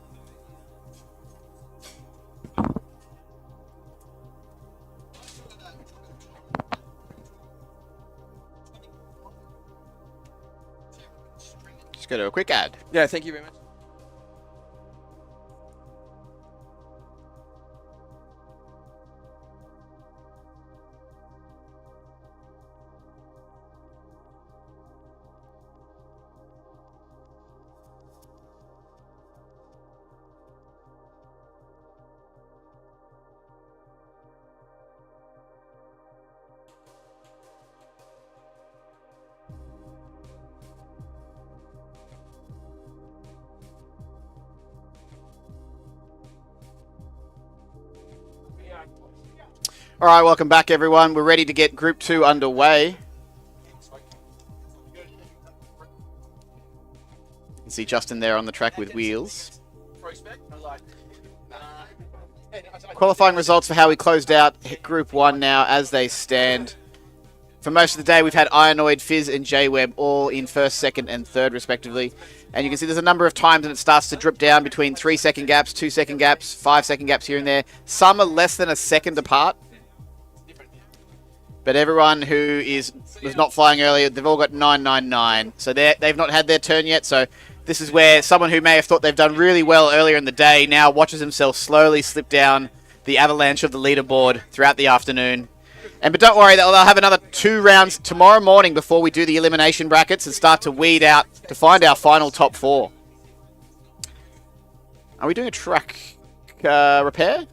Speaker 2: Let's go to a quick ad.
Speaker 1: Yeah, thank you very much.
Speaker 2: All right, welcome back, everyone. We're ready to get Group 2 underway. You can see Justin there on the track with wheels. Qualifying results for how we closed out Group 1 now as they stand. For most of the day, we've had Ironoid, Fizz, and J-Web all in first, second, and third, respectively. And you can see there's a number of times when it starts to drip down between 3-second gaps, 2-second gaps, 5-second gaps here and there. Some are less than a second apart. But everyone who was not flying earlier, they've all got 999. So they've not had their turn yet. So this is where someone who may have thought they've done really well earlier in the day now watches himself slowly slip down the avalanche of the leaderboard throughout the afternoon. But don't worry, they'll have another 2 rounds tomorrow morning before we do the elimination brackets and start to weed out to find our final top 4. Are we doing a track repair?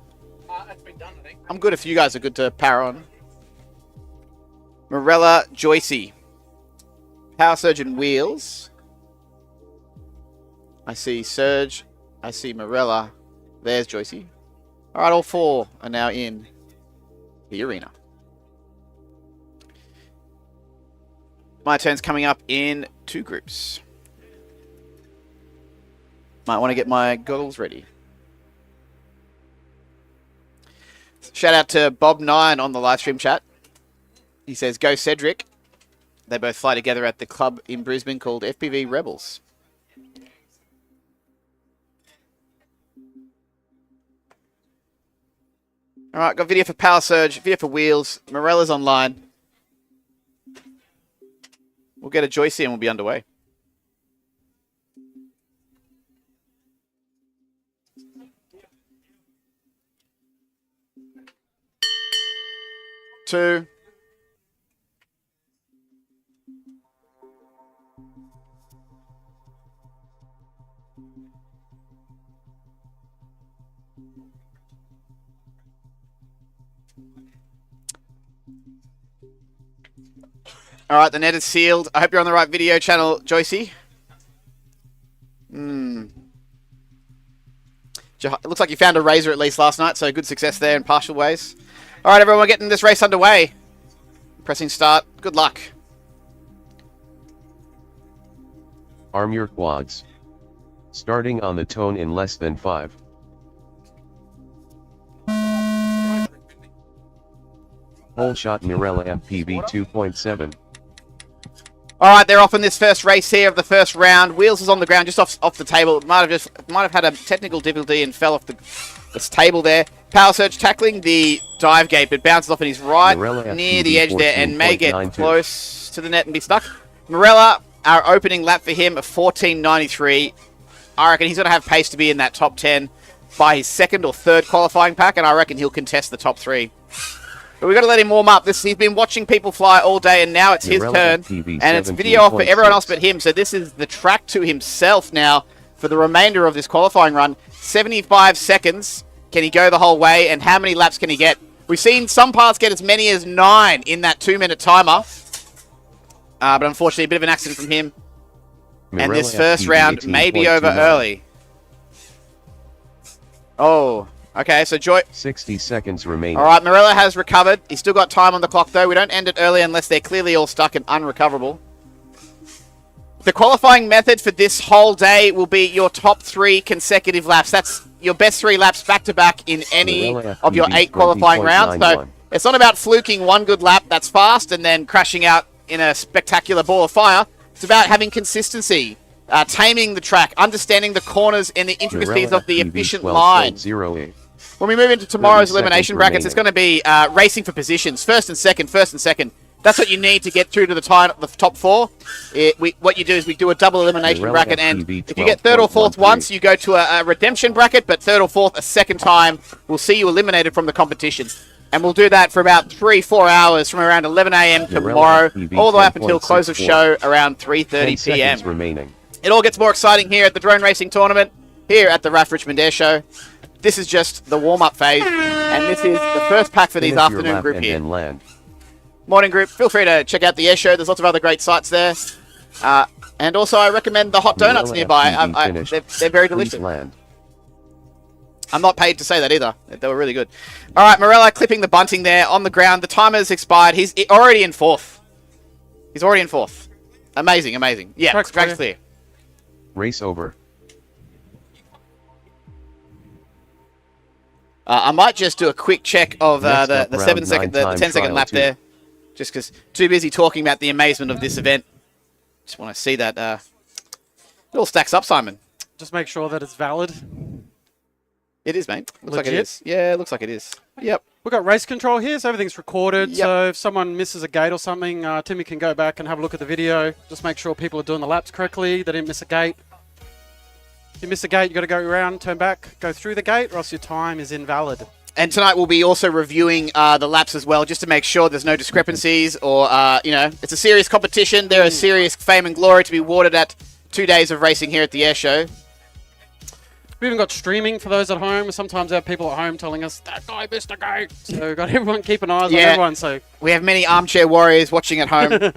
Speaker 9: That's been done, I think.
Speaker 2: I'm good if you guys are good to power on. Morella, Joycey. Power Surge and Wheels. I see Surge. I see Morella. There's Joycey. All right, all 4 are now in the arena. My turn's coming up in 2 groups. Might want to get my goggles ready. Shout out to Bob9 on the live stream chat. He says, go Cedric. They both fly together at the club in Brisbane called FPV Rebels. All right, got video for Power Surge, video for Wheels. Morella's online. We'll get a Joycey and we'll be underway. Two. All right, the net is sealed. I hope you're on the right video channel, Joycey. It looks like you found a razor at least last night, so good success there in partial ways. All right, everyone, we're getting this race underway. Pressing start. Good luck.
Speaker 3: Arm your quads. Starting on the tone in less than 5. Whole shot Mirella FPV 2.7.
Speaker 2: All right, they're off in this first race here of the first round. Wheels is on the ground, just off the table. Might have had a technical difficulty and fell off this table there. Power Surge tackling the dive gate, but bounces off and he's right near the edge there and may get close to the net and be stuck. Morella, our opening lap for him, a 14.93. I reckon he's going to have pace to be in that top 10 by his second or third qualifying pack, and I reckon he'll contest the top 3. But we've got to let him warm up. He's been watching people fly all day, and now it's his turn. And it's video off for everyone else but him. So this is the track to himself now for the remainder of this qualifying run. 75 seconds. Can he go the whole way? And how many laps can he get? We've seen some pilots get as many as 9 in that 2-minute timer. But unfortunately, a bit of an accident from him. And this first round may be over early. Oh, okay, so
Speaker 3: 60 seconds remaining.
Speaker 2: All right, Morella has recovered. He's still got time on the clock, though. We don't end it early unless they're clearly all stuck and unrecoverable. The qualifying method for this whole day will be your top 3 consecutive laps. That's your best 3 laps back-to-back in any of your 8 qualifying rounds. So it's not about fluking one good lap that's fast and then crashing out in a spectacular ball of fire. It's about having consistency, taming the track, understanding the corners and the intricacies of the efficient line. When we move into tomorrow's elimination brackets, it's going to be racing for positions. First and second. That's what you need to get through to the top 4. What you do is we do a double elimination
Speaker 3: Gorilla
Speaker 2: bracket, and
Speaker 3: FPV
Speaker 2: if you get 3rd or 4th
Speaker 3: 12.13.
Speaker 2: once, you go to a redemption bracket, but 3rd or 4th a second time, we'll see you eliminated from the competition. And we'll do that for about 3-4 hours from around 11 a.m. tomorrow,
Speaker 3: FPV
Speaker 2: all the way up until close of
Speaker 3: 10.64.
Speaker 2: show around
Speaker 3: 10
Speaker 2: 3:30 p.m.
Speaker 3: seconds remaining.
Speaker 2: It all gets more exciting here at the drone racing tournament, here at the RAAF Richmond Airshow. This is just the warm-up phase, and this is the first pack for these
Speaker 3: Finish your
Speaker 2: afternoon
Speaker 3: lap
Speaker 2: group
Speaker 3: and
Speaker 2: here.
Speaker 3: then land.
Speaker 2: Morning group, feel free to check out the airshow. There's lots of other great sites there. And also I recommend the hot donuts
Speaker 3: Gorilla
Speaker 2: nearby.
Speaker 3: FPV finished.
Speaker 2: They're very
Speaker 3: Please
Speaker 2: delicious.
Speaker 3: land.
Speaker 2: I'm not paid to say that either. They were really good. All right, Morella clipping the bunting there on the ground. The timer's expired. He's already in 4th. He's already in 4th. Amazing, amazing. Yeah,
Speaker 5: Track's
Speaker 2: track's clear.
Speaker 3: Race over.
Speaker 2: I might just do a quick check of
Speaker 3: Next
Speaker 2: the
Speaker 3: up, round
Speaker 2: 10
Speaker 3: 9
Speaker 2: second
Speaker 3: trial
Speaker 2: lap
Speaker 3: 2.
Speaker 2: there, just because too busy talking about the amazement of this event. Just want to see that. It all stacks up, Simon.
Speaker 5: Just make sure that it's valid.
Speaker 2: It is, mate. Looks like it
Speaker 5: Legit?
Speaker 2: is. Yeah, it looks like it is. Yep.
Speaker 5: We've got race control here, so everything's recorded.
Speaker 2: Yep.
Speaker 5: So if someone misses a gate or something, Timmy can go back and have a look at the video. Just make sure people are doing the laps correctly. They didn't miss a gate. If you miss a gate, you got to go around, turn back, go through the gate, or else your time is invalid.
Speaker 2: And tonight we'll be also reviewing the laps as well, just to make sure there's no discrepancies or, it's a serious competition. There is serious fame and glory to be awarded at 2 days of racing here at the Airshow.
Speaker 5: We even got streaming for those at home. Sometimes I have people at home telling us, that guy missed a gate. So we've got everyone keeping eyes on everyone. So
Speaker 2: We have many armchair warriors watching at home.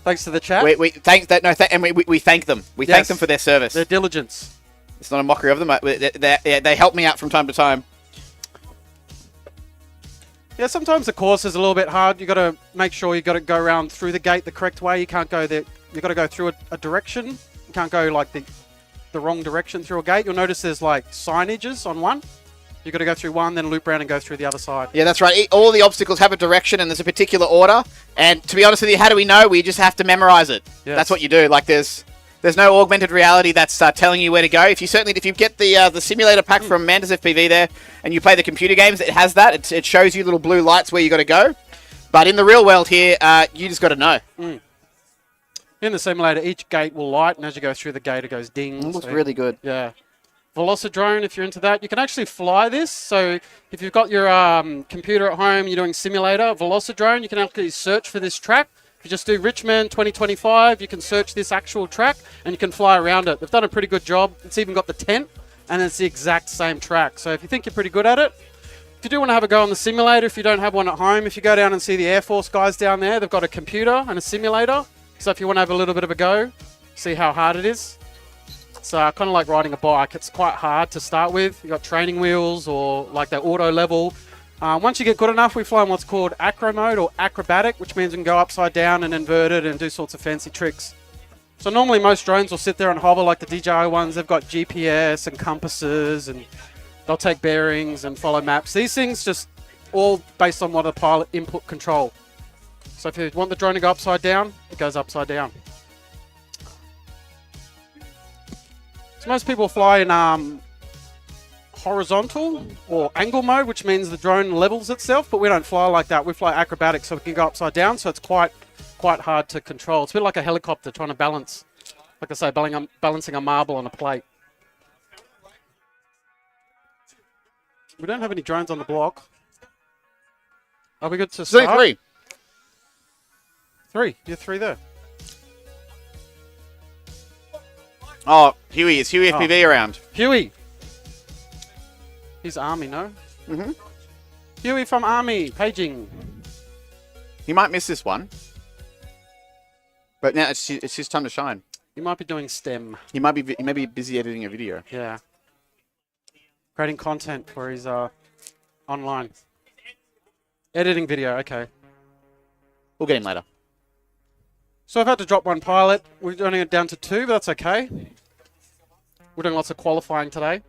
Speaker 5: thanks to the chat.
Speaker 2: we thank that, no, and we thank them. We thank
Speaker 5: Yes.
Speaker 2: them for their service.
Speaker 5: Their diligence.
Speaker 2: It's not a mockery of them. They help me out from time to time.
Speaker 5: Yeah, sometimes the course is a little bit hard. You got to make sure you got to go around through the gate the correct way. You can't go there. You got to go through a direction. You can't go like the wrong direction through a gate. You'll notice there's like signages on one. You got to go through one, then loop around and go through the other side.
Speaker 2: Yeah, that's right. All the obstacles have a direction and there's a particular order. And to be honest with you, how do we know? We just have to memorize it.
Speaker 5: Yes.
Speaker 2: That's what you do. Like there's no augmented reality that's telling you where to go. If you get the simulator pack from Manda's FPV there, and you play the computer games, it has that. It shows you little blue lights where you got to go. But in the real world here, you just got to know.
Speaker 5: In the simulator, each gate will light, and as you go through the gate, it goes ding.
Speaker 2: It looks
Speaker 5: So,
Speaker 2: really good.
Speaker 5: yeah. Velocidrone, if you're into that, you can actually fly this. So if you've got your computer at home, you're doing simulator, Velocidrone, you can actually search for this track. If you just do Richmond 2025, you can search this actual track and you can fly around it. They've done a pretty good job. It's even got the tent and it's the exact same track. So if you think you're pretty good at it, if you do want to have a go on the simulator, if you don't have one at home, if you go down and see the Air Force guys down there, they've got a computer and a simulator. So if you want to have a little bit of a go, see how hard it is. It's kind of like riding a bike. It's quite hard to start with. You've got training wheels or like the auto level. Once you get good enough, we fly in what's called acro mode or acrobatic, which means we can go upside down and inverted and do sorts of fancy tricks. So normally most drones will sit there and hover like the DJI ones. They've got GPS and compasses and they'll take bearings and follow maps. These things just all based on what a pilot input control. So if you want the drone to go upside down, it goes upside down. So most people fly in horizontal or angle mode, which means the drone levels itself, but we don't fly like that. We fly acrobatic, so we can go upside down, so it's quite hard to control. It's a bit like a helicopter trying to balance, like I say, balancing a marble on a plate. We don't have any drones on the block. Are we good to start?
Speaker 2: Three.
Speaker 5: Three. You're three there.
Speaker 2: Oh, Huey. Is Huey FPV around?
Speaker 5: Huey. He's Army, no?
Speaker 2: Mm-hmm.
Speaker 5: Huey from Army, paging.
Speaker 2: He might miss this one. But now it's his time to shine.
Speaker 5: He might be doing STEM.
Speaker 2: He may be busy editing a video.
Speaker 5: Yeah. Creating content for his online. Editing video, okay.
Speaker 2: We'll get him later.
Speaker 5: So I've had to drop one pilot. We're only down to two, but that's okay. We're doing lots of qualifying today.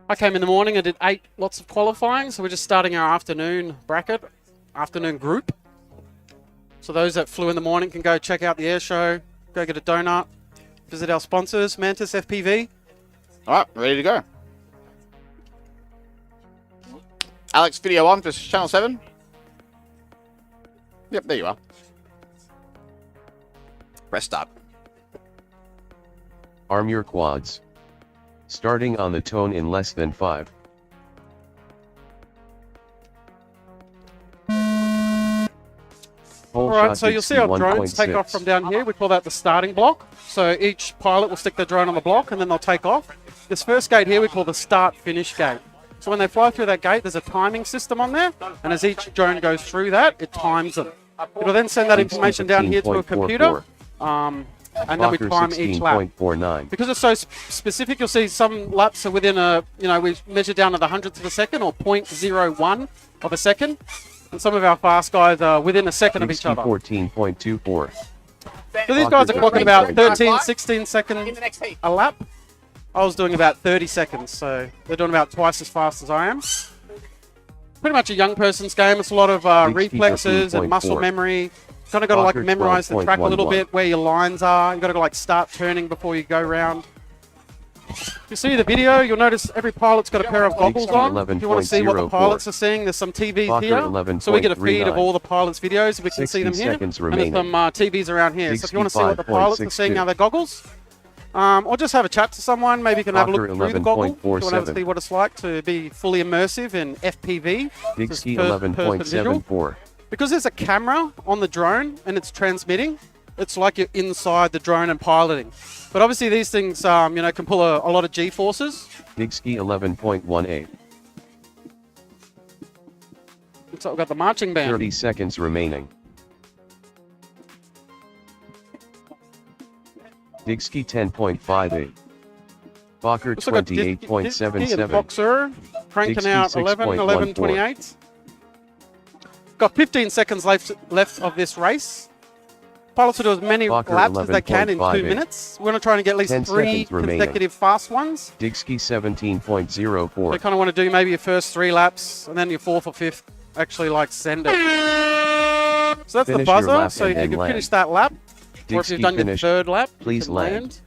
Speaker 5: I came in the morning and did lots of qualifying, so we're just starting our afternoon bracket, afternoon group. So those that flew in the morning can go check out the air show, go get a donut, visit our sponsors, Mantis FPV.
Speaker 2: All right, ready to go. Alex, video on for Channel 7. Yep, there you are. Press start.
Speaker 3: Arm your quads. Starting on the tone in less than 5. Whole
Speaker 5: All right,
Speaker 3: shot
Speaker 5: so you'll see our drones take off
Speaker 3: 1.6.
Speaker 5: from down here. We call that the starting block. So each pilot will stick their drone on the block and then they'll take off. This first gate here we call the start-finish gate. So when they fly through that gate, there's a timing system on there, and as each drone goes through that, it times them. It'll then send that information down here to a computer, and then we
Speaker 3: Fokker
Speaker 5: time each lap.
Speaker 3: 16.49.
Speaker 5: Because it's so specific, you'll see some laps are within a, we measure down to the hundredths of a second, or 0.01 of a second, and some of our fast guys are within a second of each other.
Speaker 3: 14.24.
Speaker 5: So these guys are clocking about 13,
Speaker 9: Right.
Speaker 5: 16
Speaker 9: In
Speaker 5: seconds
Speaker 9: the next heat.
Speaker 5: a lap. I was doing about 30 seconds, so they're doing about twice as fast as I am. Pretty much a young person's game. It's a lot of reflexes and muscle
Speaker 3: 15.4.
Speaker 5: memory. Kind of got to like
Speaker 3: Fokker
Speaker 5: memorize the track a little
Speaker 3: 12.11.
Speaker 5: bit, where your lines are. You got to like start turning before you go round. If you see the video, you'll notice every pilot's got a pair of goggles on. If you want to see what the
Speaker 3: 11.04.
Speaker 5: pilots are seeing, there's some TVs
Speaker 3: Fokker
Speaker 5: here. So we get a feed of
Speaker 3: 11.39.
Speaker 5: all the pilots' videos. We can see them
Speaker 3: 60
Speaker 5: here.
Speaker 3: seconds
Speaker 5: And there's
Speaker 3: remaining.
Speaker 5: some TVs around here. So if you want to see what the pilots are seeing
Speaker 3: 65.62.
Speaker 5: out of their goggles, or just have a chat to someone, maybe you can have a look
Speaker 3: Fokker
Speaker 5: through the goggle. If you want to
Speaker 3: 11.47.
Speaker 5: see what it's like to be fully immersive in FPV. Just
Speaker 3: Dixie
Speaker 5: perpendicular.
Speaker 3: 11.74.
Speaker 5: Because there's a camera on the drone and it's transmitting, it's like you're inside the drone and piloting. But obviously these things, can pull a lot of G-forces.
Speaker 3: Dixie 11.18.
Speaker 5: So we've got the marching band.
Speaker 3: 30 seconds remaining. Dixie 10.58. Fokker
Speaker 5: Also got Disky and
Speaker 3: 28.77.
Speaker 5: Boxer cranking
Speaker 3: Dixie
Speaker 5: out 11,
Speaker 3: 6.14.
Speaker 5: 11.28. Got 15 seconds left of this race. Pilots will do as many
Speaker 3: Fokker
Speaker 5: laps as they can in 2
Speaker 3: 11.58.
Speaker 5: minutes. We're going to try and get at least
Speaker 3: 10
Speaker 5: 3
Speaker 3: seconds remaining.
Speaker 5: consecutive fast ones.
Speaker 3: Dixie
Speaker 5: So you
Speaker 3: 17.04.
Speaker 5: kind of want to do maybe your first 3 laps and then your 4th or 5th actually send it. So that's the
Speaker 3: Finish your
Speaker 5: buzzer.
Speaker 3: lap
Speaker 5: So
Speaker 3: and
Speaker 5: if you
Speaker 3: then
Speaker 5: can
Speaker 3: land.
Speaker 5: finish that lap, or if
Speaker 3: Dixie
Speaker 5: you've done your
Speaker 3: finished.
Speaker 5: 3rd lap, you
Speaker 3: Please
Speaker 5: can
Speaker 3: land.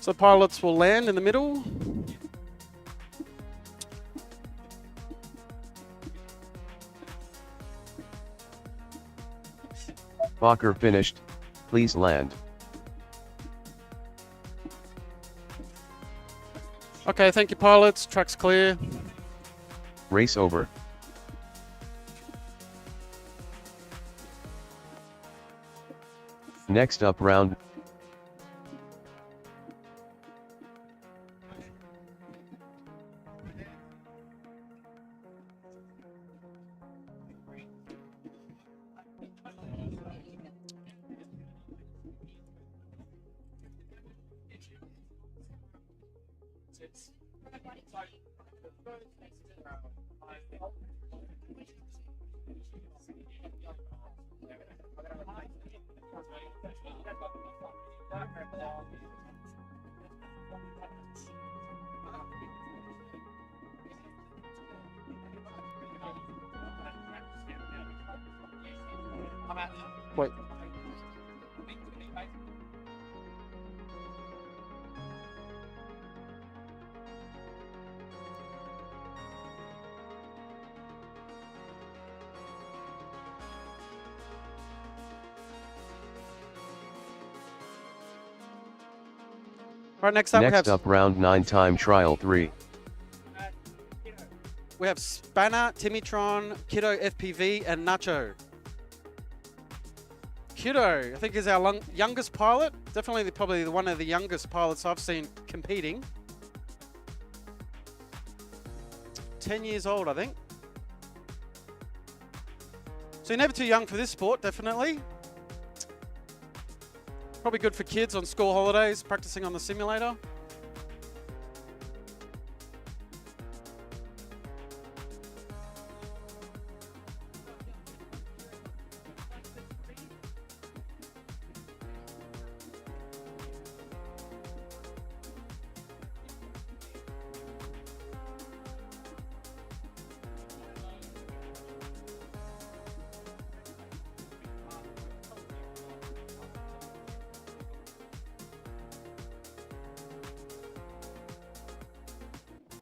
Speaker 5: So pilots will land in the middle.
Speaker 3: Fokker finished. Please land.
Speaker 5: Okay, thank you, pilots. Track's clear.
Speaker 3: Race over. Next up round.
Speaker 5: Wait. Right, next up
Speaker 3: Next up round 9 time trial 3.
Speaker 5: we have Spanner, Timitron, Kiddo FPV, and Nacho. Kiddo, I think, is our youngest pilot. Definitely probably one of the youngest pilots I've seen competing. 10 years old, I think. So you're never too young for this sport, definitely. Probably good for kids on school holidays, practicing on the simulator.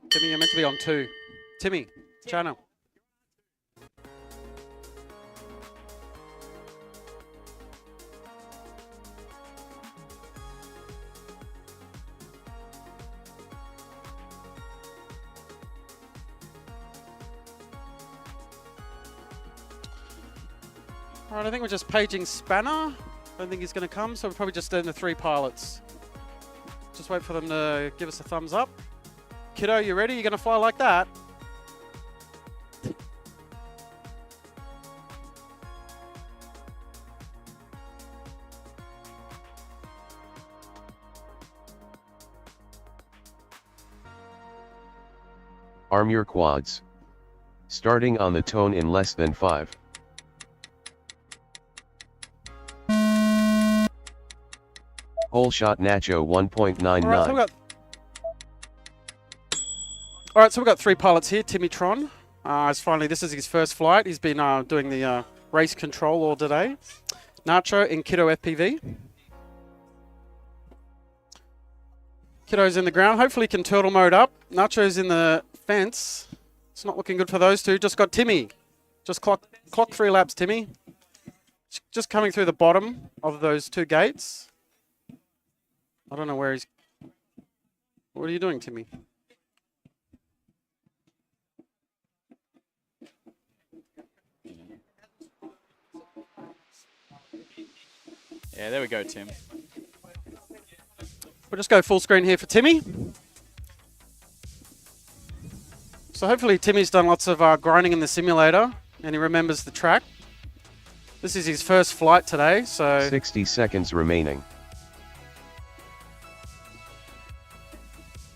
Speaker 5: Timmy, you're meant to be on 2. Timmy, channel. All right, I think we're just paging Spanner. I don't think he's going to come, so we're probably just doing the 3 pilots. Just wait for them to give us a thumbs up. Kiddo, you ready? You're going to fly like that?
Speaker 3: Arm your quads. Starting on the tone in less than 5. Whole shot Nacho 1.99.
Speaker 5: Alright, so we've got 3 pilots here. Timmy Tron. This is his first flight. He's been doing the race control all today. Nacho in Kiddo FPV. Kiddo's in the ground. Hopefully he can turtle mode up. Nacho's in the fence. It's not looking good for those two. Just got Timmy. Just clock 3 laps, Timmy. Just coming through the bottom of those 2 gates. I don't know where he's... What are you doing, Timmy?
Speaker 2: Yeah, there we go, Tim.
Speaker 5: We'll just go full screen here for Timmy. So hopefully Timmy's done lots of grinding in the simulator and he remembers the track. This is his first flight today, so...
Speaker 3: 60 seconds remaining.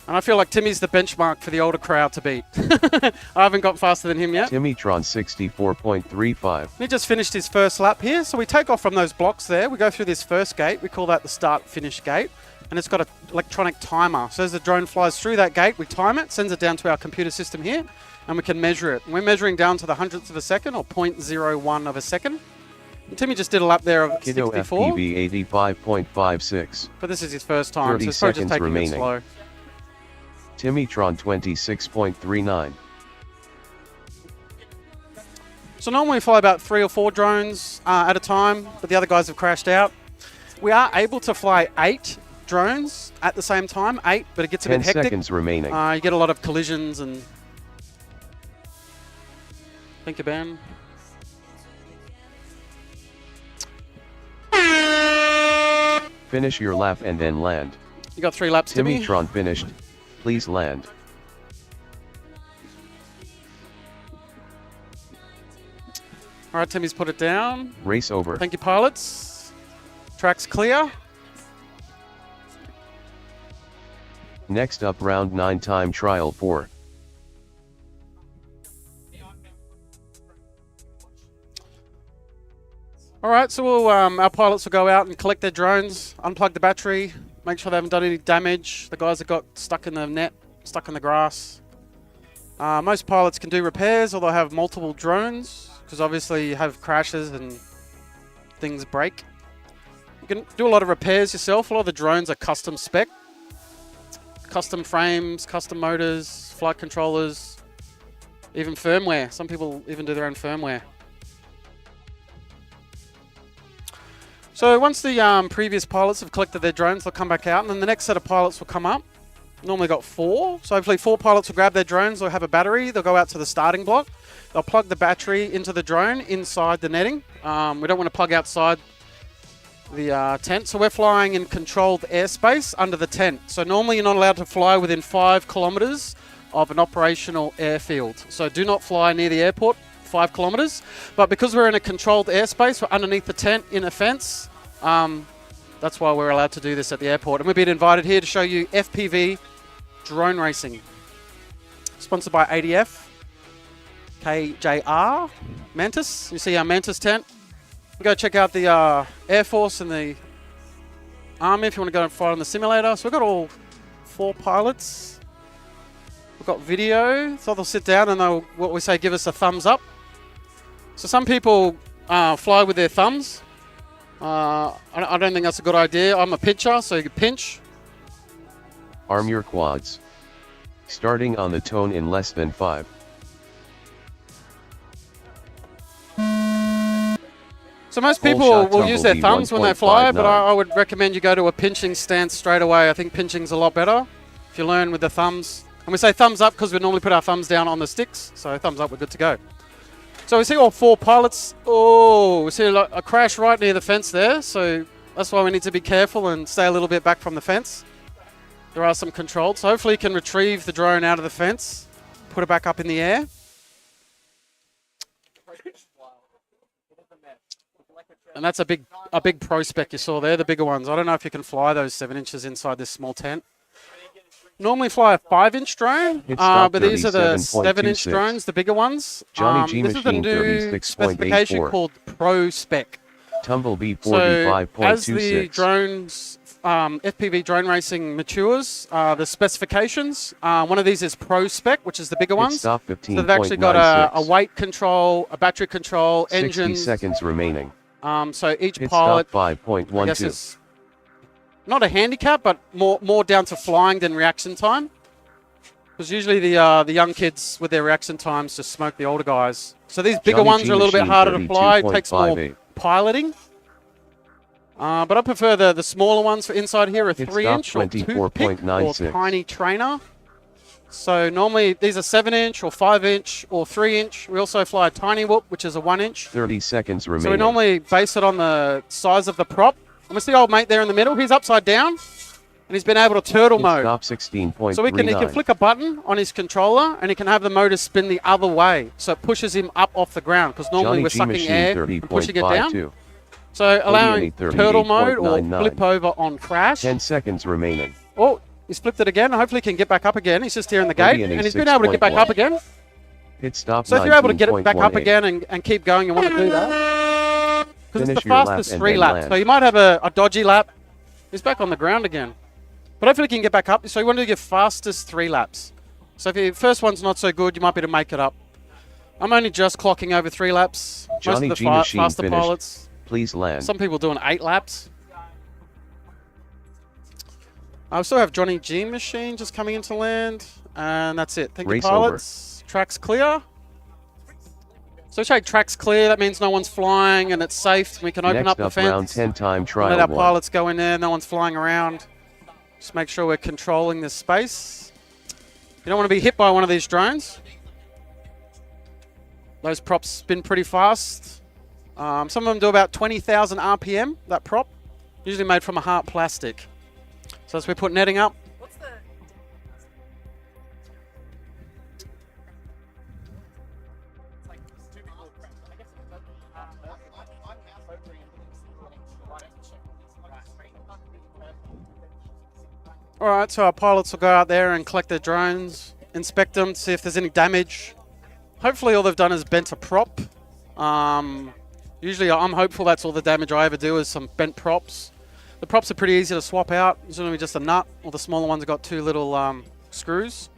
Speaker 5: And I feel like Timmy's the benchmark for the older crowd to beat. I haven't got faster than him yet.
Speaker 3: Timmytron 64.35.
Speaker 5: He just finished his first lap here. So we take off from those blocks there. We go through this first gate. We call that the start-finish gate. And it's got an electronic timer. So as the drone flies through that gate, we time it, sends it down to our computer system here, and we can measure it. And we're measuring down to the hundredths of a second, or 0.01 of a second. And Timmy just did a lap there of
Speaker 3: Kiddo
Speaker 5: 64.
Speaker 3: FPV 85.56.
Speaker 5: But this is his first time,
Speaker 3: 30
Speaker 5: so it's probably just
Speaker 3: seconds
Speaker 5: taking
Speaker 3: remaining.
Speaker 5: it slow.
Speaker 3: Timmytron 26.39.
Speaker 5: So normally we fly about 3 or 4 drones at a time, but the other guys have crashed out. We are able to fly 8 drones at the same time, 8, but it gets a bit
Speaker 3: 10
Speaker 5: hectic.
Speaker 3: seconds remaining.
Speaker 5: You get a lot of collisions and... Thank you, Ben.
Speaker 3: Finish your lap and then land.
Speaker 5: You got 3 laps, Timmy.
Speaker 3: Timmytron finished. Please land.
Speaker 5: All right, Timmy's put it down.
Speaker 3: Race over.
Speaker 5: Thank you, pilots. Track's clear.
Speaker 3: Next up, round 9 time trial 4.
Speaker 5: All right, so we'll, our pilots will go out and collect their drones, unplug the battery, make sure they haven't done any damage. The guys that got stuck in the net, stuck in the grass. Most pilots can do repairs, or they'll have multiple drones, because obviously you have crashes and things break. You can do a lot of repairs yourself. A lot of the drones are custom spec. Custom frames, custom motors, flight controllers, even firmware. Some people even do their own firmware. So once the previous pilots have collected their drones, they'll come back out, and then the next set of pilots will come up. Normally got 4, so hopefully 4 pilots will grab their drones. They'll have a battery. They'll go out to the starting block. They'll plug the battery into the drone inside the netting. We don't want to plug outside the tent, so we're flying in controlled airspace under the tent. So normally you're not allowed to fly within 5 kilometers of an operational airfield. So do not fly near the airport 5 kilometers. But because we're in a controlled airspace, we're underneath the tent in a fence. That's why we're allowed to do this at the airport. And we've been invited here to show you FPV drone racing. Sponsored by ADF, KJR, Mantis. You see our Mantis tent. Go check out the Air Force and the Army if you want to go and fly on the simulator. So we've got all 4 pilots. We've got video. So they'll sit down and they'll, what we say, give us a thumbs up. So some people fly with their thumbs. I don't think that's a good idea. I'm a pincher, so you can pinch.
Speaker 3: Arm your quads. Starting on the tone in less than 5.
Speaker 5: So most people will use their thumbs when they fly, but I would recommend you go to a pinching stance straight away. I think pinching's a lot better if you learn with the thumbs. And we say thumbs up because we normally put our thumbs down on the sticks, so thumbs up, we're good to go. So we see all 4 pilots. Oh, we see a crash right near the fence there. So that's why we need to be careful and stay a little bit back from the fence. There are some controls. So hopefully you can retrieve the drone out of the fence, put it back up in the air. And that's a big pro spec you saw there, the bigger ones. I don't know if you can fly those 7 inches inside this small tent. Normally fly a 5-inch drone, but these are the 7-inch drones, the bigger ones. This is a new specification called Pro Spec.
Speaker 3: Tumblebee
Speaker 5: So
Speaker 3: 45.26.
Speaker 5: as the drones, FPV drone racing matures, the specifications, one of these is Pro Spec, which is the bigger ones. So they've actually got a weight control, a battery control,
Speaker 3: 60
Speaker 5: engines.
Speaker 3: seconds remaining.
Speaker 5: So each
Speaker 3: Hit
Speaker 5: pilot,
Speaker 3: stop
Speaker 5: I guess,
Speaker 3: 5.12.
Speaker 5: is not a handicap, but more down to flying than reaction time. Because usually the young kids with their reaction times just smoke the older guys. So these bigger
Speaker 3: Johnny
Speaker 5: ones
Speaker 3: G
Speaker 5: are a little bit
Speaker 3: Machine
Speaker 5: harder to fly. It takes more
Speaker 3: 32.58.
Speaker 5: piloting. But I prefer the smaller ones for inside here, a
Speaker 3: Hit
Speaker 5: 3-inch
Speaker 3: stop
Speaker 5: or toothpick or
Speaker 3: 24.96.
Speaker 5: tiny trainer. So normally these are 7-inch or 5-inch or 3-inch. We also fly a tiny whoop, which is a 1-inch.
Speaker 3: 30 seconds remaining.
Speaker 5: So we normally base it on the size of the prop. And we see old mate there in the middle. He's upside down, and he's been able to turtle
Speaker 3: Hit
Speaker 5: mode.
Speaker 3: stop 16.39.
Speaker 5: So he can flick a button on his controller, and he can have the motor spin the other way. So it pushes him up off the ground, because normally
Speaker 3: Johnny
Speaker 5: we're
Speaker 3: G
Speaker 5: sucking
Speaker 3: Machine
Speaker 5: air and pushing it down.
Speaker 3: 30.52.
Speaker 5: So allowing
Speaker 3: 38,
Speaker 5: turtle mode or
Speaker 3: 38.99.
Speaker 5: flip over on crash.
Speaker 3: 10 seconds remaining.
Speaker 5: Oh, he's flipped it again. Hopefully he can get back up again. He's just here in the gate, and he's been able to get back
Speaker 3: 36.1.
Speaker 5: up again.
Speaker 3: Hit stop
Speaker 5: So if you're able to get it back up
Speaker 3: 19.18.
Speaker 5: again and keep going, you want to do that. Because it's
Speaker 3: Finish
Speaker 5: the
Speaker 3: your lap
Speaker 5: fastest
Speaker 3: and
Speaker 5: 3
Speaker 3: then
Speaker 5: laps.
Speaker 3: land.
Speaker 5: So you might have a dodgy lap. He's back on the ground again. But hopefully he can get back up. So you want to do your fastest 3 laps. So if your first one's not so good, you might be able to make it up. I'm only just clocking over 3 laps.
Speaker 3: Johnny
Speaker 5: Most
Speaker 3: G
Speaker 5: of the
Speaker 3: Machine
Speaker 5: faster
Speaker 3: finished.
Speaker 5: pilots.
Speaker 3: Please land.
Speaker 5: Some people doing 8 laps. I still have Johnny G Machine just coming into land. And that's it. Thank you,
Speaker 3: Race
Speaker 5: pilots. Track's clear. So check track's clear. That means no one's flying and it's safe. We can open
Speaker 3: Next
Speaker 5: up the
Speaker 3: up,
Speaker 5: fence.
Speaker 3: round 10 time trial
Speaker 5: Let our
Speaker 3: 1.
Speaker 5: pilots go in there. No one's flying around. Just make sure we're controlling this space. You don't want to be hit by one of these drones. Those props spin pretty fast. Some of them do about 20,000 RPM, that prop. Usually made from a hard plastic. So as we put netting up. All right, so our pilots will go out there and collect their drones, inspect them, see if there's any damage. Hopefully all they've done is bent a prop. Usually I'm hopeful that's all the damage I ever do is some bent props. The props are pretty easy to swap out. It's only just a nut, or the smaller ones have got 2 little screws.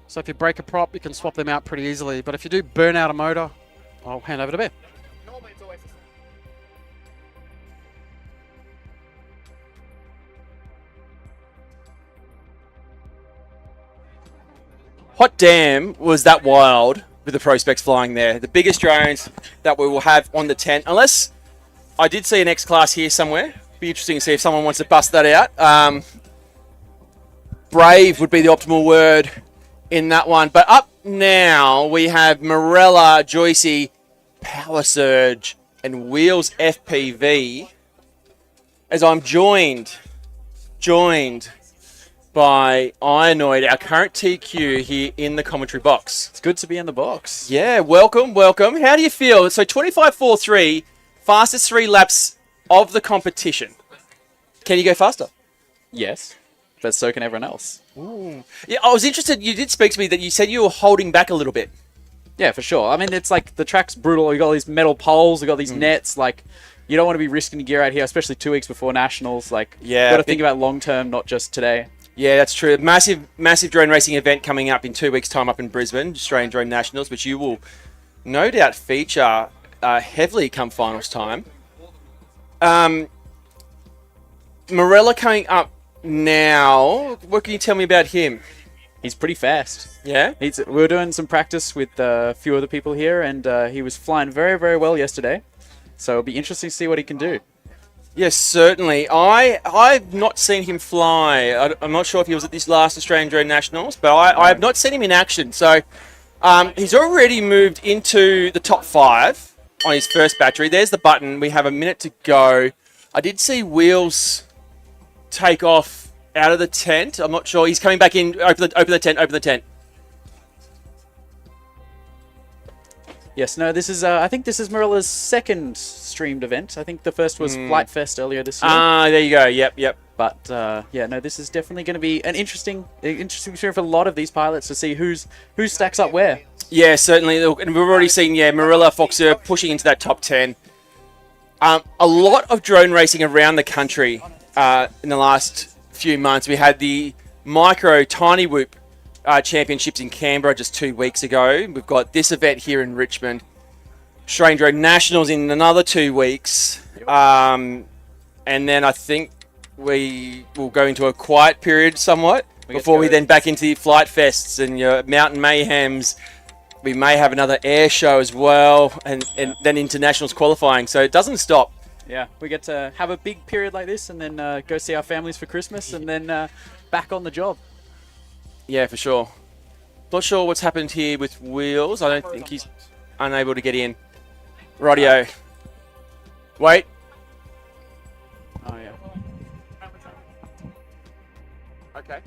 Speaker 5: So if you break a prop, you can swap them out pretty easily. But if you do burn out a motor, I'll hand over to Bear.
Speaker 9: Normally it's always the same.
Speaker 1: Hot damn, was that wild with the prospects flying there. The biggest drones that we will have on the tent. Unless I did see an X-Class here somewhere. Be interesting to see if someone wants to bust that out. Brave would be the optimal word in that one. But up now we have Morella, Joycey, Power Surge, and Wheels FPV. As I'm joined by Ironoid, our current TQ here in the commentary box.
Speaker 10: It's good to be in the box.
Speaker 1: Yeah, welcome. How do you feel? So 25.43, fastest 3 laps of the competition. Can you go faster?
Speaker 10: Yes, but so can everyone else.
Speaker 1: Ooh. Yeah, I was interested. You did speak to me that you said you were holding back a little bit.
Speaker 10: Yeah, for sure. I mean, it's like the track's brutal. You got all these metal poles, you got these nets. Like, you don't want to be risking your gear out here, especially 2 weeks before nationals. Like,
Speaker 1: Yeah,
Speaker 10: got to think about long term, not just today.
Speaker 1: Yeah, that's true. Massive drone racing event coming up in 2 weeks' time up in Brisbane, Australian Drone Nationals, which you will no doubt feature heavily come finals time. Morella coming up now. What can you tell me about him?
Speaker 10: He's pretty fast.
Speaker 1: Yeah?
Speaker 10: We were doing some practice with a few other people here, and he was flying very, very well yesterday. So it'll be interesting to see what he can do.
Speaker 1: Yes, certainly. I've not seen him fly. I'm not sure if he was at this last Australian Drone Nationals, but I have not seen him in action. So He's already moved into the top 5 on his first battery. There's the button. We have a minute to go. I did see Wheels take off out of the tent. I'm not sure. He's coming back in. Open the tent.
Speaker 10: Yes, no, this is, I think this is Marilla's second streamed event. I think the first was Flight Fest earlier this year.
Speaker 1: There you go. Yep.
Speaker 10: But, yeah, no, this is definitely going to be an interesting experience for a lot of these pilots to see who stacks up where.
Speaker 1: Yeah, certainly. And we've already seen, Marilla, Foxer pushing into that top 10. A lot of drone racing around the country in the last few months. We had the Micro Tiny Whoop Championships in Canberra just 2 weeks ago. We've got this event here in Richmond. Australian Drone Nationals in another 2 weeks. And then I think we will go into a quiet period somewhat before we then back into the Flight Fests and your Mountain Mayhems. We may have another air show as well, and then internationals qualifying. So it doesn't stop.
Speaker 10: Yeah, we get to have a big period like this and then go see our families for Christmas and then back on the job.
Speaker 1: Yeah, for sure. Not sure what's happened here with Wheels. I don't think he's unable to get in. Radio. Wait.
Speaker 10: Oh, yeah.
Speaker 1: Okay.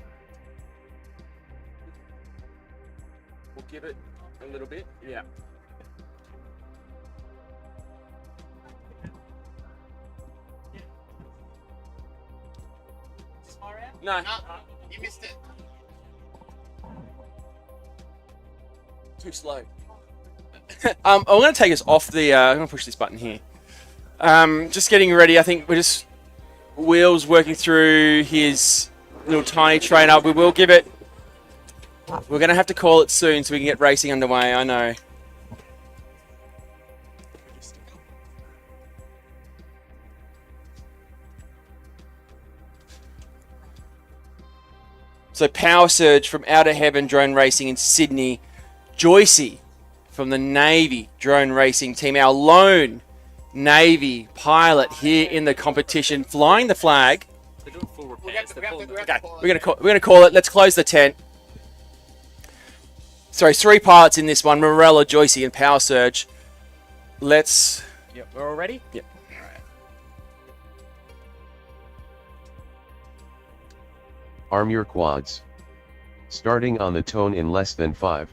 Speaker 1: We'll give it a little bit. Yeah. No.
Speaker 2: You missed it.
Speaker 1: Too slow. I'm going to take us off the... I'm going to push this button here. Just getting ready. I think we're just... Wheels working through his little tiny train up. We will give it... We're going to have to call it soon so we can get racing underway. I know. So Power Surge from Outer Heaven Drone Racing in Sydney. Joycey from the Navy Drone Racing Team, our lone Navy pilot here in the competition, flying the flag.
Speaker 9: They're doing full repairs.
Speaker 1: Okay, we're gonna call it. Let's close the tent. Sorry, 3 pilots in this one: Morella, Joycey, and Power Surge. Let's.
Speaker 10: Yep, we're all ready?
Speaker 1: Yep.
Speaker 3: Arm your quads. Starting on the tone in less than 5.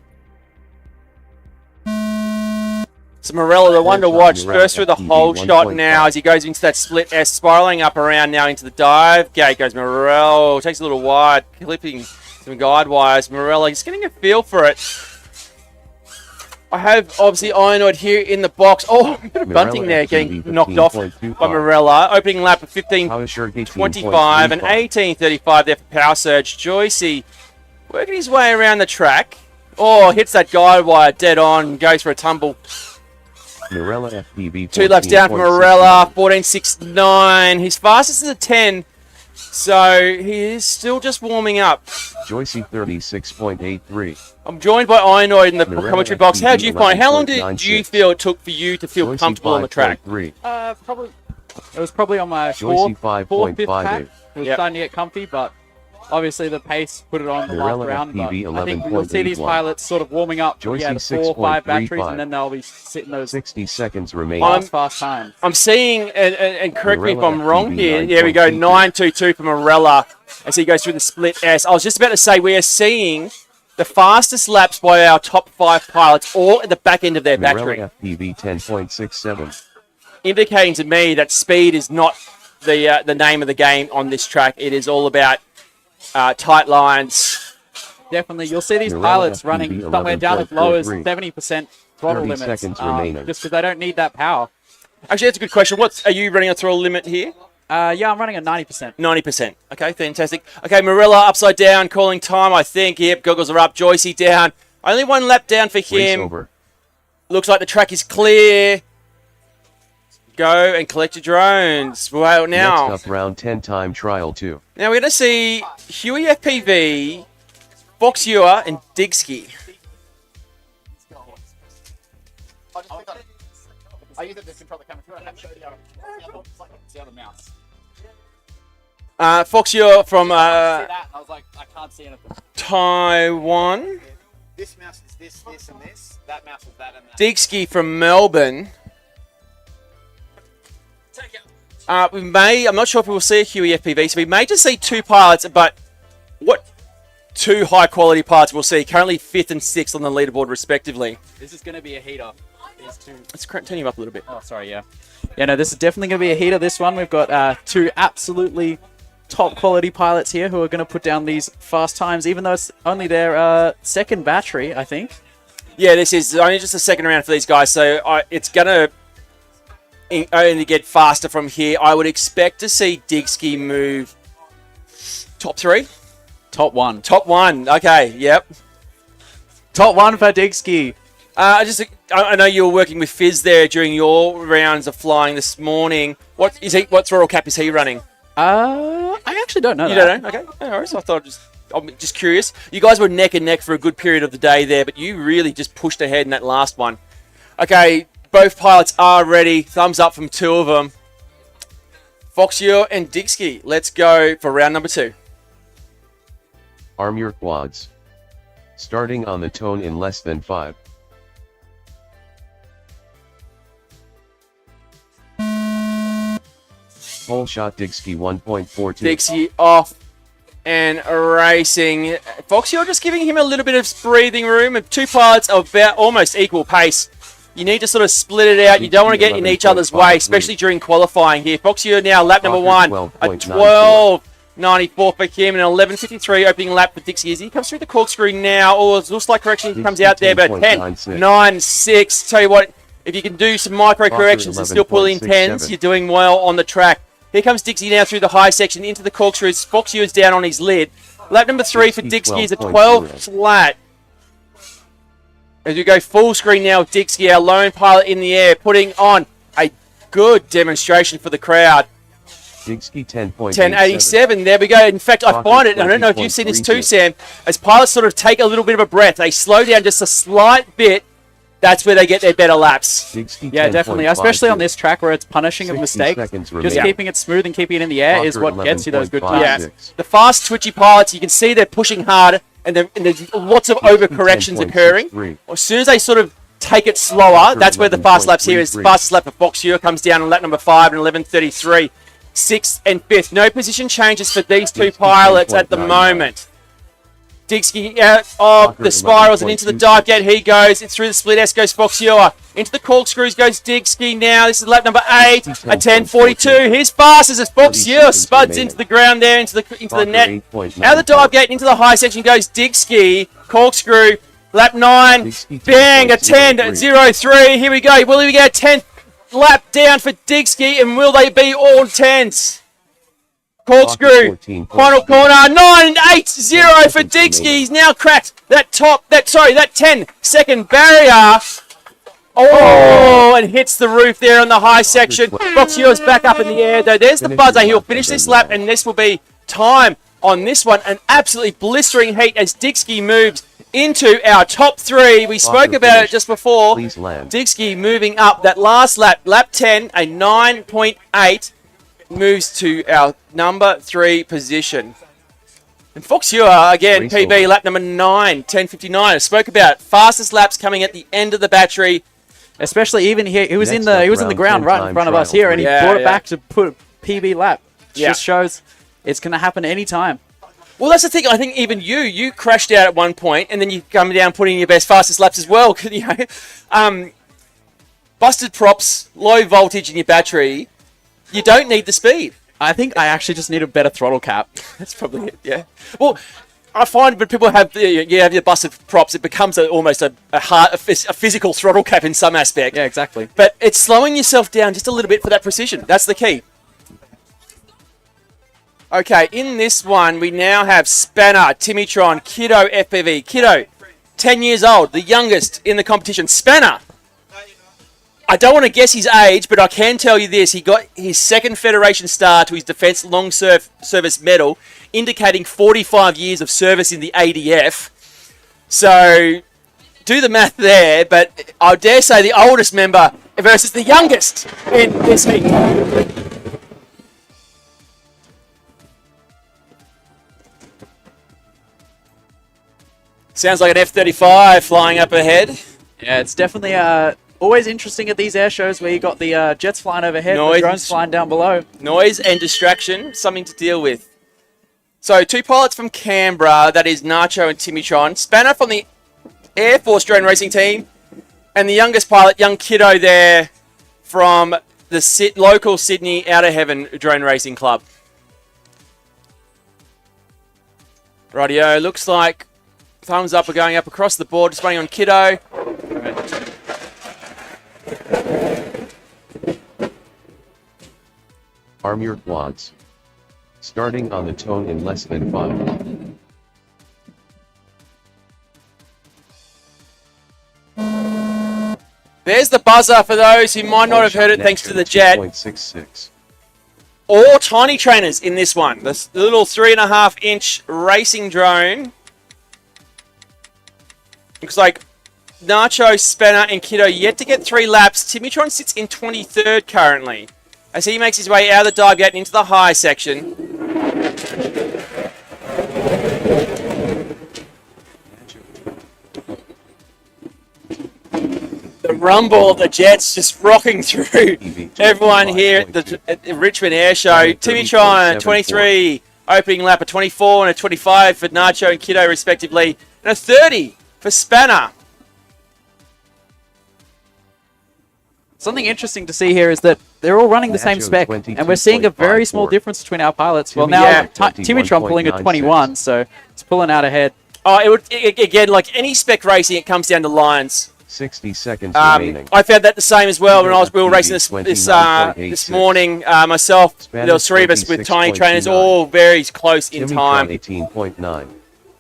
Speaker 1: So Morella, the one to watch, first through the whole shot now as he goes into that split S, spiraling up around now into the dive gate. Goes Morella, takes a little wide, clipping some guide wires. Morella, just getting a feel for it. I have obviously Ironoid here in the box. Oh, a bit of bunting there, getting knocked off by Morella. Opening lap of 15.25 and 18.35 there for Power Surge. Joycey working his way around the track. Oh, hits that guide wire dead on, goes for a tumble.
Speaker 3: Morella FPV
Speaker 1: 2 laps down for Morella, 14.69. He's fastest is a 10, so he is still just warming up.
Speaker 3: Joycey 36.83.
Speaker 1: I'm joined by Ironoid in the commentary box. How did you find? How long did you feel it took for you to feel comfortable on the track?
Speaker 10: Probably. It was probably on my
Speaker 3: Joycey
Speaker 10: fourth, fifth pack.
Speaker 3: 5.58.
Speaker 10: It was starting to get comfy, but obviously the pace put it on the last round. But I think we'll see these pilots sort of warming up.
Speaker 3: Joycey
Speaker 10: The 4 or 5 batteries,
Speaker 3: 6.35.
Speaker 10: and then they'll be sitting those
Speaker 3: 60 seconds remain.
Speaker 10: fast times.
Speaker 1: I'm seeing, and correct me if I'm
Speaker 3: Morella
Speaker 1: wrong
Speaker 3: FPV
Speaker 1: here, there we go, 9.22 for Morella as he goes through the split S. I was just about to say, we are seeing the fastest laps by our top 5 pilots, all at the back end of their battery.
Speaker 3: Morella FPV 10.67.
Speaker 1: Indicating to me that speed is not the name of the game on this track. It is all about tight lines.
Speaker 10: Definitely, you'll see these
Speaker 3: Morella
Speaker 10: pilots
Speaker 3: FPV
Speaker 10: running somewhere down as low as
Speaker 3: 11.43.
Speaker 10: 70% throttle
Speaker 3: 30
Speaker 10: limits,
Speaker 3: seconds remaining.
Speaker 10: just because they don't need that power.
Speaker 1: Actually, that's a good question. Are you running a throttle limit here?
Speaker 10: Yeah, I'm running at 90%.
Speaker 1: 90%. Okay, fantastic. Okay, Morella upside down, calling time, I think. Yep, goggles are up. Joycey down. Only 1 lap down for
Speaker 3: Race
Speaker 1: him.
Speaker 3: over.
Speaker 1: Looks like the track is clear. Go and collect your drones. Well, now.
Speaker 3: Next up, round 10 time trial 2.
Speaker 1: Now we're going to see Huey FPV, Fox Ewer, and Digski.
Speaker 2: I use this control the camera through. I have showed you. See how the mouse.
Speaker 1: Fox Ewer from
Speaker 10: I see that, and I was like, I can't see anything.
Speaker 1: Taiwan.
Speaker 2: This mouse is this, and this. That mouse is that and that.
Speaker 1: Digsky from Melbourne. I'm not sure if we will see a Huey FPV, so we may just see 2 pilots, but what 2 high-quality pilots we'll see, currently 5th and 6th on the leaderboard, respectively.
Speaker 10: This is going to be a heater.
Speaker 1: Let's turn you up a little bit.
Speaker 10: Oh, sorry, yeah. Yeah, no, this is definitely going to be a heater, this one. We've got 2 absolutely top-quality pilots here who are going to put down these fast times, even though it's only their second battery, I think.
Speaker 1: Yeah, this is only just the second round for these guys, so it's going to only get faster from here. I would expect to see Digsky move top 3?
Speaker 10: Top 1.
Speaker 1: Top 1, okay, yep.
Speaker 10: Top 1 for Digsky.
Speaker 1: I know you were working with Fizz there during your rounds of flying this morning. What throttle cap is he running?
Speaker 10: I actually don't know.
Speaker 1: You don't know? Okay, no worries. I'm just curious. You guys were neck and neck for a good period of the day there, but you really just pushed ahead in that last one. Okay, both pilots are ready. Thumbs up from 2 of them. Foxier and Digsky, let's go for round number 2.
Speaker 3: Arm your quads. Starting on the tone in less than 5. Pole shot Digsky 1.42.
Speaker 1: Digsky off and racing. Foxy, you're just giving him a little bit of breathing room. And 2 pilots of about almost equal pace. You need to sort of split it out. You don't want to get in each other's way, especially during qualifying here. Foxy, you're now lap number 1. A 12.94 for him and an 11.53 opening lap for Digsky as he comes through the corkscrew now. Oh, it looks like correction comes out there, but 10.96. Tell you what, if you can do some micro corrections and still pull in 10s, you're doing well on the track. Here comes Digsky now through the high section into the corkscrews. Foxy is down on his lid. Lap number 3 for Digsky is a 12 flat. As we go full screen now, Digsky, our lone pilot in the air, putting on a good demonstration for the crowd.
Speaker 3: Digsky 10.87.
Speaker 1: 10.87. There we go. In fact, I find it, I don't know if you've seen this too, Sam, as pilots sort of take a little bit of a breath, they slow down just a slight bit. That's where they get their better laps.
Speaker 10: Yeah, definitely. Especially on this track where it's punishing a mistake. Just keeping it smooth and keeping it in the air is what gets you those good times.
Speaker 1: Yeah. The fast, twitchy pilots, you can see they're pushing hard, and there's lots of overcorrections occurring. As soon as they sort of take it slower, that's where the fast laps here is. The fastest lap for Foxier comes down on lap number 5 and 11.33. 6th and 5th. No position changes for these 2 pilots at the moment. Digsky out of the spirals and into the dive gate he goes. It's through the split S goes Foxier. Into the corkscrews goes Digsky now. This is lap number 8. A 10.42. Here's fastest as Foxier spuds into the ground there, into the net. Out of the dive gate into the high section goes Digsky. Corkscrew. Lap 9. Bang, a 10.03. Here we go. Will we get a 10th lap down for Digsky, and will they be all 10s? Corkscrew, final corner, 9.80 for Digsky. He's now cracked that 10-second barrier. Oh, and hits the roof there on the high section. Foxier's back up in the air, though. There's the buzzer. He'll finish this lap, and this will be time on this one. An absolutely blistering heat as Digsky moves into our top 3. We spoke about it just before. Digsky moving up that last lap, lap 10, a 9.8. Moves to our number 3 position. And Foxier, again, PB, lap number 9, 10.59. I spoke about it. Fastest laps coming at the end of the battery.
Speaker 10: Especially even here, he was in the ground right in front of us here, and he brought it back to put a PB lap. Just shows it's going to happen anytime.
Speaker 1: Well, that's the thing. I think even you crashed out at one point, and then you come down putting in your best, fastest laps as well. Busted props, low voltage in your battery. You don't need the speed.
Speaker 10: I think I actually just need a better throttle cap.
Speaker 1: That's probably it, yeah. Well, I find when people have your busted props, it becomes almost a physical throttle cap in some aspect.
Speaker 10: Yeah, exactly.
Speaker 1: But it's slowing yourself down just a little bit for that precision. That's the key. Okay, in this one, we now have Spanner, Timitron, Kiddo FPV. Kiddo, 10 years old, the youngest in the competition. Spanner. I don't want to guess his age, but I can tell you this. He got his second Federation star to his Defence Long Service Medal, indicating 45 years of service in the ADF. So, do the math there, but I dare say the oldest member versus the youngest in this heat. Sounds like an F-35 flying up ahead.
Speaker 10: Yeah, it's definitely always interesting at these air shows where you got the jets flying overhead and the drones flying down below.
Speaker 1: Noise and distraction, something to deal with. So 2 pilots from Canberra, that is Nacho and Timitron. Spanner from the Air Force drone racing team. And the youngest pilot, young kiddo there from the local Sydney Outer Heaven Drone Racing Club. Rightio, looks like thumbs up are going up across the board, just waiting on kiddo.
Speaker 3: Arm your quads. Starting on the tone in less than 5.
Speaker 1: There's the buzzer for those who might not have heard it thanks to the jet.
Speaker 3: 2.66.
Speaker 1: All tiny trainers in this one. This little 3.5-inch racing drone. Looks like Nacho, Spanner, and Kiddo yet to get 3 laps. Timitron sits in 23rd currently, as he makes his way out of the dive gate and into the high section. The rumble of the jets just rocking through everyone here at the Richmond Airshow. Timitron, 23, opening lap, a 24 and a 25 for Nacho and Kiddo respectively, and a 30 for Spanner.
Speaker 10: Something interesting to see here is that they're all running the same spec, and we're seeing a very small difference between our pilots. Well, now Timitron pulling a 21, so it's pulling out ahead.
Speaker 1: Oh, it would again, like any spec racing, it comes down to lines.
Speaker 3: 60 seconds remaining.
Speaker 1: I found that the same as well when we were racing this morning. Myself, there was 3 of us with tiny trainers, all very close in time.
Speaker 3: 18.9.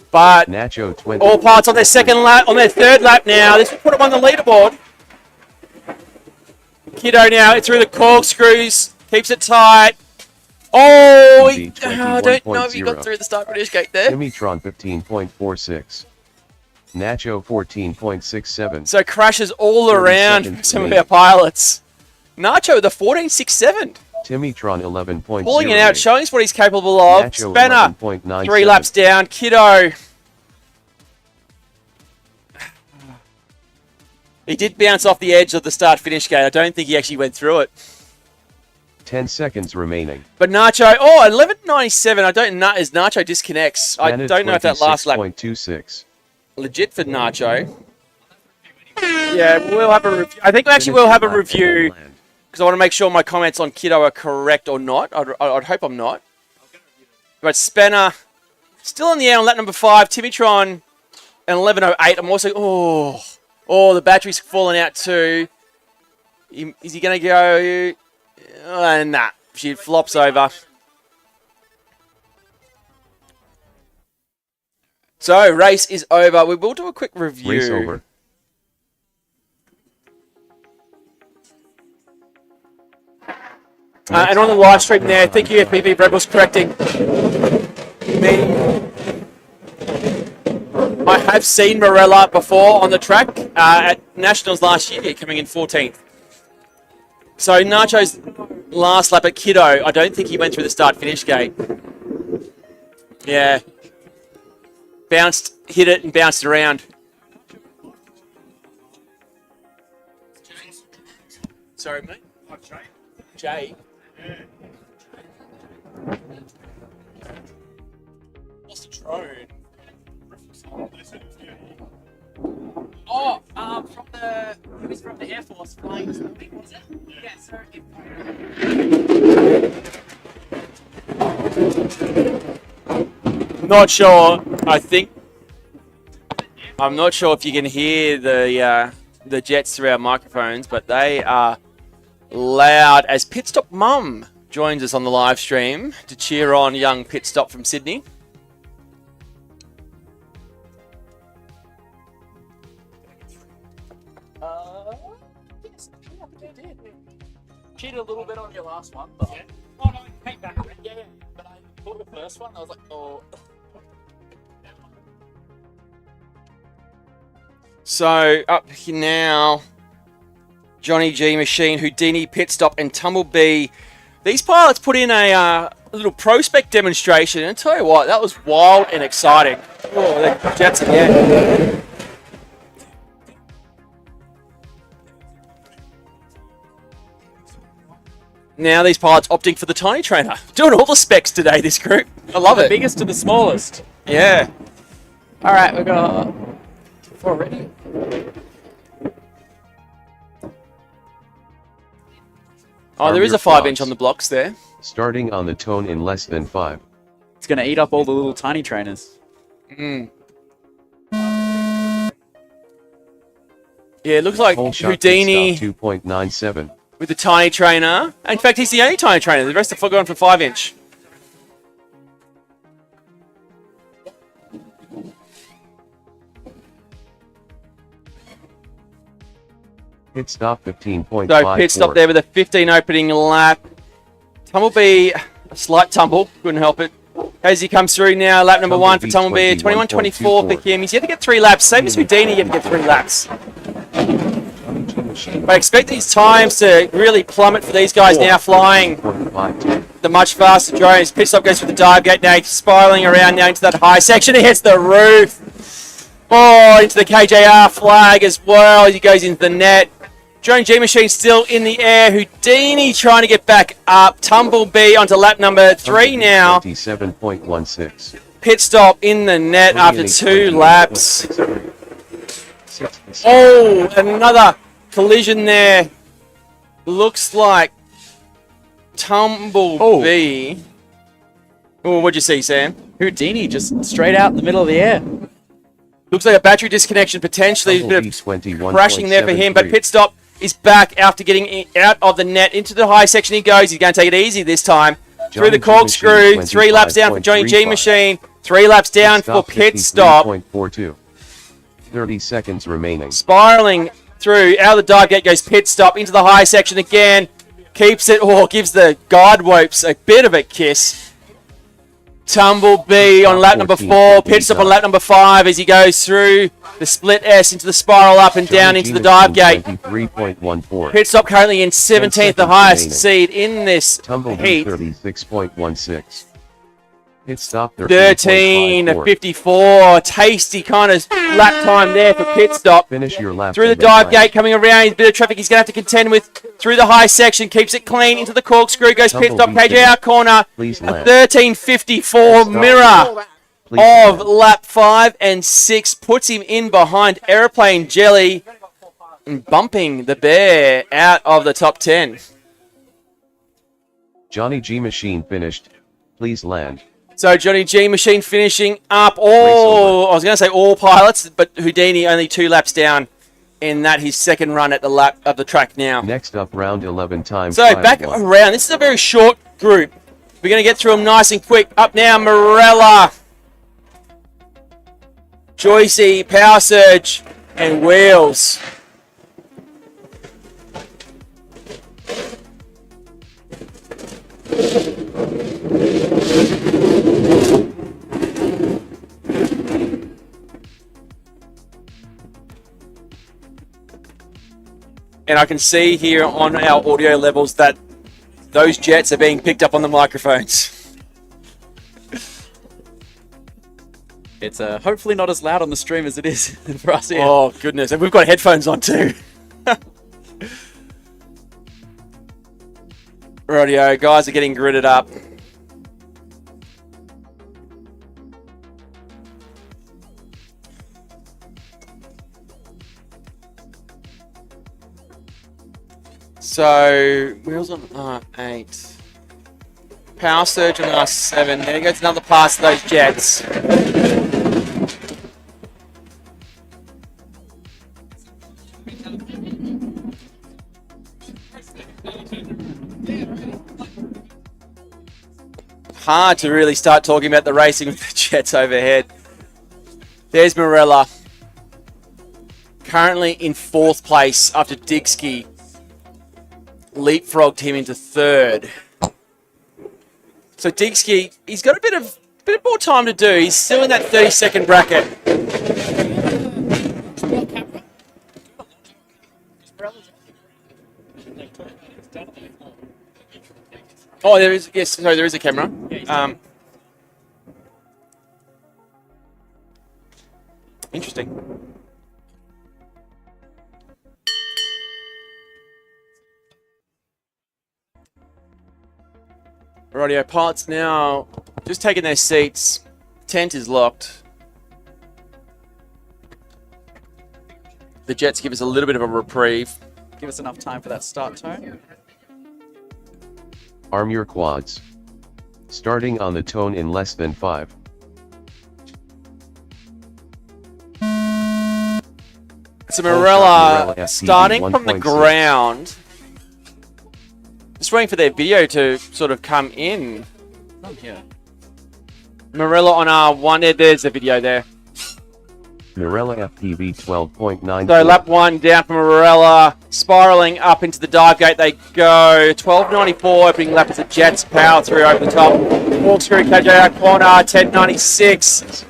Speaker 1: But
Speaker 3: Nacho 20.
Speaker 1: all pilots on their second lap, on their 3rd lap now. This will put them on the leaderboard. Kiddo now through the corkscrews, keeps it tight. Oh, I don't know if he got through the start finish gate there.
Speaker 3: Timitron 15.46. Nacho 14.67.
Speaker 1: So crashes all around some of our pilots. Nacho with a 14.67.
Speaker 3: Timitron 11.0.
Speaker 1: Pulling it out, showing us what he's capable of.
Speaker 3: Nacho
Speaker 1: Spanner, 3 laps down. Kiddo. He did bounce off the edge of the start-finish gate. I don't think he actually went through it.
Speaker 3: 10 seconds remaining.
Speaker 1: But Nacho, 11.97. I don't know as Nacho disconnects. I don't know if that last lap
Speaker 3: 26.
Speaker 1: legit for Nacho. Yeah, we'll have a review. I think actually we'll have a review because I want to make sure my comments on Kiddo are correct or not. I'd hope I'm not. But Spanner still in the air on lap number 5. Timitron and 11.08. I'm also the battery's falling out too. Is he going to go? Nah, she flops over. So, race is over. We will do a quick review.
Speaker 3: Race over.
Speaker 1: And on the live stream there, thank you FPV Rebels correcting me. I have seen Morella before on the track at Nationals last year, coming in 14th. So Nacho's last lap at Kiddo, I don't think he went through the start-finish gate. Yeah. Hit it and bounced around. Sorry, mate. Jay. What's the drone? He was from the Air Force flying something, was it? Yeah, so not sure. I'm not sure if you can hear the jets through our microphones, but they are loud as Pit Stop Mum joins us on the live stream to cheer on young Pit Stop from Sydney. Yes, I did. Cheated a little bit on your last one, but oh no, I came back. Yeah, but I pulled the first one. I was like, oh. So up here now, Johnny G, Machine, Houdini, Pit Stop, and Tumblebee. These pilots put in a little prospect demonstration. And I tell you what, that was wild and exciting. Oh, the jets again. Now these pilots opting for the tiny trainer. Doing all the specs today, this group. I love
Speaker 10: The
Speaker 1: it.
Speaker 10: biggest to the smallest.
Speaker 1: Yeah.
Speaker 10: All right, we've got 4 ready.
Speaker 1: Oh, there is a
Speaker 3: Fire
Speaker 1: 5-inch
Speaker 3: frogs.
Speaker 1: on the blocks there.
Speaker 3: Starting on the tone in less than 5.
Speaker 10: It's going to eat up all the little tiny trainers.
Speaker 1: Mm. Yeah, it looks like
Speaker 3: Whole shot
Speaker 1: Houdini
Speaker 3: pit stop 2.97.
Speaker 1: with the tiny trainer. In fact, he's the only tiny trainer. The rest are going for 5-inch.
Speaker 3: Pit stop 15.54.
Speaker 1: So pit stop there with a 15 opening lap. Tumblebee, a slight tumble, couldn't help it. As he comes through now, lap number 1 for Tumblebee, 21.24 for him. He's yet to get 3 laps, same as Houdini, yet to get 3 laps. But I expect these times to really plummet for these guys now flying the much faster drones. Pit stop goes for the dive gate now, he's spiraling around now into that high section. He hits the roof. Oh, into the KJR flag as well as he goes into the net. Drone G Machine still in the air. Houdini trying to get back up. Tumblebee onto lap number 3 now.
Speaker 3: 27.16.
Speaker 1: Pit stop in the net after 2 laps. Oh, another collision there. Looks like Tumblebee. Oh, what'd you see, Sam?
Speaker 10: Houdini just straight out in the middle of the air.
Speaker 1: Looks like a battery disconnection potentially. A bit of
Speaker 3: 21.73.
Speaker 1: crashing there for him, but pit stop is back after getting out of the net. Into the high section he goes. He's going to take it easy this time. Through the corkscrew. 3 laps down for Johnny G Machine. 3 laps down for pit stop.
Speaker 3: 53.42. 30 seconds remaining.
Speaker 1: Spiraling through. Out of the dive gate goes pit stop. Into the high section again. Keeps it. Oh, gives the guide ropes a bit of a kiss. Tumblebee on lap number 4, pit stop on lap number 5 as he goes through the split S into the spiral up and down into the dive gate.
Speaker 3: 23.14.
Speaker 1: Pit stop currently in 17th, the highest seed in this
Speaker 3: Tumblebee
Speaker 1: heat.
Speaker 3: 36.16. Pit stop
Speaker 1: 13.54. Tasty kind of lap time there for pit stop.
Speaker 3: Finish your lap.
Speaker 1: Through the
Speaker 3: and then
Speaker 1: dive
Speaker 3: land.
Speaker 1: gate coming around, a bit of traffic he's going to have to contend with. Through the high section, keeps it clean into the corkscrew, goes pit stop, KJR corner.
Speaker 3: Please
Speaker 1: A
Speaker 3: land.
Speaker 1: 13.54 mirror
Speaker 3: Please
Speaker 1: of
Speaker 3: land.
Speaker 1: lap 5 and 6 puts him in behind Aeroplane Jelly and bumping the bear out of the top 10.
Speaker 3: Johnny G Machine finished. Please land.
Speaker 1: So Johnny G Machine finishing up all, I was going to say all pilots, but Houdini only 2 laps down in that his second run at the lap of the track now.
Speaker 3: Next up, round 11 times.
Speaker 1: So back around, this is a very short group. We're going to get through them nice and quick. Up now, Morella, Joycey, Power Surge, and Wheels. And I can see here on our audio levels that those jets are being picked up on the microphones.
Speaker 10: It's hopefully not as loud on the stream as it is for us here.
Speaker 1: Oh, goodness. And we've got headphones on too. Rightio, guys are getting gridded up. So, wheels on R8. Power Surge on R7. There goes another pass of those jets. Hard to really start talking about the racing with the jets overhead. There's Morella. Currently in 4th place after Dixkey leapfrogged him into 3rd. So Dixkey, he's got a bit of more time to do. He's still in that 30-second bracket. Oh, there is. Yes, sorry, there is a camera. Interesting. Rightio, pilots now just taking their seats. Tent is locked. The jets give us a little bit of a reprieve.
Speaker 10: Give us enough time for that start tone.
Speaker 3: Arm your quads. Starting on the tone in less than 5.
Speaker 1: So Morella
Speaker 3: FPV
Speaker 1: starting from the
Speaker 3: 1.6.
Speaker 1: ground. Just waiting for their video to sort of come in.
Speaker 10: Oh, yeah.
Speaker 1: Morella on R1. There's the video there.
Speaker 3: Mirella FPV 12.9.
Speaker 1: So lap 1 down from Morella, spiraling up into the dive gate they go. 12.94 opening lap as the Jets power through over the top. Corkscrew KJ corner 10.96.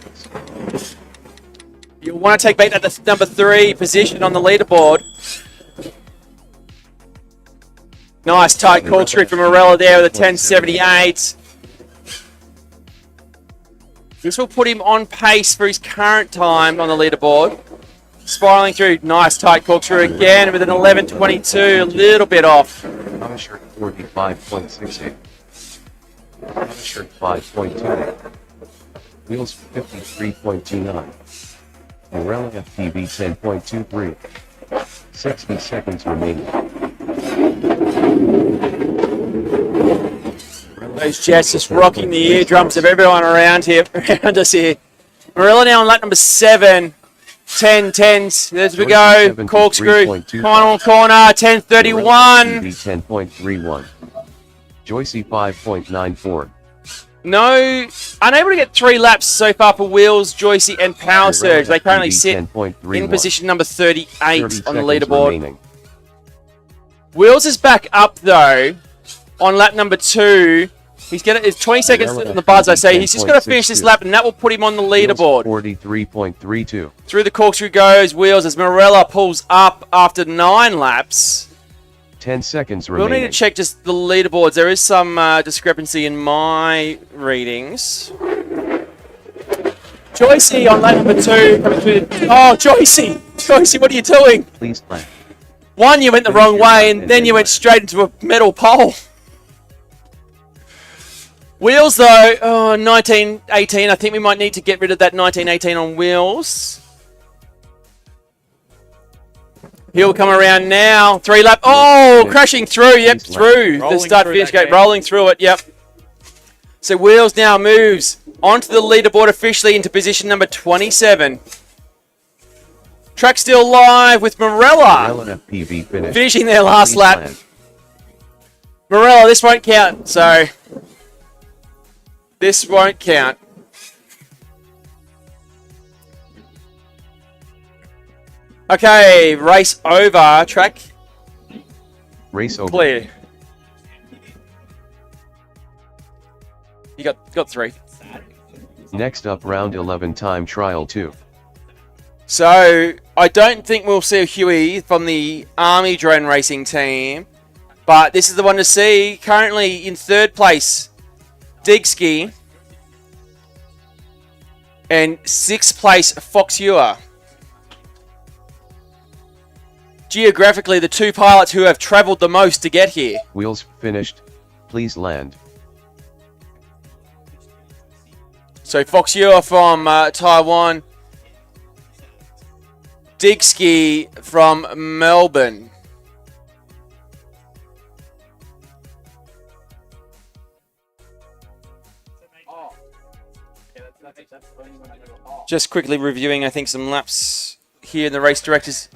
Speaker 1: You want to take back at the number 3 position on the leaderboard. Nice tight corkscrew from Morella there with a 10.78. This will put him on pace for his current time on the leaderboard. Spiraling through, nice tight corkscrew again with an 11.22, a little bit off.
Speaker 3: Shirt 45.68. Shirt 5.28. Wheels 53.29. Morella FPV 10.23. 60 seconds remaining.
Speaker 1: Those Jets just rocking the eardrums of everyone around us here. Morella now on lap number 7. 10.10s. There we go. Corkscrew. Final corner. 10.31.
Speaker 3: 10.31. Joycey 5.94.
Speaker 1: No, unable to get 3 laps so far for Wheels, Joycey, and Power Surge. They currently sit in position number 38 on the leaderboard.
Speaker 3: Remaining.
Speaker 1: Wheels is back up though on lap number 2. He's getting 20 seconds on the buzz. I say he's just got to finish this lap, and that will put him on the leaderboard.
Speaker 3: 43.32.
Speaker 1: Through the corkscrew goes Wheels as Morella pulls up after 9 laps.
Speaker 3: 10 seconds
Speaker 1: We'll
Speaker 3: remaining.
Speaker 1: need to check just the leaderboards. There is some discrepancy in my readings. Joycey on lap number 2 coming through. Oh, Joycey! Joycey, what are you doing?
Speaker 3: Please plan.
Speaker 1: 1, you went the wrong way, and then you went straight into a metal pole. Wheels, though, 1918. I think we might need to get rid of that 1918 on Wheels. He'll come around now. 3 lap. Oh, crashing through. Yep, through the start-finish gate. Rolling through it. Yep. So Wheels now moves onto the leaderboard officially into position number 27. Track still live with Morella
Speaker 3: FPV finished.
Speaker 1: finishing their last
Speaker 3: Please
Speaker 1: lap.
Speaker 3: plan.
Speaker 1: Morella, this won't count. So this won't count. Okay, race over. Track
Speaker 3: Race over.
Speaker 1: clear. You got 3.
Speaker 3: Next up, round 11 time trial 2.
Speaker 1: So I don't think we'll see a Huey from the Army drone racing team, but this is the one to see. Currently in 3rd place, Digski, and 6th place, Foxewer. Geographically, the 2 pilots who have travelled the most to get here.
Speaker 3: Wheels finished. Please land.
Speaker 1: So Foxewer from Taiwan, Digski from Melbourne. Just quickly reviewing, I think, some laps here in the race director's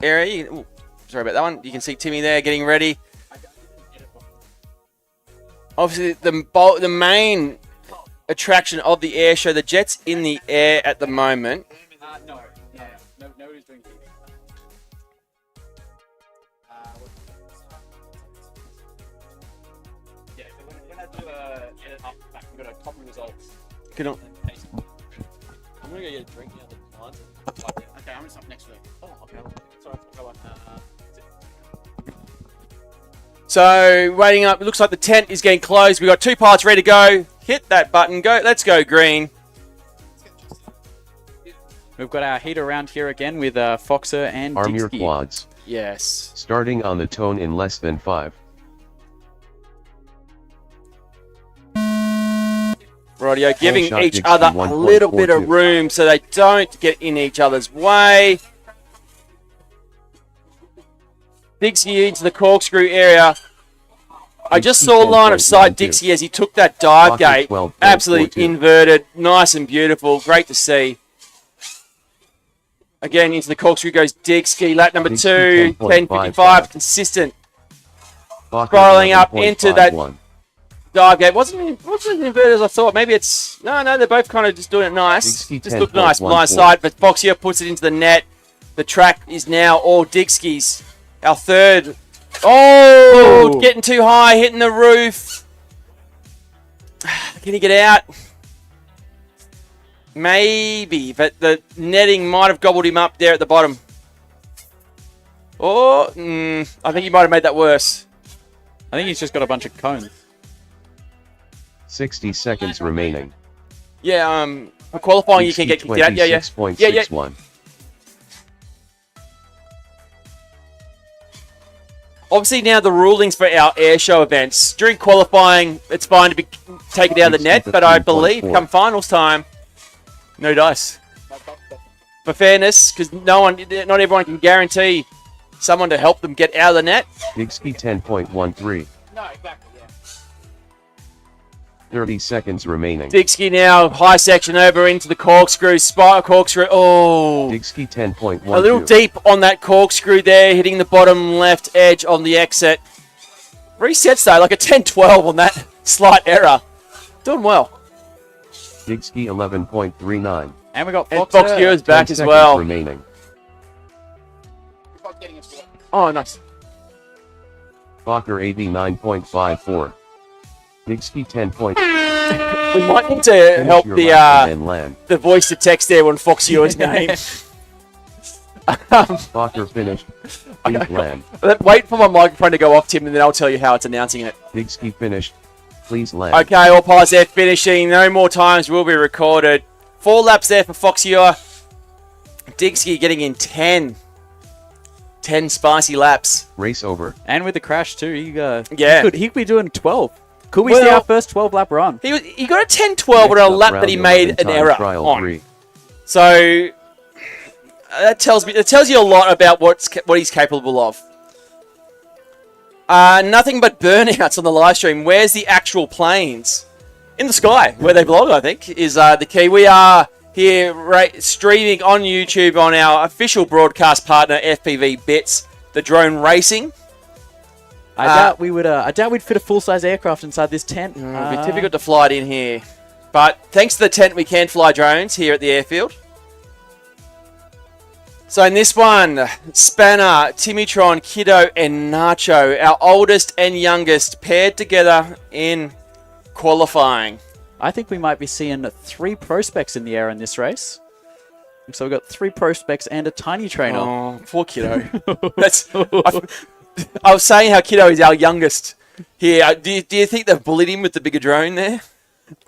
Speaker 1: area. Ooh, sorry about that one. You can see Timmy there getting ready. Obviously, the main attraction of the air show, the jet's in the air at the moment.
Speaker 5: Nobody's doing TV. Yeah, when I do edit up, I'm going to copy results.
Speaker 1: Good on.
Speaker 5: I'm going to go get a drink now. Okay, I'm going to stop next week. Oh, okay. Sorry, go on.
Speaker 1: So waiting up. It looks like the tent is getting closed. We've got 2 pilots ready to go. Hit that button. Go. Let's go green.
Speaker 10: We've got our heat around here again with Foxer and
Speaker 3: Arm your
Speaker 10: Dixie.
Speaker 3: quads.
Speaker 1: Yes.
Speaker 3: Starting on the tone in less than 5.
Speaker 1: Rightio, giving
Speaker 3: shot
Speaker 1: each
Speaker 3: Dixie,
Speaker 1: other a little bit of
Speaker 3: 1.42.
Speaker 1: room so they don't get in each other's way. Dixie into the corkscrew area. I just
Speaker 3: Dixie
Speaker 1: saw line of
Speaker 3: 10.12.
Speaker 1: sight Dixie as he took that dive
Speaker 3: Rocket
Speaker 1: gate.
Speaker 3: 12.42.
Speaker 1: Absolutely inverted. Nice and beautiful. Great to see. Again, into the corkscrew goes Dixie. Lap number
Speaker 3: Dixie
Speaker 1: 2, 10.55.
Speaker 3: 10.55.
Speaker 1: Consistent.
Speaker 3: Fokker
Speaker 1: Spiraling up into that
Speaker 3: 11.51.
Speaker 1: dive gate. Wasn't as inverted as I thought. Maybe it's... No, they're both kind of just doing it nice.
Speaker 3: Dixie
Speaker 1: Just look nice.
Speaker 3: 10.14.
Speaker 1: Blind side. But Foxia puts it into the net. The track is now all Dixie's. Our third. Oh, getting too high, hitting the roof. Can he get out? Maybe, but the netting might have gobbled him up there at the bottom. Oh, I think he might have made that worse.
Speaker 10: I think he's just got a bunch of cones.
Speaker 3: 60 seconds remaining.
Speaker 1: Yeah, for qualifying, you can get kicked out. Yeah, yeah.
Speaker 3: 26.61.
Speaker 1: Obviously, now the rulings for our air show events. During qualifying, it's fine to be taken out of the net, but I believe come finals time, no dice. For fairness, because not everyone can guarantee someone to help them get out of the net.
Speaker 3: Dixie 10.13.
Speaker 9: No, exactly, yeah.
Speaker 3: 30 seconds remaining.
Speaker 1: Dixie now, high section over into the corkscrew, corkscrew. Oh,
Speaker 3: Dixie 10.12.
Speaker 1: a little deep on that corkscrew there, hitting the bottom left edge on the exit. Resets though, like a 10-12 on that slight error. Doing well.
Speaker 3: Dixie 11.39.
Speaker 10: And we got
Speaker 1: And
Speaker 10: Foxer.
Speaker 1: Foxy is back
Speaker 3: 10
Speaker 1: as
Speaker 3: seconds
Speaker 1: well.
Speaker 3: remaining.
Speaker 1: Oh, nice.
Speaker 3: Fokker 89.54. Dixie 10.
Speaker 1: We might need to help the voice to text there when Foxy's name.
Speaker 3: Fokker finished. Please land.
Speaker 1: Wait for my microphone to go off, Tim, and then I'll tell you how it's announcing it.
Speaker 3: Dixie finished. Please land.
Speaker 1: Okay, all pilots there finishing. No more times will be recorded. 4 laps there for Foxy. Dixie getting in 10. 10 spicy laps.
Speaker 3: Race over.
Speaker 10: And with the crash too, he
Speaker 1: Yeah.
Speaker 10: he could be doing 12. Could we see our first 12-lap run?
Speaker 1: He got a 10-12 on a lap that he made an error on.
Speaker 3: 3.
Speaker 1: So that tells you a lot about what he's capable of. Nothing but burnouts on the live stream. Where's the actual planes? In the sky, where they vlog, I think, is the key. We are here streaming on YouTube on our official broadcast partner, FPV Bits, the drone racing.
Speaker 10: I doubt we'd fit a full-size aircraft inside this tent.
Speaker 1: It'd be difficult to fly it in here. But thanks to the tent, we can fly drones here at the airfield. So in this one, Spanner, Timitron, Kiddo, and Nacho, our oldest and youngest, paired together in qualifying.
Speaker 10: I think we might be seeing 3 prospects in the air in this race. So we've got 3 prospects and a tiny trainer.
Speaker 1: Oh, poor Kiddo. I was saying how Kiddo is our youngest here. Do you think they've bullied him with the bigger drone there?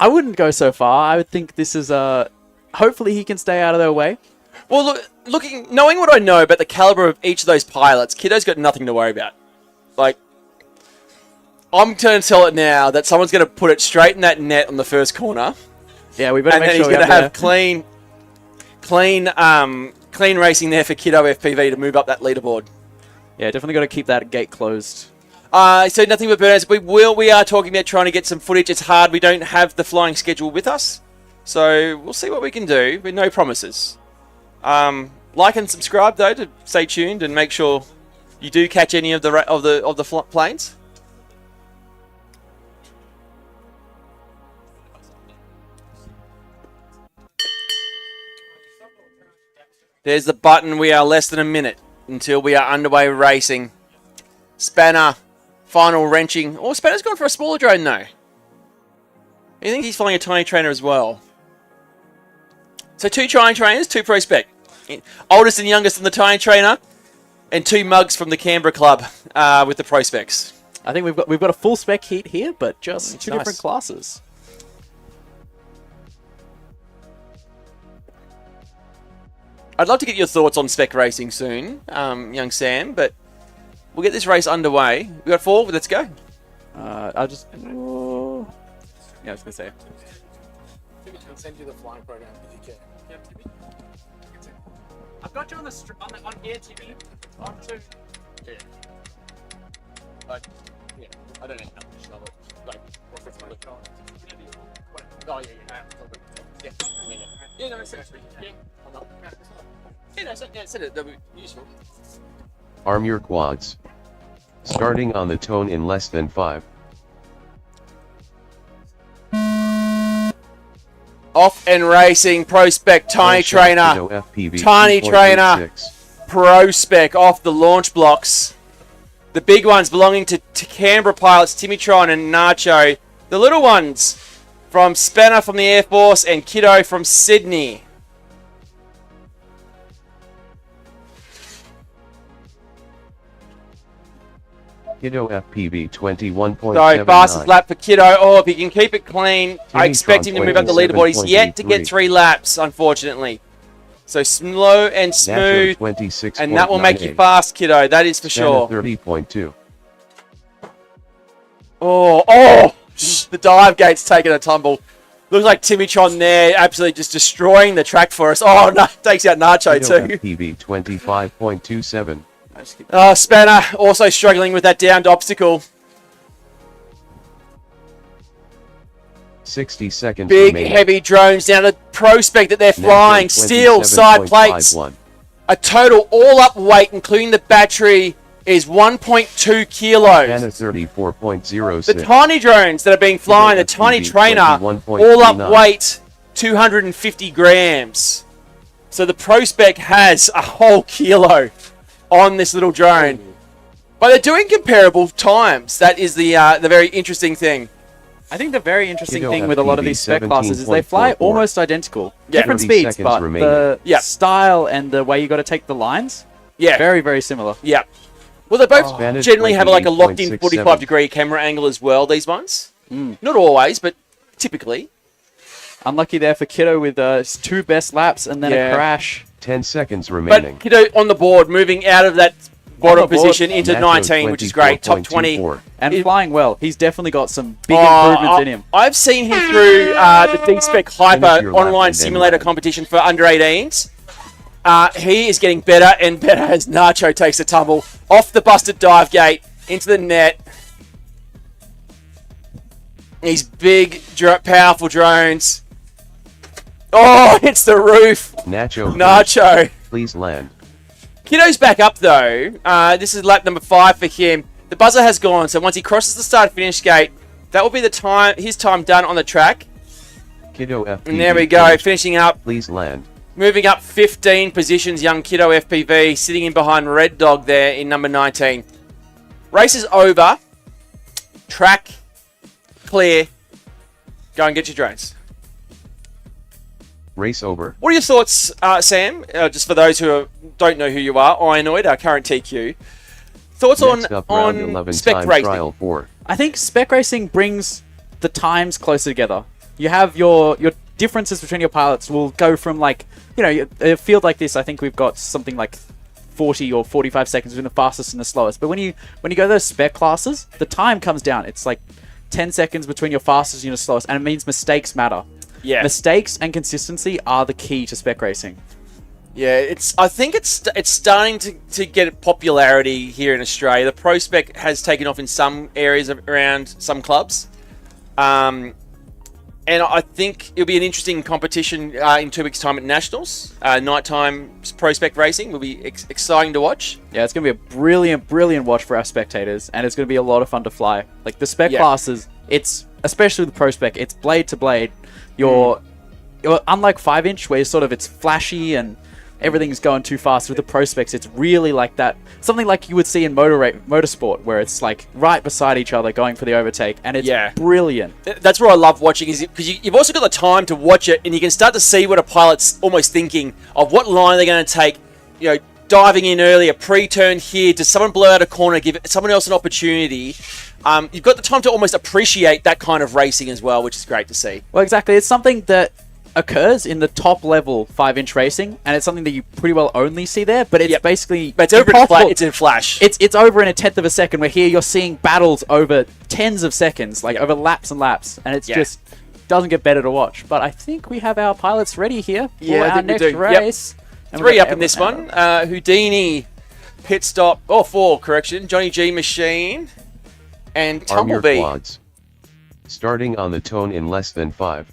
Speaker 10: I wouldn't go so far. I would think this is hopefully he can stay out of their way.
Speaker 1: Well, knowing what I know about the caliber of each of those pilots, Kiddo's got nothing to worry about. Like, I'm going to tell it now that someone's going to put it straight in that net on the first corner.
Speaker 10: Yeah, we better
Speaker 1: and
Speaker 10: make
Speaker 1: then
Speaker 10: sure
Speaker 1: he's going to have clean racing there for Kiddo FPV to move up that leaderboard.
Speaker 10: Yeah, definitely got to keep that gate closed.
Speaker 1: So nothing but burnouts. We are talking about trying to get some footage. It's hard. We don't have the flying schedule with us, so we'll see what we can do. With no promises. Like and subscribe though to stay tuned and make sure you do catch any of the planes. There's the button. We are less than a minute until we are underway racing. Spanner, final wrenching. Oh, Spanner's gone for a smaller drone though. I think he's flying a tiny trainer as well. So 2 tiny trainers, 2 prospect. Oldest and youngest in the tiny trainer, and 2 mugs from the Canberra club with the prospects.
Speaker 10: I think we've got a full spec heat here, but just two
Speaker 1: nice.
Speaker 10: different classes.
Speaker 1: I'd love to get your thoughts on spec racing soon, young Sam, but we'll get this race underway. We got 4, let's go.
Speaker 10: I'll just... yeah, I was going to say.
Speaker 9: Timmy can send you the flying program if you can. Yeah, Timmy?
Speaker 6: I've got you on here, Timmy. On to...
Speaker 9: Yeah. But, yeah, I don't know how much of it. Like, what's the fun? Oh, yeah. Yeah, no, it's actually, yeah.
Speaker 1: Yeah, no, send it. That'll be useful.
Speaker 3: Arm your quads. Starting on the tone in less than 5.
Speaker 1: Off and racing, Pro Spec, Tiny Trainer.
Speaker 3: FPV
Speaker 1: Tiny
Speaker 3: 2.86.
Speaker 1: Trainer. Pro Spec off the launch blocks. The big ones belonging to Canberra pilots Timitron and Nacho. The little ones from Spanner from the Air Force and Kiddo from Sydney.
Speaker 3: Kiddo FPV 21.79.
Speaker 1: So fastest lap for Kiddo. Oh, if he can keep it clean, I expect him to move up the leaderboard. He's yet to get 3 laps, unfortunately. So slow and smooth, and that will make you fast, Kiddo. That is for sure.
Speaker 3: 30.2.
Speaker 1: Oh, the dive gate's taking a tumble. Looks like Timitron there, absolutely just destroying the track for us. Oh, no, takes out Nacho too.
Speaker 3: FPV 25.27.
Speaker 1: Spanner also struggling with that downed obstacle.
Speaker 3: 60 seconds
Speaker 1: Big,
Speaker 3: remaining.
Speaker 1: heavy drones down the Pro Spec that they're flying. Steel side plates. A total all-up weight, including the battery, is 1.2 kilos.
Speaker 3: And a 34.06.
Speaker 1: The tiny drones that are being flown, the Tiny Trainer, all-up weight, 250 grams. So the Pro Spec has a whole kilo on this little drone. But they're doing comparable times. That is the very interesting thing.
Speaker 10: I think the very interesting thing with a lot of these spec classes is they fly almost identical.
Speaker 1: Yeah.
Speaker 10: Different speeds, but the
Speaker 1: Yeah.
Speaker 10: style and the way you got to take the lines,
Speaker 1: Yeah.
Speaker 10: very, very similar.
Speaker 1: Yeah. Well, they both
Speaker 3: Spanish
Speaker 1: generally have like a
Speaker 3: 28.67.
Speaker 1: locked-in 45-degree camera angle as well, these ones. Not always, but typically.
Speaker 10: Unlucky there for Kiddo with his 2 best laps and then a crash.
Speaker 3: 10 seconds remaining.
Speaker 1: But Kiddo on the board, moving out of that bottom
Speaker 10: the board.
Speaker 1: position into
Speaker 3: Nacho
Speaker 1: 19, which is great. Top 20.
Speaker 3: 24.
Speaker 10: And flying well. He's definitely got some big improvements in him.
Speaker 1: I've seen him through the D-Spec
Speaker 3: Finish
Speaker 1: Hyper
Speaker 3: your lap
Speaker 1: online
Speaker 3: and then
Speaker 1: simulator
Speaker 3: land.
Speaker 1: competition for under 18s. He is getting better and better as Nacho takes a tumble off the busted dive gate into the net. These big, powerful drones. Oh, hits the roof. Nacho.
Speaker 3: Please land.
Speaker 1: Kiddo's back up though. This is lap number 5 for him. The buzzer has gone, so once he crosses the start-finish gate, that will be the time. His time done on the track.
Speaker 3: Kiddo FPV.
Speaker 1: And there we go,
Speaker 3: finished.
Speaker 1: finishing up.
Speaker 3: Please land.
Speaker 1: Moving up 15 positions, young Kiddo FPV, sitting in behind Red Dog there in number 19. Race is over. Track clear. Go and get your drones.
Speaker 3: Race over.
Speaker 1: What are your thoughts, Sam? Just for those who don't know who you are, Ironoid, our current TQ. Thoughts
Speaker 3: Next up, round
Speaker 1: on
Speaker 3: 11
Speaker 1: spec
Speaker 3: time
Speaker 1: racing?
Speaker 3: trial 4.
Speaker 10: I think spec racing brings the times closer together. You have your differences between your pilots will go from like, a field like this, I think we've got something like 40 or 45 seconds between the fastest and the slowest. But when you go to those spec classes, the time comes down. It's like 10 seconds between your fastest and your slowest, and it means mistakes matter.
Speaker 1: Yeah.
Speaker 10: Mistakes and consistency are the key to spec racing.
Speaker 1: Yeah, I think it's starting to get popularity here in Australia. The Pro Spec has taken off in some areas around some clubs. And I think it'll be an interesting competition in 2 weeks' time at Nationals. Nighttime Pro Spec racing will be exciting to watch.
Speaker 10: Yeah, it's going to be a brilliant, brilliant watch for our spectators, and it's going to be a lot of fun to fly. Like the spec classes, it's especially the Pro Spec, it's blade to blade. You're unlike 5-inch where it's flashy and everything's going too fast. With the Pro Specs, it's really like that. Something like you would see in motorsport, where it's like right beside each other going for the overtake, and it's brilliant.
Speaker 1: That's what I love watching, is because you've also got the time to watch it, and you can start to see what a pilot's almost thinking of what line they're going to take. Diving in early, a pre-turn here. Does someone blow out a corner, give someone else an opportunity? you've got the time to almost appreciate that kind of racing as well, which is great to see.
Speaker 10: Well, exactly. It's something that occurs in the top level 5-inch racing, and it's something that you pretty well only see there. But it's basically
Speaker 1: But it's in flash.
Speaker 10: It's over in a tenth of a second. Where here you're seeing battles over tens of seconds, like over laps and laps, and it's just doesn't get better to watch. But I think we have our pilots ready here for our next race.
Speaker 1: And 3 up in this one. Houdini, pit stop, 4, correction. Johnny G Machine, and
Speaker 3: Arm your
Speaker 1: Tumblebee.
Speaker 3: quads. Starting on the tone in less than 5.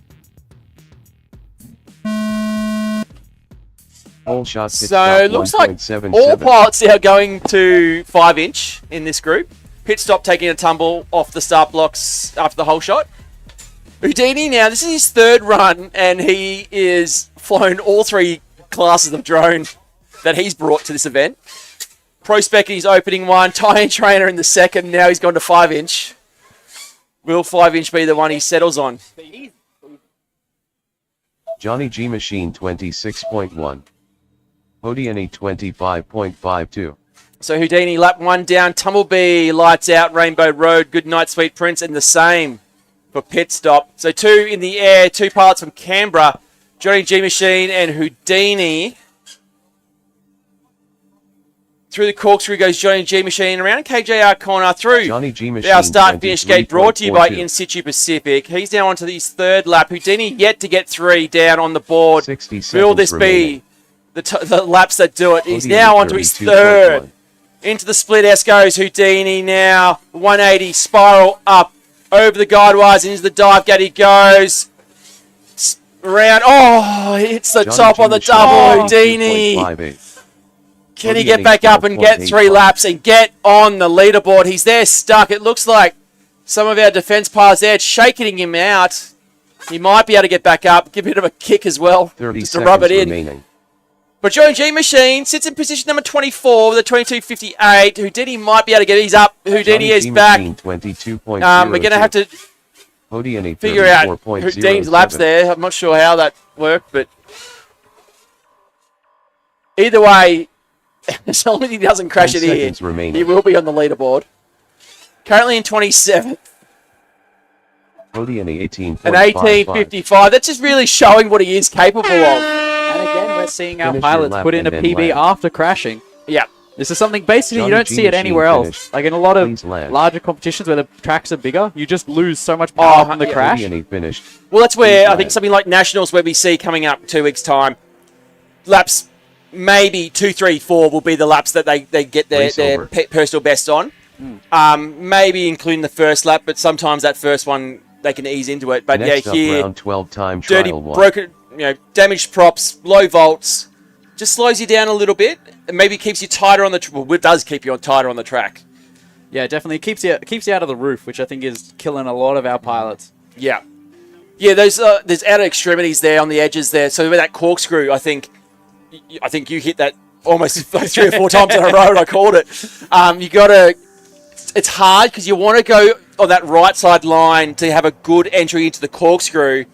Speaker 3: Whole shot pit
Speaker 1: So
Speaker 3: stop
Speaker 1: it looks like
Speaker 3: 1.77.
Speaker 1: all pilots now going to 5-inch in this group. Pit stop taking a tumble off the start blocks after the whole shot. Houdini now, this is his 3rd run, and he is flown all 3 classes of drone that he's brought to this event. Prospect in his opening one, tie-in trainer in the 2nd, now he's gone to 5-inch. Will 5-inch be the one he settles on?
Speaker 3: Johnny G Machine 26.1. Houdini 25.52.
Speaker 1: So Houdini, lap 1 down, Tumblebee, lights out, Rainbow Road, Good Night Sweet Prince, and the same for pit stop. So 2 in the air, 2 pilots from Canberra, Johnny G Machine and Houdini. Through the corkscrew goes Johnny G Machine around KJR corner through.
Speaker 3: Johnny G Machine.
Speaker 1: Our start finish gate brought to you by
Speaker 3: 23.42.
Speaker 1: In Situ Pacific. He's now onto his 3rd lap. Houdini yet to get 3 down on the board.
Speaker 3: 60
Speaker 1: Will
Speaker 3: seconds
Speaker 1: this
Speaker 3: remaining.
Speaker 1: be the laps that do it? He's
Speaker 3: Houdini
Speaker 1: now onto his
Speaker 3: 32.1.
Speaker 1: 3rd. Into the split S goes Houdini now. 180 spiral up over the guide wires into the dive gate he goes. Around. Oh, hits the
Speaker 3: Johnny
Speaker 1: top
Speaker 3: G
Speaker 1: on the
Speaker 3: Machine
Speaker 1: double. Houdini.
Speaker 3: 2.58.
Speaker 1: Can he
Speaker 3: Houdini
Speaker 1: get back up and get 3
Speaker 3: 12.85.
Speaker 1: laps and get on the leaderboard? He's there stuck. It looks like some of our defense pilots there shaking him out. He might be able to get back up. Give a bit of a kick as well.
Speaker 3: 30
Speaker 1: just to
Speaker 3: seconds
Speaker 1: rub it in.
Speaker 3: remaining.
Speaker 1: But Johnny G Machine sits in position number 24 with a 22.58. Houdini might be able to get his up. Houdini
Speaker 3: Johnny
Speaker 1: is
Speaker 3: G
Speaker 1: back.
Speaker 3: Machine 22.02.
Speaker 1: We're going to have to
Speaker 3: Houdini
Speaker 1: figure out
Speaker 3: 34.07.
Speaker 1: Houdini's laps there. I'm not sure how that worked, but either way, as long as he doesn't crash
Speaker 3: 10
Speaker 1: it here,
Speaker 3: seconds remaining.
Speaker 1: he will be on the leaderboard. Currently in 27th.
Speaker 3: Houdini 18.55.
Speaker 1: An 18.55. That's just really showing what he is capable of.
Speaker 10: And again, we're seeing our
Speaker 3: Finish your
Speaker 10: pilots
Speaker 3: lap
Speaker 10: put in a
Speaker 3: and then
Speaker 10: PB
Speaker 3: land.
Speaker 10: after crashing.
Speaker 1: Yeah.
Speaker 10: This is something basically you
Speaker 3: Johnny
Speaker 10: don't
Speaker 3: G
Speaker 10: see it
Speaker 3: Machine
Speaker 10: anywhere else.
Speaker 3: finished.
Speaker 10: Like in a lot of
Speaker 3: Please land.
Speaker 10: larger competitions where the tracks are bigger, you just lose so much power from the
Speaker 1: yeah.
Speaker 10: crash.
Speaker 3: Houdini finished.
Speaker 1: Well, that's where I
Speaker 3: land.
Speaker 1: think something like Nationals, where we see coming up 2 weeks' time, laps maybe 2, 3, 4 will be the laps that they get their
Speaker 3: Race over.
Speaker 1: personal best on. Maybe including the first lap, but sometimes that first one they can ease into it. But
Speaker 3: Next
Speaker 1: yeah,
Speaker 3: up,
Speaker 1: here,
Speaker 3: round 12 time
Speaker 1: dirty,
Speaker 3: trial 1.
Speaker 1: broken, damaged props, low volts, just slows you down a little bit, and maybe keeps you tighter on the. Well, it does keep you tighter on the track.
Speaker 10: Yeah, definitely keeps you out of the roof, which I think is killing a lot of our pilots.
Speaker 1: Yeah. Yeah, there's outer extremities there on the edges there. So with that corkscrew, I think you hit that almost like 3 or 4 times in a row. And I called it. You gotta. It's hard because you want to go on that right side line to have a good entry into the corkscrew,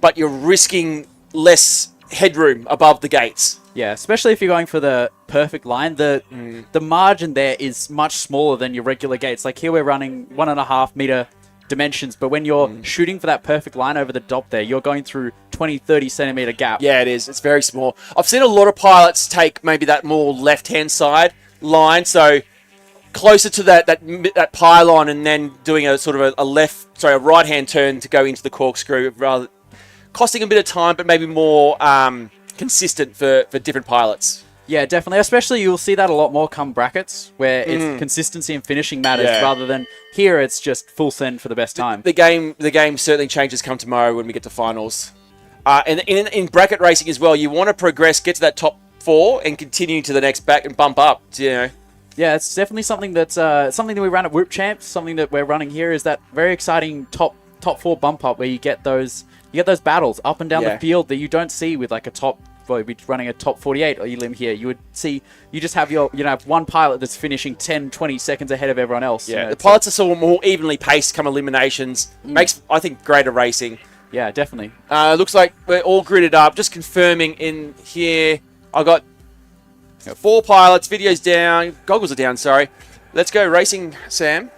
Speaker 1: but you're risking less headroom above the gates.
Speaker 10: Yeah, especially if you're going for the perfect line. The margin there is much smaller than your regular gates. Like here we're running 1.5 meter dimensions, but when you're shooting for that perfect line over the top there, you're going through 20-30 centimeter gap.
Speaker 1: Yeah, it is. It's very small. I've seen a lot of pilots take maybe that more left-hand side line, so closer to that pylon, and then doing a sort of a right-hand turn to go into the corkscrew, rather costing a bit of time, but maybe more consistent for different pilots.
Speaker 10: Yeah, definitely. Especially you'll see that a lot more come brackets, where it's consistency and finishing matters rather than here it's just full send for the best time.
Speaker 1: The game certainly changes come tomorrow when we get to finals. And in bracket racing as well, you want to progress, get to that top 4, and continue to the next back and bump up.
Speaker 10: Yeah, it's definitely something that's something that we run at Whoop Champs. Something that we're running here is that very exciting top 4 bump up where you get those battles up and down the field that you don't see with like a top. Well, you'd be running a top 48 or you limb here. You would see, you just have have one pilot that's finishing 10-20 seconds ahead of everyone else.
Speaker 1: Yeah, the pilots are sort of more evenly paced come eliminations. Makes, I think, greater racing.
Speaker 10: Yeah, definitely.
Speaker 1: Looks like we're all gridded up. Just confirming in here. I got 4 pilots. Video's down. Goggles are down, sorry. Let's go racing, Sam.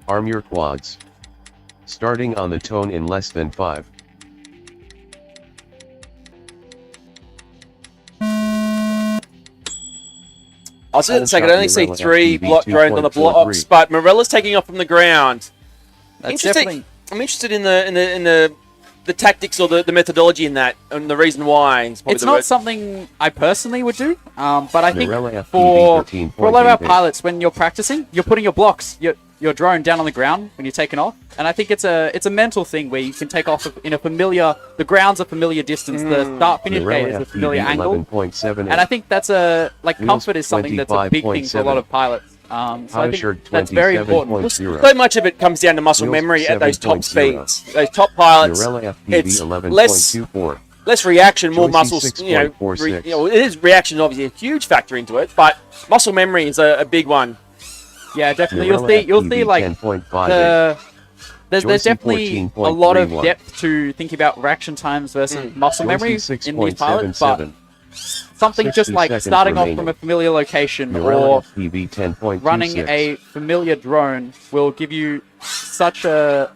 Speaker 3: Arm your quads. Starting on the tone in less than 5.
Speaker 1: I was going to say, I could only see 3 block drones on the blocks, but Morella's taking off from the ground.
Speaker 10: That's
Speaker 1: Interesting.
Speaker 10: definitely.
Speaker 1: I'm interested in the tactics or the methodology in that, and the reason why.
Speaker 10: It's not something I personally would do, but I think
Speaker 3: RAAF
Speaker 10: for a lot of our
Speaker 3: PV13.88.
Speaker 10: pilots, when you're practicing, you're putting your blocks, your drone down on the ground when you're taking off, and I think it's a mental thing where you can take off in a familiar, the ground's a familiar distance, the start finish gate is a familiar angle, and I think that's comfort is something that's a big thing for a lot of pilots. So I think that's very important.
Speaker 1: So much of it comes down to muscle memory at those top speeds. Those top pilots, it's less reaction, more muscles. It is reaction, obviously a huge factor into it, but muscle memory is a big one.
Speaker 10: Yeah, definitely. You'll see like there's definitely a lot of depth to thinking about reaction times versus muscle memory in these pilots, but something just like starting off from a familiar location or running a familiar drone will give you such a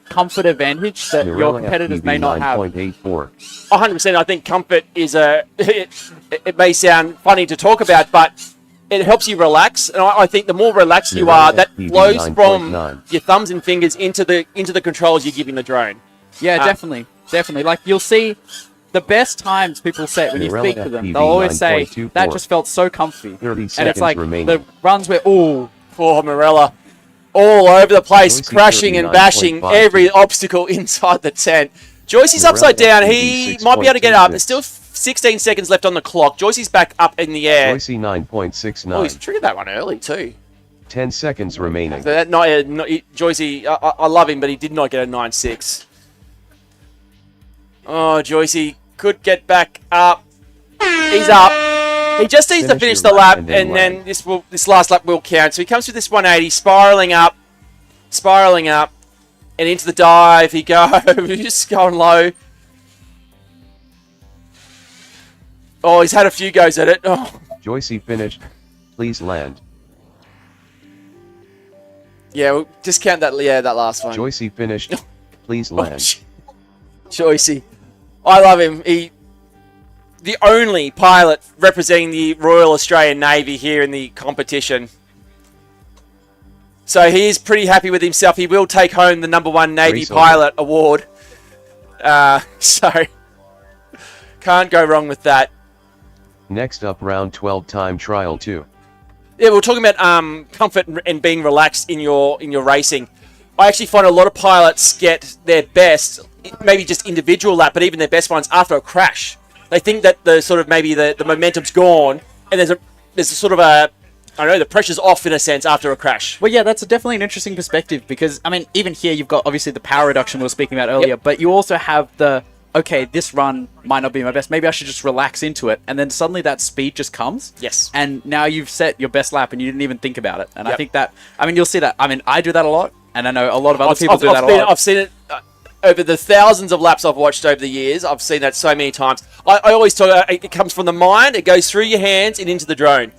Speaker 10: comfort advantage that your competitors may not have.
Speaker 1: 100%. I think comfort is it may sound funny to talk about, but it helps you relax, and I think the more relaxed you are, that flows from your thumbs and fingers into the controls you're giving the drone.
Speaker 10: Yeah, definitely. Like you'll see the best times people set when you speak to them, they'll always say that just felt so comfy, and it's like the runs where
Speaker 1: poor Morella, all over the place, crashing and bashing every obstacle inside the tent. Joycey's upside down. He might be able to get up. There's still 16 seconds left on the clock. Joycey's back up in the air.
Speaker 3: Joycey 9.69.
Speaker 1: Oh, he's triggered that one early too.
Speaker 3: 10 seconds remaining.
Speaker 1: So that Joycey, I love him, but he did not get a 9.6. Oh, Joycey could get back up. He's up. He just needs to finish the lap, and then this last lap will count. So he comes through this 180, spiraling up, and into the dive he goes. Just going low. Oh, he's had a few goes at it. Oh.
Speaker 3: Joycey finished. Please land.
Speaker 1: Yeah, we'll discount that. Yeah, that last one.
Speaker 3: Joycey finished. Please land.
Speaker 1: Joycey. I love him. The only pilot representing the Royal Australian Navy here in the competition. So he is pretty happy with himself. He will take home the #1 Navy Pilot Award. So can't go wrong with that.
Speaker 3: Next up, round 12 time trial 2.
Speaker 1: Yeah, we're talking about comfort and being relaxed in your racing. I actually find a lot of pilots get their best, maybe just individual lap, but even their best ones after a crash. They think that the momentum's gone, and there's a sort of a, I don't know, the pressure's off in a sense after a crash.
Speaker 10: Well, yeah, that's definitely an interesting perspective because, I mean, even here you've got obviously the power reduction we were speaking about earlier, but you also have okay, this run might not be my best. Maybe I should just relax into it. And then suddenly that speed just comes.
Speaker 1: Yes.
Speaker 10: And now you've set your best lap and you didn't even think about it. And I think that, I mean, you'll see that. I mean, I do that a lot. And I know a lot of other people do that a lot.
Speaker 1: I've seen it over the thousands of laps I've watched over the years. I've seen that so many times. I always talk, it comes from the mind. It goes through your hands and into the drone.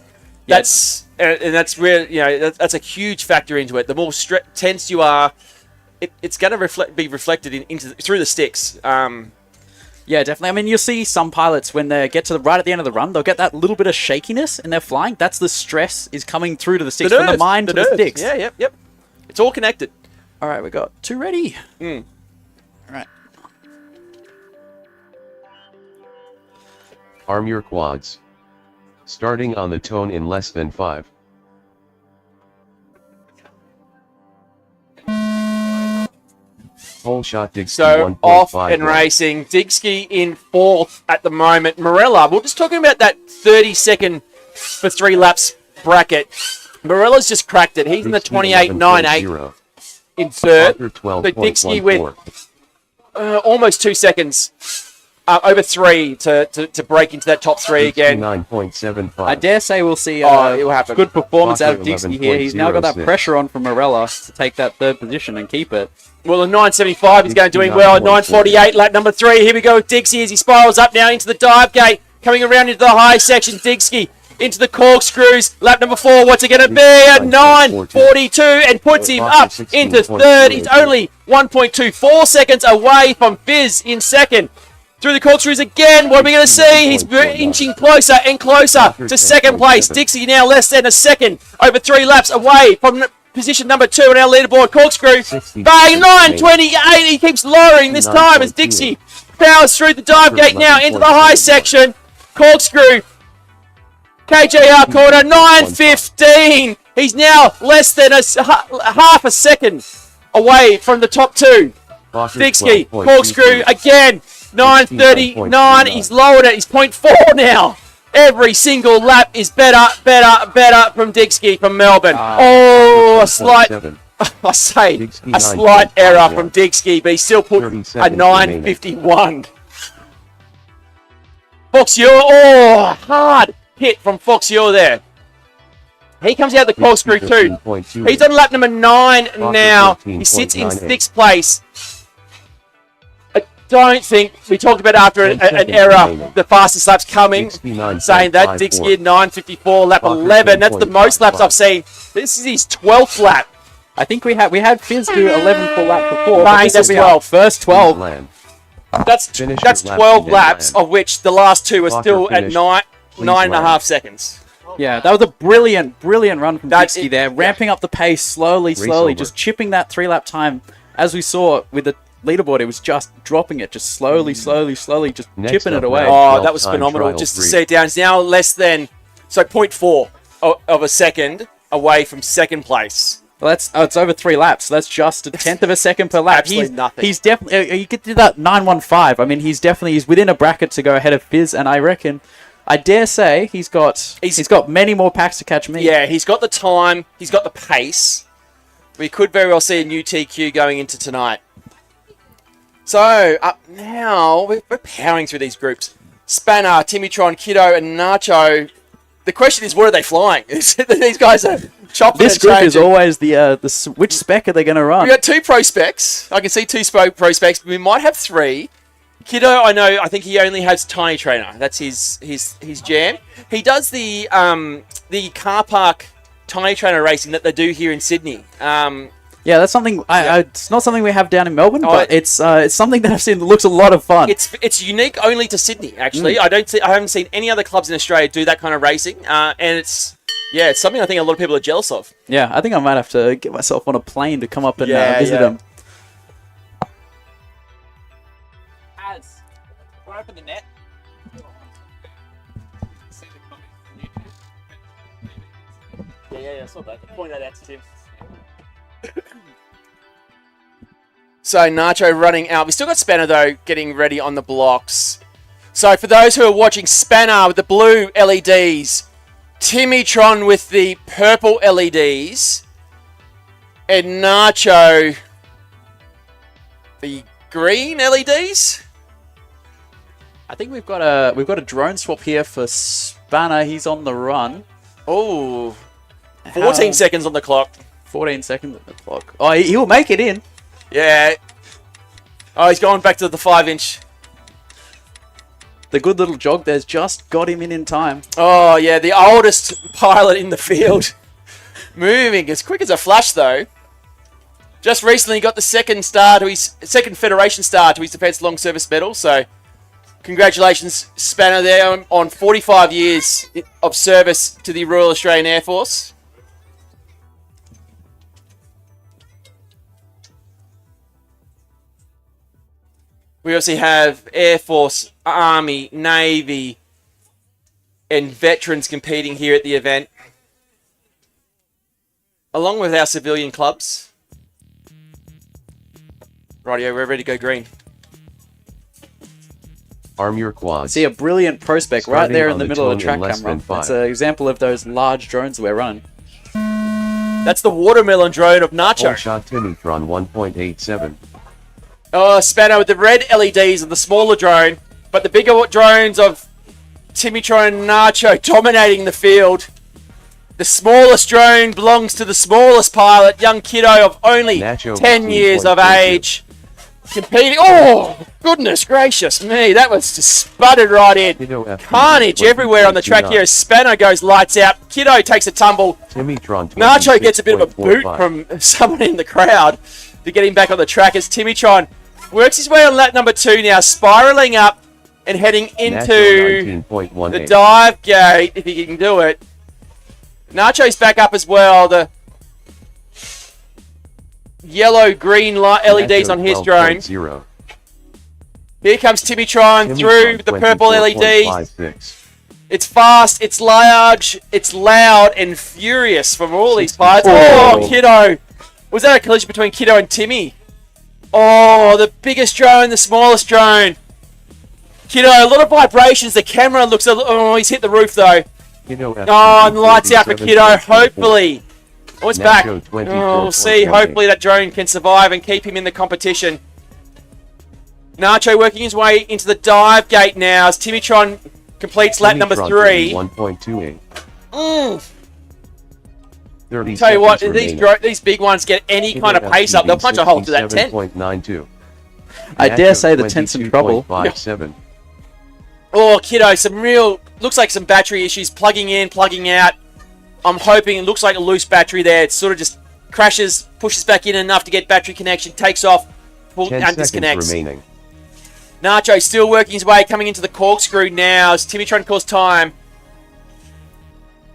Speaker 1: That's that's where, that's a huge factor into it. The more tense you are, it's going to be reflected through the sticks.
Speaker 10: Yeah, definitely. I mean, you'll see some pilots when they get to right at the end of the run, they'll get that little bit of shakiness in their flying. That's the stress is coming through to the sticks, from the mind to the sticks.
Speaker 1: Yeah, yep. It's all connected.
Speaker 10: All right, we got 2 ready.
Speaker 1: All
Speaker 10: right.
Speaker 3: Arm your quads. Starting on the tone in less than 5. Whole shot Digsky
Speaker 1: So
Speaker 3: 1.5
Speaker 1: off and racing. Digsky in 4th at the moment. Morella, we're just talking about that 30-second for 3 laps bracket. Morella's just cracked it. He's in the 28.98 in 3rd. So Digsky with almost 2 seconds. Over 3 to break into that top 3 again.
Speaker 3: 9.75.
Speaker 10: I dare say we'll see
Speaker 1: it'll happen.
Speaker 10: Good performance out of Digsky here. He's now got that pressure on from Morella to take that 3rd position and keep it.
Speaker 1: Well, the 9.75 is doing well. 9.48, lap number 3. Here we go with Digsky as he spirals up now into the dive gate. Coming around into the high section, Digsky into the corkscrews. Lap number 4, what's it going to be? At 9:42 and puts him up into third. He's only 1.24 seconds away from Fizz in second. Through the corkscrews again. What are we going to see? He's inching closer and closer to second place. Dixie now less than a second, over 3 laps away from position number 2 on our leaderboard. Corkscrew, bang, 9:28. He keeps lowering this time as Dixie powers through the dive gate now into the high section. Corkscrew, KJR corner, 9:15. He's now less than half a second away from the top 2. Dixie, Corkscrew again, 9:39. He's lowered it. He's 0.4 now. Every single lap is better from Dixie from Melbourne. A slight, I say, a slight error from Dixie, but he still put a 9:51. Foxure, hard hit from Foxure there. He comes out the corkscrew too. He's on lap number 9 now. He sits in 6th place. I don't think we talked about after an error, the fastest laps coming, saying that Dixie at 9:54, lap 11. That's the most laps I've seen. This is his 12th lap.
Speaker 10: I think we had Fizz do 11 full laps before.
Speaker 1: Right, that's 12.
Speaker 10: First 12.
Speaker 1: That's 12 laps, of which the last 2 are still at 9.5 seconds.
Speaker 10: Yeah, that was a brilliant run from Dixie there, ramping up the pace slowly, just chipping that 3-lap time. As we saw with the leaderboard, it was just dropping it, just slowly, just chipping it away.
Speaker 1: Oh, that was phenomenal. Just to see it down. It's now less than, 0.4 of a second away from second place.
Speaker 10: Well, it's over 3 laps. So that's just a 1/10 of a second per lap.
Speaker 1: Absolutely nothing.
Speaker 10: He's definitely, you could do that 9:15. I mean, he's within a bracket to go ahead of Fizz, and I reckon, I dare say he's got many more packs to catch me.
Speaker 1: Yeah, he's got the time, he's got the pace. We could very well see a new TQ going into tonight. So, up now, we're powering through these groups. Spanner, Timitron, Kiddo, and Nacho. The question is, what are they flying? These guys are chopping
Speaker 10: This group is always which spec are they going to run?
Speaker 1: We've got 2 pro specs. I can see 2 pro specs. We might have 3. Kiddo, I think he only has Tiny Trainer. That's his jam. He does the car park Tiny Trainer racing that they do here in Sydney.
Speaker 10: Yeah, that's something. It's not something we have down in Melbourne, but it's something that I've seen that looks a lot of fun.
Speaker 1: It's unique only to Sydney, actually. I haven't seen any other clubs in Australia do that kind of racing, and it's something I think a lot of people are jealous of.
Speaker 10: Yeah, I think I might have to get myself on a plane to come up and visit them.
Speaker 9: Open the net. Yeah, it's not bad. Point that out to Tim.
Speaker 1: So Nacho running out. We still got Spanner though, getting ready on the blocks. So for those who are watching, Spanner with the blue LEDs, Timitron with the purple LEDs, and Nacho the green LEDs.
Speaker 10: I think we've got a drone swap here for Spanner. He's on the run.
Speaker 1: Oh, 14 seconds on the clock.
Speaker 10: 14 seconds on the clock. Oh, he'll make it in.
Speaker 1: Yeah. Oh, he's going back to the 5-inch.
Speaker 10: The good little jog there's just got him in time.
Speaker 1: Oh, yeah, the oldest pilot in the field. Moving as quick as a flash, though. Just recently got the second Federation star to his Defence Long Service Medal, so congratulations, Spanner, there on 45 years of service to the Royal Australian Air Force. We obviously have Air Force, Army, Navy, and veterans competing here at the event, along with our civilian clubs. Rightio, we're ready to go green.
Speaker 3: Arm your quads.
Speaker 10: See a brilliant prospect right there in the middle of the track
Speaker 3: less
Speaker 10: camera.
Speaker 3: than 5.
Speaker 10: It's an example of those large drones we're running.
Speaker 1: That's the watermelon drone of Nacho.
Speaker 3: Full shot Timitron 1.87.
Speaker 1: Oh, Spanner with the red LEDs of the smaller drone, but the bigger drones of Timitron and Nacho dominating the field. The smallest drone belongs to the smallest pilot, young kiddo of only
Speaker 3: Nacho
Speaker 1: 10 years of age. competing. Oh, goodness gracious me. That was just sputtered right in.
Speaker 3: Kiddo FPV
Speaker 1: Carnage everywhere on the track here as Spano goes lights out. Kiddo takes a tumble.
Speaker 3: Timitron
Speaker 1: Nacho gets a bit of a boot
Speaker 3: 26.45.
Speaker 1: from someone in the crowd to get him back on the track as Timitron works his way on lap number 2 now, spiraling up and heading into
Speaker 3: Nacho
Speaker 1: the
Speaker 3: 19.18.
Speaker 1: dive gate, if he can do it. Nacho's back up as well. The yellow-green LEDs on his drone.
Speaker 3: 12.0.
Speaker 1: Here comes Timitron through the purple LEDs.
Speaker 3: 24.56.
Speaker 1: It's fast, it's large, it's loud and furious from all these pilots.
Speaker 10: Oh.
Speaker 1: Oh, Kiddo. Was that a collision between Kiddo and Timmy? Oh, the biggest drone, the smallest drone. Kiddo, a lot of vibrations. The camera looks oh, he's hit the roof though.
Speaker 3: Kiddo
Speaker 1: Oh, and lights out for Kiddo,
Speaker 3: 37.24.
Speaker 1: hopefully. Oh, it's back.
Speaker 3: Nacho
Speaker 1: Oh, we'll see.
Speaker 3: 24.18.
Speaker 1: Hopefully that drone can survive and keep him in the competition. Nacho working his way into the dive gate now as Timitron completes lap number 3.
Speaker 3: 1.28.
Speaker 1: Mm.
Speaker 3: 30
Speaker 1: Tell you what,
Speaker 3: seconds remaining.
Speaker 1: these big ones get any
Speaker 3: Kiddo
Speaker 1: kind of pace up, they'll punch a hole through that tent.
Speaker 3: 67.92.
Speaker 10: I dare
Speaker 3: Nacho
Speaker 10: say the tent's in trouble.
Speaker 3: 22.57.
Speaker 1: Oh, Kiddo, looks like some battery issues, plugging in, plugging out. I'm hoping, it looks like a loose battery there. It sort of just crashes, pushes back in enough to get battery connection, takes off,
Speaker 3: 10
Speaker 1: and
Speaker 3: seconds
Speaker 1: disconnects.
Speaker 3: remaining.
Speaker 1: Nacho still working his way, coming into the corkscrew now as Timitron calls time.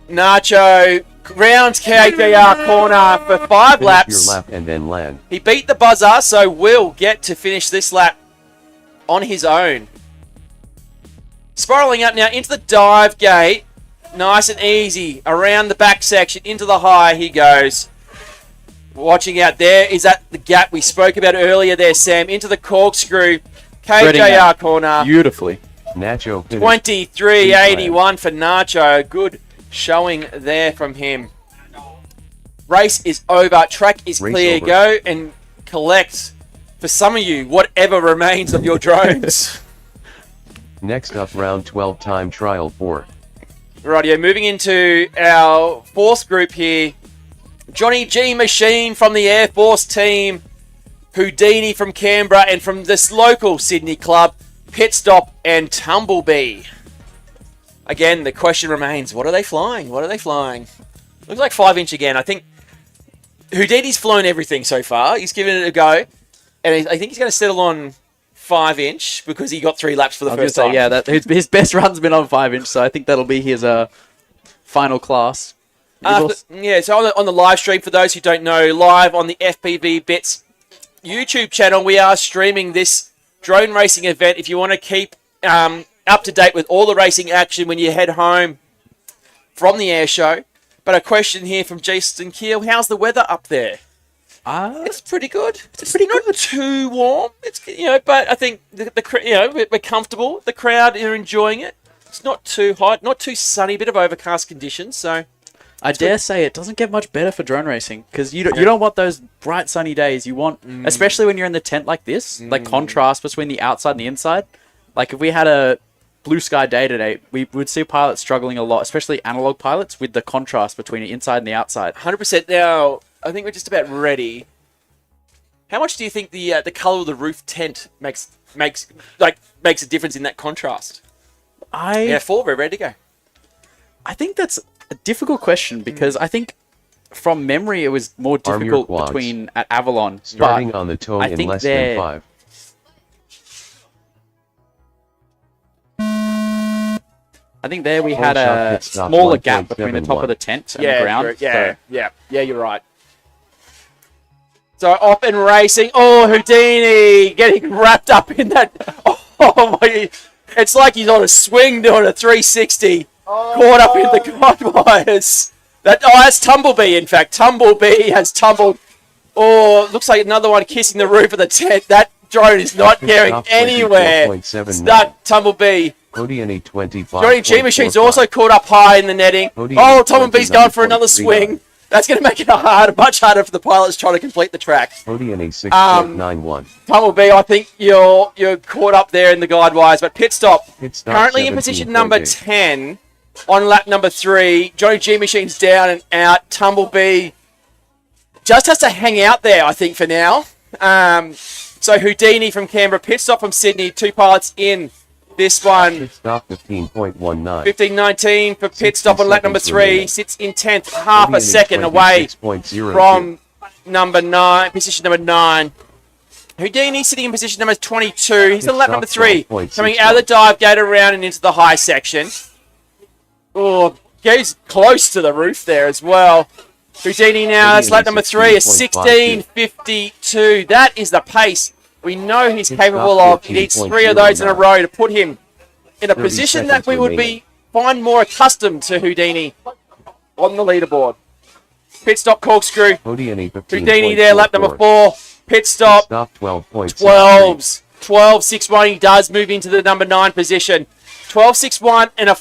Speaker 1: Nacho rounds KJR corner for 5
Speaker 3: Finish
Speaker 1: laps.
Speaker 3: your lap and then land.
Speaker 1: He beat the buzzer, so will get to finish this lap on his own. Spiraling up now into the dive gate. Nice and easy. Around the back section, into the high he goes. Watching out there. Is that the gap we spoke about earlier there, Sam? Into the corkscrew.
Speaker 10: Spreading
Speaker 1: KJR
Speaker 10: out
Speaker 1: corner.
Speaker 10: beautifully.
Speaker 3: Nacho finished.
Speaker 1: 23.81 for Nacho. Good showing there from him. Race is over. Track is
Speaker 3: Race
Speaker 1: clear.
Speaker 3: over.
Speaker 1: Go and collect, for some of you, whatever remains of your drones.
Speaker 3: Next up, round 12 time trial 4.
Speaker 1: Rightio, moving into our 4th group here. Johnny G Machine from the Air Force team. Houdini from Canberra, and from this local Sydney club, Pit Stop and Tumblebee. Again, the question remains, what are they flying? What are they flying? Looks like 5-inch again. I think Houdini's flown everything so far. He's given it a go. And I think he's going to settle on 5-inch because he got 3 laps for the
Speaker 10: I was
Speaker 1: first
Speaker 10: gonna
Speaker 1: time.
Speaker 10: say, yeah, his best run's been on 5-inch, so I think that'll be his final class.
Speaker 1: Yeah, so on the live stream, for those who don't know, live on the FPV Bits YouTube channel, we are streaming this drone racing event. If you want to keep up to date with all the racing action when you head home from the air show. But a question here from Jason Keel: how's the weather up there? It's pretty good. It's not too warm. It's but I think we're comfortable. The crowd are enjoying it. It's not too hot, not too sunny. Bit of overcast conditions, so.
Speaker 10: I dare say it doesn't get much better for drone racing because you don't want those bright sunny days. You want, especially when you're in the tent like this, like contrast between the outside and the inside. Like if we had a blue sky day today, we would see pilots struggling a lot, especially analog pilots, with the contrast between the inside and the outside.
Speaker 1: 100%. Now, I think we're just about ready. How much do you think the color of the roof tent makes a difference in that contrast? Yeah, 4, we're ready to go.
Speaker 10: I think that's a difficult question because I think from memory it was more
Speaker 3: Arm your
Speaker 10: difficult
Speaker 3: quads.
Speaker 10: between at Avalon.
Speaker 3: Starting
Speaker 10: but
Speaker 3: on the toe
Speaker 10: I
Speaker 3: in
Speaker 10: think
Speaker 3: less
Speaker 10: they're-
Speaker 3: than 5.
Speaker 10: I think there we
Speaker 3: Full
Speaker 10: had
Speaker 3: shot
Speaker 10: a
Speaker 3: pit stop
Speaker 10: smaller gap between the top
Speaker 3: 1.71.
Speaker 10: of the tent and the ground.
Speaker 1: Yeah, you're right. So off and racing. Oh, Houdini getting wrapped up in that. Oh my! It's like he's on a swing doing a 360. Caught up in the guide wires. That's Tumblebee. In fact, Tumblebee has tumbled. Oh, looks like another one kissing the roof of the tent. That drone is not going
Speaker 3: Stop
Speaker 1: anywhere.
Speaker 3: 24.79.
Speaker 1: Stuck, Tumblebee.
Speaker 3: Houdini 25.
Speaker 1: Johnny G Machine's also caught up high in the netting.
Speaker 3: Houdini
Speaker 1: Oh, Tumblebee's going for another
Speaker 3: 29.39.
Speaker 1: swing. That's going to make it much harder for the pilots trying to complete the track.
Speaker 3: Houdini 6.91.
Speaker 1: Tumblebee, I think you're caught up there in the guide wires, but Pit Stop
Speaker 3: Pit stop
Speaker 1: currently in position number
Speaker 3: 17.8.
Speaker 1: 10 on lap number 3. Johnny G Machine's down and out. Tumblebee just has to hang out there, I think, for now. So Houdini from Canberra, pit stop from Sydney, 2 pilots in this one.
Speaker 3: Pit stop 15.19.
Speaker 1: 15.19 for pit
Speaker 3: 60
Speaker 1: stop on lap number
Speaker 3: seconds
Speaker 1: 3.
Speaker 3: remaining.
Speaker 1: Sits in 10th, half a
Speaker 3: Houdini
Speaker 1: second away
Speaker 3: 26.02.
Speaker 1: from number 9, position number 9. Houdini sitting in position number 22. He's on lap number 3. Coming out of the dive gate around and into the high section. Oh, goes close to the roof there as well. Houdini now, that's lap number 3, a 16.52. That is the pace we know he's capable of. He needs 3 of those in a row to put him in a position that we would find more accustomed to Houdini on the leaderboard. Pit stop corkscrew. Houdini there, lap number 4. Pit stop. 12s. 12.61. He does move into the number 9 position. 12.61 and a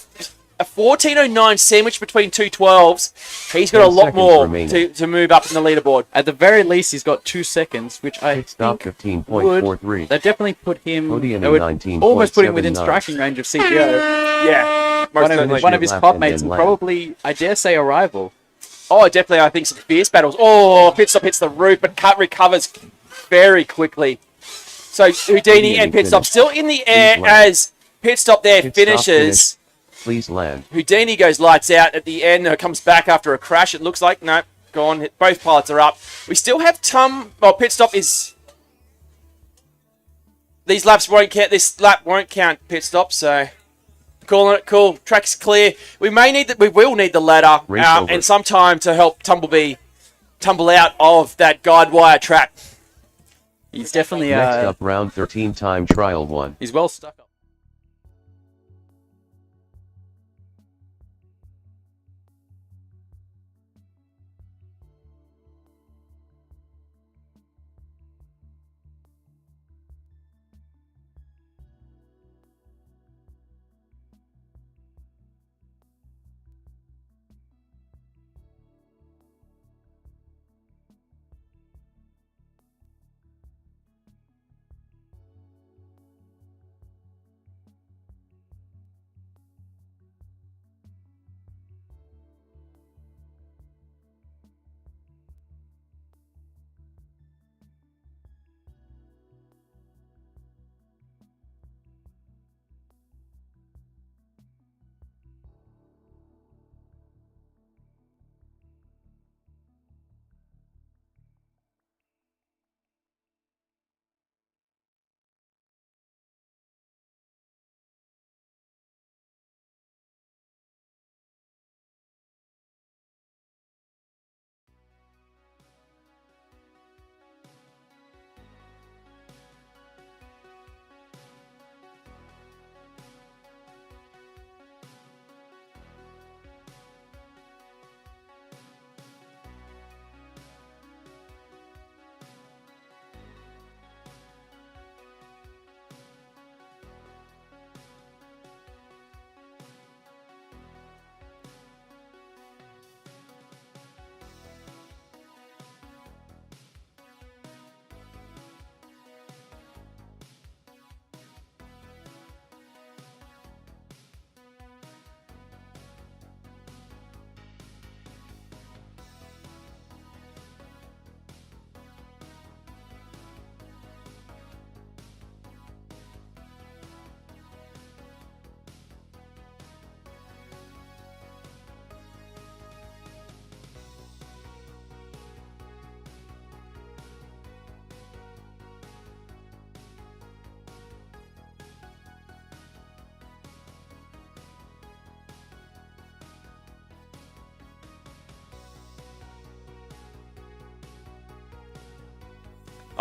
Speaker 1: 14.09 sandwich between 2 12s. He's got a lot more to move up in the leaderboard.
Speaker 10: At the very least, he's got 2 seconds, which I think
Speaker 3: 15.43.
Speaker 10: That definitely put him.
Speaker 3: Houdini
Speaker 10: It would
Speaker 3: 19.79.
Speaker 10: almost put him within striking range of CGO.
Speaker 1: Yeah,
Speaker 10: One of his clubmates, and probably, I dare say, a rival.
Speaker 1: Oh, definitely, I think some fierce battles. Oh, pit stop hits the roof, but recovers very quickly. So Houdini and pit stop still in the air as pit stop there finishes.
Speaker 3: Please land.
Speaker 1: Houdini goes lights out at the end. Comes back after a crash. It looks like no, gone. Both pilots are up. We still have pit stop is. These laps won't count. This lap won't count pit stop. So calling it cool. Track's clear. We will need the ladder and some time to help Tumblebee tumble out of that guide wire trap.
Speaker 10: He's definitely
Speaker 3: Next up, round 13 time trial 1.
Speaker 10: He's well stuck up.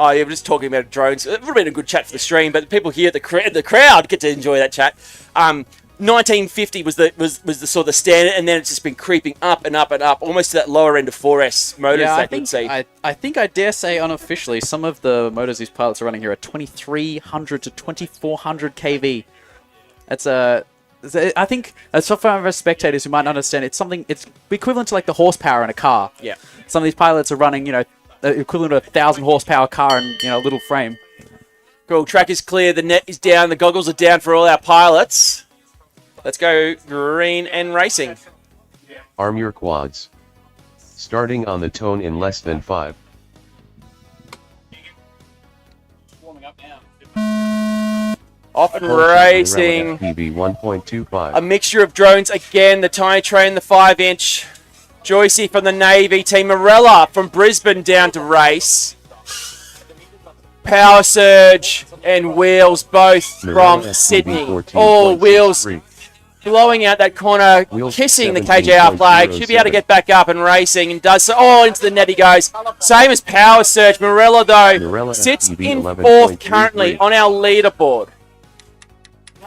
Speaker 1: Oh, yeah, we're just talking about drones. It would have been a good chat for the stream, but the people here at the crowd get to enjoy that chat. 1950 was the sort of the standard, and then it's just been creeping up and up and up, almost to that lower end of 4S motors that you'd see.
Speaker 10: I think I dare say unofficially, some of the motors these pilots are running here are 2300 to 2400 kV. I think, as far as spectators who might not understand, it's equivalent to like the horsepower in a car.
Speaker 1: Yeah.
Speaker 10: Some of these pilots are running, the equivalent of a 1,000 horsepower car in a little frame.
Speaker 1: Cool. Track is clear. The net is down. The goggles are down for all our pilots. Let's go green and racing.
Speaker 3: Arm your quads. Starting on the tone in less than 5.
Speaker 9: warming up now.
Speaker 1: Off and
Speaker 3: Pole shot
Speaker 1: racing.
Speaker 3: FPV 1.25.
Speaker 1: A mixture of drones again. The tiny train, the 5-inch. Joycey from the Navy. Team Morella from Brisbane down to race. Power Surge and Wheels both
Speaker 3: Morella
Speaker 1: from
Speaker 3: FPV
Speaker 1: Sydney.
Speaker 3: 14.63.
Speaker 1: All Wheels blowing out that corner,
Speaker 3: Wheels
Speaker 1: kissing the
Speaker 3: 17.07.
Speaker 1: KJR flag. Should be able to get back up and racing, and does so. Oh, into the net he goes. Same as Power Surge. Morella, though,
Speaker 3: Morella
Speaker 1: sits
Speaker 3: FPV
Speaker 1: in
Speaker 3: 11.33.
Speaker 1: fourth currently on our leaderboard.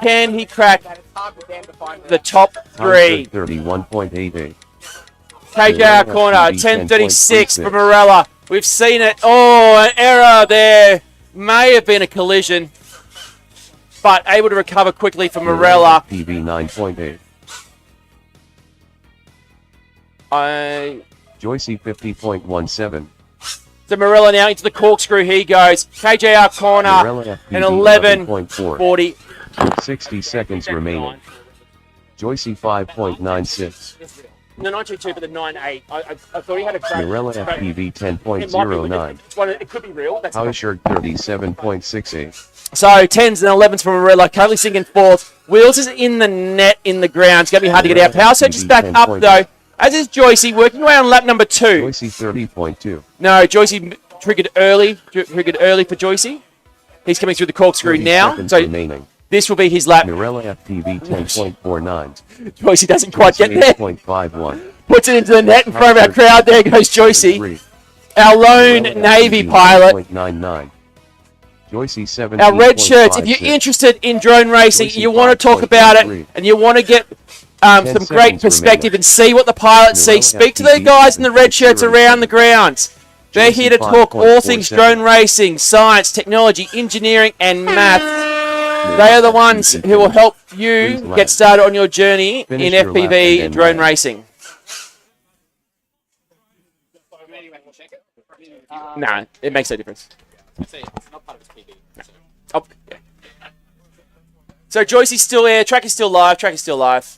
Speaker 1: Can he crack the top three?
Speaker 3: 31.88.
Speaker 1: KJR corner, 10.36 for Morella. We've seen it. Oh, an error there. May have been a collision, but able to recover quickly for Morella.
Speaker 3: FPV 9.8. Joycey 50.17.
Speaker 1: So Morella now into the corkscrew. He goes. KJR corner,
Speaker 3: Morella
Speaker 1: and
Speaker 3: FPV
Speaker 1: 11.40.
Speaker 3: 60 seconds remaining. Joycey 5.96.
Speaker 1: No, not 2.2, but the 9.8. I thought he had a crack.
Speaker 3: Morella
Speaker 1: crack.
Speaker 3: FPV
Speaker 1: It might be
Speaker 3: 10.09.
Speaker 1: it could be real. That's
Speaker 3: Howishard 37.68.
Speaker 1: So 10s and 11s for Morella, currently sinking fourth. Wheels is in the net in the ground. It's going to be hard to get out. Power Surge is back up though, as is Joycey, working away on lap number 2.
Speaker 3: Joycey 30.2.
Speaker 1: No, Joycey triggered early for Joycey. He's coming through the corkscrew
Speaker 3: 30
Speaker 1: now.
Speaker 3: seconds
Speaker 1: So
Speaker 3: remaining.
Speaker 1: this will be his lap.
Speaker 3: Morella FPV 10.49.
Speaker 1: Joycey doesn't quite get there.
Speaker 3: 8.51.
Speaker 1: Puts it into the net in front of our crowd. There goes Joycey. Our lone Navy pilot.
Speaker 3: 0.99. Joycey 7.
Speaker 1: Our red shirts, if you're interested in drone racing,
Speaker 3: Joycey
Speaker 1: you want to talk about it, and you want to get some great
Speaker 3: seconds
Speaker 1: perspective
Speaker 3: remaining.
Speaker 1: and see what the pilots see,
Speaker 3: Morella
Speaker 1: speak to the
Speaker 3: FPV
Speaker 1: guys in the red shirts
Speaker 3: 0.0.
Speaker 1: around the grounds. They're
Speaker 3: Joycey
Speaker 1: here to talk all things
Speaker 3: 5.47.
Speaker 1: drone racing, science, technology, engineering, and math. They are the ones who will help you
Speaker 3: Please
Speaker 1: get started on your journey
Speaker 3: Finish
Speaker 1: in
Speaker 3: your lap and
Speaker 1: FPV
Speaker 3: then
Speaker 1: drone
Speaker 3: land.
Speaker 1: racing. No, it makes no difference.
Speaker 9: It's not part of his PB. So.
Speaker 1: Oh, yeah. So Joycey's still there. Track is still live.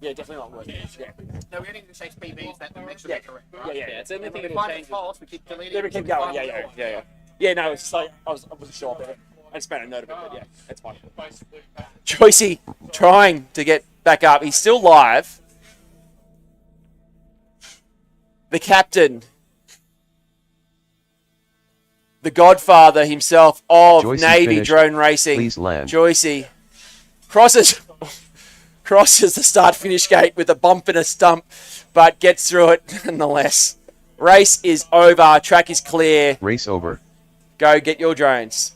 Speaker 1: Yeah, definitely not working. Yeah.
Speaker 9: No, we only need to change PBs that make sure
Speaker 1: Yeah.
Speaker 9: they're correct.
Speaker 1: Yeah, yeah.
Speaker 9: It's the only thing
Speaker 1: If
Speaker 9: that
Speaker 1: we
Speaker 9: find
Speaker 1: change
Speaker 9: it's false, we keep deleting.
Speaker 1: Yeah, we keep going. Yeah. Yeah, no, it's just like I wasn't sure about it. I just made a note of it, but yeah, that's fine. Joycey trying to get back up. He's still live. The captain, the godfather himself of
Speaker 3: Joycey
Speaker 1: Navy
Speaker 3: finished.
Speaker 1: drone racing.
Speaker 3: Please land.
Speaker 1: Joycey crosses the start-finish gate with a bump and a stump, but gets through it nonetheless. Race is over. Track is clear.
Speaker 3: Race over.
Speaker 1: Go get your drones.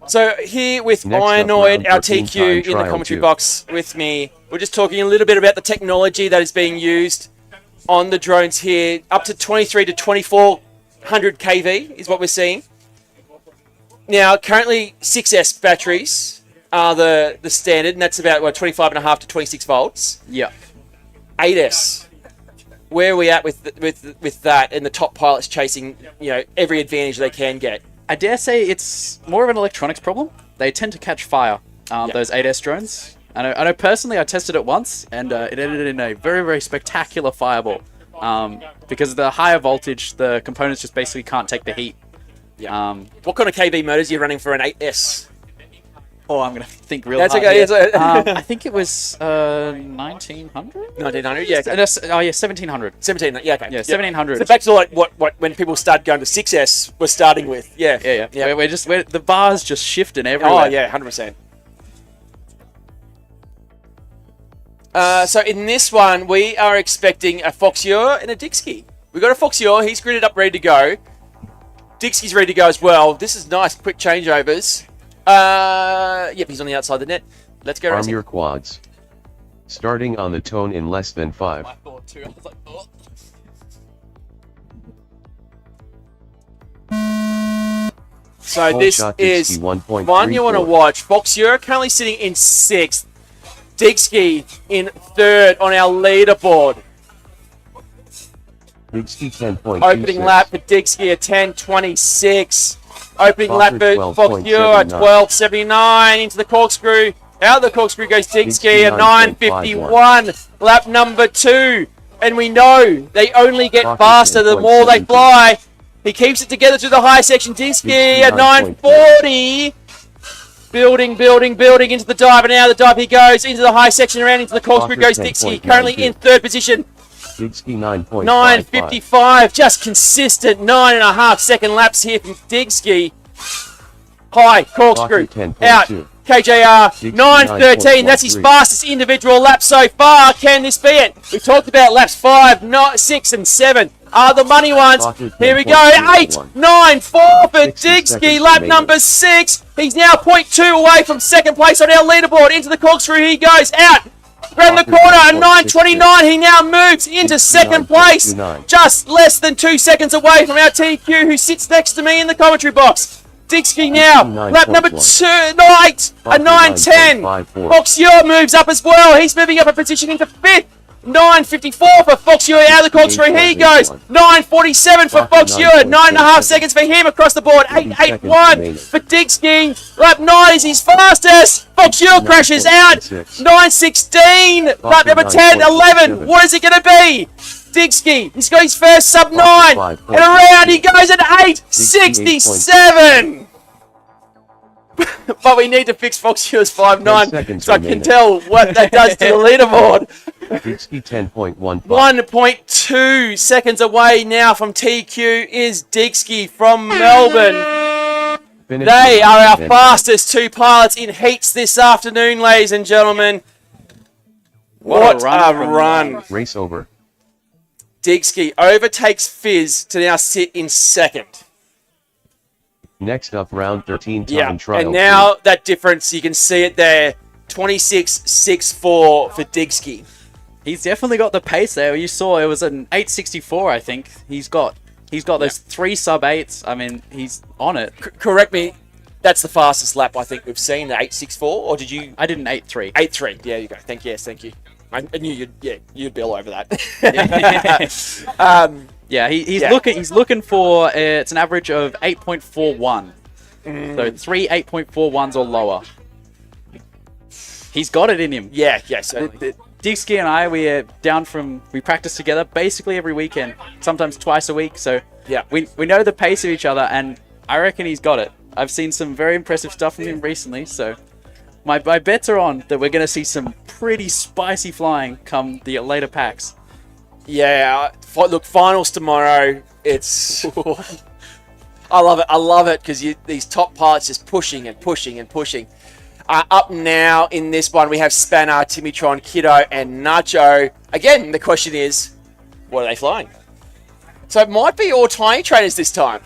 Speaker 1: So here with
Speaker 3: Next up,
Speaker 1: Ironoid,
Speaker 3: round
Speaker 1: our
Speaker 3: 13
Speaker 1: TQ
Speaker 3: time
Speaker 1: in the
Speaker 3: trial
Speaker 1: commentary
Speaker 3: 2.
Speaker 1: box with me. We're just talking a little bit about the technology that is being used on the drones here. Up to 23 to 2400 kV is what we're seeing. Now, currently 6S batteries are the standard, and that's about 25.5 to 26 volts.
Speaker 10: Yeah.
Speaker 1: 8S. Where are we at with that, and the top pilots chasing every advantage they can get?
Speaker 10: I dare say it's more of an electronics problem. They tend to catch fire, those 8S drones. I know personally I tested it once, and it ended in a very, very spectacular fireball. Because of the higher voltage, the components just basically can't take the heat.
Speaker 1: Yeah. What kind of kV motors are you running for an 8S?
Speaker 10: Oh, I'm going to think real
Speaker 1: That's
Speaker 10: hard
Speaker 1: okay.
Speaker 10: here.
Speaker 1: That's
Speaker 10: I think it was 1900?
Speaker 1: 1900, yeah. Okay.
Speaker 10: Oh, yeah, 1700.
Speaker 1: 17, yeah, okay.
Speaker 10: Yeah, 1700.
Speaker 1: So back to like what when people start going to 6S, we're starting with. Yeah.
Speaker 10: Yeah. We're the bars just shifting everywhere.
Speaker 1: Oh, yeah, 100%. So in this one, we are expecting a Foxier and a Dixie. We've got a Foxier. He's gridded up, ready to go. Dixie's ready to go as well. This is nice, quick changeovers. Yep, he's on the outside of the net. Let's go.
Speaker 3: Arm your quads. Starting on the tone in less than 5.
Speaker 9: I thought too. I was like, oh.
Speaker 1: So
Speaker 3: Pole
Speaker 1: this
Speaker 3: shot
Speaker 1: is
Speaker 3: Dixie
Speaker 1: one you want to
Speaker 3: 1.34.
Speaker 1: watch. Foxier currently sitting in 6th. Dixie in 3rd on our leaderboard.
Speaker 3: Dixie 10.26.
Speaker 1: Opening lap for Dixie at 10.26. Opening
Speaker 3: Fokker
Speaker 1: lap for Foxier at 12.79. Into the corkscrew. Out of the corkscrew goes Dixie at 9.51. Lap number 2. And we know they only get
Speaker 3: Rocket
Speaker 1: faster the more they
Speaker 3: 10.72.
Speaker 1: fly. He keeps it together through the high section. Digsky at 940. Building into the dive. And now the dive he goes into the high section, around into the corkscrew goes Digsky. Currently in third position.
Speaker 3: Digsky 9.55.
Speaker 1: 9:55. Just consistent 9.5 second laps here from Digsky. High corkscrew.
Speaker 3: Rocket 10.2.
Speaker 1: Out. KJR
Speaker 3: Digsky
Speaker 1: 9:13. That's his
Speaker 3: 9.13.
Speaker 1: fastest individual lap so far. Can this be it? We talked about laps 5, 6, and 7 are the money ones.
Speaker 3: Rocket
Speaker 1: Here we go.
Speaker 3: 10.21.
Speaker 1: 8, 9, 4 for
Speaker 3: 60
Speaker 1: Digsky.
Speaker 3: seconds
Speaker 1: Lap
Speaker 3: remaining.
Speaker 1: number 6. He's now 0.2 away from second place on our leaderboard. Into the corkscrew he goes. Out. Around the
Speaker 3: Rocket
Speaker 1: corner at
Speaker 3: 10.66.
Speaker 1: 9:29. He now moves into second place.
Speaker 3: 69.29.
Speaker 1: Just less than 2 seconds away from our TQ, who sits next to me in the commentary box. Digsky now, lap number 2, 8, a 9:10.
Speaker 3: 9.54.
Speaker 1: Fox Ure moves up as well. He's moving up a position into 5th. 9:54 for Fox Ure out of the corkscrew. He goes. 9:47 for Fox Ure. 9.5 seconds for him across the board. 8:81 for Digsky. Lap 9 is his fastest. Fox Ure crashes out. 9:16. Lap number 10, 11. What is it going to be? Digsky, he's got his first sub 9. And around he goes at 8:67. But we need to fix Fox Ure's 5.9 so I can tell what that does to the leaderboard.
Speaker 3: Digsky 10.15.
Speaker 1: 1.2 seconds away now from TQ is Digsky from Melbourne.
Speaker 3: Finish
Speaker 1: They are our
Speaker 3: and
Speaker 1: fastest 2 pilots in heats this afternoon, ladies and gentlemen. What a run.
Speaker 3: Race over.
Speaker 1: Digsky overtakes Fizz to now sit in second.
Speaker 3: Next up, round 13 time
Speaker 1: Yeah,
Speaker 3: trial.
Speaker 1: and now that difference, you can see it there. 26.64 for Digsky.
Speaker 10: He's definitely got the pace there. You saw it was an 8:64, I think. He's got those 3 sub-8s. I mean, he's on it.
Speaker 1: Correct me, that's the fastest lap I think we've seen, the 8.64, or did you...
Speaker 10: I did an 8.3.
Speaker 1: 8.3, there you go. Thank you. I knew you'd be all over that.
Speaker 10: Yeah, he's
Speaker 1: Yeah.
Speaker 10: looking for it's an average of 8.41. So 3 8.41s or lower. He's got it in him.
Speaker 1: Yeah, certainly.
Speaker 10: Digsky and I, we practice together basically every weekend, sometimes twice a week. So
Speaker 1: Yeah.
Speaker 10: we know the pace of each other, and I reckon he's got it. I've seen some very impressive stuff from him recently, so my bets are on that we're going to see some pretty spicy flying come the later packs.
Speaker 1: Yeah, look, finals tomorrow. It's... I love it because these top pilots just pushing and pushing and pushing. Up now in this one, we have Spanner, Timitron, Kiddo, and Nacho. Again, the question is, what are they flying? So it might be all tiny trainers this time.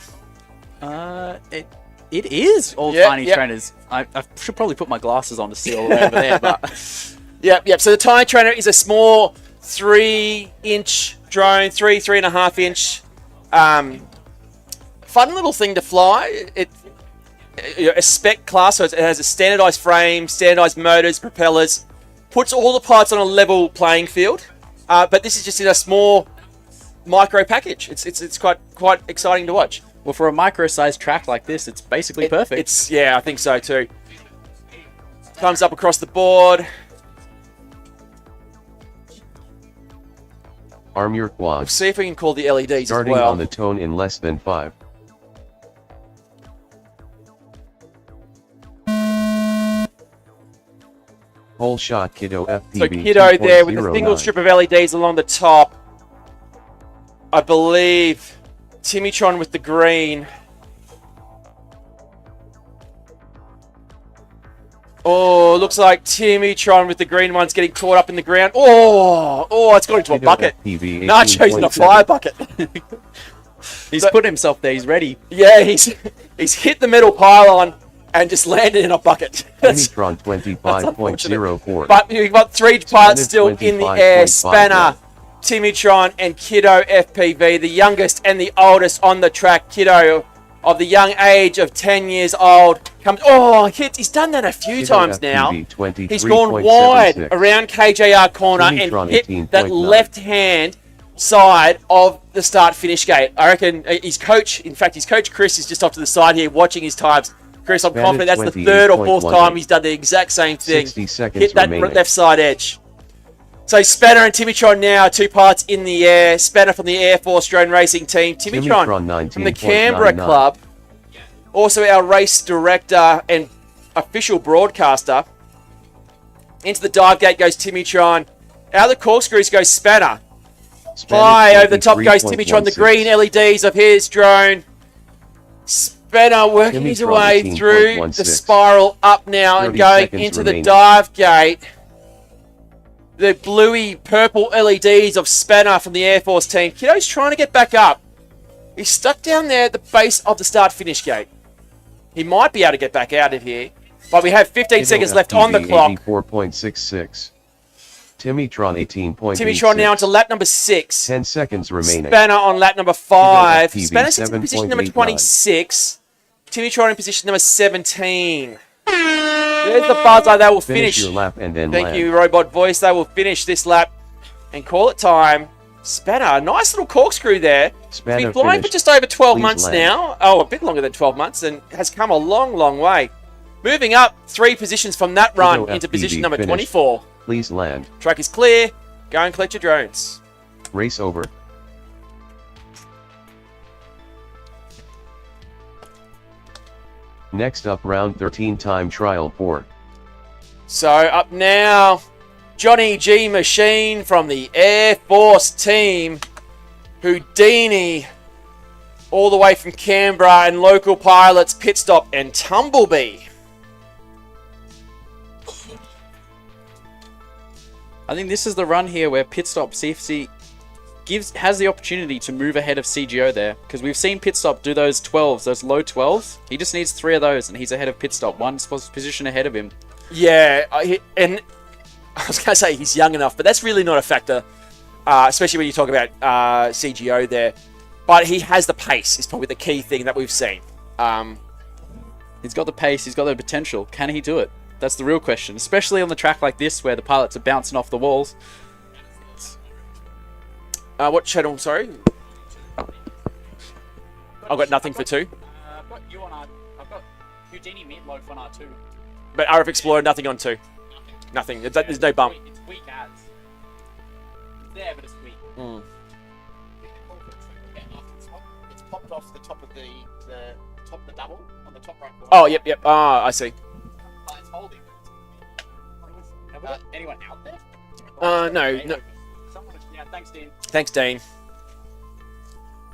Speaker 10: It is all tiny trainers. I should probably put my glasses on to see all the way over there. But
Speaker 1: Yep. So the tiny trainer is a small 3-inch drone, 3.5 inch. Fun little thing to fly. A spec class, so it has a standardized frame, standardized motors, propellers. Puts all the pilots on a level playing field. But this is just in a small micro package. It's quite exciting to watch.
Speaker 10: well, for a micro-sized track like this, it's basically perfect.
Speaker 1: Yeah, I think so too. Thumbs up across the board.
Speaker 3: Arm your quads.
Speaker 1: See if we can call the LEDs
Speaker 3: Starting
Speaker 1: as well.
Speaker 3: on the tone in less than 5. Whole shot Kiddo FPV.
Speaker 1: So Kiddo there with a
Speaker 3: 2.09.
Speaker 1: single strip of LEDs along the top. I believe Timitron with the green. Oh, looks like Timitron with the green one's getting caught up in the ground. Oh, it's gone into a
Speaker 3: Kiddo
Speaker 1: bucket.
Speaker 3: FPV
Speaker 1: Nacho's in a
Speaker 3: 18.7.
Speaker 1: fire bucket.
Speaker 10: He's put himself there. He's ready.
Speaker 1: Yeah, he's hit the metal pylon and just landed in a bucket.
Speaker 3: Timitron 25.04.
Speaker 1: But we've got 3 pilots still in the air.
Speaker 3: 25.5.
Speaker 1: Spanner, Timitron, and Kiddo FPV, the youngest and the oldest on the track. Kiddo, of the young age of 10 years old, comes. Oh, he's done that a few
Speaker 3: Kiddo
Speaker 1: times now.
Speaker 3: FPV
Speaker 1: He's gone wide
Speaker 3: 23.76.
Speaker 1: around KJR corner
Speaker 3: Timitron
Speaker 1: and hit
Speaker 3: 18.9.
Speaker 1: that left-hand side of the start-finish gate. I reckon his coach Chris is just off to the side here watching his times. Chris, I'm confident that's the 3rd or 4th
Speaker 3: 28.18.
Speaker 1: time he's done the exact same thing.
Speaker 3: 60 seconds
Speaker 1: Hit that
Speaker 3: remaining.
Speaker 1: left side edge. So Spanner and Timitron now, 2 pilots in the air. Spanner from the Air Force drone racing team. Timitron from the Canberra club. Also our race director and official broadcaster. Into the dive gate goes Timitron. Out of the corkscrews goes Spanner. High over the top goes Timitron. The green LEDs of his drone. Spanner working his way through the spiral up now and going into the dive gate. The bluey purple LEDs of Spanner from the Air Force team. Kiddo's trying to get back up. He's stuck down there at the base of the start-finish gate. He might be able to get back out of here, but we have 15 seconds left on the clock.
Speaker 3: 84.66. Timitron 18.86.
Speaker 1: Timitron now into lap number 6.
Speaker 3: 10 seconds remaining.
Speaker 1: Spanner on lap number 5.
Speaker 3: FPV
Speaker 1: Spanner sits in position number 26. Timitron in position number 17. There's the buzzer. They will finish.
Speaker 3: Your lap and then
Speaker 1: Thank
Speaker 3: land.
Speaker 1: you, Robot Voice. They will finish this lap and call it time. Spanner, nice little corkscrew there.
Speaker 3: Spanner
Speaker 1: He's been flying for
Speaker 3: finished.
Speaker 1: just over 12
Speaker 3: Please
Speaker 1: months
Speaker 3: land.
Speaker 1: now. Oh, a bit longer than 12 months, and has come a long, long way. Moving up 3 positions from that run
Speaker 3: Kiddo
Speaker 1: into
Speaker 3: FPV
Speaker 1: position number
Speaker 3: finished.
Speaker 1: 24.
Speaker 3: Please land.
Speaker 1: Track is clear. Go and collect your drones.
Speaker 3: Race over. Next up, round 13 time trial 4.
Speaker 1: So up now, Johnny G Machine from the Air Force team. Houdini, all the way from Canberra, and local pilots Pit Stop and Tumblebee.
Speaker 10: I think this is the run here where Pit Stop CFC has the opportunity to move ahead of CGO there, because we've seen Pit Stop do those 12s, those low 12s. He just needs 3 of those and he's ahead of Pit Stop, one position ahead of him.
Speaker 1: Yeah, and I was going to say he's young enough, but that's really not a factor, especially when you talk about CGO there. But he has the pace, is probably the key thing that we've seen.
Speaker 10: He's got the pace, he's got the potential. Can he do it? That's the real question, especially on the track like this where the pilots are bouncing off the walls.
Speaker 1: What channel, sorry? I've got nothing for 2.
Speaker 10: I've got you on R. I've got Houdini Meatloaf on R2.
Speaker 1: But RAAF Explorer, nothing on 2. Nothing. There's no bump.
Speaker 10: It's weak ads. It's there, but it's weak.
Speaker 1: Mm.
Speaker 9: It's popped off the top of the top of the double on the top right corner.
Speaker 1: Oh, yep. Ah, I see.
Speaker 9: It's holding. Anyone out there?
Speaker 1: No.
Speaker 9: Someone, yeah, thanks, Dean.
Speaker 1: Thanks, Dean.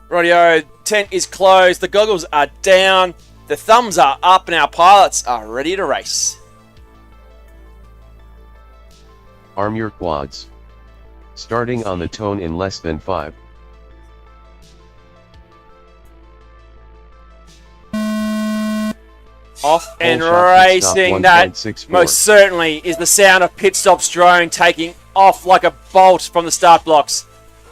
Speaker 1: Rightio, tent is closed. The goggles are down. The thumbs are up, and our pilots are ready to race.
Speaker 3: Arm your quads. Starting on the tone in less than 5.
Speaker 1: Off and
Speaker 3: Full shot pit stop
Speaker 1: racing. That
Speaker 3: 1.64.
Speaker 1: most certainly is the sound of Pit Stop's drone taking off like a bolt from the start blocks.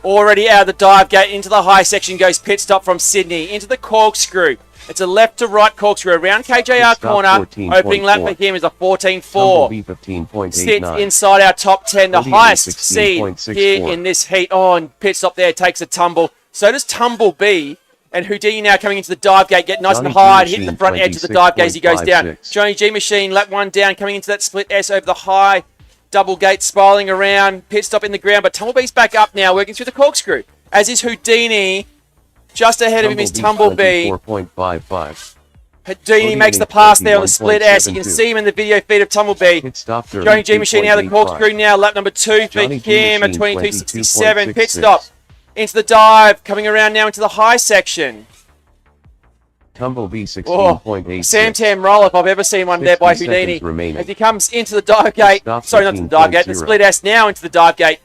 Speaker 1: Already out of the dive gate into the high section goes Pit Stop from Sydney into the corkscrew. It's a left to right corkscrew around KJR corner.
Speaker 3: 14.4.
Speaker 1: Opening lap for him is a 14.4.
Speaker 3: Tumblebee 15.89.
Speaker 1: Sits inside our top 10, the
Speaker 3: Hoodie
Speaker 1: highest
Speaker 3: 16.64.
Speaker 1: seed here in this heat. Oh, and Pit Stop there takes a tumble. So does Tumblebee. And Houdini now coming into the dive gate, get nice
Speaker 3: Johnny
Speaker 1: and high,
Speaker 3: G
Speaker 1: hitting the
Speaker 3: Machine
Speaker 1: front edge of the dive gate as he goes down.
Speaker 3: 26.56.
Speaker 1: Johnny G Machine, lap 1 down, coming into that split S over the high. Double gate spiraling around, Pit Stop in the ground, but Tumblebee's back up now, working through the corkscrew. As is Houdini, just ahead of him is Tumblebee.
Speaker 3: 4.55.
Speaker 1: Houdini makes the pass there on the split S. You can see him in the video feed of Tumblebee.
Speaker 3: Pit stop 30,
Speaker 1: Johnny G Machine out of the
Speaker 3: 2.85.
Speaker 1: corkscrew now, lap number 2 for
Speaker 3: Johnny G
Speaker 1: him at
Speaker 3: Machine,
Speaker 1: 22.67. Pit
Speaker 3: 22.66.
Speaker 1: Stop into the dive, coming around now into the high section.
Speaker 3: Tumblebee
Speaker 1: Oh,
Speaker 3: 16.8.
Speaker 1: Sam Tam roll if I've ever seen one there by Houdini.
Speaker 3: Remaining.
Speaker 1: As he comes into the dive gate,
Speaker 3: Stop
Speaker 1: sorry, not to the dive gate, the
Speaker 3: 13.0.
Speaker 1: split S now into the dive gate.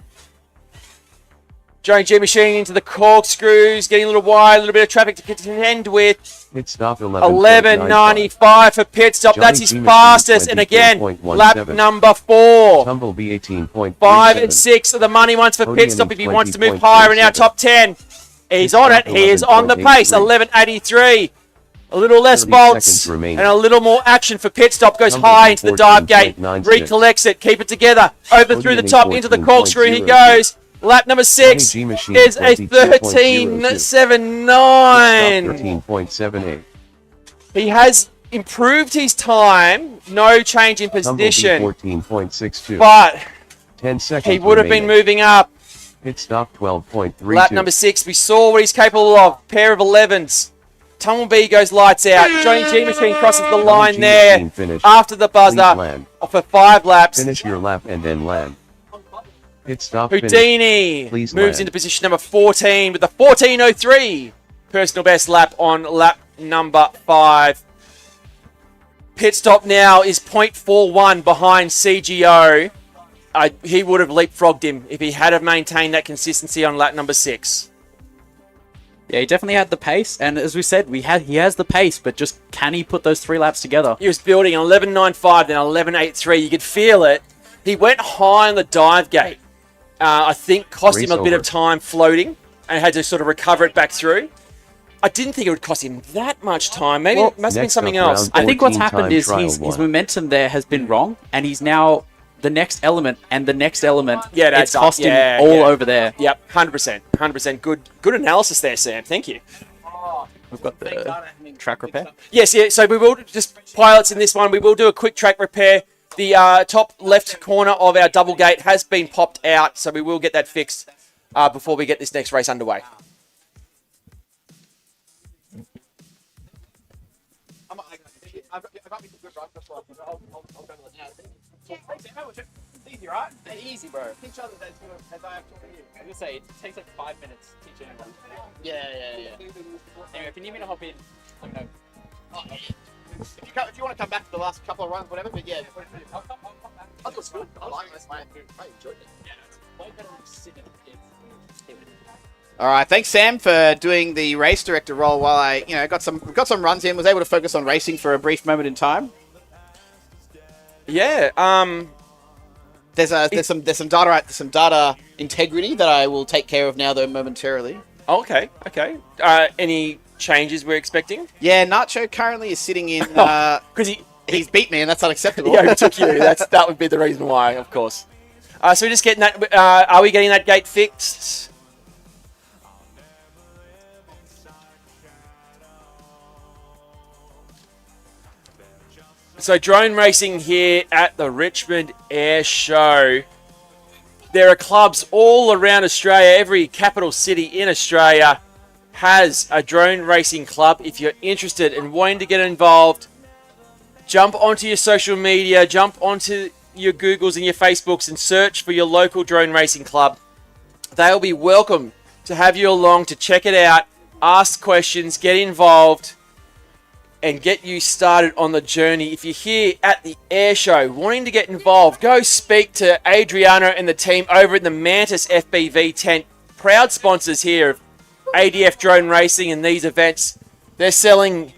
Speaker 1: Johnny G Machine into the corkscrews, getting a little wide, a little bit of traffic to contend with.
Speaker 3: Pit stop 11.95.
Speaker 1: 11.95 for Pit Stop.
Speaker 3: Johnny
Speaker 1: That's his
Speaker 3: G Machine,
Speaker 1: fastest. And again,
Speaker 3: 24.17.
Speaker 1: lap number 4.
Speaker 3: Tumblebee 18.37.
Speaker 1: 5 and 6 are the money ones for Pit Stop if he wants to move higher in our top 10. He's on it. He is on the pace. 11.83. A little less
Speaker 3: 30
Speaker 1: bolts
Speaker 3: seconds remaining.
Speaker 1: and a little more action for Pit Stop. Goes
Speaker 3: Tumblebee
Speaker 1: high into the dive gate.
Speaker 3: 14.96.
Speaker 1: Recollects it. Keep it together. Over through the top into the corkscrew he
Speaker 3: 14.02.
Speaker 1: goes. Lap number 6
Speaker 3: Johnny G Machine,
Speaker 1: is a
Speaker 3: 22.02.
Speaker 1: 13.79.
Speaker 3: 13.78.
Speaker 1: He has improved his time. No change in position.
Speaker 3: Tumblebee 14.62.
Speaker 1: But
Speaker 3: 10 seconds.
Speaker 1: He would have been
Speaker 3: remaining.
Speaker 1: moving up.
Speaker 3: Pit stop 12.32.
Speaker 1: Lap number 6. We saw what he's capable of. Pair of 11s. Tumblebee goes lights out. Johnny G Machine crosses the line
Speaker 3: G
Speaker 1: there
Speaker 3: Machine finish.
Speaker 1: after the
Speaker 3: Please
Speaker 1: buzzer
Speaker 3: land.
Speaker 1: for 5 laps.
Speaker 3: Finish your lap and then land. Pit stop finish.
Speaker 1: Houdini
Speaker 3: Please
Speaker 1: moves
Speaker 3: land.
Speaker 1: into position number 14 with the 14.03 personal best lap on lap number 5. Pit stop now is 0.41 behind CGO. He would have leapfrogged him if he had have maintained that consistency on lap number 6.
Speaker 10: Yeah, he definitely had the pace, and as we said, he has the pace, but just can he put those 3 laps together?
Speaker 1: He was building an 11.95, then 11.83. You could feel it. He went high on the dive gate. I think cost him a bit of time floating and had to sort of recover it back through. I didn't think it would cost him that much time. Maybe it must have been something else.
Speaker 10: I think what's
Speaker 3: 14
Speaker 10: happened
Speaker 3: time
Speaker 10: is
Speaker 3: trial
Speaker 10: his
Speaker 3: one.
Speaker 10: momentum there has been wrong, and he's now the next element and the next element.
Speaker 1: Yeah, that's
Speaker 10: it's cost him
Speaker 1: yeah,
Speaker 10: all
Speaker 1: yeah.
Speaker 10: over there.
Speaker 1: Yep, 100%. 100%. Good analysis there, Sam. Thank you.
Speaker 10: We've got the track repair.
Speaker 1: Yes, yeah. So we will just pilots in this one. We will do a quick track repair. The top left corner of our double gate has been popped out, so we will get that fixed before we get this next race underway.
Speaker 9: I've got me some good runs. That's why I'll go to the now. It's easy, right? Easy, bro. Teach others as I have taught you. I was gonna say, it takes like 5 minutes to teach anyone. Yeah. Anyway, if you need me to hop in, let me know. Oh, yeah. If you want to come back to the last couple of runs, whatever, but yeah. I'll come back. I thought it was good. I like this, mate. I enjoyed it. Yeah, it's way better than just sitting in the kids.
Speaker 2: All right, thanks Sam for doing the race director role while I, got some runs in, was able to focus on racing for a brief moment in time.
Speaker 1: Yeah.
Speaker 2: There's some data integrity that I will take care of now though momentarily.
Speaker 1: Okay. Any changes we're expecting?
Speaker 2: Yeah, Nacho currently is sitting in
Speaker 1: because
Speaker 2: he's beat me and that's unacceptable.
Speaker 1: He overtook you. That would be the reason why, of course. So we're just getting that. Are we getting that gate fixed? So drone racing here at the Richmond Airshow. There are clubs all around Australia. Every capital city in Australia has a drone racing club. If you're interested and wanting to get involved, jump onto your social media, jump onto your Googles and your Facebooks and search for your local drone racing club. They'll be welcome to have you along to check it out, ask questions, get involved, and get you started on the journey. If you're here at the air show wanting to get involved, go speak to Adriano and the team over at the Mantis FPV tent. Proud sponsors here of ADF Drone Racing and these events. They're selling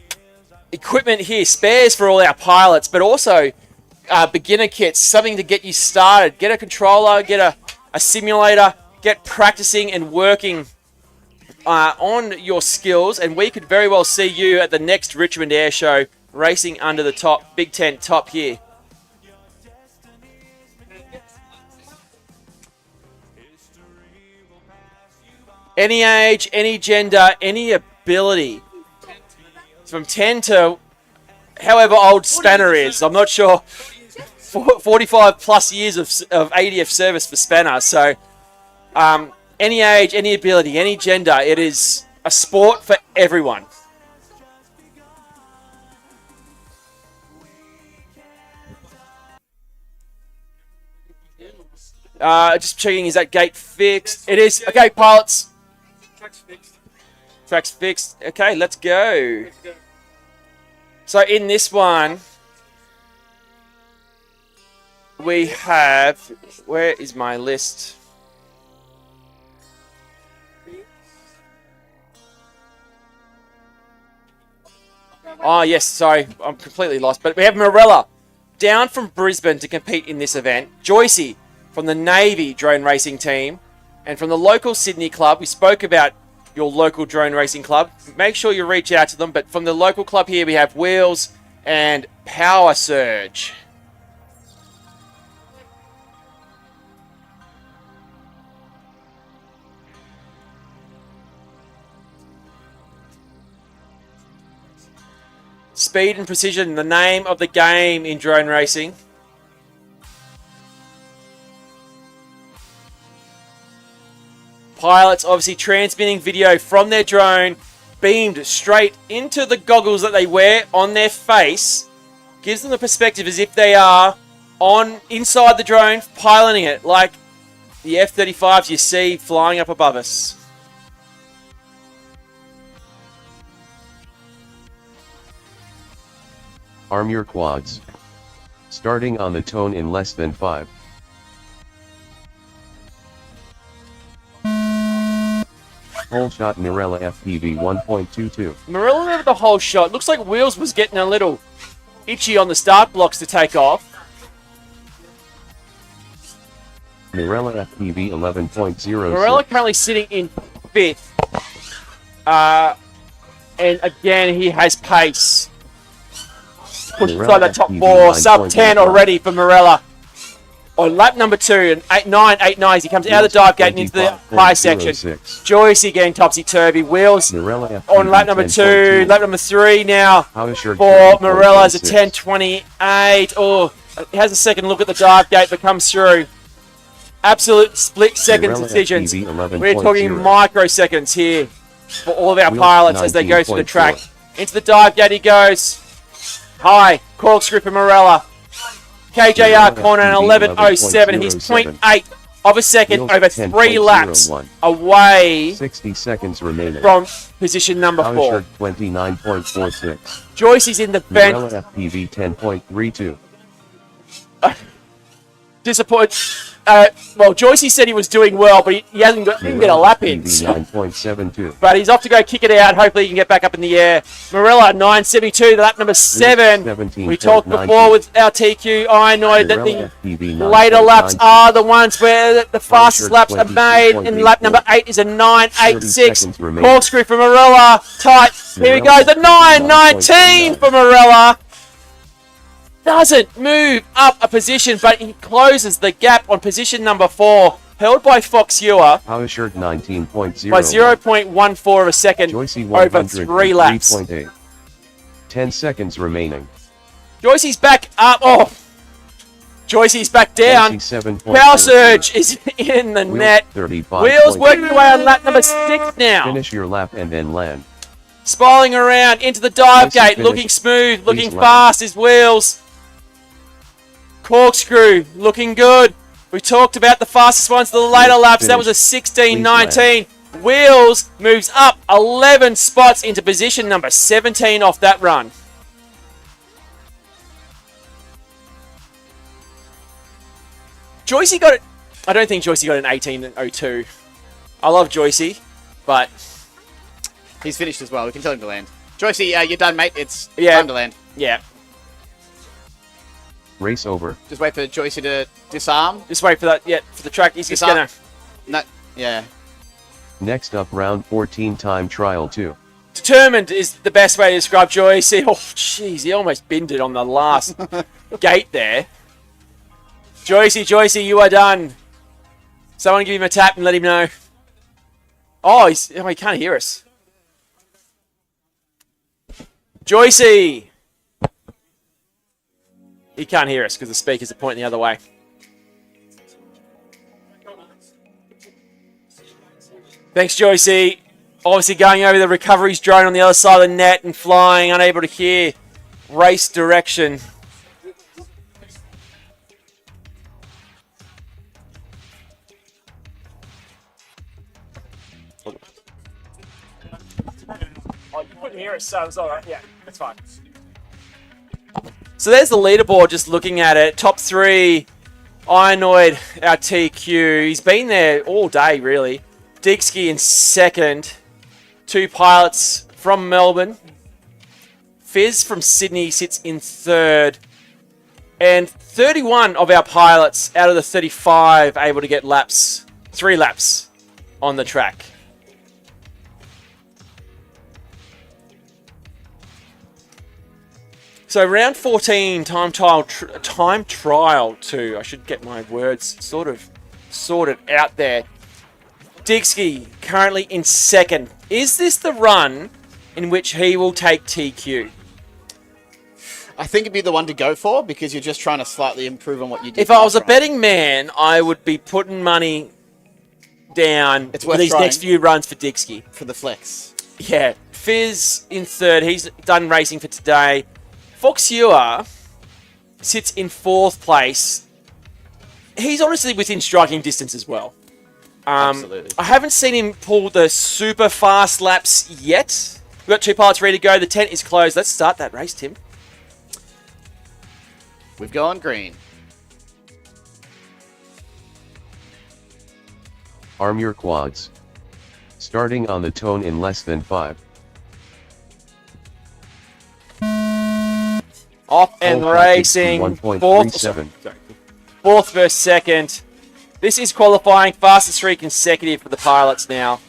Speaker 1: equipment here, spares for all our pilots, but also beginner kits, something to get you started. Get a controller, get a simulator, get practicing and working on your skills, and we could very well see you at the next Richmond Air Show racing under the top, Big Tent top here. Any age, any gender, any ability. From 10 to however old Spanner is. I'm not sure. 45 plus years of ADF service for Spanner. So, any age, any ability, any gender, it is a sport for everyone. Just checking, is that gate fixed? It is. Okay, pilots.
Speaker 9: Track's fixed.
Speaker 1: Track's fixed. Okay, let's go. So in this one, we have... Where is my list? Oh, yes, sorry. I'm completely lost. But we have Morella down from Brisbane to compete in this event. Joycey from the Navy drone racing team. And from the local Sydney club, we spoke about your local drone racing club. Make sure you reach out to them. But from the local club here, we have Wheels and Power Surge. Speed and precision, the name of the game in drone racing. pilots obviously transmitting video from their drone, beamed straight into the goggles that they wear on their face. Gives them the perspective as if they are inside the drone, piloting it, like the F-35s you see flying up above us.
Speaker 3: Arm your quads. Starting on the tone in less than 5. Whole shot Mirella FPV 1.22.
Speaker 1: Marilla with the whole shot. Looks like Wheels was getting a little itchy on the start blocks to take off.
Speaker 3: Mirella FPV 11.06.
Speaker 1: Marilla currently sitting in 5th. And again, he has pace. Pushed inside the top 4. Sub 10 already for Marilla. On lap number 2, and 989, he comes out of the dive gate and into the high section. Joycey getting topsy-turvy. Wheels on lap number 2. Lap number 3 now for Marilla is a 10.28. Oh, he has a second look at the dive gate, but comes through. Absolute split-second decisions. We're talking microseconds here for all of our pilots as they go through the track. Into the dive gate he goes. High. Corkscrew for Marilla. KJR corner at 11.07. He's 0.8 of a second over 3 laps away
Speaker 3: 60 seconds remaining
Speaker 1: from position number 4.
Speaker 3: 29.46.
Speaker 1: Joycey's in the bench.
Speaker 3: Mirella FPV 10.32.
Speaker 1: Disappointed. Well, Joycey said he was doing well, but he didn't get a lap in.
Speaker 3: 9.72.
Speaker 1: But he's off to go kick it out. Hopefully he can get back up in the air. Marilla, 9.72, lap number 7. We talked before with our TQ Ionoid that the later laps are the ones where the fastest laps are made. And lap number 8 is a 9.86. Corkscrew for Marilla. Tight. Here he goes. A 9.19 for Marilla. Doesn't move up a position, but he closes the gap on position number 4, held by Fox Ewer
Speaker 3: Power shirt 19.0
Speaker 1: by 0.14 of a second over 3 laps.
Speaker 3: 10 seconds remaining.
Speaker 1: Joycey's back up. Oh, Joycey's back down. Power surge is in the net. Wheels working away on lap number 6 now.
Speaker 3: Finish your lap and then land.
Speaker 1: Spiraling around into the dive gate, looking smooth, looking fast is Wheels. Corkscrew, looking good. We talked about the fastest ones, the later laps. That was a 16.19. Wheels moves up 11 spots into position number 17 off that run. Joycey got it. I don't think Joycey got an 18.02. I love Joycey, but
Speaker 2: he's finished as well. We can tell him to land. Joycey, you're done, mate. It's time to land.
Speaker 1: Yeah.
Speaker 3: Race over.
Speaker 2: Just wait for Joycey to disarm.
Speaker 1: Just wait for that. Yeah, for the track. He's just gonna.
Speaker 2: No. Yeah.
Speaker 3: Next up, round 14 time trial 2.
Speaker 1: Determined is the best way to describe Joycey. Oh, jeez, he almost binned it on the last gate there. Joycey, you are done. Someone give him a tap and let him know. Oh, he can't hear us. Joycey! He can't hear us because the speakers are pointing the other way. Thanks, Joycey. Obviously going over the recoveries drone on the other side of the net and flying, unable to hear race direction. Oh, you couldn't hear us, so it's all right. Yeah, that's fine. So there's the leaderboard, just looking at it. Top 3, Ionoid, our TQ. He's been there all day, really. Dixky in 2nd. 2 pilots from Melbourne. Fizz from Sydney sits in 3rd. And 31 of our pilots out of the 35 able to get 3 laps on the track. So round 14, time trial 2. I should get my words sort of sorted out there. Dixky currently in 2nd. Is this the run in which he will take TQ?
Speaker 2: I think it'd be the one to go for because you're just trying to slightly improve on what you did.
Speaker 1: If I was a betting man, I would be putting money down
Speaker 2: It's
Speaker 1: for
Speaker 2: worth
Speaker 1: these
Speaker 2: trying.
Speaker 1: next few runs for Dixie.
Speaker 2: For the flex.
Speaker 1: Yeah, Fizz in third. He's done racing for today. Fox Ewer sits in fourth place. He's honestly within striking distance as well.
Speaker 2: Absolutely.
Speaker 1: I haven't seen him pull the super fast laps yet. We've got 2 pilots ready to go. The tent is closed. Let's start that race, Tim.
Speaker 2: We've gone green.
Speaker 3: Arm your quads. Starting on the tone in less than 5.
Speaker 1: Off and
Speaker 3: Full track
Speaker 1: racing.
Speaker 3: 1.37.
Speaker 1: Fourth versus second. This is qualifying. Fastest 3 consecutive for the pilots now.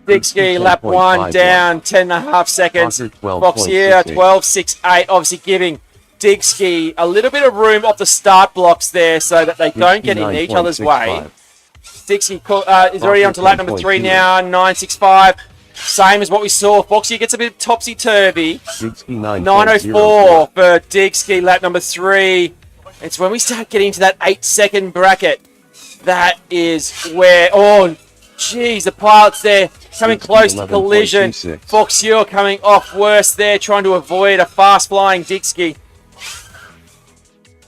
Speaker 1: Dixie, lap 1 down, 10.5 seconds. Foxier, 12.68. Obviously giving Dixie a little bit of room off the start blocks there so that they don't get in each other's way. Dixie is already on to lap number 3 now, 9.65. Same as what we saw. Foxier gets a bit topsy-turvy. 9.04 for Dixie, lap number 3. It's when we start getting to that 8-second bracket. That is where... Oh, geez, the pilots there coming close to collision. Foxier coming off worse there, trying to avoid a fast-flying Dixie.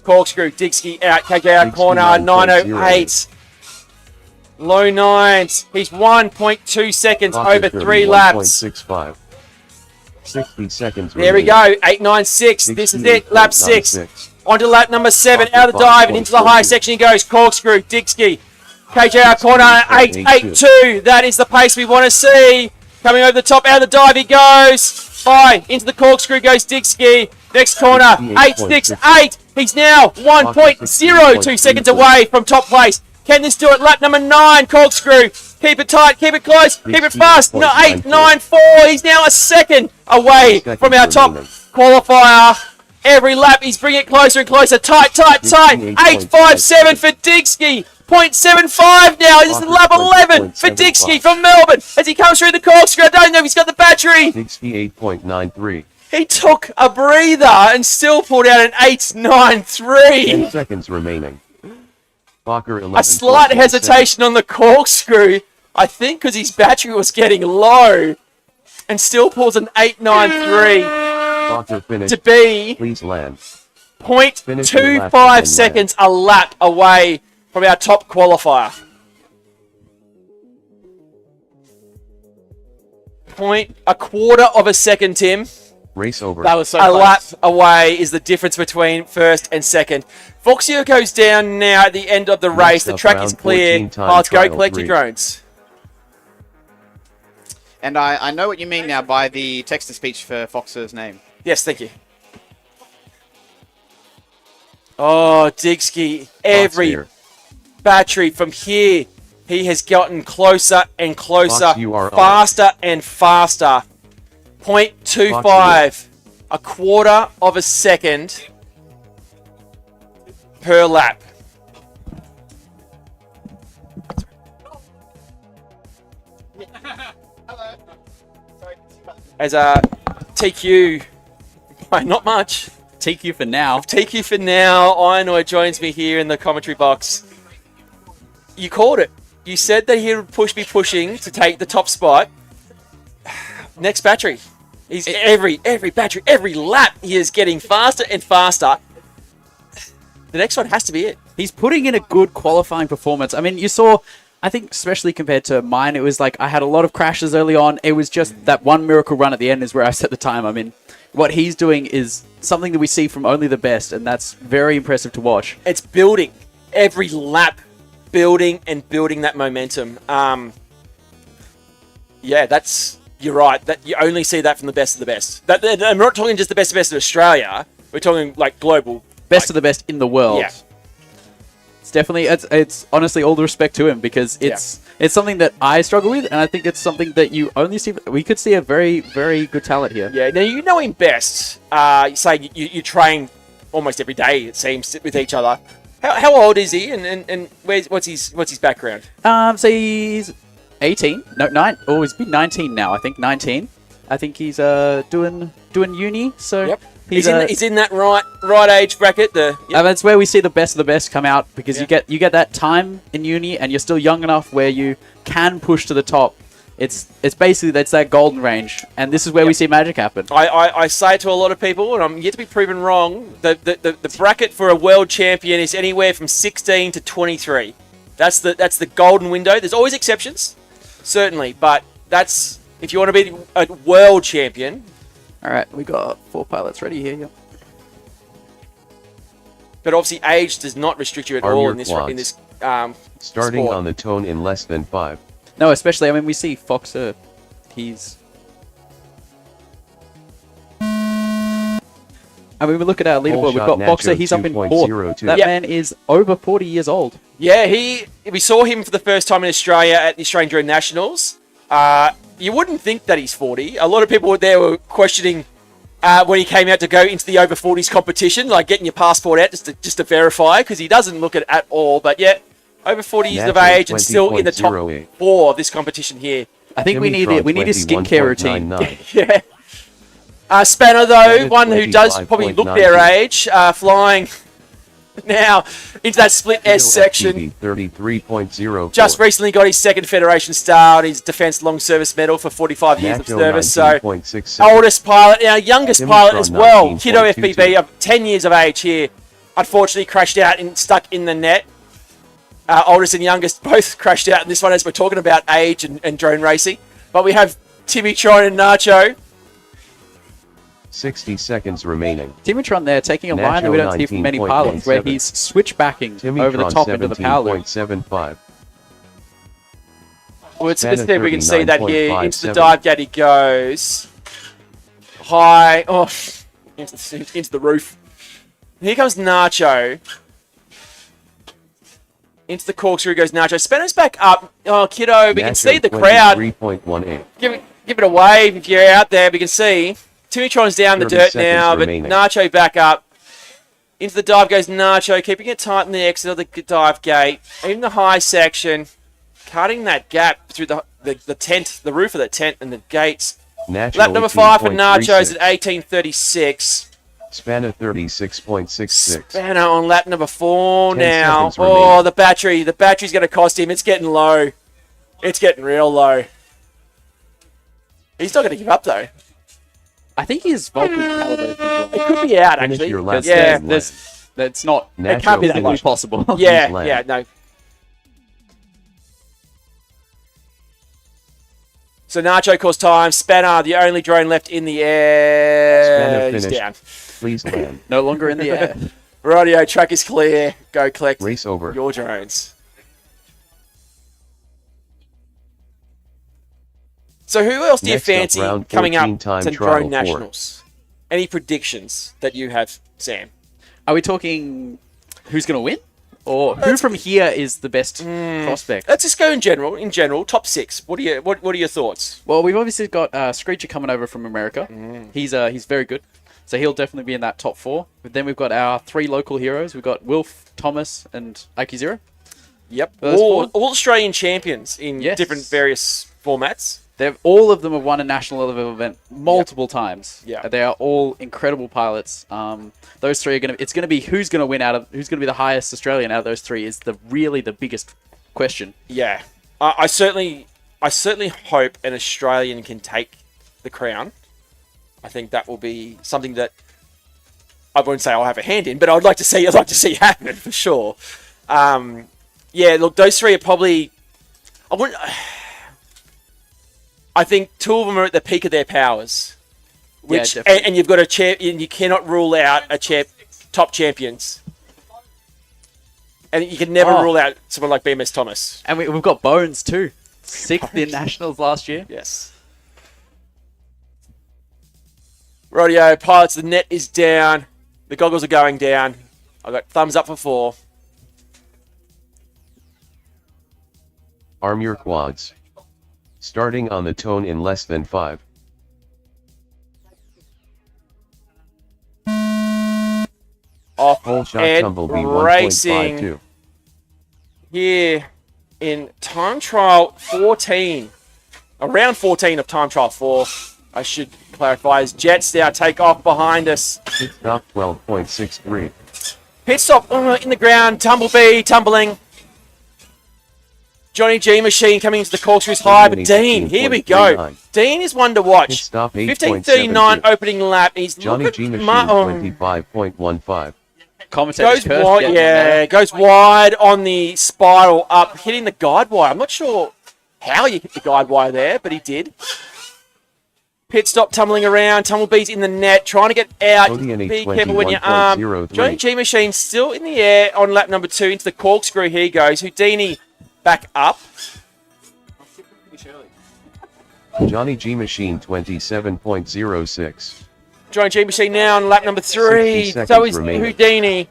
Speaker 1: Corkscrew, Dixie out, KJ out corner, 9.08. Low 9s. He's 1.2 seconds over 3 laps.
Speaker 3: 65. 60 seconds.
Speaker 1: There we go, 8.96. This is it, lap 6. On to lap number 7, out of the dive and into the high section he goes. Corkscrew, Dixie. KJ out corner, 8.82. That is the pace we want to see. Coming over the top, out of the dive he goes. High, into the corkscrew goes Dixie. Next corner, 8.68. He's now 1.02 seconds away from top place. Can this do it? Lap number 9, corkscrew. Keep it tight, keep it close, keep it fast. No, 8.94. He's now a second away from our top qualifier. Every lap he's bringing it closer and closer. Tight, tight, tight. 8.57 for Dixie. 0.75 now. This is lap 11 for Dixie from Melbourne as he comes through the corkscrew. I don't know if he's got the battery.
Speaker 3: 68.93.
Speaker 1: He took a breather and still pulled out an 8.93.
Speaker 3: 10 seconds remaining. Barker 11.
Speaker 1: A slight hesitation on the corkscrew, I think because his battery was getting low, and still pulls an 8.93
Speaker 3: Barker finished.
Speaker 1: to be
Speaker 3: Please land.
Speaker 1: 0.25 seconds a lap away from our top qualifier. A quarter of a second, Tim.
Speaker 3: Race over.
Speaker 2: That was so
Speaker 1: A
Speaker 2: close.
Speaker 1: lap away is the difference between first and second. Foxier goes down now at the end of the race. The
Speaker 3: up,
Speaker 1: track
Speaker 3: round
Speaker 1: is clear.
Speaker 3: 14 time
Speaker 1: Pilots, go
Speaker 3: trial
Speaker 1: collect your
Speaker 3: three.
Speaker 1: drones.
Speaker 2: And I know what you mean now by the text-to-speech for Foxer's name.
Speaker 1: Yes, thank you. Oh, Dixie, every
Speaker 3: Fox here.
Speaker 1: battery from here, he has gotten closer and closer,
Speaker 3: Fox, you are
Speaker 1: faster and faster. 0.25, a quarter of a second per lap. As a TQ, not much.
Speaker 10: TQ for now.
Speaker 1: TQ for now. Ironoi joins me here in the commentary box. You called it. You said that he would be pushing to take the top spot. Next battery. He's every battery, every lap, he is getting faster and faster. The next one has to be it.
Speaker 10: He's putting in a good qualifying performance. I mean, you saw, I think, especially compared to mine, it was like I had a lot of crashes early on. It was just that one miracle run at the end is where I set the time. I mean, what he's doing is something that we see from only the best, and that's very impressive to watch.
Speaker 1: It's building. Every lap, building and building that momentum. Yeah, you're right. That you only see that from the best of the best. I'm not talking just the best of Australia. We're talking like global.
Speaker 10: Best of the best in the world.
Speaker 1: Yeah.
Speaker 10: It's definitely, it's honestly all the respect to him because it's something that I struggle with, and I think it's something that you only see. We could see a very, very good talent here.
Speaker 1: Yeah. Now you know him best. You say you train almost every day. It seems with each other. How old is he? And what's his background?
Speaker 10: So he's 18. No, 9. Oh, he's been 19 now. I think 19. I think he's doing uni. So
Speaker 1: Yep. He's in that right age bracket.
Speaker 10: That's where we see the best of the best come out, because you get that time in uni and you're still young enough where you can push to the top. It's basically that's that golden range, and this is where we see magic happen.
Speaker 1: I say to a lot of people, and I'm yet to be proven wrong, the bracket for a world champion is anywhere from 16 to 23. That's the golden window. There's always exceptions, certainly, but that's if you want to be a world champion.
Speaker 10: All right, we got 4 pilots ready here. Yep.
Speaker 1: But obviously, age does not restrict you at all in this
Speaker 3: starting
Speaker 1: sport.
Speaker 3: on the tone in less than 5.
Speaker 10: No, especially, I mean, we see Foxer. He's... I mean, we look at our leaderboard. We've got Foxer. He's up in 4th. That man is over 40 years old.
Speaker 1: Yeah, we saw him for the first time in Australia at the Australian Drone Nationals. You wouldn't think that he's 40. A lot of people there were questioning when he came out to go into the over 40s competition, like getting your passport out just to verify, because he doesn't look it at all. But yeah, over 40 years of age and still in the top 4 of this competition here.
Speaker 10: I think we need a skincare routine.
Speaker 1: Yeah. Spanner, though, one who does probably look their age, flying now into that split S section.
Speaker 3: 33.0.
Speaker 1: Just recently got his 2nd Federation star and his Defence Long Service Medal for 45 years of service. So, oldest pilot, youngest pilot as well. Kiddo FPV of 10 years of age here. Unfortunately, crashed out and stuck in the net. Oldest and youngest both crashed out in this one as we're talking about age and drone racing. But we have Timitron and Nacho.
Speaker 3: 60 seconds remaining.
Speaker 10: Timitron there taking a line that we don't see from many pilots, where he's switchbacking over the top into the power loop.
Speaker 3: 17.75.
Speaker 1: Well, let's see if we can see that here. Into the dive gate he goes. High. Oh, into the roof. Here comes Nacho. Into the corkscrew goes Nacho. Spanner's back up. Oh, Kiddo, we can see the crowd.
Speaker 3: 3.18.
Speaker 1: Give it a wave if you're out there. We can see. Timitron's down the dirt now, but Nacho back up. Into the dive goes Nacho, keeping it tight in the exit of the dive gate. In the high section, cutting that gap through the tent, the roof of the tent and the gates. Lap number 5 for Nacho's at 18:36.
Speaker 3: Spanner 36.66.
Speaker 1: Spanner on lap number 4 now. Oh, the battery's going to cost him. It's getting low. It's getting real low. He's not going to give up, though.
Speaker 10: I think his Vulcan calibrated control.
Speaker 1: It could be out, actually.
Speaker 10: Yeah, that's not. It can't be that much possible.
Speaker 1: Yeah, no. So Nacho calls time. Spanner, the only drone left in the air. He's down.
Speaker 3: Please land.
Speaker 10: No longer in the air.
Speaker 1: Radio, track is clear. Go collect
Speaker 3: race over.
Speaker 1: Your drones. So who else do you fancy coming up to Drone Nationals? Any predictions that you have, Sam?
Speaker 10: Are we talking who's going to win? Or who from here is the best prospect?
Speaker 1: Let's just go in general. In general, top 6. What are your thoughts?
Speaker 10: Well, we've obviously got Screecher coming over from America. He's very good. So he'll definitely be in that top 4. But then we've got our 3 local heroes. We've got Wilf, Thomas, and Ike Zero.
Speaker 1: Yep. All Australian champions in different various formats.
Speaker 10: All of them have won a national level event multiple times.
Speaker 1: Yeah,
Speaker 10: they are all incredible pilots. Those 3 are it's going to be who's going to be the highest Australian out of those 3 is really the biggest question.
Speaker 1: Yeah, I certainly hope an Australian can take the crown. I think that will be something that I wouldn't say I'll have a hand in, but I'd like to see happen for sure. Yeah, look, those 3 are probably. I think 2 of them are at the peak of their powers, which and you've got and you cannot rule out top champions, and you can never rule out someone like BMS Thomas.
Speaker 10: And we've got Bones too, 6th in nationals last year.
Speaker 1: Yes. Radio pilots, the net is down, the goggles are going down. I got thumbs up for 4.
Speaker 3: Arm your quads. Starting on the tone in less than 5.
Speaker 1: Off
Speaker 3: Whole shot
Speaker 1: and
Speaker 3: tumblebee
Speaker 1: racing
Speaker 3: 1.52.
Speaker 1: Here in time trial 14. Around 14 of time trial 4. I should clarify, as Jets now take off behind us.
Speaker 3: Pit stop 12.63.
Speaker 1: Pit stop in the ground. Tumblebee tumbling. Johnny G Machine coming into the corkscrews high, but Dean, here we go. Dean is one to watch.
Speaker 3: Pit stop
Speaker 1: 15:39 opening lap. He's
Speaker 3: Johnny G Machine 25.15.
Speaker 10: Commentator's
Speaker 1: goes wide, goes wide on the spiral up, hitting the guide wire. I'm not sure how you hit the guide wire there, but he did. Pit stop tumbling around. Tumblebee's in the net, trying to get out. Be careful when you're armed. Johnny G Machine still in the air on lap number 2 into the corkscrew. Here he goes. Houdini back up.
Speaker 3: Johnny G Machine 27.06.
Speaker 1: Johnny G Machine now on lap number 3. So is Houdini.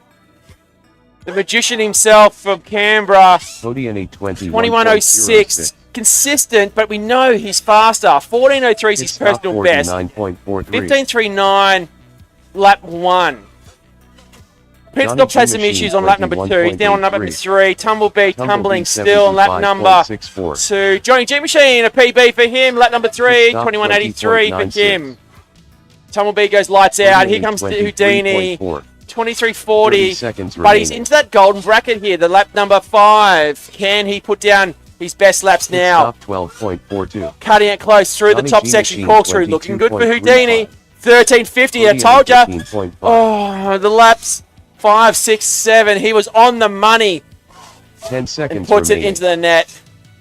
Speaker 1: The magician himself from Canberra. 21.06. Consistent, but we know he's faster. 14.03 is his personal best. 15.39 lap 1. Pit stop had some issues on lap number 2. He's now on lap number 3. Tumblebee tumbling still on lap number 2. Johnny G Machine, a PB for him. Lap number 3, 21.83 for him. Tumblebee goes lights out. Here comes Houdini. 23.40. But he's into that golden bracket here. The lap number 5. Can he put down his best laps now?
Speaker 3: 12.42.
Speaker 1: Cutting it close through the top section. Corkscrew looking good for Houdini. 13.50. I told ya. Oh, the laps 5, 6, 7. He was on the money.
Speaker 3: 10 seconds.
Speaker 1: And puts it into the net.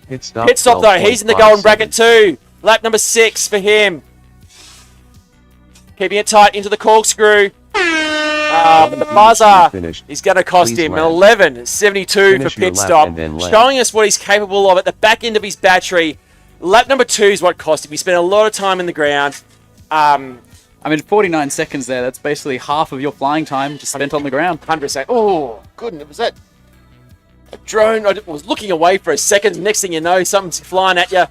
Speaker 3: Pit stop
Speaker 1: though. He's in the golden bracket too. Lap number 6 for him. Keeping it tight into the corkscrew. But the buzzer is going to cost him an 11.72 for pit stop. Showing us what he's capable of at the back end of his battery. Lap number 2 is what cost him. He spent a lot of time in the ground.
Speaker 10: I mean, 49 seconds there. That's basically half of your flying time just spent on the ground.
Speaker 1: 100%. Oh, goodness. Was that a drone? I was looking away for a second. Next thing you know, something's flying at you.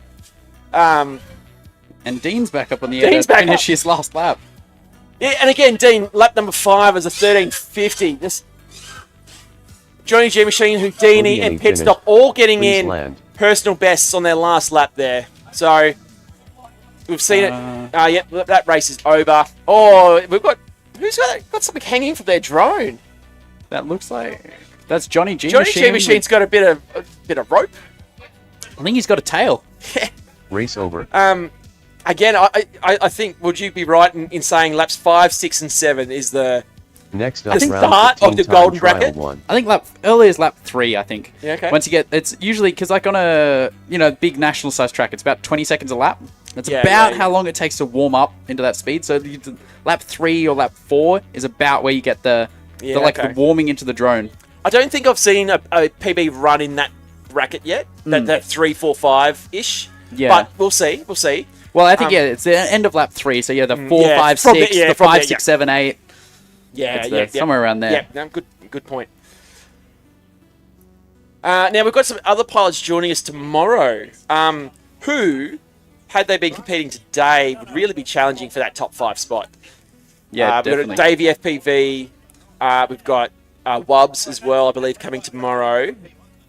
Speaker 10: And Dean's back up on the air to finish his last lap.
Speaker 1: Yeah, and again, Dean, lap number 5 is a 13.50. This Johnny G Machine, Houdini, and pit stop all getting in personal bests on their last lap there. So we've seen it. Yeah, that race is over. Oh, we've got who's got something hanging from their drone?
Speaker 10: That looks like that's Johnny G
Speaker 1: Johnny
Speaker 10: Machine.
Speaker 1: G Machine's got a bit of rope.
Speaker 10: I think he's got a tail.
Speaker 3: Race over.
Speaker 1: Again, I think, would you be right in saying laps 5, 6, and 7 is the
Speaker 3: next up
Speaker 1: start of the golden bracket?
Speaker 10: I think early is lap 3, I think.
Speaker 1: Yeah, okay.
Speaker 10: Once you get, it's usually, because like on a, big national size track, it's about 20 seconds a lap. That's about how long it takes to warm up into that speed. So lap 3 or lap 4 is about where you get the warming into the drone.
Speaker 1: I don't think I've seen a PB run in that bracket yet. That 3, 4, 5-ish.
Speaker 10: Yeah.
Speaker 1: But we'll see.
Speaker 10: Well, I think, it's the end of lap 3, so the 4, 5, 6, the 5, 6, 7, 8.
Speaker 1: Yeah,
Speaker 10: somewhere around there.
Speaker 1: Yeah, no, good point. Now, we've got some other pilots joining us tomorrow, who, had they been competing today, would really be challenging for that top 5 spot.
Speaker 10: Yeah, definitely.
Speaker 1: We've got Davey FPV, we've got Wubbs as well, I believe, coming tomorrow.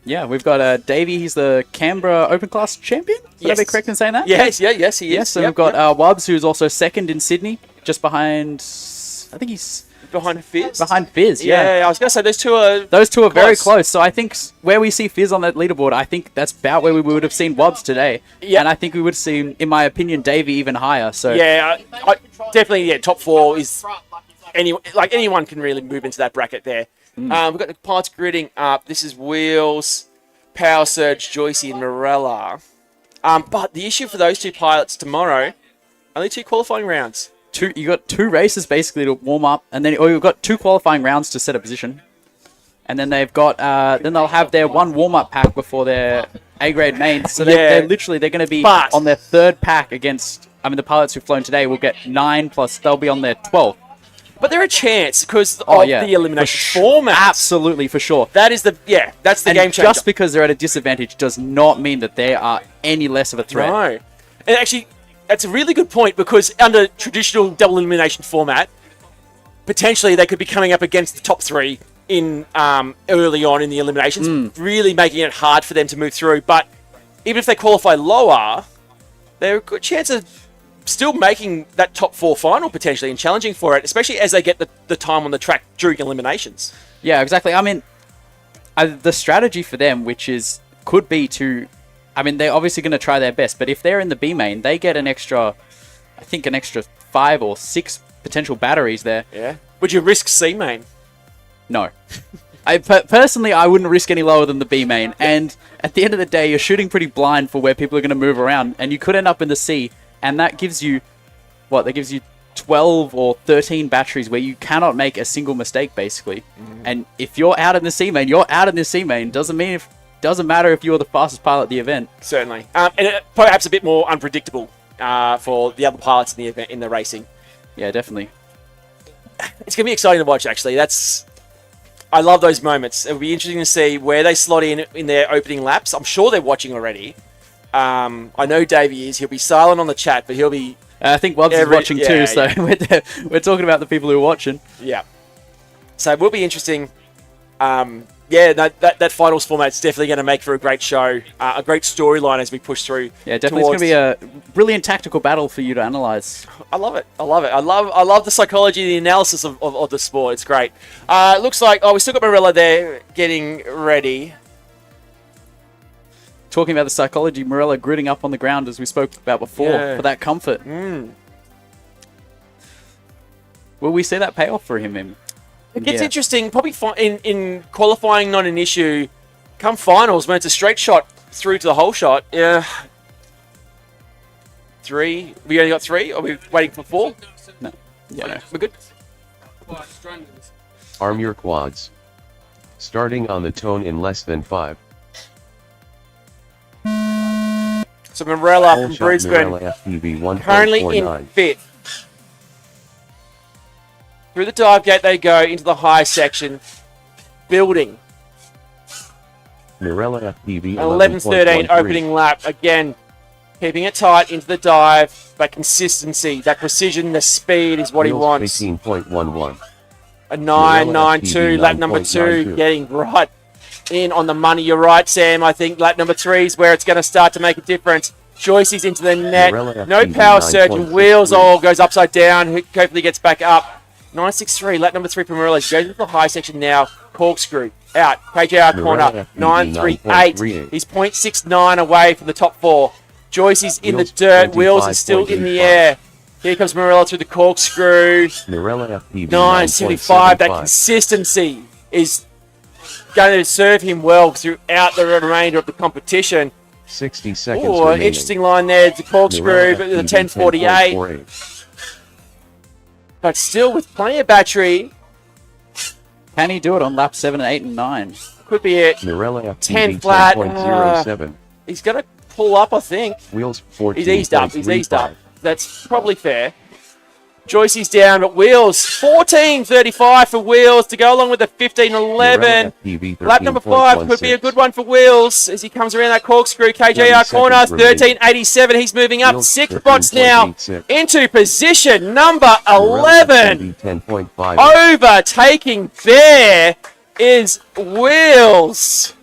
Speaker 10: Yeah, we've got Davey. He's the Canberra Open Class champion. Would I be correct in saying that?
Speaker 1: Yes, he is.
Speaker 10: Yes, and we've got Wubbs, who's also second in Sydney, just behind. I think he's
Speaker 1: behind Fizz.
Speaker 10: Behind Fizz, yeah.
Speaker 1: I was going to say those two are.
Speaker 10: Very close. So I think where we see Fizz on that leaderboard, I think that's about where we would have seen Wubbs today. Yeah. And I think we would have seen, in my opinion, Davey even higher. So
Speaker 1: yeah, I definitely. Top 4 is anyone can really move into that bracket there. We've got the pilots gridding up. This is Wheels, Power Surge, Joycey, and Morella. But the issue for those two pilots tomorrow, only 2 qualifying rounds.
Speaker 10: You got 2 races basically to warm up, and then you've got 2 qualifying rounds to set a position, and then they've got then they'll have their 1 warm up pack before their A grade mains. So they're going to be on their 3rd pack against. I mean, the pilots who've flown today will get 9 plus. They'll be on their 12th.
Speaker 1: But they're a chance because of the elimination format.
Speaker 10: Absolutely, for sure.
Speaker 1: That's the game changer.
Speaker 10: Just because they're at a disadvantage does not mean that they are any less of a threat.
Speaker 1: No. And actually, that's a really good point because under traditional double elimination format, potentially they could be coming up against the top 3 in early on in the eliminations, really making it hard for them to move through. But even if they qualify lower, they're a good chance of still making that top 4 final potentially and challenging for it, especially as they get the time on the track during eliminations.
Speaker 10: Yeah, exactly. I mean, the strategy for them, could be to, I mean, they're obviously going to try their best, but if they're in the B main, they get an extra 5 or 6 potential batteries there.
Speaker 1: Yeah. Would you risk C main?
Speaker 10: No. Personally, I wouldn't risk any lower than the B main. And at the end of the day, you're shooting pretty blind for where people are going to move around. And you could end up in the C. And that gives you, that gives you 12 or 13 batteries where you cannot make a single mistake, basically. And if you're out in the C main, you're out in the C main. Doesn't matter if you're the fastest pilot at the event.
Speaker 1: Certainly. And perhaps a bit more unpredictable for the other pilots in the event, in the racing.
Speaker 10: Yeah, definitely.
Speaker 1: It's going to be exciting to watch, actually. I love those moments. It'll be interesting to see where they slot in their opening laps. I'm sure they're watching already. I know Davey is. He'll be silent on the chat, but he'll be...
Speaker 10: I think Wobbs is watching too, so we're talking about the people who are watching.
Speaker 1: Yeah. So it will be interesting. That finals format's definitely going to make for a great show, a great storyline as we push through.
Speaker 10: Yeah, definitely. It's going to be a brilliant tactical battle for you to analyze.
Speaker 1: I love it. I love the psychology, the analysis of the sport. It's great. Looks like we still got Marilla there getting ready.
Speaker 10: Talking about the psychology, Morella gritting up on the ground as we spoke about before for that comfort. Will we see that payoff for him?
Speaker 1: It gets interesting. Probably in qualifying, not an issue. Come finals, when it's a straight shot through to the whole shot. Yeah. 3. We only got 3? Or are we waiting for 4?
Speaker 10: No. Yeah, no.
Speaker 1: We're good.
Speaker 3: Arm your quads. Starting on the tone in less than 5.
Speaker 1: So Morella
Speaker 3: Whole
Speaker 1: from
Speaker 3: shot
Speaker 1: Brisbane,
Speaker 3: Mirella FPV
Speaker 1: currently in
Speaker 3: 1.49.
Speaker 1: 5th. Through the dive gate they go into the high section. Building.
Speaker 3: Mirella FPV
Speaker 1: 11.13 opening lap. Again, keeping it tight into the dive. That consistency, that precision, the speed is what he wants.
Speaker 3: 18.11.
Speaker 1: A 9.92, lap number 2, getting right in on the money. You're right, Sam. I think lap number 3 is where it's going to start to make a difference. Joyce is into the net. No power surge and wheels. Goes upside down. Hopefully gets back up. 9.63, lap number 3 for Morella. Goes into the high section now. Corkscrew out. KJR corner. 9.38. He's 0.69 away from the top 4. Joyce is in the dirt. Wheels is still in the air. Here comes Morella through the corkscrew. 9.75. That consistency is going to serve him well throughout the remainder of the competition.
Speaker 3: 60 seconds
Speaker 1: remaining. Interesting line there. The corkscrew, but the 10.48. But still with plenty of battery.
Speaker 10: Can he do it on lap 7, 8, and 9?
Speaker 1: Could be it. 10 flat.
Speaker 3: 10.07.
Speaker 1: He's going to pull up, I think.
Speaker 3: Wheels 14.
Speaker 1: He's eased up. That's probably fair. Joyce is down, but Wheels 14.35 for Wheels to go along with the 15.11. Lap number 5 could be a good one for Wheels as he comes around that corkscrew. KJR corner 13.87. He's moving up 6 spots now into position number 11. Overtaking there is Wheels.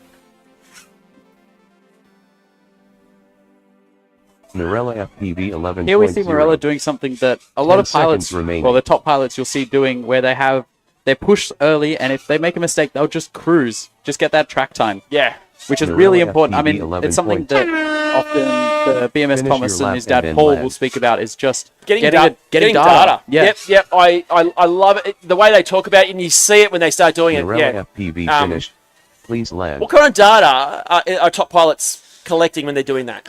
Speaker 3: Mirella FPV 11.
Speaker 10: Here we see Morella doing something that a lot of pilots, well, the top pilots you'll see doing, where they push early, and if they make a mistake, they'll just cruise, just get that track time.
Speaker 1: Yeah.
Speaker 10: Which is really important. I mean, it's something that often the BMS Thomas and his dad Paul will speak about, is just getting data. Yeah.
Speaker 1: Yep. I love it. The way they talk about it, and you see it when they start doing it.
Speaker 3: Mirella FPV finished. Please land.
Speaker 1: What kind of data are top pilots collecting when they're doing that?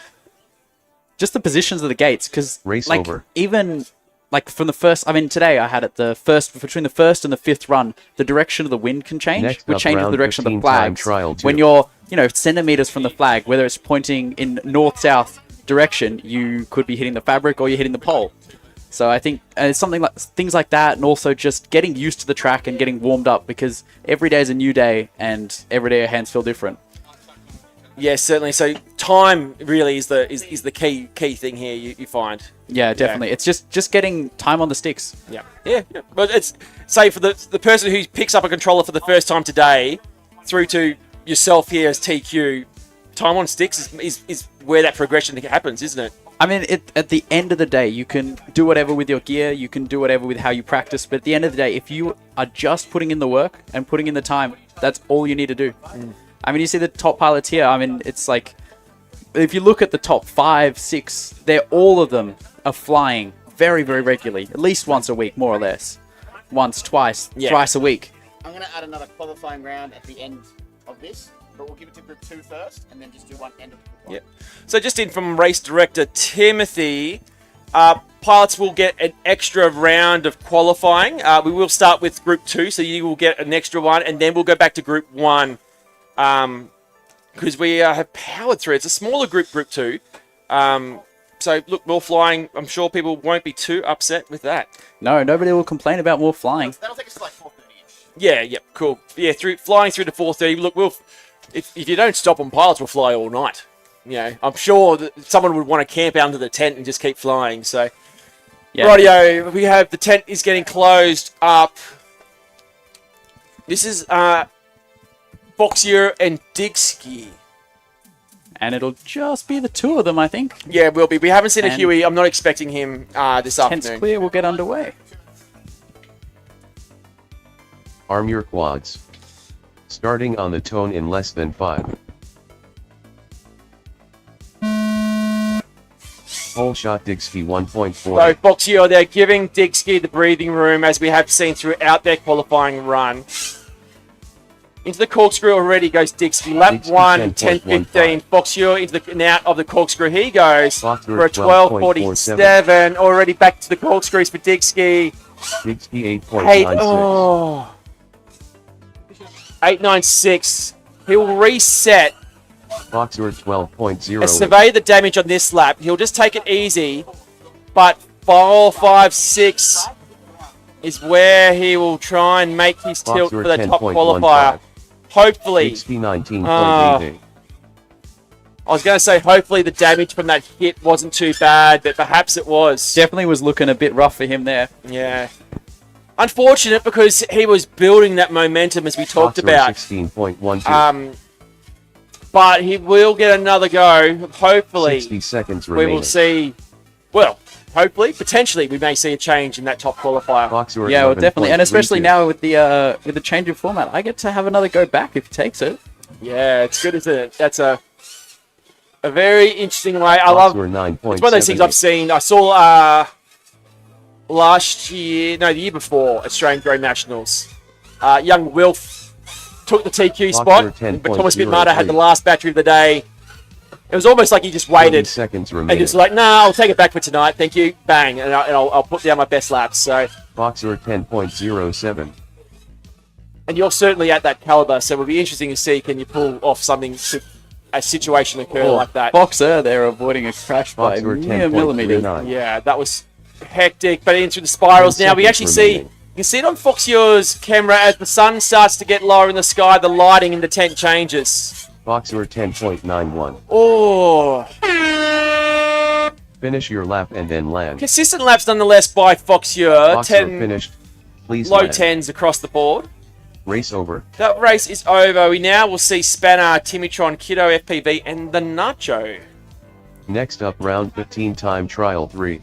Speaker 10: Just the positions of the gates, because
Speaker 3: over.
Speaker 10: Even from the first, I mean, today I had it between the first and the 5th run, the direction of the wind can change, which changes the direction of the flags. When you're, centimeters from the flag, whether it's pointing in north-south direction, you could be hitting the fabric or you're hitting the pole. So I think it's something like things like that, and also just getting used to the track and getting warmed up, because every day is a new day and every day your hands feel different.
Speaker 1: Yes, certainly. So time really is the key thing here. You find.
Speaker 10: Yeah, definitely. It's just getting time on the sticks.
Speaker 1: Yeah. But it's say for the person who picks up a controller for the first time today, through to yourself here as TQ, time on sticks is where that progression happens, isn't it?
Speaker 10: I mean, at the end of the day, you can do whatever with your gear, you can do whatever with how you practice, but at the end of the day, if you are just putting in the work and putting in the time, that's all you need to do. I mean, you see the top pilots here, I mean, it's like, if you look at the top 5, 6, all of them are flying very, very regularly, at least once a week, more or less. Once, twice, thrice a week.
Speaker 2: I'm going to add another qualifying round at the end of this, but we'll give it to Group 2 first, and then just do one end of Group 1.
Speaker 1: Yep. So just in from race director Timothy, pilots will get an extra round of qualifying. We will start with Group 2, so you will get an extra one, and then we'll go back to Group 1 because we have powered through. It's a smaller group, Group 2. So, look, more flying. I'm sure people won't be too upset with that.
Speaker 10: No, nobody will complain about more flying.
Speaker 2: That'll take us to like 4:30-ish.
Speaker 1: Yeah, cool. Yeah, flying through to 4:30. Look, if you don't stop on pilots, we'll fly all night. You know, I'm sure that someone would want to camp out under the tent and just keep flying. So,
Speaker 10: yeah.
Speaker 1: Rightio, we have the tent is getting closed up. This is Boxier and Digsky.
Speaker 10: And it'll just be the two of them, I think.
Speaker 1: Yeah, it will be. We haven't seen a
Speaker 10: And
Speaker 1: Huey. I'm not expecting him this
Speaker 10: Tent's
Speaker 1: afternoon.
Speaker 10: clear, we'll get underway.
Speaker 3: Arm your quads. Starting on the tone in less than 5. Whole shot Digsky 1.4.
Speaker 1: So, Boxier, they're giving Digsky the breathing room, as we have seen throughout their qualifying run. Into the corkscrew already goes Digsky. Lap
Speaker 3: Digsky
Speaker 1: 1, 10.15. Boxier into the and out of the corkscrew. He goes for a 12.47. Already back to the corkscrews for Digsky.
Speaker 3: Digsky 8.96.
Speaker 1: 8.96. He'll reset
Speaker 3: Boxer 12.0.
Speaker 1: and survey the damage on this lap. He'll just take it easy. But 4, 5, 6 is where he will try and make his tilt for the top qualifier. Hopefully.
Speaker 3: Digsky 19.88.
Speaker 1: I was going to say, hopefully the damage from that hit wasn't too bad, but perhaps it was.
Speaker 10: Definitely was looking a bit rough for him there.
Speaker 1: Yeah. Unfortunate, because he was building that momentum as we talked about.
Speaker 3: 16.12.
Speaker 1: But he will get another go. Hopefully,
Speaker 3: 60 seconds
Speaker 1: we
Speaker 3: remaining.
Speaker 1: will see. Well, hopefully, potentially, we may see a change in that top qualifier.
Speaker 3: Boxer
Speaker 10: Yeah, well, definitely, and especially
Speaker 3: 11.32.
Speaker 10: now with the change of format, I get to have another go back if he takes it.
Speaker 1: Yeah, it's good, isn't it? That's a very interesting way. I
Speaker 3: Boxer
Speaker 1: love.
Speaker 3: 9.78.
Speaker 1: It's one of those things I've seen. I saw last year, no, the year before, Australian Grey Nationals. Young Wilf took the TQ spot, but Thomas Bitmarta had the last battery of the day. It was almost like he just waited
Speaker 3: 30 seconds
Speaker 1: and
Speaker 3: remaining.
Speaker 1: just like, nah, I'll take it back for tonight, thank you, bang, and I'll put down my best laps. So,
Speaker 3: Boxer 10.07.
Speaker 1: and you're certainly at that caliber, so it'll be interesting to see, can you pull off something, a situation occur like that.
Speaker 10: Boxer, they're avoiding a crash by
Speaker 3: Boxer
Speaker 10: mere millimeter.
Speaker 3: 10.39.
Speaker 1: Yeah, that was hectic, but into the spirals
Speaker 3: 10
Speaker 1: now. We
Speaker 3: seconds
Speaker 1: actually see,
Speaker 3: remaining.
Speaker 1: you can see it on Foxier's camera as the sun starts to get lower in the sky, the lighting in the tent changes.
Speaker 3: Boxer 10.91.
Speaker 1: Oh,
Speaker 3: Finish your lap and then land.
Speaker 1: consistent laps nonetheless by Foxier.
Speaker 3: Boxer
Speaker 1: 10
Speaker 3: finished. Please
Speaker 1: low
Speaker 3: land.
Speaker 1: 10s across the board.
Speaker 3: Race over.
Speaker 1: That race is over. We now will see Spanner, Timitron, Kiddo, FPV, and the Nacho.
Speaker 3: Next up, round 15 time trial 3.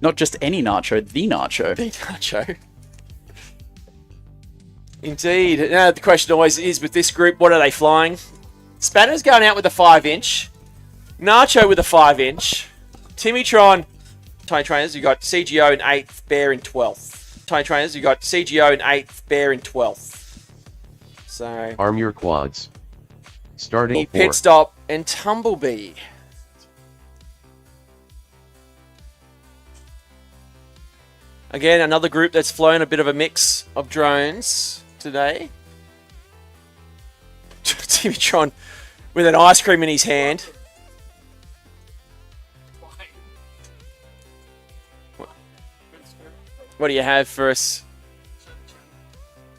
Speaker 10: Not just any nacho, the nacho.
Speaker 1: The Nacho. Indeed. Now the question always is, with this group, what are they flying? Spanner's going out with a 5-inch. Nacho with a 5-inch. Timitron. Tiny Trainers, you got CGO in 8th, Bear in 12th. Tiny Trainers, you got CGO in 8th, Bear in 12th. So,
Speaker 3: Arm your quads. Starting 4.
Speaker 1: Pit Stop and Tumblebee. Again, another group that's flown a bit of a mix of drones today. Timitron with an ice cream in his hand. What do you have for us?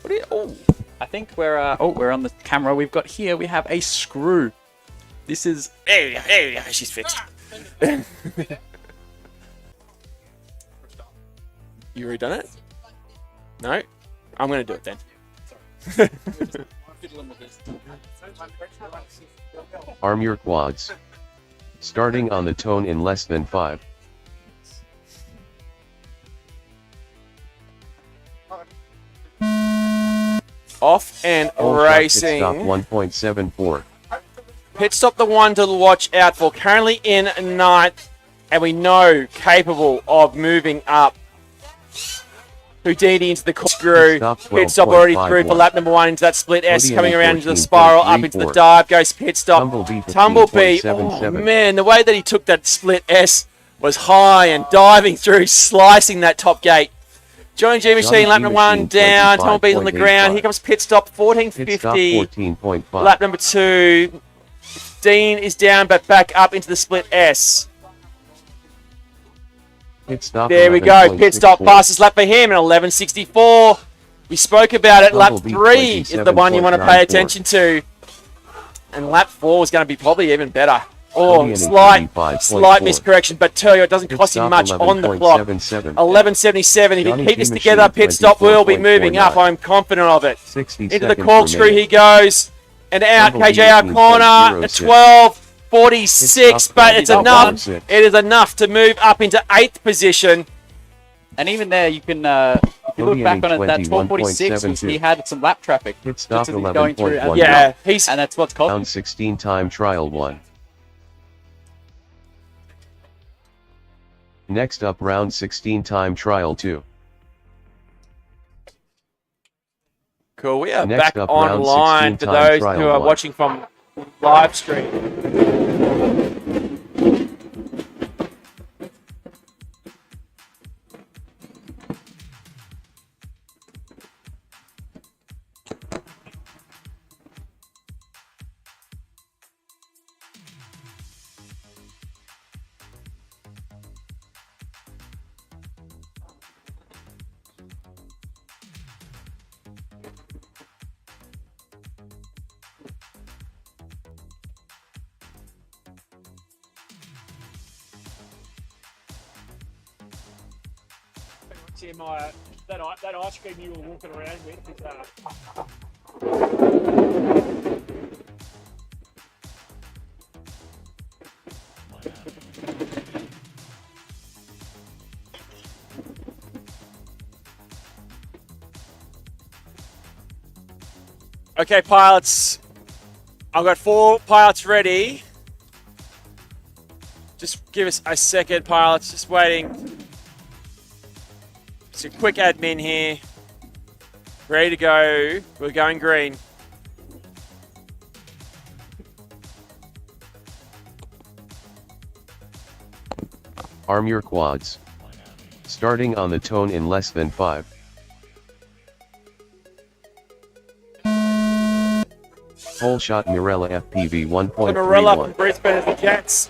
Speaker 1: What do you? Oh,
Speaker 10: I think we're on the camera. We've got here. We have a screw. This is
Speaker 1: there we go. She's fixed. You already done it? No, I'm gonna do it then.
Speaker 3: Arm your quads. Starting on the tone in less than 5.
Speaker 1: Off and
Speaker 3: Whole shot pit
Speaker 1: racing.
Speaker 3: stop 1.74.
Speaker 1: Pit stop the one to watch out for. Currently in ninth, and we know capable of moving up. Houdini into the corkscrew. Pit stop already through for lap number 1 into that split S, coming around into the spiral, up into the dive, goes pit stop. Tumblebee, oh man, the way that he took that split S was high and diving through, slicing that top gate. Johnny G Machine, lap number 1 down, Tumblebee's on the ground. Here comes pit stop, 14.50. Lap number 2. Dean is down, but back up into the split S.
Speaker 3: Pit stop
Speaker 1: There we go. Pit stop, fastest lap for him, and 11.64. We spoke about it. Lap 3 is the one you want to pay attention to. And lap 4 is going to be probably even better. Oh, slight miscorrection, but tell you, it doesn't cost him much on the clock. 11.77. If you keep this together, pit stop will be moving up. I'm confident of it. Into the corkscrew he goes. And out, KJR corner at 12.46, but it's enough. It is enough to move up into 8th position.
Speaker 10: And even there, you can if you look back on it, that 12.46 he had some lap traffic.
Speaker 3: Pit stop
Speaker 10: just as he's going through.
Speaker 3: 11.1.
Speaker 1: Yeah,
Speaker 10: and that's what's called.
Speaker 3: Round 16 time trial 1. Next up, round 16 time trial 2.
Speaker 1: Cool, we are
Speaker 3: Next
Speaker 1: back
Speaker 3: up, round
Speaker 1: online
Speaker 3: 16
Speaker 1: for
Speaker 3: time
Speaker 1: those
Speaker 3: trial
Speaker 1: who are
Speaker 3: 1.
Speaker 1: watching from live stream. TMI, that ice cream you were walking around with is Okay, pilots. I've got 4 pilots ready. Just give us a second, pilots. Just waiting. Just a quick admin here. Ready to go. We're going green.
Speaker 3: Arm your quads. Starting on the tone in less than 5. Whole shot Mirella FPV 1.31.
Speaker 1: Mirella from Brisbane as the Jets.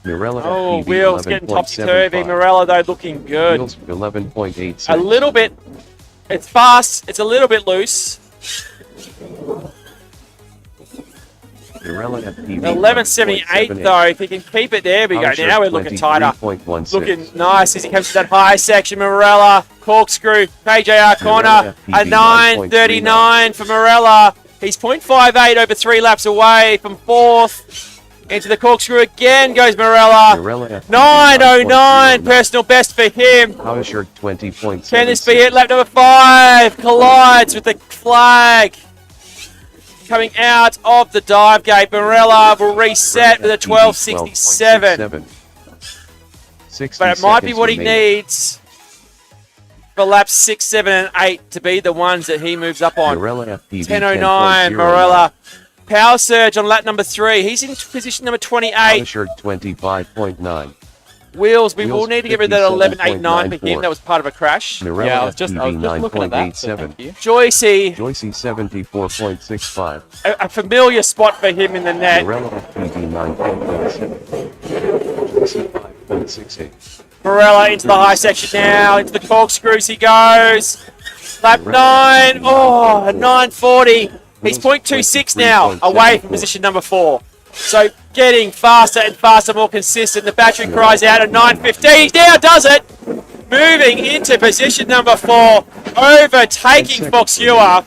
Speaker 3: Mirella
Speaker 1: Oh,
Speaker 3: FPV
Speaker 1: Wheels getting topsy-turvy.
Speaker 3: 11.75.
Speaker 1: Mirella, though, looking good.
Speaker 3: Wheels 11.86.
Speaker 1: A little bit. It's fast. It's a little bit loose.
Speaker 3: Mirella FPV
Speaker 1: 11.78, though. If he can keep it, there we go. Now we're looking tighter. Looking nice as he comes to that high section. Mirella, corkscrew, KJR corner. A 9.39 for Mirella. He's 0.58 over 3 laps away from 4th. Into the corkscrew again goes Mirella. 9.09 personal best for him.
Speaker 3: Power shirt 20.7.
Speaker 1: Can this be it? Lap number 5 collides with the flag. Coming out of the dive gate, Mirella will reset with a 12.67. But it might be what he needs for laps 6, 7, and 8 to be the ones that he moves up on. 10.09, Mirella. Power surge on lap number 3. He's in position number 28.
Speaker 3: Power shirt 25.9.
Speaker 1: Wheels, we will need to get rid of that 11.89 for him. That was part of a crash.
Speaker 3: Mirella
Speaker 10: Yeah, I was just looking at that. So
Speaker 3: 9.87.
Speaker 10: thank you.
Speaker 1: Joycey,
Speaker 3: 74.65.
Speaker 1: a familiar spot for him in the net.
Speaker 3: Mirella FPV 9.7. 5.68.
Speaker 1: Mirella into the high section now. Into the corkscrews he goes. Lap 9. Oh, 9.40. He's 0.26 now away from position number 4. So getting faster and faster, more consistent. The battery cries out at 9.15. He now does it. moving into position number 4, overtaking Fox Ewer.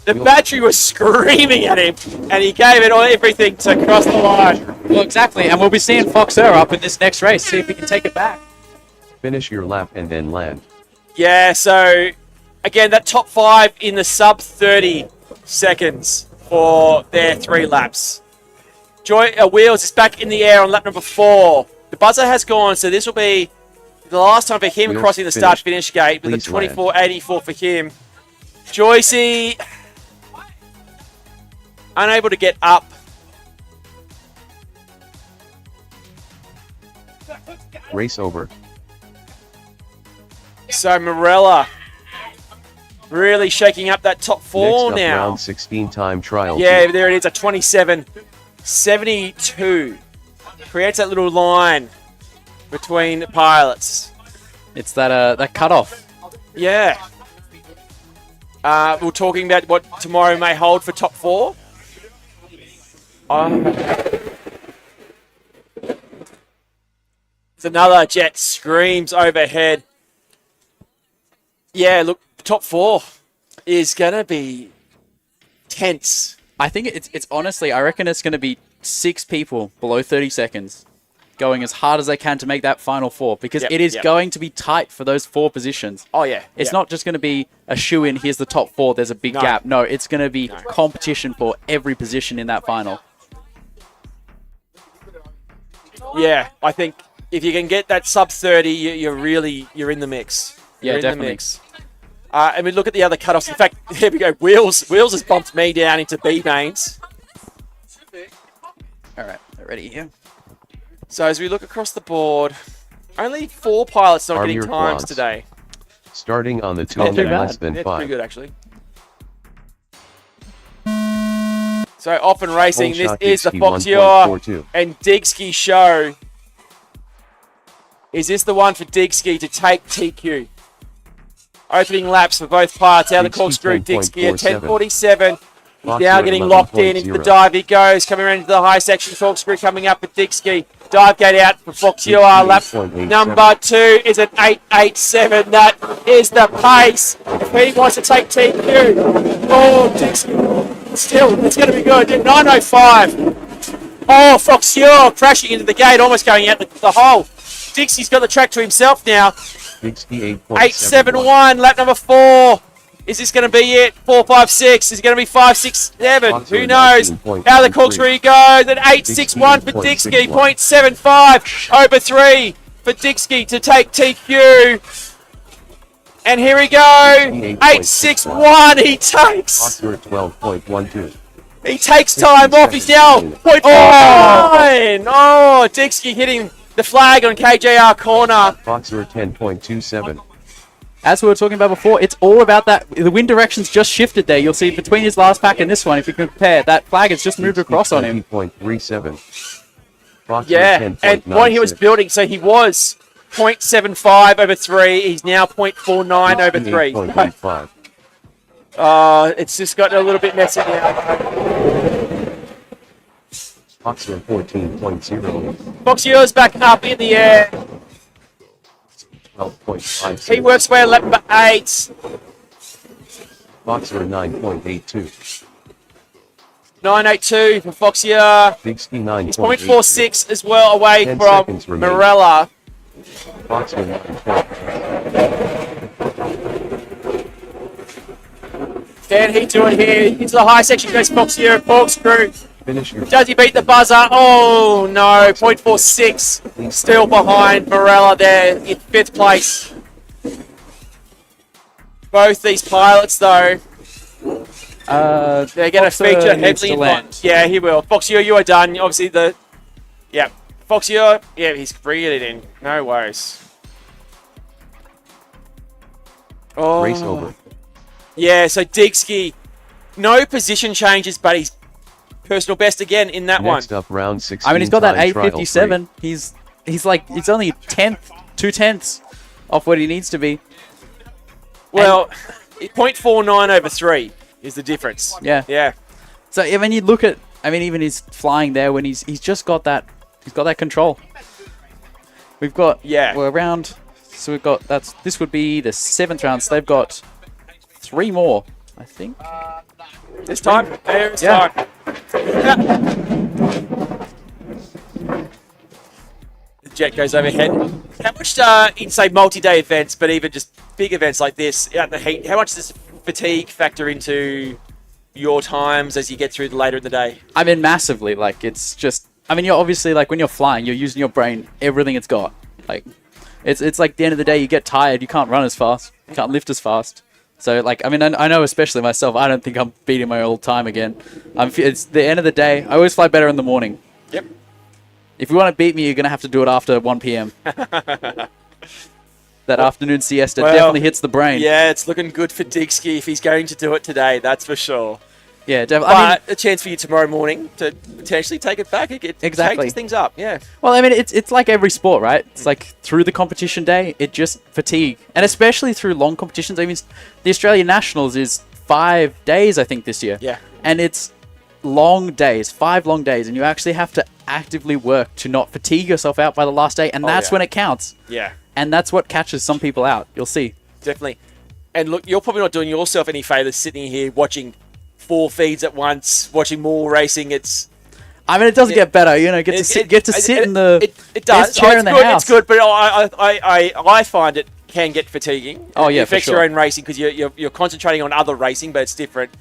Speaker 1: The battery was screaming at him, and he gave it everything to cross the line.
Speaker 10: Well, exactly, and we'll be seeing Foxer up in this next race, see if we can take it back.
Speaker 3: Finish your lap and then land.
Speaker 1: Yeah, so again, that top 5 in the sub 30 seconds for their 3 laps. Wheels is back in the air on lap number 4. The buzzer has gone, so this will be the last time for him
Speaker 3: Wheels
Speaker 1: crossing the start-finish gate with
Speaker 3: Please
Speaker 1: the 24.84 for him. Joycey unable to get up.
Speaker 3: Race over.
Speaker 1: So Morella really shaking up that top 4
Speaker 3: Next up,
Speaker 1: now.
Speaker 3: round 16 time trial.
Speaker 1: Yeah, there it is, a 27.72. Creates that little line between the pilots.
Speaker 10: It's that cutoff.
Speaker 1: Yeah. We're talking about what tomorrow may hold for top 4. It's another jet screams overhead. Yeah, look, top 4 is going to be tense.
Speaker 10: I think it's honestly, I reckon it's going to be 6 people below 30 seconds going as hard as they can to make that final 4 because it is going to be tight for those 4 positions.
Speaker 1: Oh, yeah.
Speaker 10: It's not just going to be a shoe-in, here's the top 4, there's a big gap. No, it's going to be competition for every position in that final.
Speaker 1: Yeah, I think if you can get that sub 30, you're in the mix.
Speaker 10: Yeah,
Speaker 1: You're in
Speaker 10: definitely.
Speaker 1: the mix. And we look at the other cutoffs. In fact, here we go. Wheels has bumped me down into B mains.
Speaker 10: All right, they're ready here.
Speaker 1: So as we look across the board, only 4 pilots not
Speaker 3: Arm
Speaker 1: getting
Speaker 3: your
Speaker 1: times
Speaker 3: quads.
Speaker 1: today.
Speaker 3: Starting on the 2
Speaker 10: Not
Speaker 3: and
Speaker 10: too
Speaker 3: then
Speaker 10: bad.
Speaker 3: less than
Speaker 1: That's
Speaker 3: 5.
Speaker 1: pretty good, actually. So often racing,
Speaker 3: Full
Speaker 1: this
Speaker 3: shot
Speaker 1: is the
Speaker 3: Dixie
Speaker 1: Fox Ewer
Speaker 3: 1.42.
Speaker 1: and Digsky show. Is this the one for Digsky to take TQ? Opening laps for both pilots out of the corkscrew. Digsky at 10.47. He's now getting locked in into the dive. He goes, coming around into the high section. Corkscrew coming up for Digsky. Dive gate out for Fox Ewer. Lap
Speaker 3: 68.87.
Speaker 1: number 2 is at 8.87. That is the pace. If he wants to take TQ. Oh, Digsky. Still, it's going to be good. 9.05. Oh, Fox Ewer crashing into the gate, almost going out the hole. Dixie's got the track to himself now. 8.71, lap number 4. Is this going to be it? 4.56. Is it going to be 5.67? Who knows? How the corkscrew goes at 8.61 for Dixie. 0.75 over 3 for Dixie to take TQ. And here we go. 8.61. He takes.
Speaker 3: Oscar 12.12.
Speaker 1: He takes time off. He's now 0.49. Oh, Dixie hitting the flag on KJR corner.
Speaker 3: Foxer 10.27.
Speaker 10: As we were talking about before, it's all about that. The wind direction's just shifted there. You'll see between his last pack and this one, if you compare, that flag has just moved across on him.
Speaker 3: 20.37. Foxer
Speaker 1: Yeah, and what he was
Speaker 3: 10.96.
Speaker 1: building, so he was 0.75 over 3. He's now 0.49 over 3.
Speaker 3: 8.85.
Speaker 1: It's just gotten a little bit messy now.
Speaker 3: Foxer 14.0.
Speaker 1: Fox Ewer's back up in the air.
Speaker 3: 12.56.
Speaker 1: He works way on lap number 8.
Speaker 3: Foxer 9.82.
Speaker 1: 9.82 for Fox Ewer.
Speaker 3: Dixie
Speaker 1: He's
Speaker 3: 9.86.
Speaker 1: 0.46 as well away
Speaker 3: 10
Speaker 1: from
Speaker 3: seconds remaining.
Speaker 1: Morella.
Speaker 3: Foxer 9.8.
Speaker 1: Can he do it here? Into the high section goes Fox Ewer. Corkscrew.
Speaker 3: Finish your
Speaker 1: Does he beat the buzzer? Oh no, 0.46. Still behind Morella there in 5th place. Both these pilots though, they're going to feature heavily in
Speaker 10: land.
Speaker 1: Yeah, he will. Fox Ewer, you are done. Obviously Fox Ewer, yeah, he's bringing it in. No worries. Oh.
Speaker 3: race over.
Speaker 1: Yeah, so Digsky, no position changes, but he's personal best again in that
Speaker 3: Next
Speaker 1: one.
Speaker 3: up, round 16.
Speaker 10: I mean, he's got that
Speaker 3: time trial
Speaker 10: 8.57. He's only 2/10 off what he needs to be.
Speaker 1: Well, 0.49 over 3 is the difference.
Speaker 10: Yeah.
Speaker 1: Yeah.
Speaker 10: So I mean, you look at, even his flying there when he's just got that, he's got that control. We've got
Speaker 1: Yeah.
Speaker 10: we're around So we've got this would be the 7th round. So they've got 3 more, I think.
Speaker 1: This time. There's
Speaker 10: Yeah.
Speaker 1: time. The jet goes overhead. How much in, say, multi-day events, but even just big events like this, out in the heat, how much does fatigue factor into your times as you get through later in the day?
Speaker 10: I mean, massively. Like, it's just... I mean, you're obviously, like, when you're flying, you're using your brain, everything it's got. Like, it's like the end of the day, you get tired, you can't run as fast, you can't lift as fast. So, like, I mean, I know especially myself, I don't think I'm beating my old time again. It's the end of the day. I always fly better in the morning.
Speaker 1: Yep.
Speaker 10: If you want to beat me, you're going to have to do it after 1 p.m. That afternoon siesta definitely hits the brain.
Speaker 1: Yeah, it's looking good for Digski if he's going to do it today, that's for sure.
Speaker 10: Yeah, definitely. I mean,
Speaker 1: But a chance for you tomorrow morning to potentially take it back. It
Speaker 10: Exactly.
Speaker 1: changes things up, yeah.
Speaker 10: well, I mean, it's like every sport, right? It's like through the competition day, it just fatigue. And especially through long competitions. I mean, the Australian Nationals is 5 days, I think, this year.
Speaker 1: Yeah.
Speaker 10: And it's long days, 5 long days. And you actually have to actively work to not fatigue yourself out by the last day. And that's when it counts.
Speaker 1: Yeah,
Speaker 10: And that's what catches some people out. You'll see.
Speaker 1: definitely. And look, you're probably not doing yourself any favours sitting here watching 4 feeds at once, watching more racing.
Speaker 10: I mean, it does get better, you know. Get to sit in the
Speaker 1: It does.
Speaker 10: best chair in the
Speaker 1: good,
Speaker 10: house.
Speaker 1: It's good, but I find it can get fatiguing.
Speaker 10: Oh, yeah,
Speaker 1: it affects
Speaker 10: for
Speaker 1: your
Speaker 10: sure.
Speaker 1: own racing because you're concentrating on other racing, but it's different.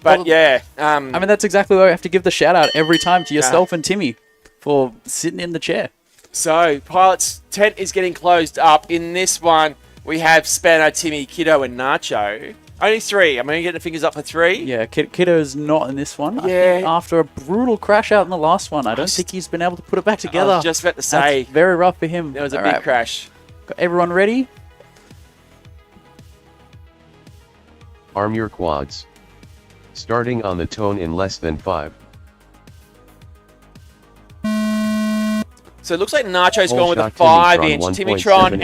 Speaker 1: But
Speaker 10: Well,
Speaker 1: yeah,
Speaker 10: I mean, that's exactly why I have to give the shout out every time to yourself and Timmy for sitting in the chair.
Speaker 1: So Pilot's tent is getting closed up. In this one, we have Spanner, Timmy, Kiddo, and Nacho. Only 3. I'm only getting the fingers up for 3.
Speaker 10: Yeah, Kiddo's not in this one. I
Speaker 1: Yeah.
Speaker 10: think after a brutal crash out in the last one, I don't think he's been able to put it back together.
Speaker 1: I was just about to say,
Speaker 10: That's very rough for him.
Speaker 1: there was a
Speaker 10: All
Speaker 1: big
Speaker 10: right,
Speaker 1: crash.
Speaker 10: Got everyone ready?
Speaker 3: Arm your quads. Starting on the tone in less than 5.
Speaker 1: So it looks like Nacho's
Speaker 3: Whole
Speaker 1: gone with a
Speaker 3: shot
Speaker 1: 5-inch.
Speaker 3: Timmytron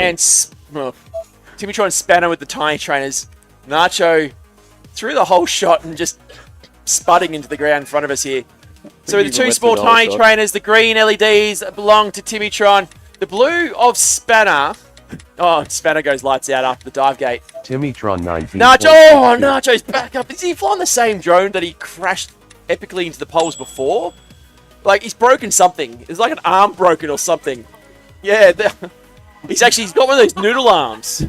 Speaker 1: Timmytron and Spanner with the tiny trainers. Nacho threw the whole shot and just spudding into the ground in front of us here. So with the
Speaker 10: Even
Speaker 1: 2
Speaker 10: went
Speaker 1: small
Speaker 10: through the whole
Speaker 1: tiny
Speaker 10: shot.
Speaker 1: trainers, the green LEDs belong to Timmytron. The blue of Spanner. Oh, Spanner goes lights out after the dive gate.
Speaker 3: Timmytron 19.
Speaker 1: Nacho! Oh, Nacho's back up. Is he flying the same drone that he crashed epically into the poles before? Like, he's broken something. It's like an arm broken or something. Yeah, he's got one of those noodle arms.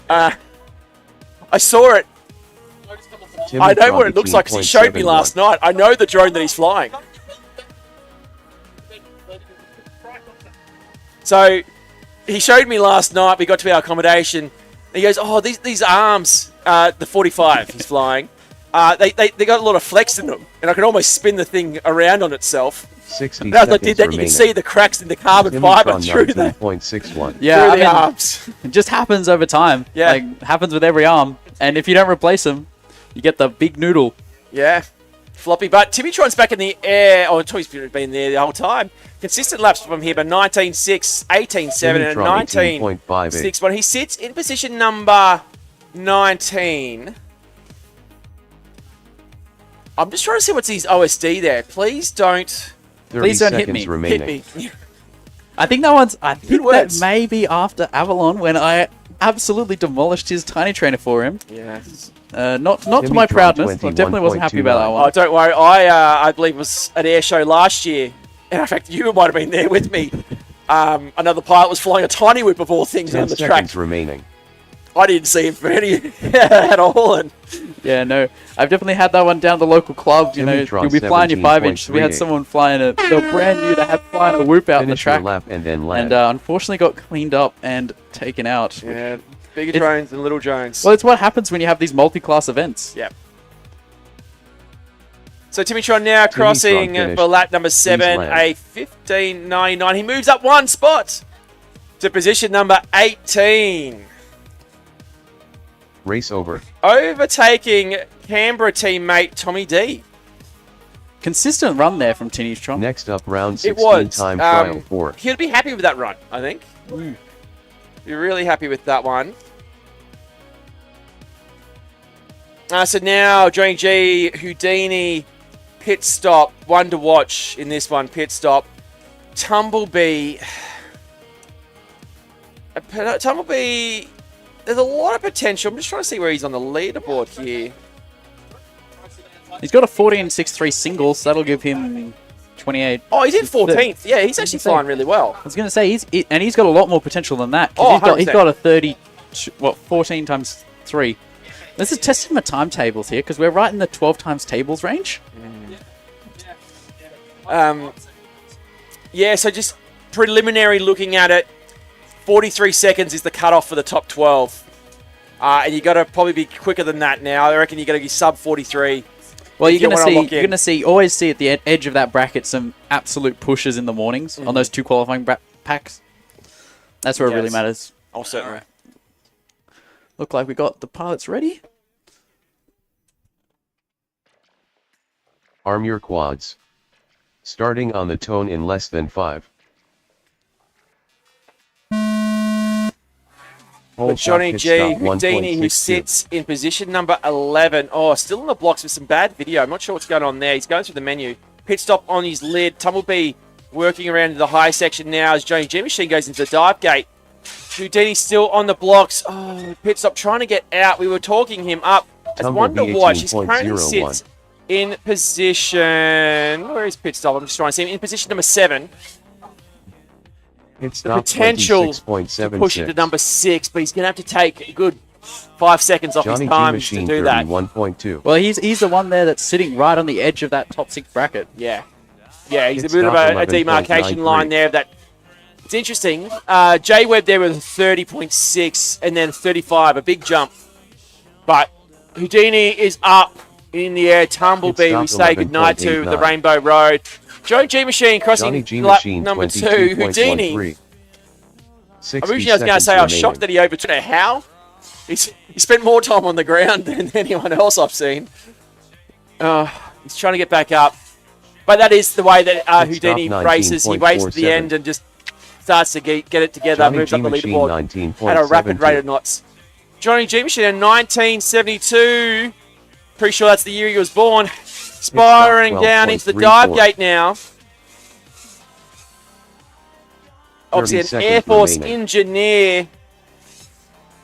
Speaker 1: I saw it. I know what it looks like because he showed me last night. I know the drone that he's flying. So, he showed me last night. We got to our accommodation. He goes, "Oh, these arms, the 45 he's flying. They got a lot of flex in them, and I can almost spin the thing around on itself."
Speaker 3: 60
Speaker 1: And as I did that, you
Speaker 3: remaining.
Speaker 1: can see the cracks in the carbon fiber through the
Speaker 3: 19.61.
Speaker 10: Yeah,
Speaker 1: through
Speaker 10: I
Speaker 1: the
Speaker 10: mean,
Speaker 1: arms.
Speaker 10: it just happens over time.
Speaker 1: Yeah.
Speaker 10: Like, happens with every arm. And if you don't replace them, you get the big noodle.
Speaker 1: Yeah, floppy. But Timmytron's back in the air. Oh, Tommy's been there the whole time. Consistent laps from here, but 19.6, 18.7, and
Speaker 3: Timmytron
Speaker 1: 19.6.
Speaker 3: 18.58.
Speaker 1: He sits in position number 19. I'm just trying to see what's his OSD there. Please don't
Speaker 3: 30
Speaker 10: Please don't hit
Speaker 3: seconds
Speaker 10: me.
Speaker 1: hit
Speaker 3: remaining.
Speaker 1: me.
Speaker 10: I think that
Speaker 1: words.
Speaker 10: may be after Avalon when I absolutely demolished his tiny trainer for him.
Speaker 1: Yeah.
Speaker 10: Not to my
Speaker 3: Timmytron
Speaker 10: proudness. I definitely wasn't happy about that
Speaker 1: Oh,
Speaker 10: one.
Speaker 1: don't worry. I believe it was at Airshow last year. And in fact, you might have been there with me. Another pilot was flying a tiny whip of all things
Speaker 3: 10
Speaker 1: on the track.
Speaker 3: seconds remaining.
Speaker 1: I didn't see him for any at all. And
Speaker 10: Yeah, no. I've definitely had that one down the local club. You know,
Speaker 3: Timmytron
Speaker 10: you'll be flying your 5-inch. We had
Speaker 3: 17.38.
Speaker 10: someone flying they were brand new to have flying a whoop out in the
Speaker 3: Finish your
Speaker 10: track.
Speaker 3: lap and then
Speaker 10: And
Speaker 3: land.
Speaker 10: unfortunately got cleaned up and taken out.
Speaker 1: yeah, bigger
Speaker 10: It's-
Speaker 1: drones and little drones.
Speaker 10: Well, it's what happens when you have these multi-class events.
Speaker 1: Yep. So Timmytron now crossing
Speaker 3: finished.
Speaker 1: for lap number 7,
Speaker 3: land.
Speaker 1: a 15.99. He moves up 1 spot to position number 18.
Speaker 3: Race over.
Speaker 1: Overtaking Canberra teammate Tommy D.
Speaker 10: Consistent run there from Timmytron.
Speaker 3: Next up, round
Speaker 1: It
Speaker 3: 16
Speaker 1: was.
Speaker 3: time trial 4.
Speaker 1: He'll be happy with that run, I think. Be really happy with that one. So now, Johnny G, Houdini, pit stop. One to watch in this one, pit stop. Tumblebee. Tumblebee, there's a lot of potential. I'm just trying to see where he's on the leaderboard here.
Speaker 10: He's got a 14.63 single, so that'll give him 28.
Speaker 1: Oh, he's in 14th. Yeah, he's actually flying really well.
Speaker 10: I was going to say, he's got a lot more potential than that.
Speaker 1: Oh,
Speaker 10: He's got a 14 times 3. This is testing my timetables here, because we're right in the 12 times tables range.
Speaker 1: Yeah, so just preliminary looking at it, 43 seconds is the cutoff for the top 12. And you got to probably be quicker than that now. I reckon you got to be sub 43.
Speaker 10: Well, you're going to see, always see at the edge of that bracket some absolute pushes in the mornings on those 2 qualifying packs. That's where it really matters.
Speaker 1: Oh, certainly.
Speaker 10: Look like we got the pilots ready.
Speaker 3: Arm your quads. Starting on the tone in less than 5.
Speaker 1: But Johnny G. Houdini, who sits in position number 11. Oh, still in the blocks with some bad video. I'm not sure what's going on there. He's going through the menu. Pit stop on his lid. Tumblebee working around in the high section now as Johnny G. Machine goes into the dive gate. Houdini still on the blocks. Oh, pit stop trying to get out. We were talking him up. As Wonder Watch, he currently sits in position... Where is pit stop? I'm just trying to see him. In position number 7.
Speaker 3: It's
Speaker 1: the potential to push it to number 6, but he's going to have to take a good 5 seconds off his time to do that.
Speaker 3: 1.2.
Speaker 10: Well, he's the one there that's sitting right on the edge of that top 6 bracket.
Speaker 1: Yeah. Yeah, he's a bit of a demarcation line there. It's interesting. J-Webb there with 30.6 and then 35, a big jump. But Houdini is up in the air. Tumblebee, we say goodnight to the Rainbow Road. Johnny G Machine crossing lap number 2. Houdini. Originally, I was going to say I was shocked that he overtook. How? He spent more time on the ground than anyone else I've seen. He's trying to get back up. But that is the way that Houdini races. He waits to the end and just starts to get it together, moves up the leaderboard at a rapid rate of knots. Johnny G Machine in 1972. Pretty sure that's the year he was born. Spiraling down into the dive gate now. Obviously, an Air Force engineer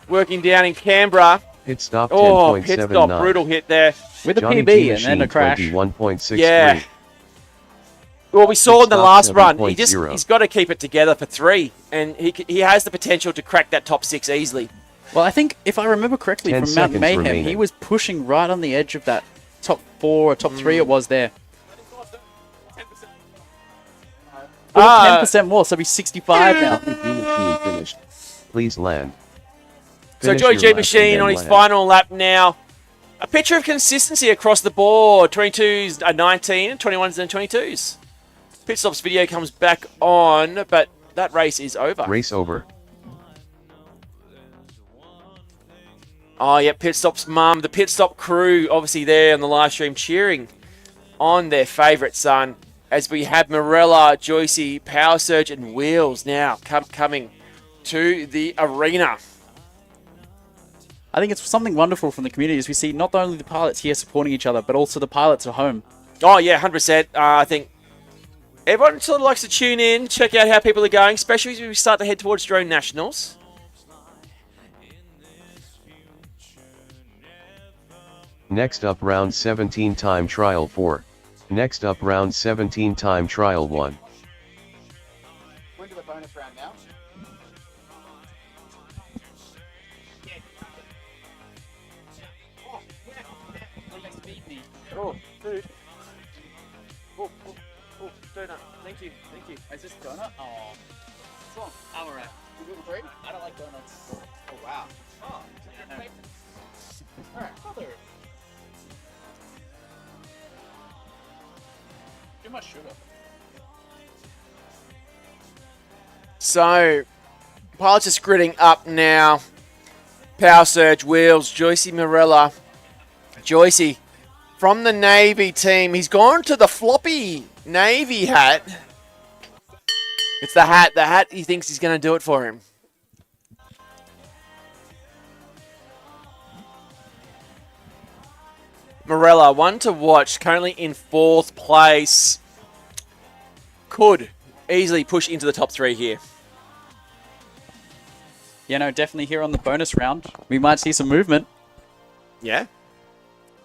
Speaker 1: working down in Canberra.
Speaker 3: Pit stop 10.79.
Speaker 1: Oh, pit stop, brutal hit there.
Speaker 10: With a PB and then a crash.
Speaker 3: 21.63.
Speaker 1: Yeah. Well, we saw in the last run, he's got to keep it together for 3, and he has the potential to crack that top 6 easily.
Speaker 10: Well, I think, if I remember correctly, from Mount Mayhem, he was pushing right on the edge of that top 4 or top 3 it was there. 10% more, so he's 65 now.
Speaker 3: Finished. Please land.
Speaker 1: So Joey G Machine on his final lap now. A picture of consistency across the board. 22s are 19, 21s and 22s. Pit stops video comes back on, but that race is over.
Speaker 3: Race over.
Speaker 1: Oh, yeah, Pit Stop's mum. The Pit Stop crew, obviously there on the live stream cheering on their favourite son as we have Morella, Joycey, Power Surge and Wheels now coming to the arena.
Speaker 10: I think it's something wonderful from the community as we see not only the pilots here supporting each other, but also the pilots at home.
Speaker 1: Oh, yeah, 100%. I think everyone sort of likes to tune in, check out how people are going, especially as we start to head towards Drone Nationals.
Speaker 3: Next up round 17 time trial 4. Next up round 17 time trial 1.
Speaker 2: We're into the bonus round now.
Speaker 1: Oh, food. Oh, donut. Thank you.
Speaker 2: Is this donut? Oh. What's wrong? I'm alright. You gluten-free? I don't like donuts. Oh, wow. Oh, yeah. Alright, brother. Too much sugar.
Speaker 1: So, pilots just gritting up now. Power Surge, Wheels, Joycey Morella. Joycey from the Navy team. He's gone to the floppy Navy hat. It's the hat. The hat, he thinks he's going to do it for him. Morella, one to watch, currently in 4th place. Could easily push into the top 3 here.
Speaker 10: you know, definitely here on the bonus round, we might see some movement.
Speaker 1: Yeah,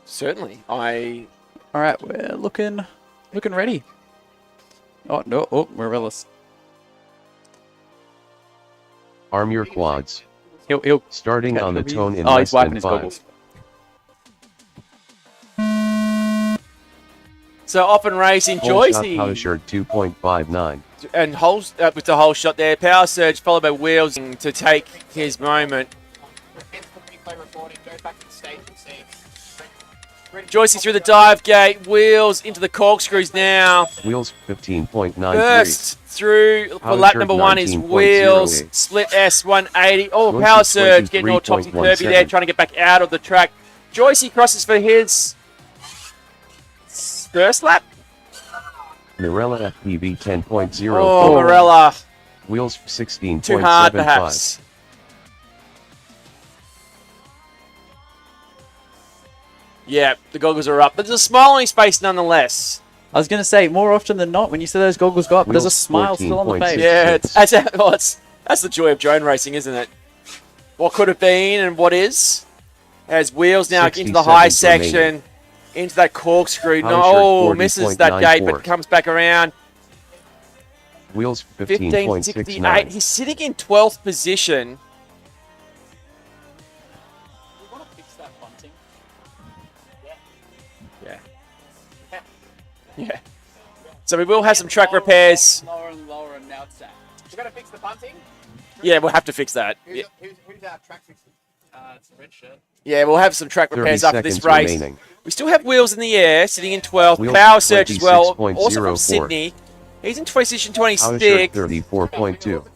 Speaker 1: certainly.
Speaker 10: All right, we're looking ready. Oh no! Oh, Morellis.
Speaker 3: Arm your quads.
Speaker 10: He'll
Speaker 3: Starting on the tone in
Speaker 10: oh,
Speaker 3: less
Speaker 10: he's wiping
Speaker 3: than
Speaker 10: his
Speaker 3: 5.
Speaker 10: goggles.
Speaker 1: So off and racing,
Speaker 3: Whole shot
Speaker 1: Joycey.
Speaker 3: power shirt 2.59.
Speaker 1: And holes with the whole shot there. Power surge followed by Wheels to take his moment. Joycey through the dive gate. Wheels into the corkscrews now.
Speaker 3: Wheels 15.93.
Speaker 1: Burst through for
Speaker 3: Power
Speaker 1: lap
Speaker 3: shirt
Speaker 1: number 1 is
Speaker 3: 19.08.
Speaker 1: Wheels. Split S 180. Oh,
Speaker 3: Joycey
Speaker 1: power surge getting all topsy-turvy there,
Speaker 3: 23.17.
Speaker 1: trying to get back out of the track. Joycey crosses for his first lap.
Speaker 3: Mirella FPV 10.04.
Speaker 1: Oh, Morella.
Speaker 3: Wheels 16.75.
Speaker 1: Too hard, perhaps. Yeah, the goggles are up. But there's a smile on his face nonetheless.
Speaker 10: I was gonna say, more often than not, when you see those goggles go up, there's a
Speaker 3: Wheels
Speaker 10: smile still on the
Speaker 3: 14.6.
Speaker 10: face.
Speaker 1: Yeah, that's the joy of drone racing, isn't it? What could have been and what is. As Wheels now
Speaker 3: 60
Speaker 1: into the high
Speaker 3: seconds
Speaker 1: section,
Speaker 3: remaining.
Speaker 1: into that corkscrew.
Speaker 3: Power
Speaker 1: No,
Speaker 3: shirt
Speaker 1: misses that gate,
Speaker 3: 40.94.
Speaker 1: but comes back around.
Speaker 3: Wheels
Speaker 1: 15.68.
Speaker 3: 15.69.
Speaker 1: He's sitting in 12th position. Yeah. Yeah. So we will have some track repairs.
Speaker 2: Lower and lower, and now it's sacked. We're going to fix the bunting.
Speaker 1: Yeah, we'll have to fix that. Yeah,
Speaker 2: Who's our track fixer? It's a red shirt.
Speaker 1: yeah, we'll have some track
Speaker 3: 30
Speaker 1: repairs after this
Speaker 3: seconds
Speaker 1: race.
Speaker 3: remaining.
Speaker 1: We still have Wheels in the air, sitting in 12th.
Speaker 3: Wheels
Speaker 1: Power Surge as well, also from
Speaker 3: 26.04.
Speaker 1: Sydney. He's in position
Speaker 3: Power shirt
Speaker 1: 26.
Speaker 3: 34.2.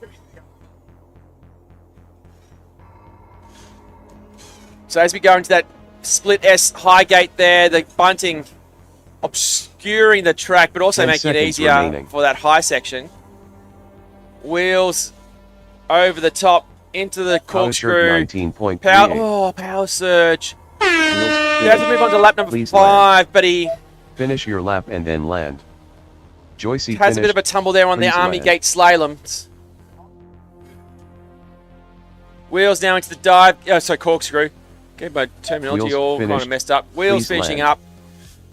Speaker 1: So as we go into that split S high gate there, the bunting obscuring the track, but also
Speaker 3: 10
Speaker 1: making it
Speaker 3: seconds
Speaker 1: easier
Speaker 3: remaining.
Speaker 1: for that high section. Wheels over the top into the
Speaker 3: Power shirt
Speaker 1: corkscrew.
Speaker 3: 19.38.
Speaker 1: Power Surge.
Speaker 3: Wheels
Speaker 1: He has to move on to lap number
Speaker 3: Please
Speaker 1: 5, but he
Speaker 3: Finish your lap and then land. Joycey
Speaker 1: has a bit of a tumble there on the
Speaker 3: Please
Speaker 1: Army
Speaker 3: land.
Speaker 1: Gate slalom. Wheels now into the dive. Corkscrew. Okay, my terminology
Speaker 3: Wheels
Speaker 1: all kind
Speaker 3: finished.
Speaker 1: of messed up. Wheels
Speaker 3: Please
Speaker 1: finishing
Speaker 3: land.
Speaker 1: up.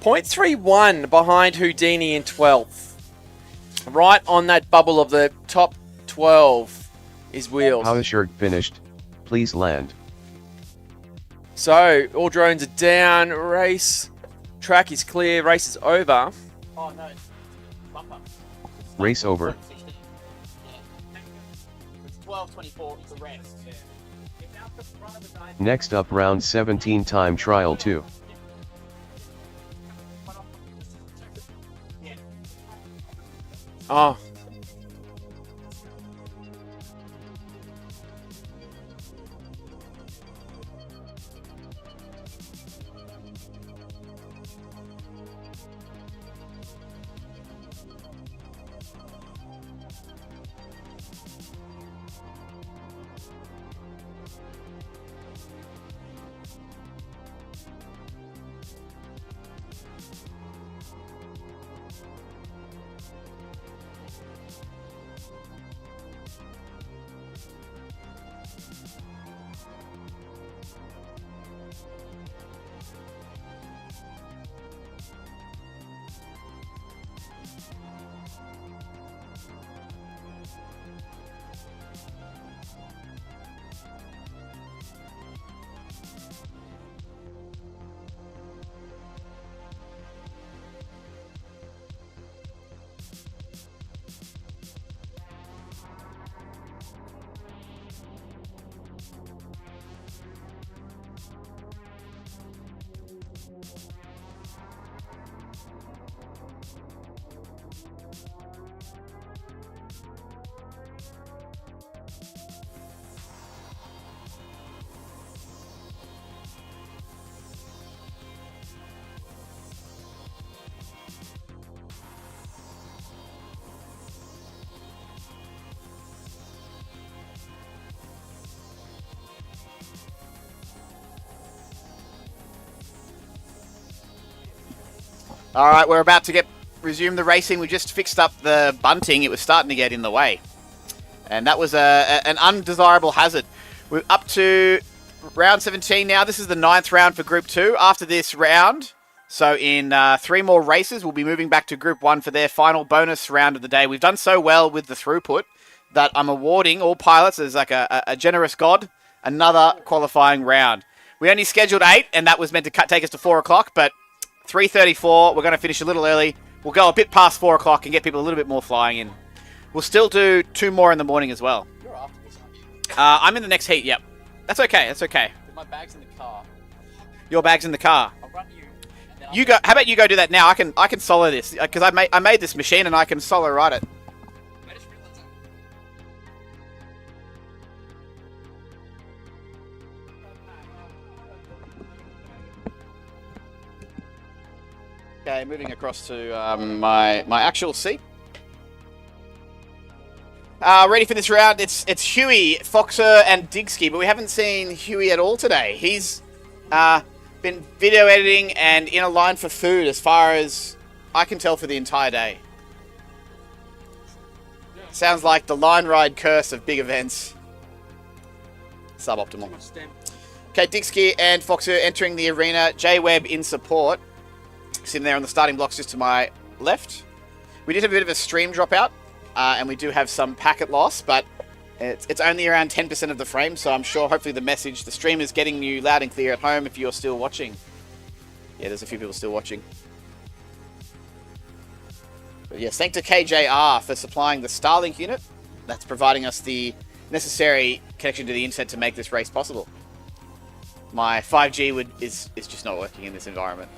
Speaker 1: 0.31 behind Houdini in 12th. Right on that bubble of the top 12 is Wheels.
Speaker 3: Power shirt finished. Please land.
Speaker 1: So, all drones are down. Race. Track is clear. Race is over.
Speaker 2: Oh, no. Bumper.
Speaker 3: Race over.
Speaker 2: 16. Yeah. It's 12:24 is the rest. Yeah.
Speaker 3: Next up, round 17 time trial 2.
Speaker 1: Oh.
Speaker 2: All right, we're about to resume the racing. We just fixed up the bunting. It was starting to get in the way. And that was an undesirable hazard. We're up to round 17 now. This is the 9th round for Group 2. After this round, so in 3 more races, we'll be moving back to Group 1 for their final bonus round of the day. We've done so well with the throughput that I'm awarding all pilots as like a generous god another qualifying round. We only scheduled 8, and that was meant to take us to 4 o'clock, but 3:34, we're going to finish a little early. We'll go a bit past 4 o'clock and get people a little bit more flying in. We'll still do 2 more in the morning as well.
Speaker 9: You're after this, aren't you?
Speaker 2: I'm in the next heat, yep. That's okay, that's okay.
Speaker 9: My bag's in the car.
Speaker 2: Your bag's in the car.
Speaker 9: I'll run you. And then
Speaker 2: You go. How about you go do that now? I can solo this because I made this machine and I can solo ride it.
Speaker 9: I just realized
Speaker 2: Okay, moving across to my actual seat. Ready for this round? It's Huey, Foxer, and Digsky, but we haven't seen Huey at all today. He's been video editing and in a line for food as far as I can tell for the entire day. Sounds like the line ride curse of big events. Suboptimal. Okay, Digsky and Foxer entering the arena. J-Web in support. Sitting there on the starting blocks just to my left. We did have a bit of a stream dropout. And we do have some packet loss, but it's only around 10% of the frame, so I'm sure hopefully the stream is getting you loud and clear at home if you're still watching. Yeah, there's a few people still watching. But yes, thanks to KJR for supplying the Starlink unit. That's providing us the necessary connection to the internet to make this race possible. My 5G is just not working in this environment.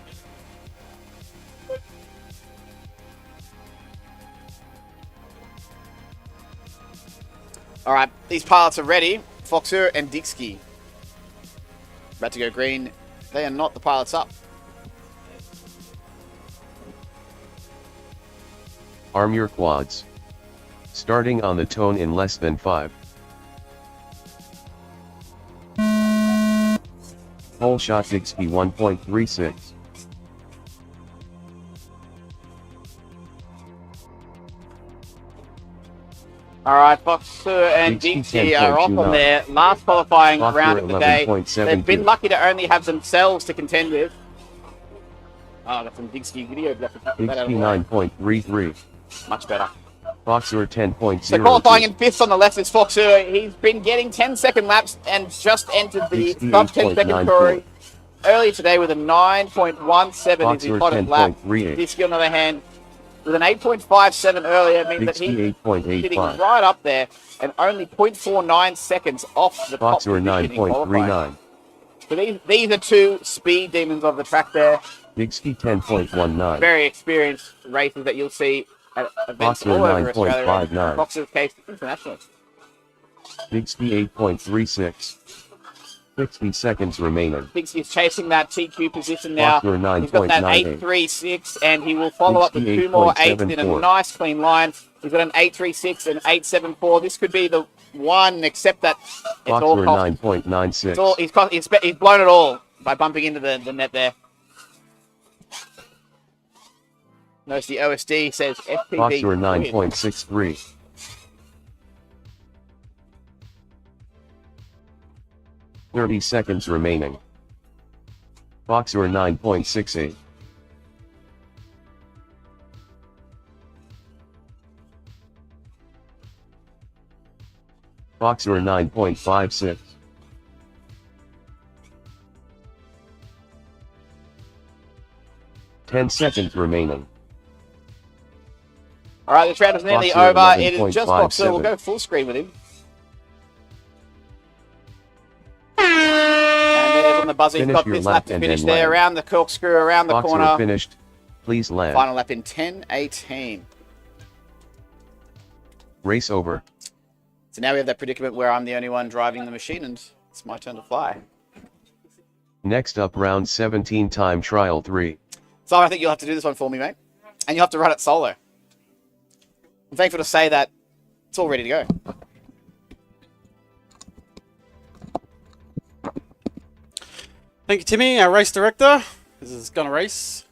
Speaker 2: All right, these pilots are ready. Foxer and Digsky. About to go green. They are not the pilots up.
Speaker 3: Arm your quads. Starting on the tone in less than 5. Whole shot Digsky 1.36.
Speaker 2: All right, Foxer and Digsky are off on their last qualifying round of the day. They've been lucky to only have themselves to contend with. Oh, that's some Digsky video.
Speaker 3: Digsky 9.33.
Speaker 2: Much better.
Speaker 3: Foxer 10.0.
Speaker 2: So qualifying in 5th on the left is Foxer. He's been getting 10-second laps and just entered the sub 10-second category earlier today with a 9.17 is his hottest lap. Digsky, on the other hand, with an 8.57 earlier, means that he's sitting right up there and only 0.49 seconds off the top position in qualifying. So these are 2 speed demons of the track there.
Speaker 3: Digsky 10.19.
Speaker 2: Very experienced racers that you'll see at events all over Australia. Foxer's case internationally.
Speaker 3: Digsky 8.36. 60 seconds remaining.
Speaker 2: Digsky's chasing that TQ position now. He's got that 8.36, and he will follow up with 2 more 8s in a nice clean line. He's got an 8.36 and 8.74. This could be the one, except that it's all cost.
Speaker 3: 9.96.
Speaker 2: He's blown it all by bumping into the net there. Notice the OSD says FPV.
Speaker 3: Foxer 9.63. .30 seconds remaining. Foxer 9.68. Foxer 9.56. .10 seconds remaining.
Speaker 2: All right, this round is nearly
Speaker 3: Foxer
Speaker 2: over. It is just
Speaker 3: 11.57.
Speaker 2: Foxer. We'll go full screen with him. And there's on the buzzer. He's got this lap to finish there.
Speaker 3: Land.
Speaker 2: Around the corkscrew, around the
Speaker 3: Foxer
Speaker 2: corner.
Speaker 3: finished. Please land.
Speaker 2: Final lap in 10:18.
Speaker 3: Race over.
Speaker 2: So now we have that predicament where I'm the only one driving the machine and it's my turn to fly.
Speaker 3: Next up, round 17, time trial 3.
Speaker 2: So I think you'll have to do this one for me, mate. And you'll have to run it solo. I'm thankful to say that it's all ready to go.
Speaker 5: Thank you, Timmy, our race director. This is gonna race.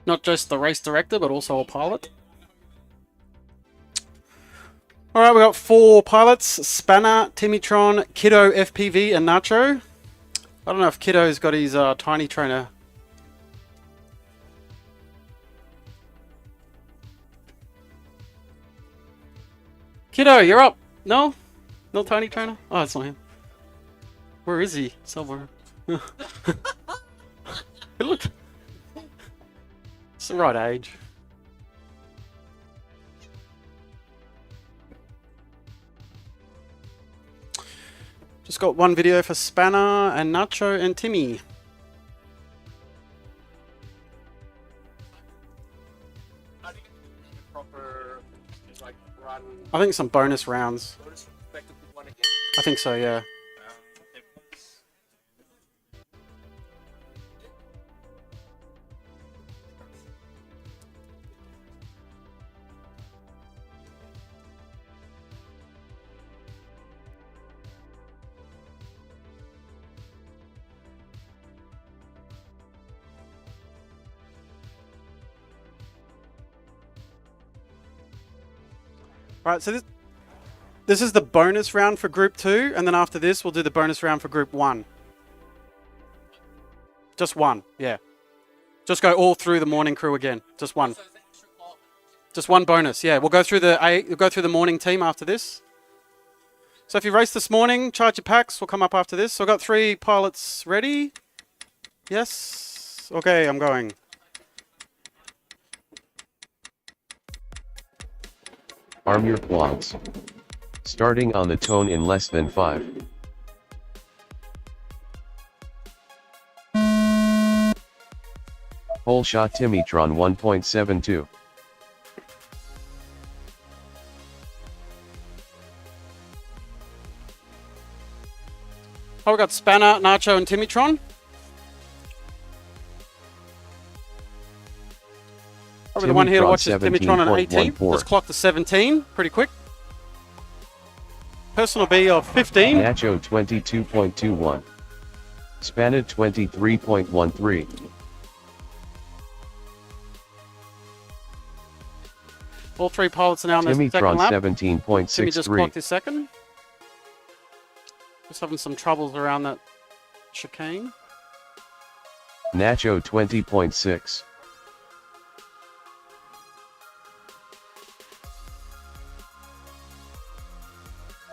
Speaker 5: Not just the race director, but also a pilot. All right, we got 4 pilots: Spanner, Timitron, Kiddo, FPV, and Nacho. I don't know if Kiddo's got his tiny trainer. Kiddo, you're up. No? No tiny trainer? Oh, it's not him. Where is he? Somewhere. Look. It's the right age. Just got one video for Spanner and Nacho and Timmy. I think some bonus rounds. I think so, yeah. Right, so this is the bonus round for Group 2, and then after this, we'll do the bonus round for Group 1. Just one, yeah. Just go all through the morning crew again. Just one. Just one bonus, yeah. We'll go through the morning team after this. So if you race this morning, charge your packs. We'll come up after this. So I've got 3 pilots ready. Yes. Okay, I'm going.
Speaker 3: Arm your quads. Starting on the tone in less than 5. Whole shot Timitron 1.72.
Speaker 5: Oh, we got Spanner, Nacho, and Timitron. Probably the one here to watch is Timitron on 18. Let's clock the 17 pretty quick. Personal B of 15.
Speaker 3: Nacho 22.21. Spanner 23.13.
Speaker 5: All 3 pilots are now on their second
Speaker 3: Timitron
Speaker 5: lap.
Speaker 3: 17.63.
Speaker 5: Timmy just clocked his second. Just having some troubles around that chicane.
Speaker 3: Nacho 20.6.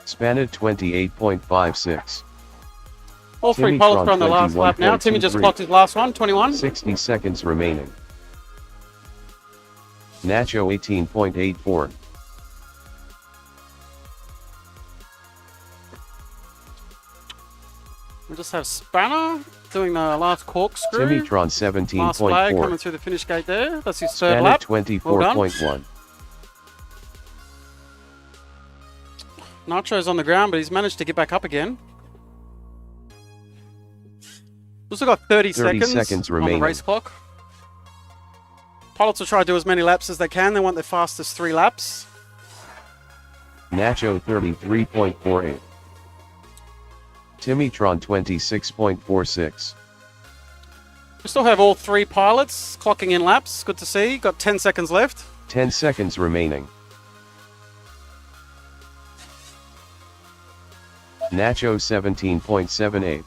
Speaker 3: Spanner 28.56.
Speaker 5: All 3 pilots are on the last lap now. Timmy just clocked his last one, 21.
Speaker 3: 60 seconds remaining. Nacho 18.84.
Speaker 5: We just have Spanner doing the last corkscrew.
Speaker 3: Timitron
Speaker 5: Last flag coming
Speaker 3: 17.4.
Speaker 5: through the finish gate there. That's his third
Speaker 3: Spanner
Speaker 5: lap.
Speaker 3: 24.1.
Speaker 5: Nacho's on the ground, but he's managed to get back up again. Also got 30 seconds on
Speaker 3: remaining.
Speaker 5: the race clock. Pilots will try to do as many laps as they can. They want their fastest 3 laps.
Speaker 3: Nacho 33.48. Timitron 26.46.
Speaker 5: We still have all 3 pilots clocking in laps. Good to see. Got 10 seconds left.
Speaker 3: 10 seconds remaining. Nacho 17.78.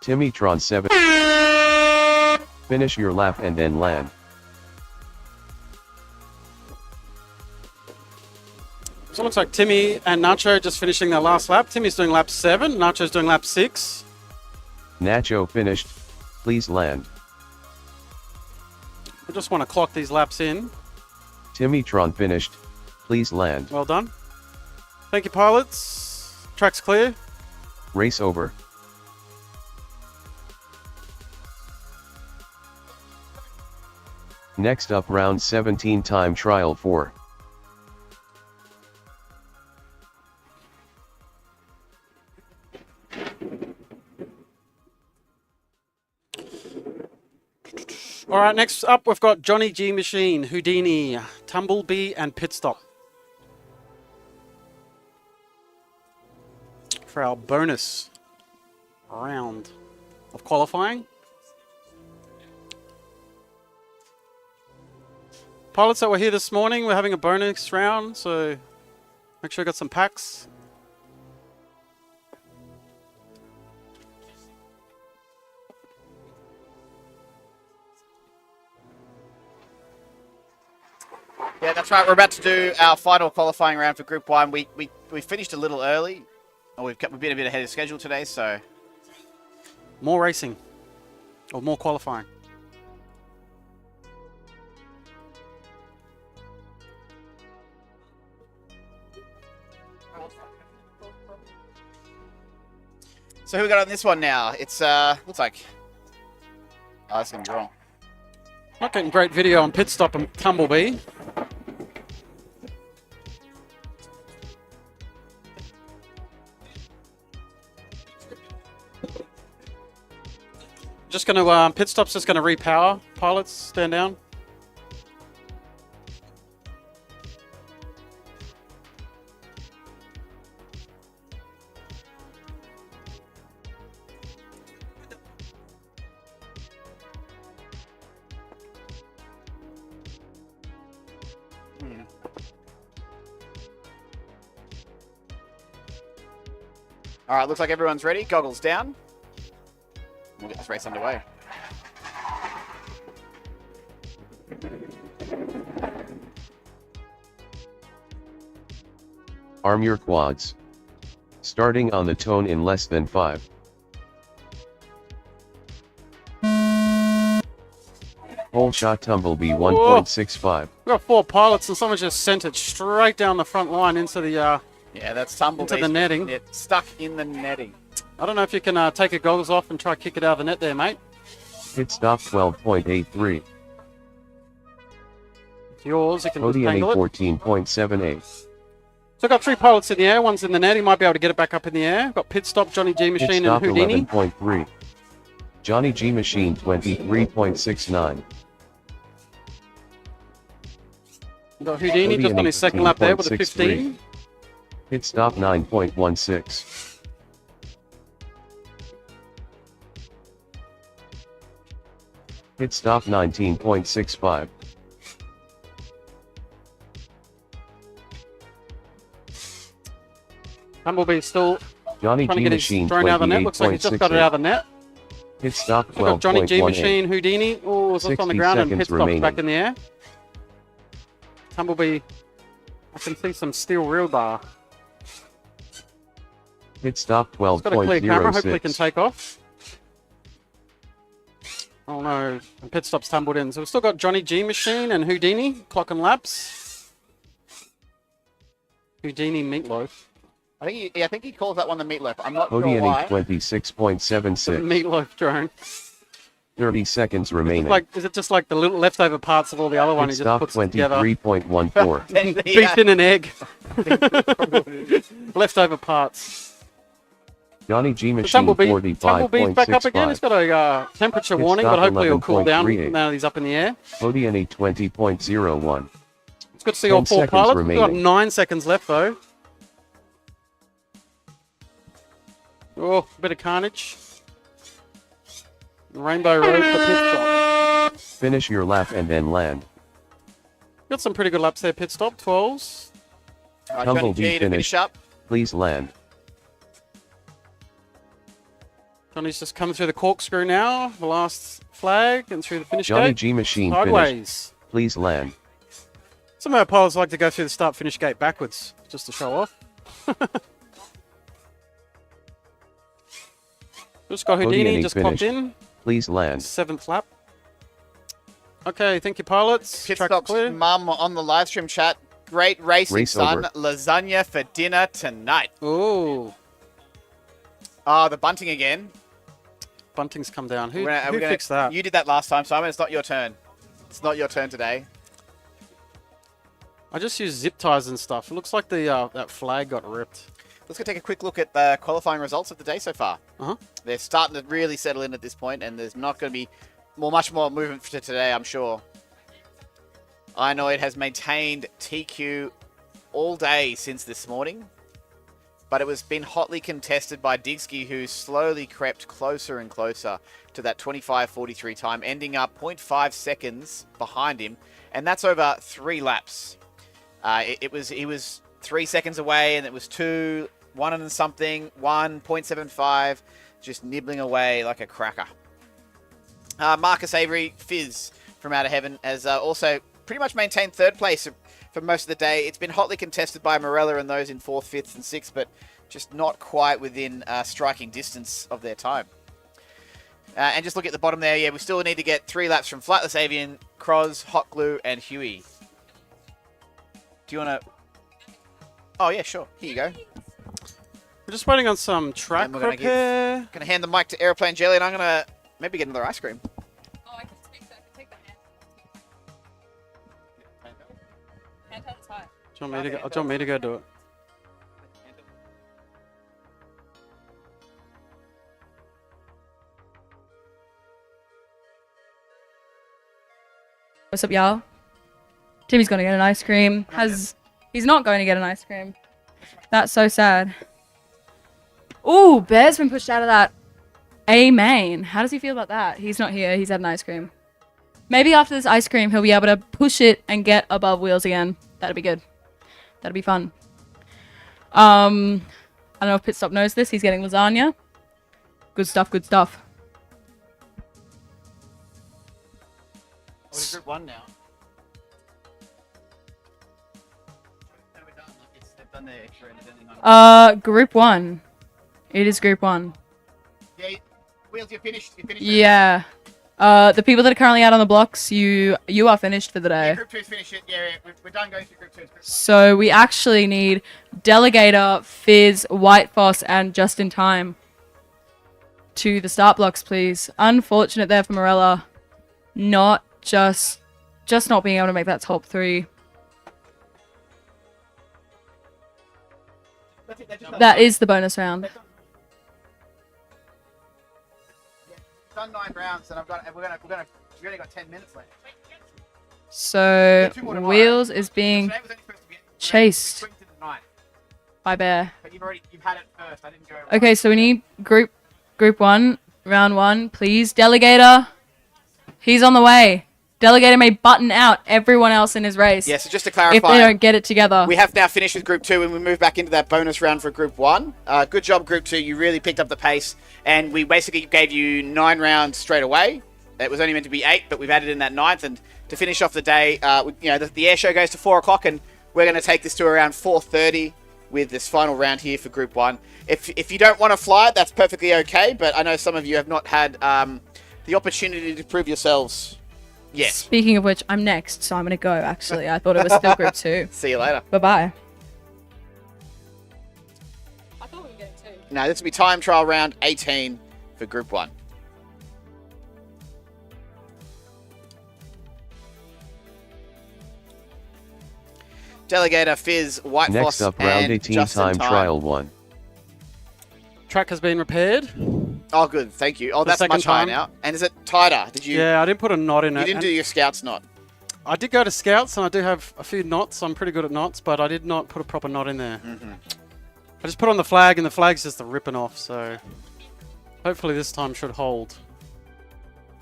Speaker 3: Timitron 7. Finish your lap and then land.
Speaker 5: So it looks like Timmy and Nacho just finishing their last lap. Timmy's doing lap 7. Nacho's doing lap 6.
Speaker 3: Nacho finished. Please land.
Speaker 5: I just want to clock these laps in.
Speaker 3: Timitron finished. Please land.
Speaker 5: Well done. Thank you, pilots. Track's clear.
Speaker 3: Race over. Next up, round 17 time trial 4.
Speaker 5: All right, next up we've got Johnny G Machine, Houdini, Tumblebee, and Pit Stop for our bonus round of qualifying. Pilots that were here this morning, we're having a bonus round, so Make sure you got some packs.
Speaker 2: Yeah, that's right. We're about to do our final qualifying round for Group 1. We finished a little early. Or we've been a bit ahead of schedule today, so...
Speaker 5: More racing. Or more qualifying.
Speaker 2: So who we got on this one now? It's, looks like... Oh, that's going to be wrong.
Speaker 5: Not getting great video on pit stop and Tumblebee. Just going to, pit stop's just going to repower. Pilots, stand down.
Speaker 2: All right, looks like everyone's ready. Goggles down. We'll get this race underway.
Speaker 3: Arm your quads. Starting on the tone in less than 5. Whole shot Tumblebee 1.65.
Speaker 5: We've got 4 pilots and someone just sent it straight down the front line into the
Speaker 2: Yeah, that's Tumblebee.
Speaker 5: into the netting.
Speaker 2: It's stuck in the netting.
Speaker 5: I don't know if you can take your goggles off and try kick it out of the net there, mate.
Speaker 3: Pit stop 12.83.
Speaker 5: It's yours. You can just
Speaker 3: Podium
Speaker 5: tangle it.
Speaker 3: 14.78.
Speaker 5: So I've got 3 pilots in the air. One's in the net. He might be able to get it back up in the air. I've got pit stop, Johnny G
Speaker 3: Pit
Speaker 5: Machine, and
Speaker 3: stop
Speaker 5: Houdini.
Speaker 3: 11.3. Johnny G Machine 23.69.
Speaker 5: We've got Houdini just on his second lap there with a 15.
Speaker 3: Pit stop 9.16. Pit stop 19.65.
Speaker 5: Tumblebee's still
Speaker 3: Johnny
Speaker 5: trying to
Speaker 3: G
Speaker 5: get
Speaker 3: Machine
Speaker 5: his thrown out of the net. Looks like he's just got it out of the net.
Speaker 3: Pit stop
Speaker 5: We've got Johnny G
Speaker 3: 12.18.
Speaker 5: Machine, Houdini. Oh, it's just on the
Speaker 3: 60
Speaker 5: ground and
Speaker 3: seconds
Speaker 5: pit stop's
Speaker 3: remaining.
Speaker 5: back in the air. Tumblebee, I can see some steel reel bar.
Speaker 3: Pit stop
Speaker 5: It's got a clear camera. Hopefully it can
Speaker 3: 12.06.
Speaker 5: take off. Oh no, and pit stop's tumbled in. So we've still got Johnny G Machine and Houdini clocking laps. Houdini Meatloaf.
Speaker 2: I think he calls that one the meatloaf. I'm not sure
Speaker 3: Podium
Speaker 2: why.
Speaker 3: 26.76.
Speaker 5: Meatloaf drone.
Speaker 3: 30 seconds remaining.
Speaker 5: Is it just like the little leftover parts of all the other one he
Speaker 3: Pit
Speaker 5: just
Speaker 3: stop
Speaker 5: puts together?
Speaker 3: 23.14.
Speaker 5: Beef in an egg. Leftover parts.
Speaker 3: Johnny G
Speaker 5: So
Speaker 3: Machine
Speaker 5: Tumblebee's back up again. He's
Speaker 3: 45.65.
Speaker 5: got a temperature
Speaker 3: Pit
Speaker 5: warning,
Speaker 3: stop
Speaker 5: but hopefully he'll cool down
Speaker 3: 11.38.
Speaker 5: now that he's up in the air.
Speaker 3: Podium 20.01.
Speaker 5: It's good to see
Speaker 3: 10
Speaker 5: all 4
Speaker 3: seconds
Speaker 5: pilots. We've got
Speaker 3: remaining.
Speaker 5: 9 seconds left though. Oh, a bit of carnage. Rainbow Road for pit stop.
Speaker 3: Finish your lap and then land.
Speaker 5: Got some pretty good laps there, pit stop. 12s.
Speaker 2: All right, Johnny
Speaker 3: Tumblebee
Speaker 2: G to finish
Speaker 3: finished.
Speaker 2: up.
Speaker 3: Please land.
Speaker 5: Johnny's just coming through the corkscrew now. The last flag and through the finish
Speaker 3: Johnny
Speaker 5: gate.
Speaker 3: G Machine finished.
Speaker 5: Sideways.
Speaker 3: Please land.
Speaker 5: Some of our pilots like to go through the start-finish gate backwards, just to show off. Just got Houdini,
Speaker 3: Houdini
Speaker 5: just popped
Speaker 3: finished.
Speaker 5: in.
Speaker 3: Please land.
Speaker 5: 7th lap. Okay, thank you, pilots.
Speaker 2: Pit
Speaker 5: Track
Speaker 2: stop's
Speaker 5: clear.
Speaker 2: mum on the live stream chat. Great racing,
Speaker 3: Race
Speaker 2: son.
Speaker 3: over.
Speaker 2: Lasagna for dinner tonight.
Speaker 5: Ooh,
Speaker 2: Ah, the bunting again.
Speaker 5: bunting's come down. Who,
Speaker 2: We're
Speaker 5: who
Speaker 2: gonna-
Speaker 5: fixed that?
Speaker 2: You did that last time, Simon. It's not your turn. It's not your turn today.
Speaker 5: I just used zip ties and stuff. It looks like the that flag got ripped.
Speaker 2: Let's go take a quick look at the qualifying results of the day so far.
Speaker 5: Uh-huh.
Speaker 2: They're starting to really settle in at this point, and there's not going to be much more movement for today, I'm sure. I know it has maintained TQ all day since this morning, but it was been hotly contested by Digsky, who slowly crept closer and closer to that 25.43 time, ending up 0.5 seconds behind him, and that's over 3 laps. He was 3 seconds away, and it was 2, 1 and something, 1.75, just nibbling away like a cracker. Marcus Avery, Fizz from Out of Heaven, has also pretty much maintained third place for most of the day. It's been hotly contested by Morella and those in 4th, 5th, and 6th, but just not quite within striking distance of their time. And just look at the bottom there. Yeah, we still need to get 3 laps from Flightless Avian, Croz, Hot Glue, and Huey. Do you want to... Oh, yeah, sure. Here you go.
Speaker 5: We're just waiting on some track repair.
Speaker 2: Going to hand the mic to Aeroplane Jelly, and I'm going to maybe get another ice cream.
Speaker 8: Oh, I can speak that. I can take the hand. Hand held is high.
Speaker 5: Do you want me to go do it?
Speaker 8: What's up, y'all? Timmy's gonna get an ice cream. He's not going to get an ice cream. That's so sad. Ooh, Bear's been pushed out of that A main. How does he feel about that? He's not here. He's had an ice cream. Maybe after this ice cream, he'll be able to push it and get above wheels again. That'd be good. That'd be fun. I don't know if Pit Stop knows this. He's getting lasagna. Good stuff. Good stuff.
Speaker 2: What is Group 1 now?
Speaker 8: Group 1. It is Group 1.
Speaker 2: Yeah, Wheels, you're finished.
Speaker 8: Yeah. The people that are currently out on the blocks, you are finished for the day.
Speaker 2: Yeah, Group 2's finished it. Yeah, we're done going through Group 2.
Speaker 8: So we actually need Delegator, Fizz, White Foss, and Just in Time to the start blocks, please. Unfortunate there for Morella. Not just not being able to make that top 3. That is the bonus round.
Speaker 2: Done 9 rounds, and we've only got 10 minutes left.
Speaker 8: So Wheels is being chased by Bear.
Speaker 2: But you've had it first. I didn't go.
Speaker 8: Okay, so we need group 1, round 1, please. Delegator, he's on the way. Delegator may button out everyone else in his race.
Speaker 2: Yeah, so just to clarify,
Speaker 8: if they don't get it together.
Speaker 2: We have now finished with Group 2 and we move back into that bonus round for Group 1. Good job, Group 2. You really picked up the pace, and we basically gave you 9 rounds straight away. It was only meant to be 8, but we've added in that 9th, and to finish off the day, the air show goes to 4 o'clock, and we're going to take this to around 4:30 with this final round here for Group 1. If you don't want to fly it, that's perfectly okay, but I know some of you have not had the opportunity to prove yourselves. Yes.
Speaker 8: Speaking of which, I'm next, so I'm going to go, actually. I thought it was still Group 2.
Speaker 2: See you later.
Speaker 8: Bye-bye.
Speaker 4: I thought we were getting 2.
Speaker 2: No, this will be time trial round 18 for Group 1. Delegator, Fizz, White
Speaker 3: Next
Speaker 2: Foss,
Speaker 3: up, round
Speaker 2: and
Speaker 3: 18
Speaker 2: Just in
Speaker 3: time trial 1.
Speaker 5: Track has been repaired.
Speaker 2: Oh, good. Thank you. Oh,
Speaker 5: The
Speaker 2: that's much
Speaker 5: second
Speaker 2: higher
Speaker 5: time.
Speaker 2: now. And is it tighter? Did you?
Speaker 5: Yeah, I didn't put a knot in it.
Speaker 2: You didn't do your Scouts knot.
Speaker 5: I did go to Scouts, and I do have a few knots. I'm pretty good at knots, but I did not put a proper knot in there. I just put on the flag, and the flag's just ripping off, so hopefully this time should hold.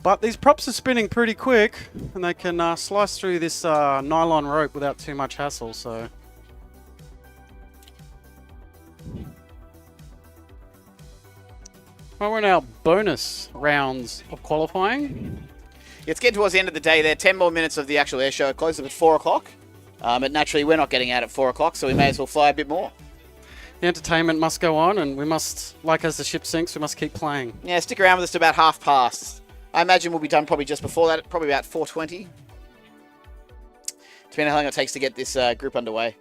Speaker 5: But these props are spinning pretty quick, and they can slice through this nylon rope without too much hassle, so... Well, we're in our bonus rounds of qualifying.
Speaker 2: It's getting towards the end of the day there. 10 more minutes of the actual air show. It closes up at 4 o'clock. But naturally, we're not getting out at 4 o'clock, so we may as well fly a bit more.
Speaker 5: The entertainment must go on, and we must, like as the ship sinks, we must keep playing.
Speaker 2: Yeah, stick around with us to about past. I imagine we'll be done probably just before that, probably about 4:20. Depending on how long it takes to get this group underway.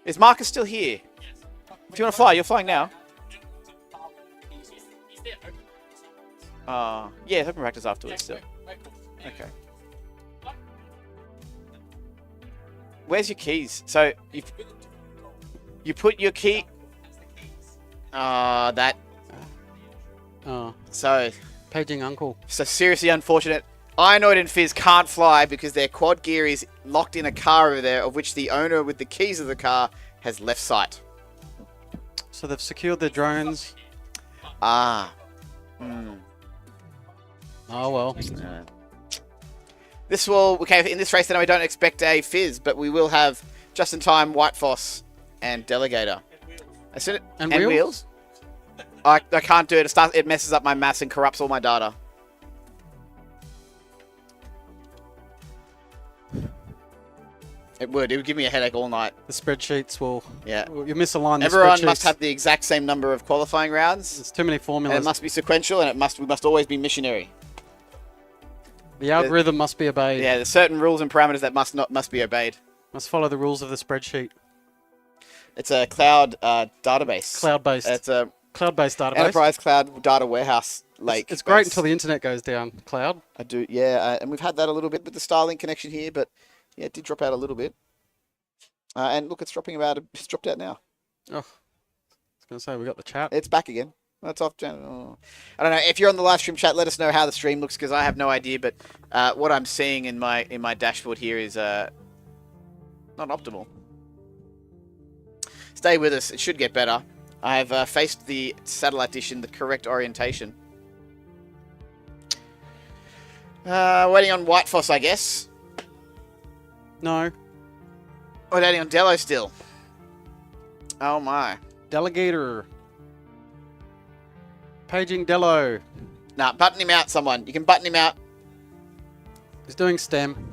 Speaker 2: Is Marcus still here? Yes. Do you want to fly? You're flying now. Yeah, open practice afterwards still. Okay. Where's your keys? So you put your key. That.
Speaker 5: Oh.
Speaker 2: So.
Speaker 5: Paging uncle.
Speaker 2: So seriously unfortunate. Ianoid and Fizz can't fly because their quad gear is locked in a car over there, of which the owner with the keys of the car has left sight.
Speaker 5: So they've secured their drones.
Speaker 2: Ah.
Speaker 5: Oh well.
Speaker 2: This will, okay, in this race then we don't expect a Fizz, but we will have Just in Time, White Foss, and Delegator. I said it.
Speaker 5: And
Speaker 2: wheels?
Speaker 5: wheels?
Speaker 2: I can't do it. It messes up my maths and corrupts all my data. It would give me a headache all night.
Speaker 5: The spreadsheets will.
Speaker 2: Yeah.
Speaker 5: You misalign the
Speaker 2: Everyone
Speaker 5: spreadsheets.
Speaker 2: must have the exact same number of qualifying rounds.
Speaker 5: There's too many
Speaker 2: And
Speaker 5: formulas.
Speaker 2: it must be sequential, and we must always be missionary.
Speaker 5: The algorithm must be obeyed.
Speaker 2: Yeah, there's certain rules and parameters that must be obeyed.
Speaker 5: Must follow the rules of the spreadsheet.
Speaker 2: It's a cloud database.
Speaker 5: Cloud-based.
Speaker 2: It's a
Speaker 5: Cloud-based database.
Speaker 2: enterprise cloud data warehouse lake.
Speaker 5: It's great until the internet goes down. Cloud.
Speaker 2: I do, yeah, and we've had that a little bit with the Starlink connection here, but yeah, it did drop out a little bit. And look, it's dropped out now.
Speaker 5: Oh, I was going to say, we got the chat.
Speaker 2: It's back again. That's off. Oh. I don't know. If you're on the live stream chat, let us know how the stream looks, because I have no idea. But what I'm seeing in my dashboard here is not optimal. Stay with us. It should get better. I have faced the satellite dish in the correct orientation. Waiting on White Foss, I guess.
Speaker 5: No.
Speaker 2: Waiting on Dello still. Oh my.
Speaker 5: Delegator. Paging Dello.
Speaker 2: Nah, button him out, someone. You can button him out.
Speaker 5: He's doing STEM.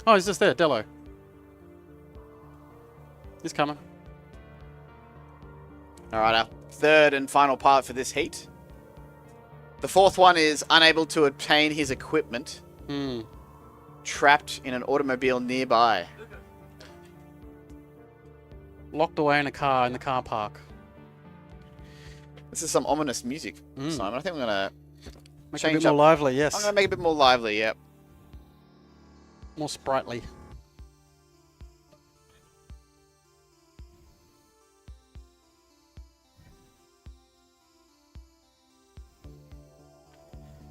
Speaker 5: Oh, he's just there, Dello. He's coming.
Speaker 2: All right, our third and final pilot for this heat. The fourth one is unable to obtain his equipment. Trapped in an automobile nearby.
Speaker 5: Locked away in a car in the car park.
Speaker 2: This is some ominous music, Simon. I think I'm going to
Speaker 5: Make it a bit more lively, yes.
Speaker 2: I'm going to make it a bit more lively, yep.
Speaker 5: More sprightly.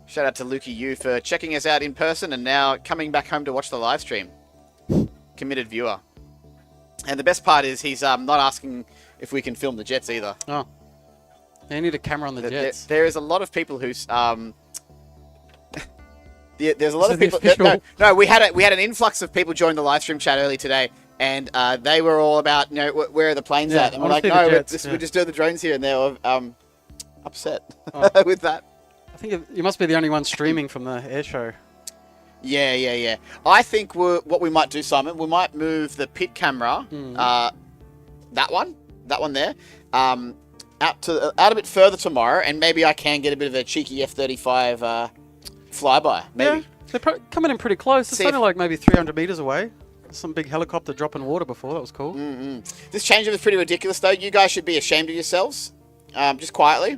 Speaker 2: Shout out to Lukey Yu for checking us out in person and now coming back home to watch the live stream. Committed viewer. And the best part is he's not asking if we can film the jets either.
Speaker 5: Oh. They need a camera on the jets.
Speaker 2: There is a lot of people who's there's a lot of
Speaker 5: the
Speaker 2: people.
Speaker 5: official-
Speaker 2: No, we had an influx of people join the live stream chat early today, and they were all about, where are the planes
Speaker 5: Yeah,
Speaker 2: at? And
Speaker 5: I
Speaker 2: we're
Speaker 5: wanna
Speaker 2: like,
Speaker 5: see the
Speaker 2: no,
Speaker 5: jets,
Speaker 2: we're just doing the drones here, and they were upset
Speaker 5: Oh.
Speaker 2: with that.
Speaker 5: I think you must be the only one streaming from the air show.
Speaker 2: Yeah. I think what we might do, Simon, we might move the pit camera, that one there, out a bit further tomorrow, and maybe I can get a bit of a cheeky F-35 flyby. Maybe.
Speaker 5: Yeah, they're coming in pretty close. It's
Speaker 2: See if-
Speaker 5: only like maybe 300 meters away. Some big helicopter dropping water before. That was cool.
Speaker 2: This changeover is pretty ridiculous, though. You guys should be ashamed of yourselves, just quietly.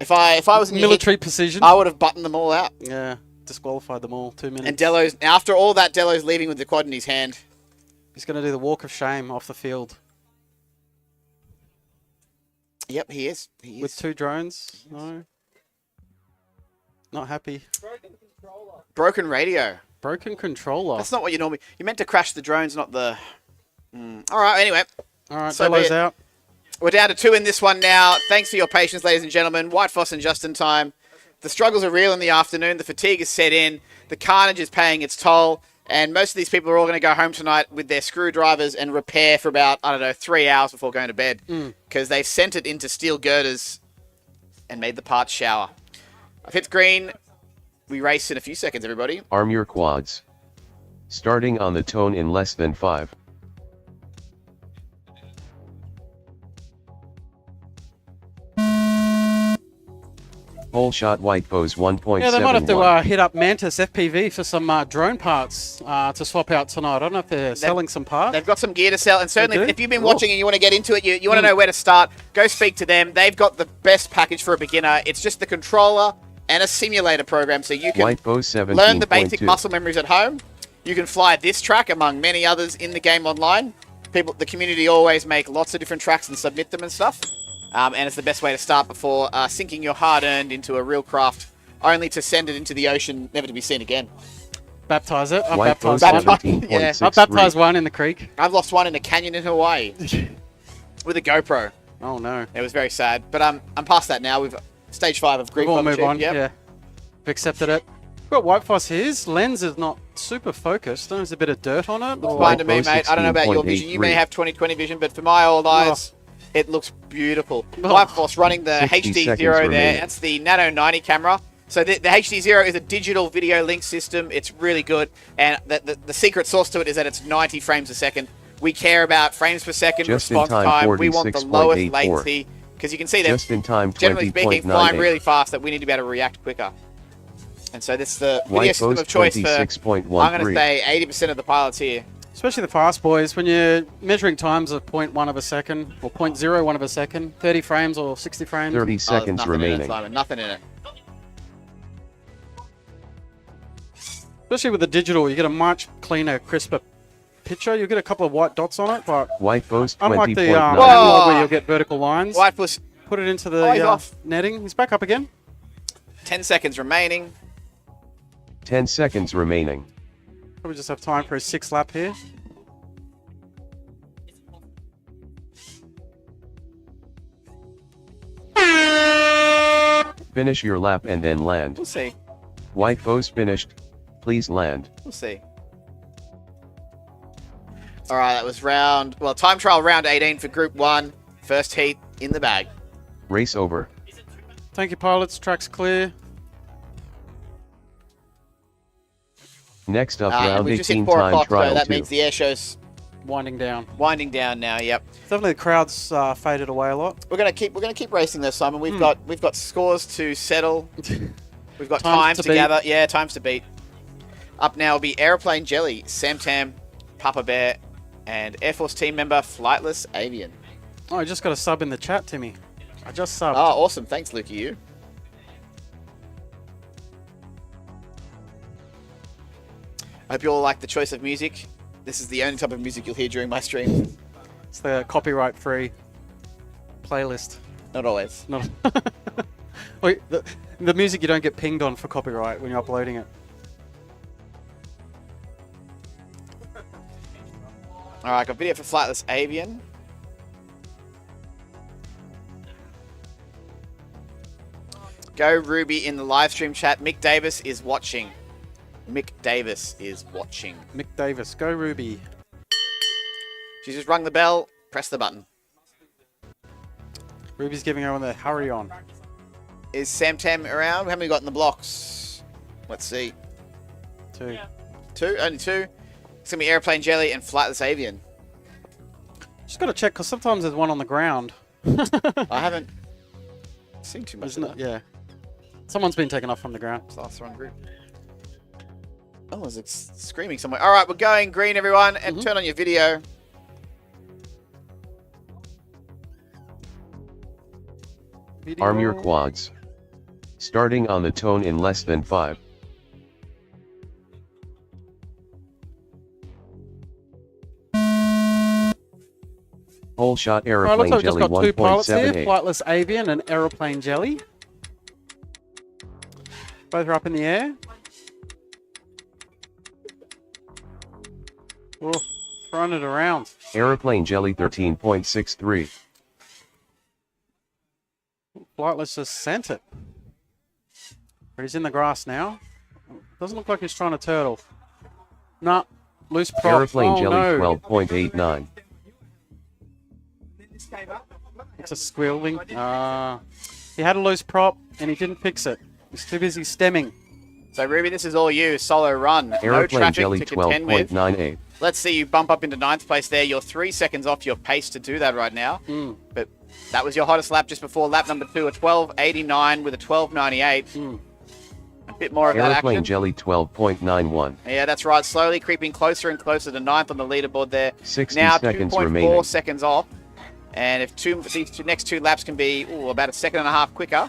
Speaker 2: If I was in your
Speaker 5: Military precision.
Speaker 2: I would have buttoned them all out.
Speaker 5: Yeah, disqualified them all. 2 minutes.
Speaker 2: And after all that, Dello's leaving with the quad in his hand.
Speaker 5: He's going to do the walk of shame off the field.
Speaker 2: Yep, he is.
Speaker 5: With 2 drones. No. Not happy.
Speaker 2: Broken radio.
Speaker 5: Broken controller.
Speaker 2: That's not what you normally... You meant to crash the drones, not the... All right, anyway.
Speaker 5: All right,
Speaker 2: So be
Speaker 5: Bellows
Speaker 2: it.
Speaker 5: out.
Speaker 2: We're down to 2 in this one now. Thanks for your patience, ladies and gentlemen. White Foss and Just in Time. The struggles are real in the afternoon. The fatigue is set in. The carnage is paying its toll. And most of these people are all going to go home tonight with their screwdrivers and repair for about, 3 hours before going to bed. Because they've sent it into steel girders and made the parts shower. I've hit green. We race in a few seconds, everybody.
Speaker 3: Arm your quads. Starting on the tone in less than 5. Whole shot white pose 1.71.
Speaker 5: Yeah, they might have to hit up Mantis FPV for some drone parts to swap out tonight. I don't know if they're selling some parts.
Speaker 2: They've got some gear to sell, and certainly
Speaker 5: They do?
Speaker 2: if you've been
Speaker 5: Cool.
Speaker 2: watching and you want to get into it, you want to know where to start, go speak to them. They've got the best package for a beginner. It's just the controller and a simulator program, so you can
Speaker 3: White pose 17.2.
Speaker 2: learn the basic muscle memories at home. You can fly this track among many others in the game online. The community always make lots of different tracks and submit them and stuff. And it's the best way to start before sinking your hard-earned into a real craft, only to send it into the ocean, never to be seen again.
Speaker 5: baptize it. I've
Speaker 3: White
Speaker 5: baptized
Speaker 3: Post
Speaker 5: one.
Speaker 3: 17.63.
Speaker 5: I've baptized one in the creek.
Speaker 2: I've lost one in a canyon in Hawaii with a GoPro.
Speaker 5: Oh no.
Speaker 2: It was very sad. But I'm past that now. We've stage 5 of group.
Speaker 5: We'll move on.
Speaker 2: Yep.
Speaker 5: Yeah. We've accepted it. We've got White Foss here. His lens is not super focused. There's a bit of dirt on it.
Speaker 2: Looks fine to me, mate. I don't know about your vision. You may have 20/20 vision, but for my old eyes, it looks beautiful. White Foss running the
Speaker 3: 60
Speaker 2: HD
Speaker 3: seconds
Speaker 2: Zero there.
Speaker 3: remaining.
Speaker 2: That's the Nano 90 camera. So the HD Zero is a digital video link system. It's really good. And the secret sauce to it is that it's 90 frames a second. We care about frames per second,
Speaker 3: Just in
Speaker 2: response
Speaker 3: time,
Speaker 2: time. We want the lowest
Speaker 3: 46.84.
Speaker 2: latency. Because you can see that,
Speaker 3: Just in time,
Speaker 2: generally speaking, flying
Speaker 3: 20.98.
Speaker 2: really fast, that we need to be able to react quicker. And so this is the video
Speaker 3: White
Speaker 2: system
Speaker 3: Post
Speaker 2: of choice for,
Speaker 3: 26.13.
Speaker 2: I'm going to say, 80% of the pilots here.
Speaker 5: Especially the fast boys, when you're measuring times of 0.1 of a second or 0.01 of a second, 30 frames or 60 frames.
Speaker 3: 30 seconds
Speaker 2: nothing
Speaker 3: remaining.
Speaker 2: In it, Simon. Nothing in it.
Speaker 5: Especially with the digital, you get a much cleaner, crisper picture. You'll get a couple of white dots on it, but
Speaker 3: White Post
Speaker 5: unlike the
Speaker 3: 20.9.
Speaker 5: analog where you'll get vertical lines.
Speaker 2: White Foss,
Speaker 5: Put it into
Speaker 2: Oh, he's
Speaker 5: the
Speaker 2: off.
Speaker 5: netting. He's back up again.
Speaker 2: 10 seconds remaining.
Speaker 3: 10 seconds remaining.
Speaker 5: Probably just have time for a 6th lap here.
Speaker 3: Finish your lap and then land.
Speaker 2: We'll see.
Speaker 3: White Post finished. Please land.
Speaker 2: We'll see. All right, that was time trial round 18 for Group 1. First heat in the bag.
Speaker 3: Race over.
Speaker 5: Thank you, pilots. Track's clear.
Speaker 3: Next up,
Speaker 2: And
Speaker 3: round
Speaker 2: we've just hit
Speaker 3: 18
Speaker 2: 4
Speaker 3: time
Speaker 2: o'clock, so
Speaker 3: trial
Speaker 2: that
Speaker 3: 2.
Speaker 2: means the air show's
Speaker 5: Winding down.
Speaker 2: winding down now. Yep.
Speaker 5: Definitely the crowd's faded away a lot.
Speaker 2: We're gonna keep racing this, Simon. We've got scores to settle. We've got
Speaker 5: Times
Speaker 2: times
Speaker 5: to
Speaker 2: to
Speaker 5: beat.
Speaker 2: gather. Yeah, times to beat. Up now will be Aeroplane Jelly, Sam Tam, Papa Bear, and Air Force team member Flightless Avian.
Speaker 5: Oh, I just got a sub in the chat, Timmy. I just subbed.
Speaker 2: Oh, awesome. Thanks, Lukey. You. I hope you all like the choice of music. This is the only type of music you'll hear during my stream.
Speaker 5: It's the copyright-free playlist.
Speaker 2: Not always.
Speaker 5: No. Wait, the music you don't get pinged on for copyright when you're uploading it.
Speaker 2: All right, got video for Flightless Avian. Go Ruby in the live stream chat. Mick Davis is watching. Mick Davis is watching.
Speaker 5: Mick Davis, go Ruby.
Speaker 2: She's just rung the bell. Press the button.
Speaker 5: Ruby's giving everyone the hurry on.
Speaker 2: Is Sam Tam around? How many got in the blocks? Let's see.
Speaker 5: 2.
Speaker 2: 2? Only 2? It's going to be Airplane Jelly and Flightless Avian.
Speaker 5: Just got to check because sometimes there's one on the ground.
Speaker 2: I haven't seen too much
Speaker 5: Isn't
Speaker 2: of
Speaker 5: it?
Speaker 2: that.
Speaker 5: Yeah. Someone's been taken off from the ground.
Speaker 2: It's last run group. Oh, there's a screaming somewhere. All right, we're going green, everyone, and turn on your video.
Speaker 3: Arm your quads. Starting on the tone in less than 5. Whole shot
Speaker 5: All right, looks
Speaker 3: aeroplane
Speaker 5: like we've just
Speaker 3: jelly
Speaker 5: got 2 pilots here.
Speaker 3: 1.78.
Speaker 5: Flightless Avian and Aeroplane Jelly. Both are up in the air. Oh, throwing it around.
Speaker 3: Aeroplane jelly 13.63.
Speaker 5: Flightless just sent it. But he's in the grass now. Doesn't look like he's trying to turtle. Nah, loose prop.
Speaker 3: Aeroplane
Speaker 5: Oh,
Speaker 3: jelly
Speaker 5: no.
Speaker 3: 12.89.
Speaker 5: It's a squealing. He had a loose prop and he didn't fix it. He's too busy stemming.
Speaker 2: So, Ruby, this is all you. Solo run. No
Speaker 3: Aeroplane
Speaker 2: traffic
Speaker 3: jelly
Speaker 2: to contend with.
Speaker 3: 12.98.
Speaker 2: Let's see you bump up into 9th place there. You're 3 seconds off your pace to do that right now. But that was your hottest lap just before lap number 2, a 12.89 with a 12.98. A bit more of that
Speaker 3: Aeroplane
Speaker 2: action.
Speaker 3: jelly 12.91.
Speaker 2: Yeah, that's right. Slowly creeping closer and closer to 9th on the leaderboard there.
Speaker 3: 60
Speaker 2: now
Speaker 3: seconds
Speaker 2: 2.4
Speaker 3: remaining.
Speaker 2: seconds off. And if these next 2 laps can be about a second and a half quicker.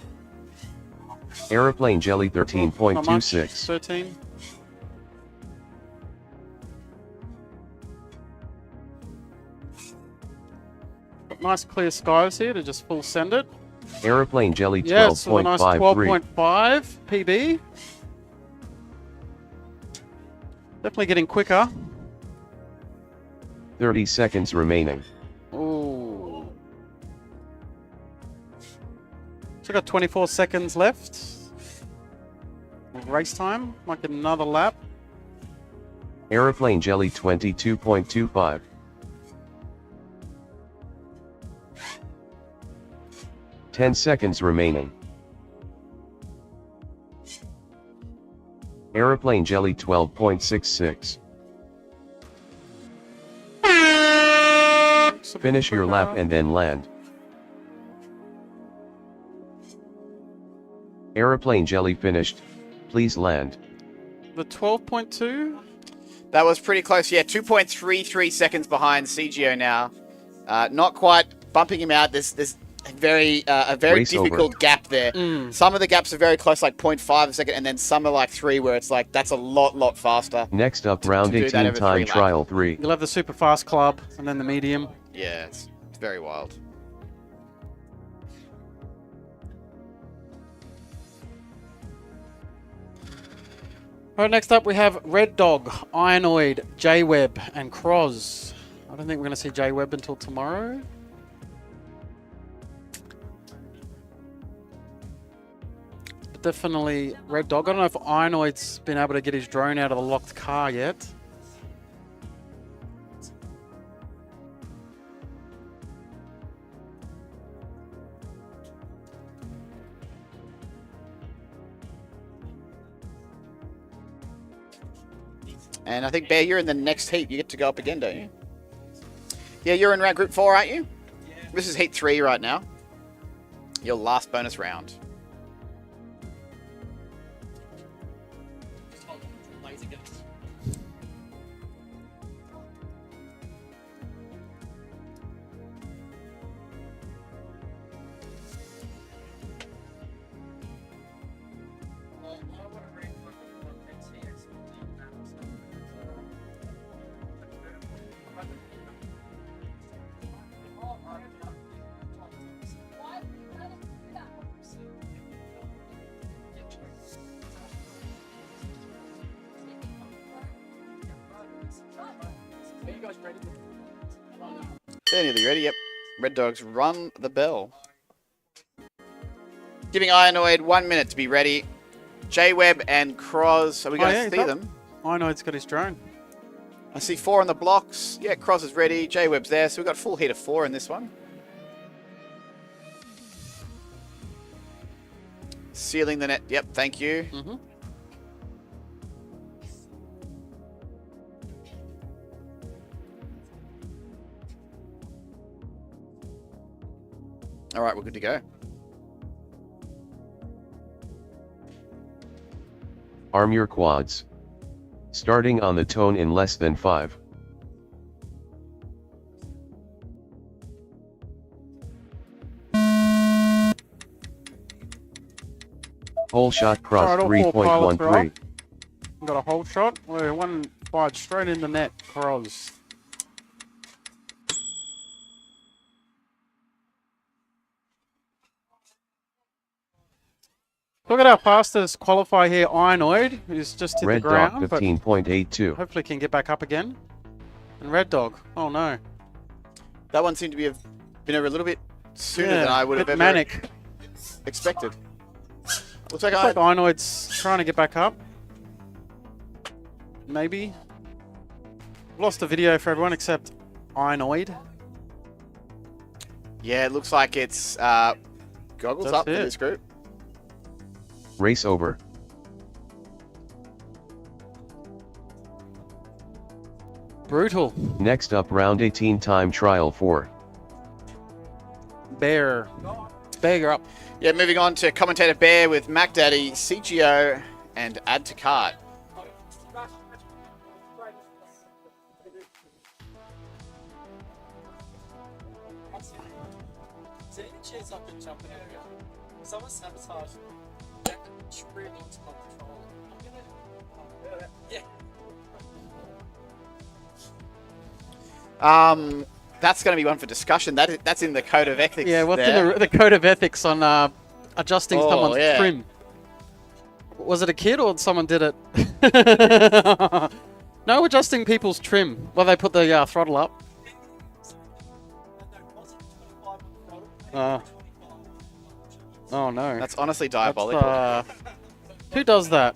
Speaker 3: Aeroplane jelly
Speaker 5: Not much.
Speaker 3: 13.26.
Speaker 5: 13. Got nice clear skies here to just full send it.
Speaker 3: Aeroplane jelly
Speaker 5: Yes, so a nice
Speaker 3: 12.53.
Speaker 5: 12.5 PB. Definitely getting quicker.
Speaker 3: 30 seconds remaining.
Speaker 5: Ooh. So got 24 seconds left. Race time. Might get another lap.
Speaker 3: Aeroplane jelly 22.25. 10 seconds remaining. Aeroplane jelly 12.66. Finish your lap and then land. Aeroplane jelly finished. Please land.
Speaker 5: The 12.2.
Speaker 2: That was pretty close. Yeah, 2.33 seconds behind CGO now. Not quite bumping him out. There's a very
Speaker 3: Race
Speaker 2: difficult
Speaker 3: over.
Speaker 2: gap there. Some of the gaps are very close, like 0.5 a second, and then some are like 3, where it's like that's a lot faster.
Speaker 3: Next up, round
Speaker 2: do that
Speaker 3: 18
Speaker 2: over
Speaker 3: time
Speaker 2: 3 laps.
Speaker 3: trial 3.
Speaker 5: You'll have the super fast club and then the medium.
Speaker 2: Yeah, it's very wild.
Speaker 5: All right, next up we have Red Dog, Ironoid, J-Web, and Croz. I don't think we're going to see J-Web until tomorrow. But definitely Red Dog. I don't know if Ironoid's been able to get his drone out of the locked car yet.
Speaker 2: And I think, Bear, you're in the next heat. You get to go up again, don't you? Yeah, you're in round group 4, aren't you? Yeah. This is heat 3 right now. Your last bonus round. They're nearly ready, yep. Red Dogs run the bell. Giving Ironoid 1 minute to be ready. J-Web and Croz, are we going to see them?
Speaker 5: Ironoid's got his drone.
Speaker 2: I see 4 on the blocks. Yeah, Croz is ready. J-Web's there, so we've got full heat of 4 in this one. Sealing the net, yep, thank you. All right, we're good to go.
Speaker 3: Arm your quads. Starting on the tone in less than 5. Hole shot cross
Speaker 5: Alright, all 4 pilots are
Speaker 3: 3.13.
Speaker 5: up. We've got a hole shot. One fired straight in the net. Croz. Look at our fastest qualifier here, Ironoid, who's just hit
Speaker 3: Red
Speaker 5: the ground.
Speaker 3: Dog
Speaker 5: but
Speaker 3: 15.82.
Speaker 5: hopefully can get back up again. And Red Dog, oh no.
Speaker 2: That one seemed to have been over a little bit sooner
Speaker 5: Yeah,
Speaker 2: than I would have
Speaker 5: bit
Speaker 2: ever
Speaker 5: manic.
Speaker 2: expected. Looks like
Speaker 5: Looks like Ironoid's trying to get back up. Maybe. Lost the video for everyone except Ironoid.
Speaker 2: Yeah, it looks like it's goggles
Speaker 5: That's
Speaker 2: up for
Speaker 5: it.
Speaker 2: this group.
Speaker 3: Race over.
Speaker 5: Brutal.
Speaker 3: Next up, round 18 time trial 4.
Speaker 5: Bear. Bear, you're up.
Speaker 2: Yeah, moving on to commentator Bear with Mac Daddy, CGO, and add to cart.
Speaker 11: Is there any chance I could jump in here? Someone sabotaged straight into my controller. Yeah.
Speaker 2: That's going to be one for discussion. That's in the code of ethics.
Speaker 5: Yeah, what's
Speaker 2: there.
Speaker 5: in the code of ethics on adjusting
Speaker 2: Oh,
Speaker 5: someone's
Speaker 2: yeah.
Speaker 5: trim? Was it a kid or someone did it? No adjusting people's trim while they put the throttle up. Oh no.
Speaker 2: That's honestly diabolical.
Speaker 5: Who does that?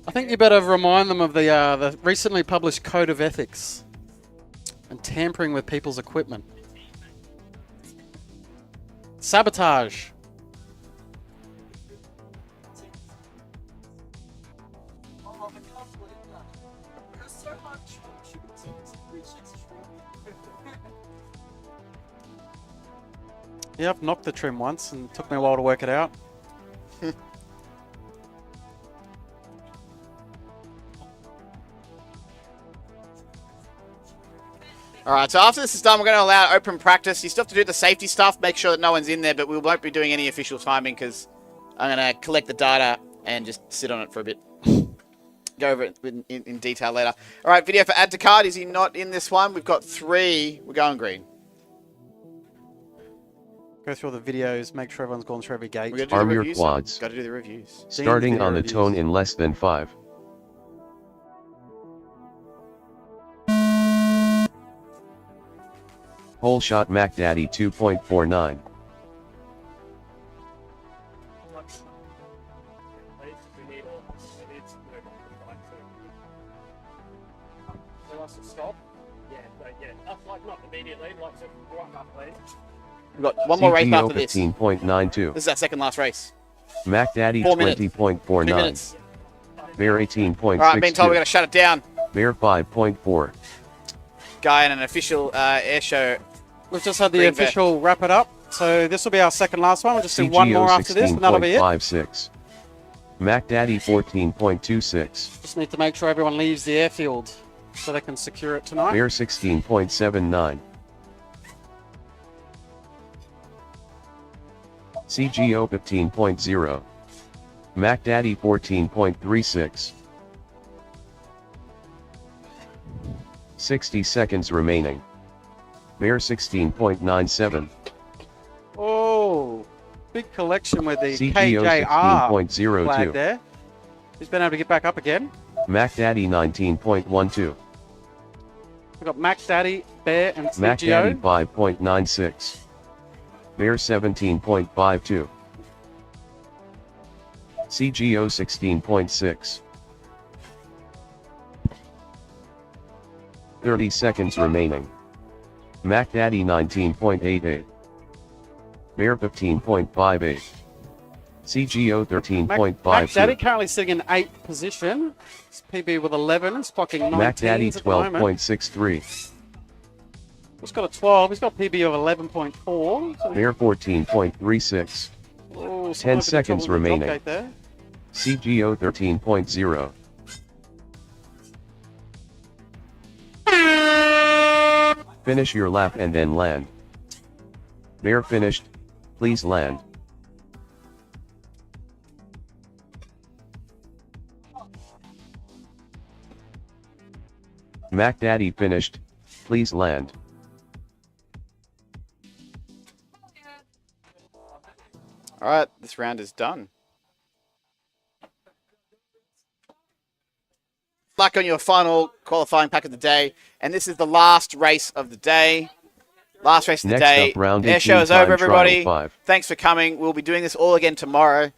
Speaker 5: I think you better remind them of the recently published Code of Ethics and tampering with people's equipment. Sabotage. Yeah, I've knocked the trim once and it took me a while to work it out.
Speaker 2: All right, so after this is done, we're going to allow open practice. You still have to do the safety stuff, make sure that no one's in there, but we won't be doing any official timing because I'm going to collect the data and just sit on it for a bit. Go over it in detail later. All right, video for add to card. Is he not in this one? We've got 3. We're going green.
Speaker 5: Go through all the videos, make sure everyone's gone through every gate.
Speaker 3: Arm your quads.
Speaker 2: Got to do the reviews.
Speaker 3: Starting on the tone in less than 5. Whole shot Mac Daddy 2.49.
Speaker 5: Stop. Yeah, that's like not immediately, like right halfway.
Speaker 2: We've got one more race
Speaker 3: CGO
Speaker 2: after this.
Speaker 3: 15.92.
Speaker 2: This is our second last race.
Speaker 3: Mac Daddy
Speaker 2: 4 minutes.
Speaker 3: 20.49.
Speaker 2: 2 minutes.
Speaker 3: Bear 18.62.
Speaker 2: All right, being told we're going to shut it down.
Speaker 3: Bear 5.4.
Speaker 2: Guy in an official air show.
Speaker 5: We've just had the
Speaker 2: Green
Speaker 5: official wrap it up. So this will be our second last one. We'll just do one more after this, and that'll be it.
Speaker 3: 16.56. Mac Daddy 14.26.
Speaker 5: Just need to make sure everyone leaves the airfield so they can secure it tonight.
Speaker 3: Bear 16.79. CGO 15.0. Mac Daddy 14.36. 60 seconds remaining. Bear 16.97.
Speaker 5: Oh, big collection with the
Speaker 3: CGO
Speaker 5: KJR
Speaker 3: 16.02.
Speaker 5: flag there. He's been able to get back up again.
Speaker 3: Mac Daddy 19.12.
Speaker 5: We've got Mac Daddy, Bear, and CGO.
Speaker 3: Mac Daddy 5.96. Bear 17.52. CGO 16.6. 30 seconds remaining. Mac Daddy 19.88. Bear 15.58. CGO 13.52.
Speaker 5: Mac Daddy currently sitting in 8th position. It's PB with 11. He's clocking 19
Speaker 3: Mac Daddy
Speaker 5: at the moment.
Speaker 3: 12.63.
Speaker 5: He's got a 12. He's got PB of 11.4. So
Speaker 3: Bear 14.36. 10 seconds remaining. CGO 13.0. Finish your lap and then land. Bear finished. Please land. Mac Daddy finished. Please land.
Speaker 2: All right, this round is done. Luck on your final qualifying pack of the day, and this is the last race of the day. Last race of the
Speaker 3: Next
Speaker 2: day.
Speaker 3: up, round
Speaker 2: Air
Speaker 3: 18
Speaker 2: show is
Speaker 3: time
Speaker 2: over, everybody.
Speaker 3: trial 5.
Speaker 2: Thanks for coming. We'll be doing this all again tomorrow.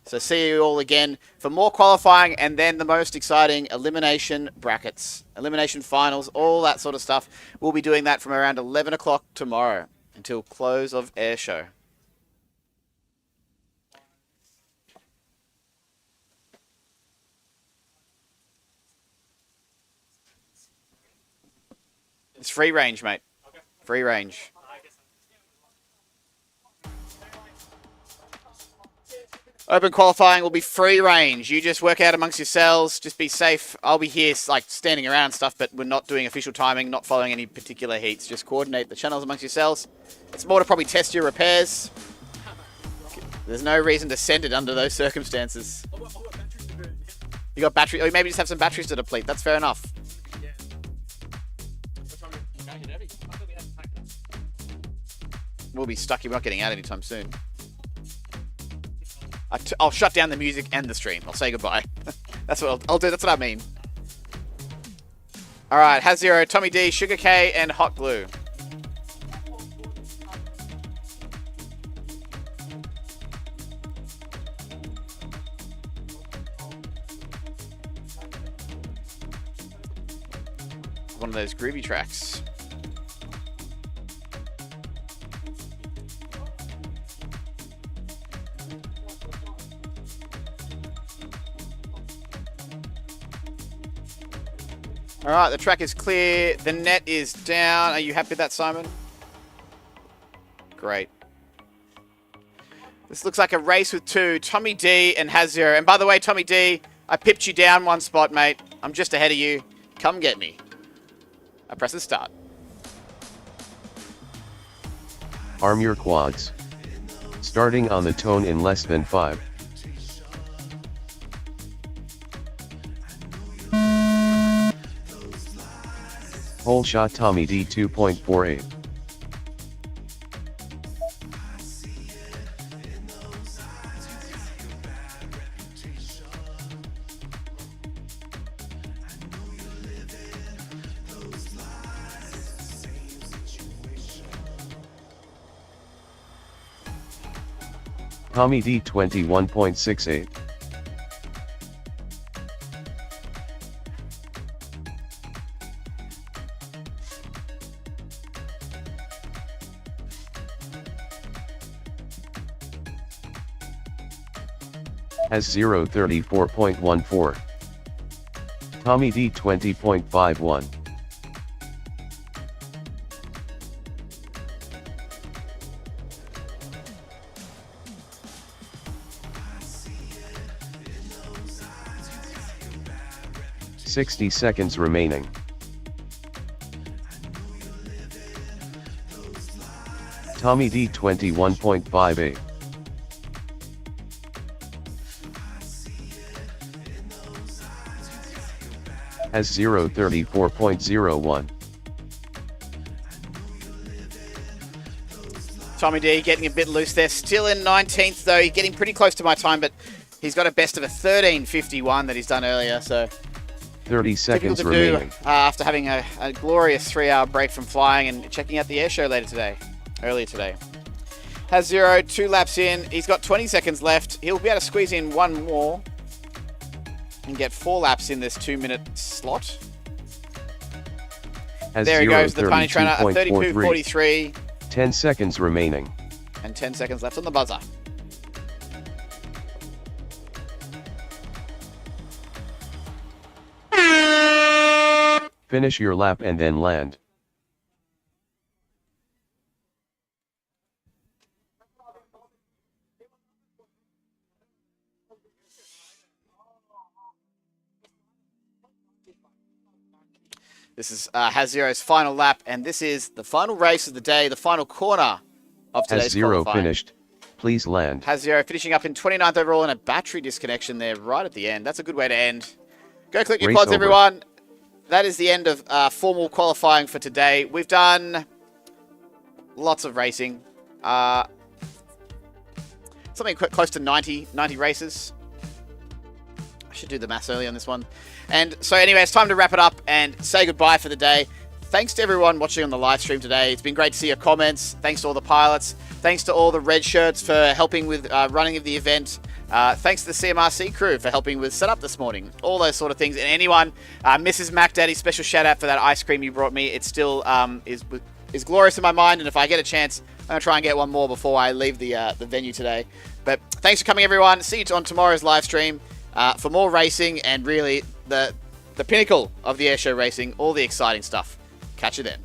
Speaker 2: So see you all again for more qualifying and then the most exciting elimination brackets, elimination finals, all that sort of stuff. We'll be doing that from around 11 o'clock tomorrow until close of air show. It's free range, mate. Free range. Open qualifying will be free range. You just work out amongst yourselves. Just be safe. I'll be here, like, standing around and stuff, but we're not doing official timing, not following any particular heats. Just coordinate the channels amongst yourselves. It's more to probably test your repairs. There's no reason to send it under those circumstances. You got battery, or maybe just have some batteries to deplete. That's fair enough. We'll be stuck here. We're not getting out anytime soon. I'll shut down the music and the stream. I'll say goodbye. That's what I'll do. That's what I mean. All right, Has Zero, Tommy D, Sugar K, and Hot Glue. One of those groovy tracks. All right, the track is clear. The net is down. Are you happy with that, Simon? Great. This looks like a race with two, Tommy D and Has Zero. And by the way, Tommy D, I pipped you down one spot, mate. I'm just ahead of you. Come get me. I press the start.
Speaker 3: Arm your quads. Starting on the tone in less than 5. Hole shot Tommy D 2.48. Tommy D 21.68. Has 0 34.14. Tommy D 20.51. "60 seconds remaining. Tommy D 21.58. Has 0 34.01.
Speaker 2: Tommy D getting a bit loose there. Still in 19th, though. He's getting pretty close to my time, but he's got a best of a 13.51 that he's done earlier, so
Speaker 3: 30 seconds
Speaker 2: difficult to
Speaker 3: remaining.
Speaker 2: do after having a glorious 3-hour break from flying and checking out the air show earlier today. Has 0, 2 laps in. He's got 20 seconds left. He'll be able to squeeze in one more and get 4 laps in this 2-minute slot.
Speaker 3: Has
Speaker 2: There he
Speaker 3: 0
Speaker 2: goes, the pony trainer, a
Speaker 3: 32.43.
Speaker 2: 32.43.
Speaker 3: 10 seconds remaining.
Speaker 2: And 10 seconds left on the buzzer.
Speaker 3: Finish your lap and then land.
Speaker 2: This is Has Zero's final lap, and this is the final race of the day, the final corner of today's
Speaker 3: Has 0
Speaker 2: qualifying.
Speaker 3: finished. Please land.
Speaker 2: Has 0 finishing up in 29th overall and a battery disconnection there right at the end. That's a good way to end. Go click your
Speaker 3: Race
Speaker 2: quads,
Speaker 3: over.
Speaker 2: everyone. That is the end of formal qualifying for today. We've done lots of racing. Something close to 90 races. I should do the maths early on this one. And so anyway, it's time to wrap it up and say goodbye for the day. Thanks to everyone watching on the live stream today. It's been great to see your comments. Thanks to all the pilots. Thanks to all the red shirts for helping with running of the event. Thanks to the CMRC crew for helping with setup this morning. All those sort of things. And anyone, Mrs. Mac Daddy, special shout out for that ice cream you brought me. It still is glorious in my mind. And if I get a chance, I'm going to try and get one more before I leave the venue today. But thanks for coming, everyone. See you on tomorrow's live stream for more racing and really the pinnacle of the airshow racing, all the exciting stuff. Catch you then.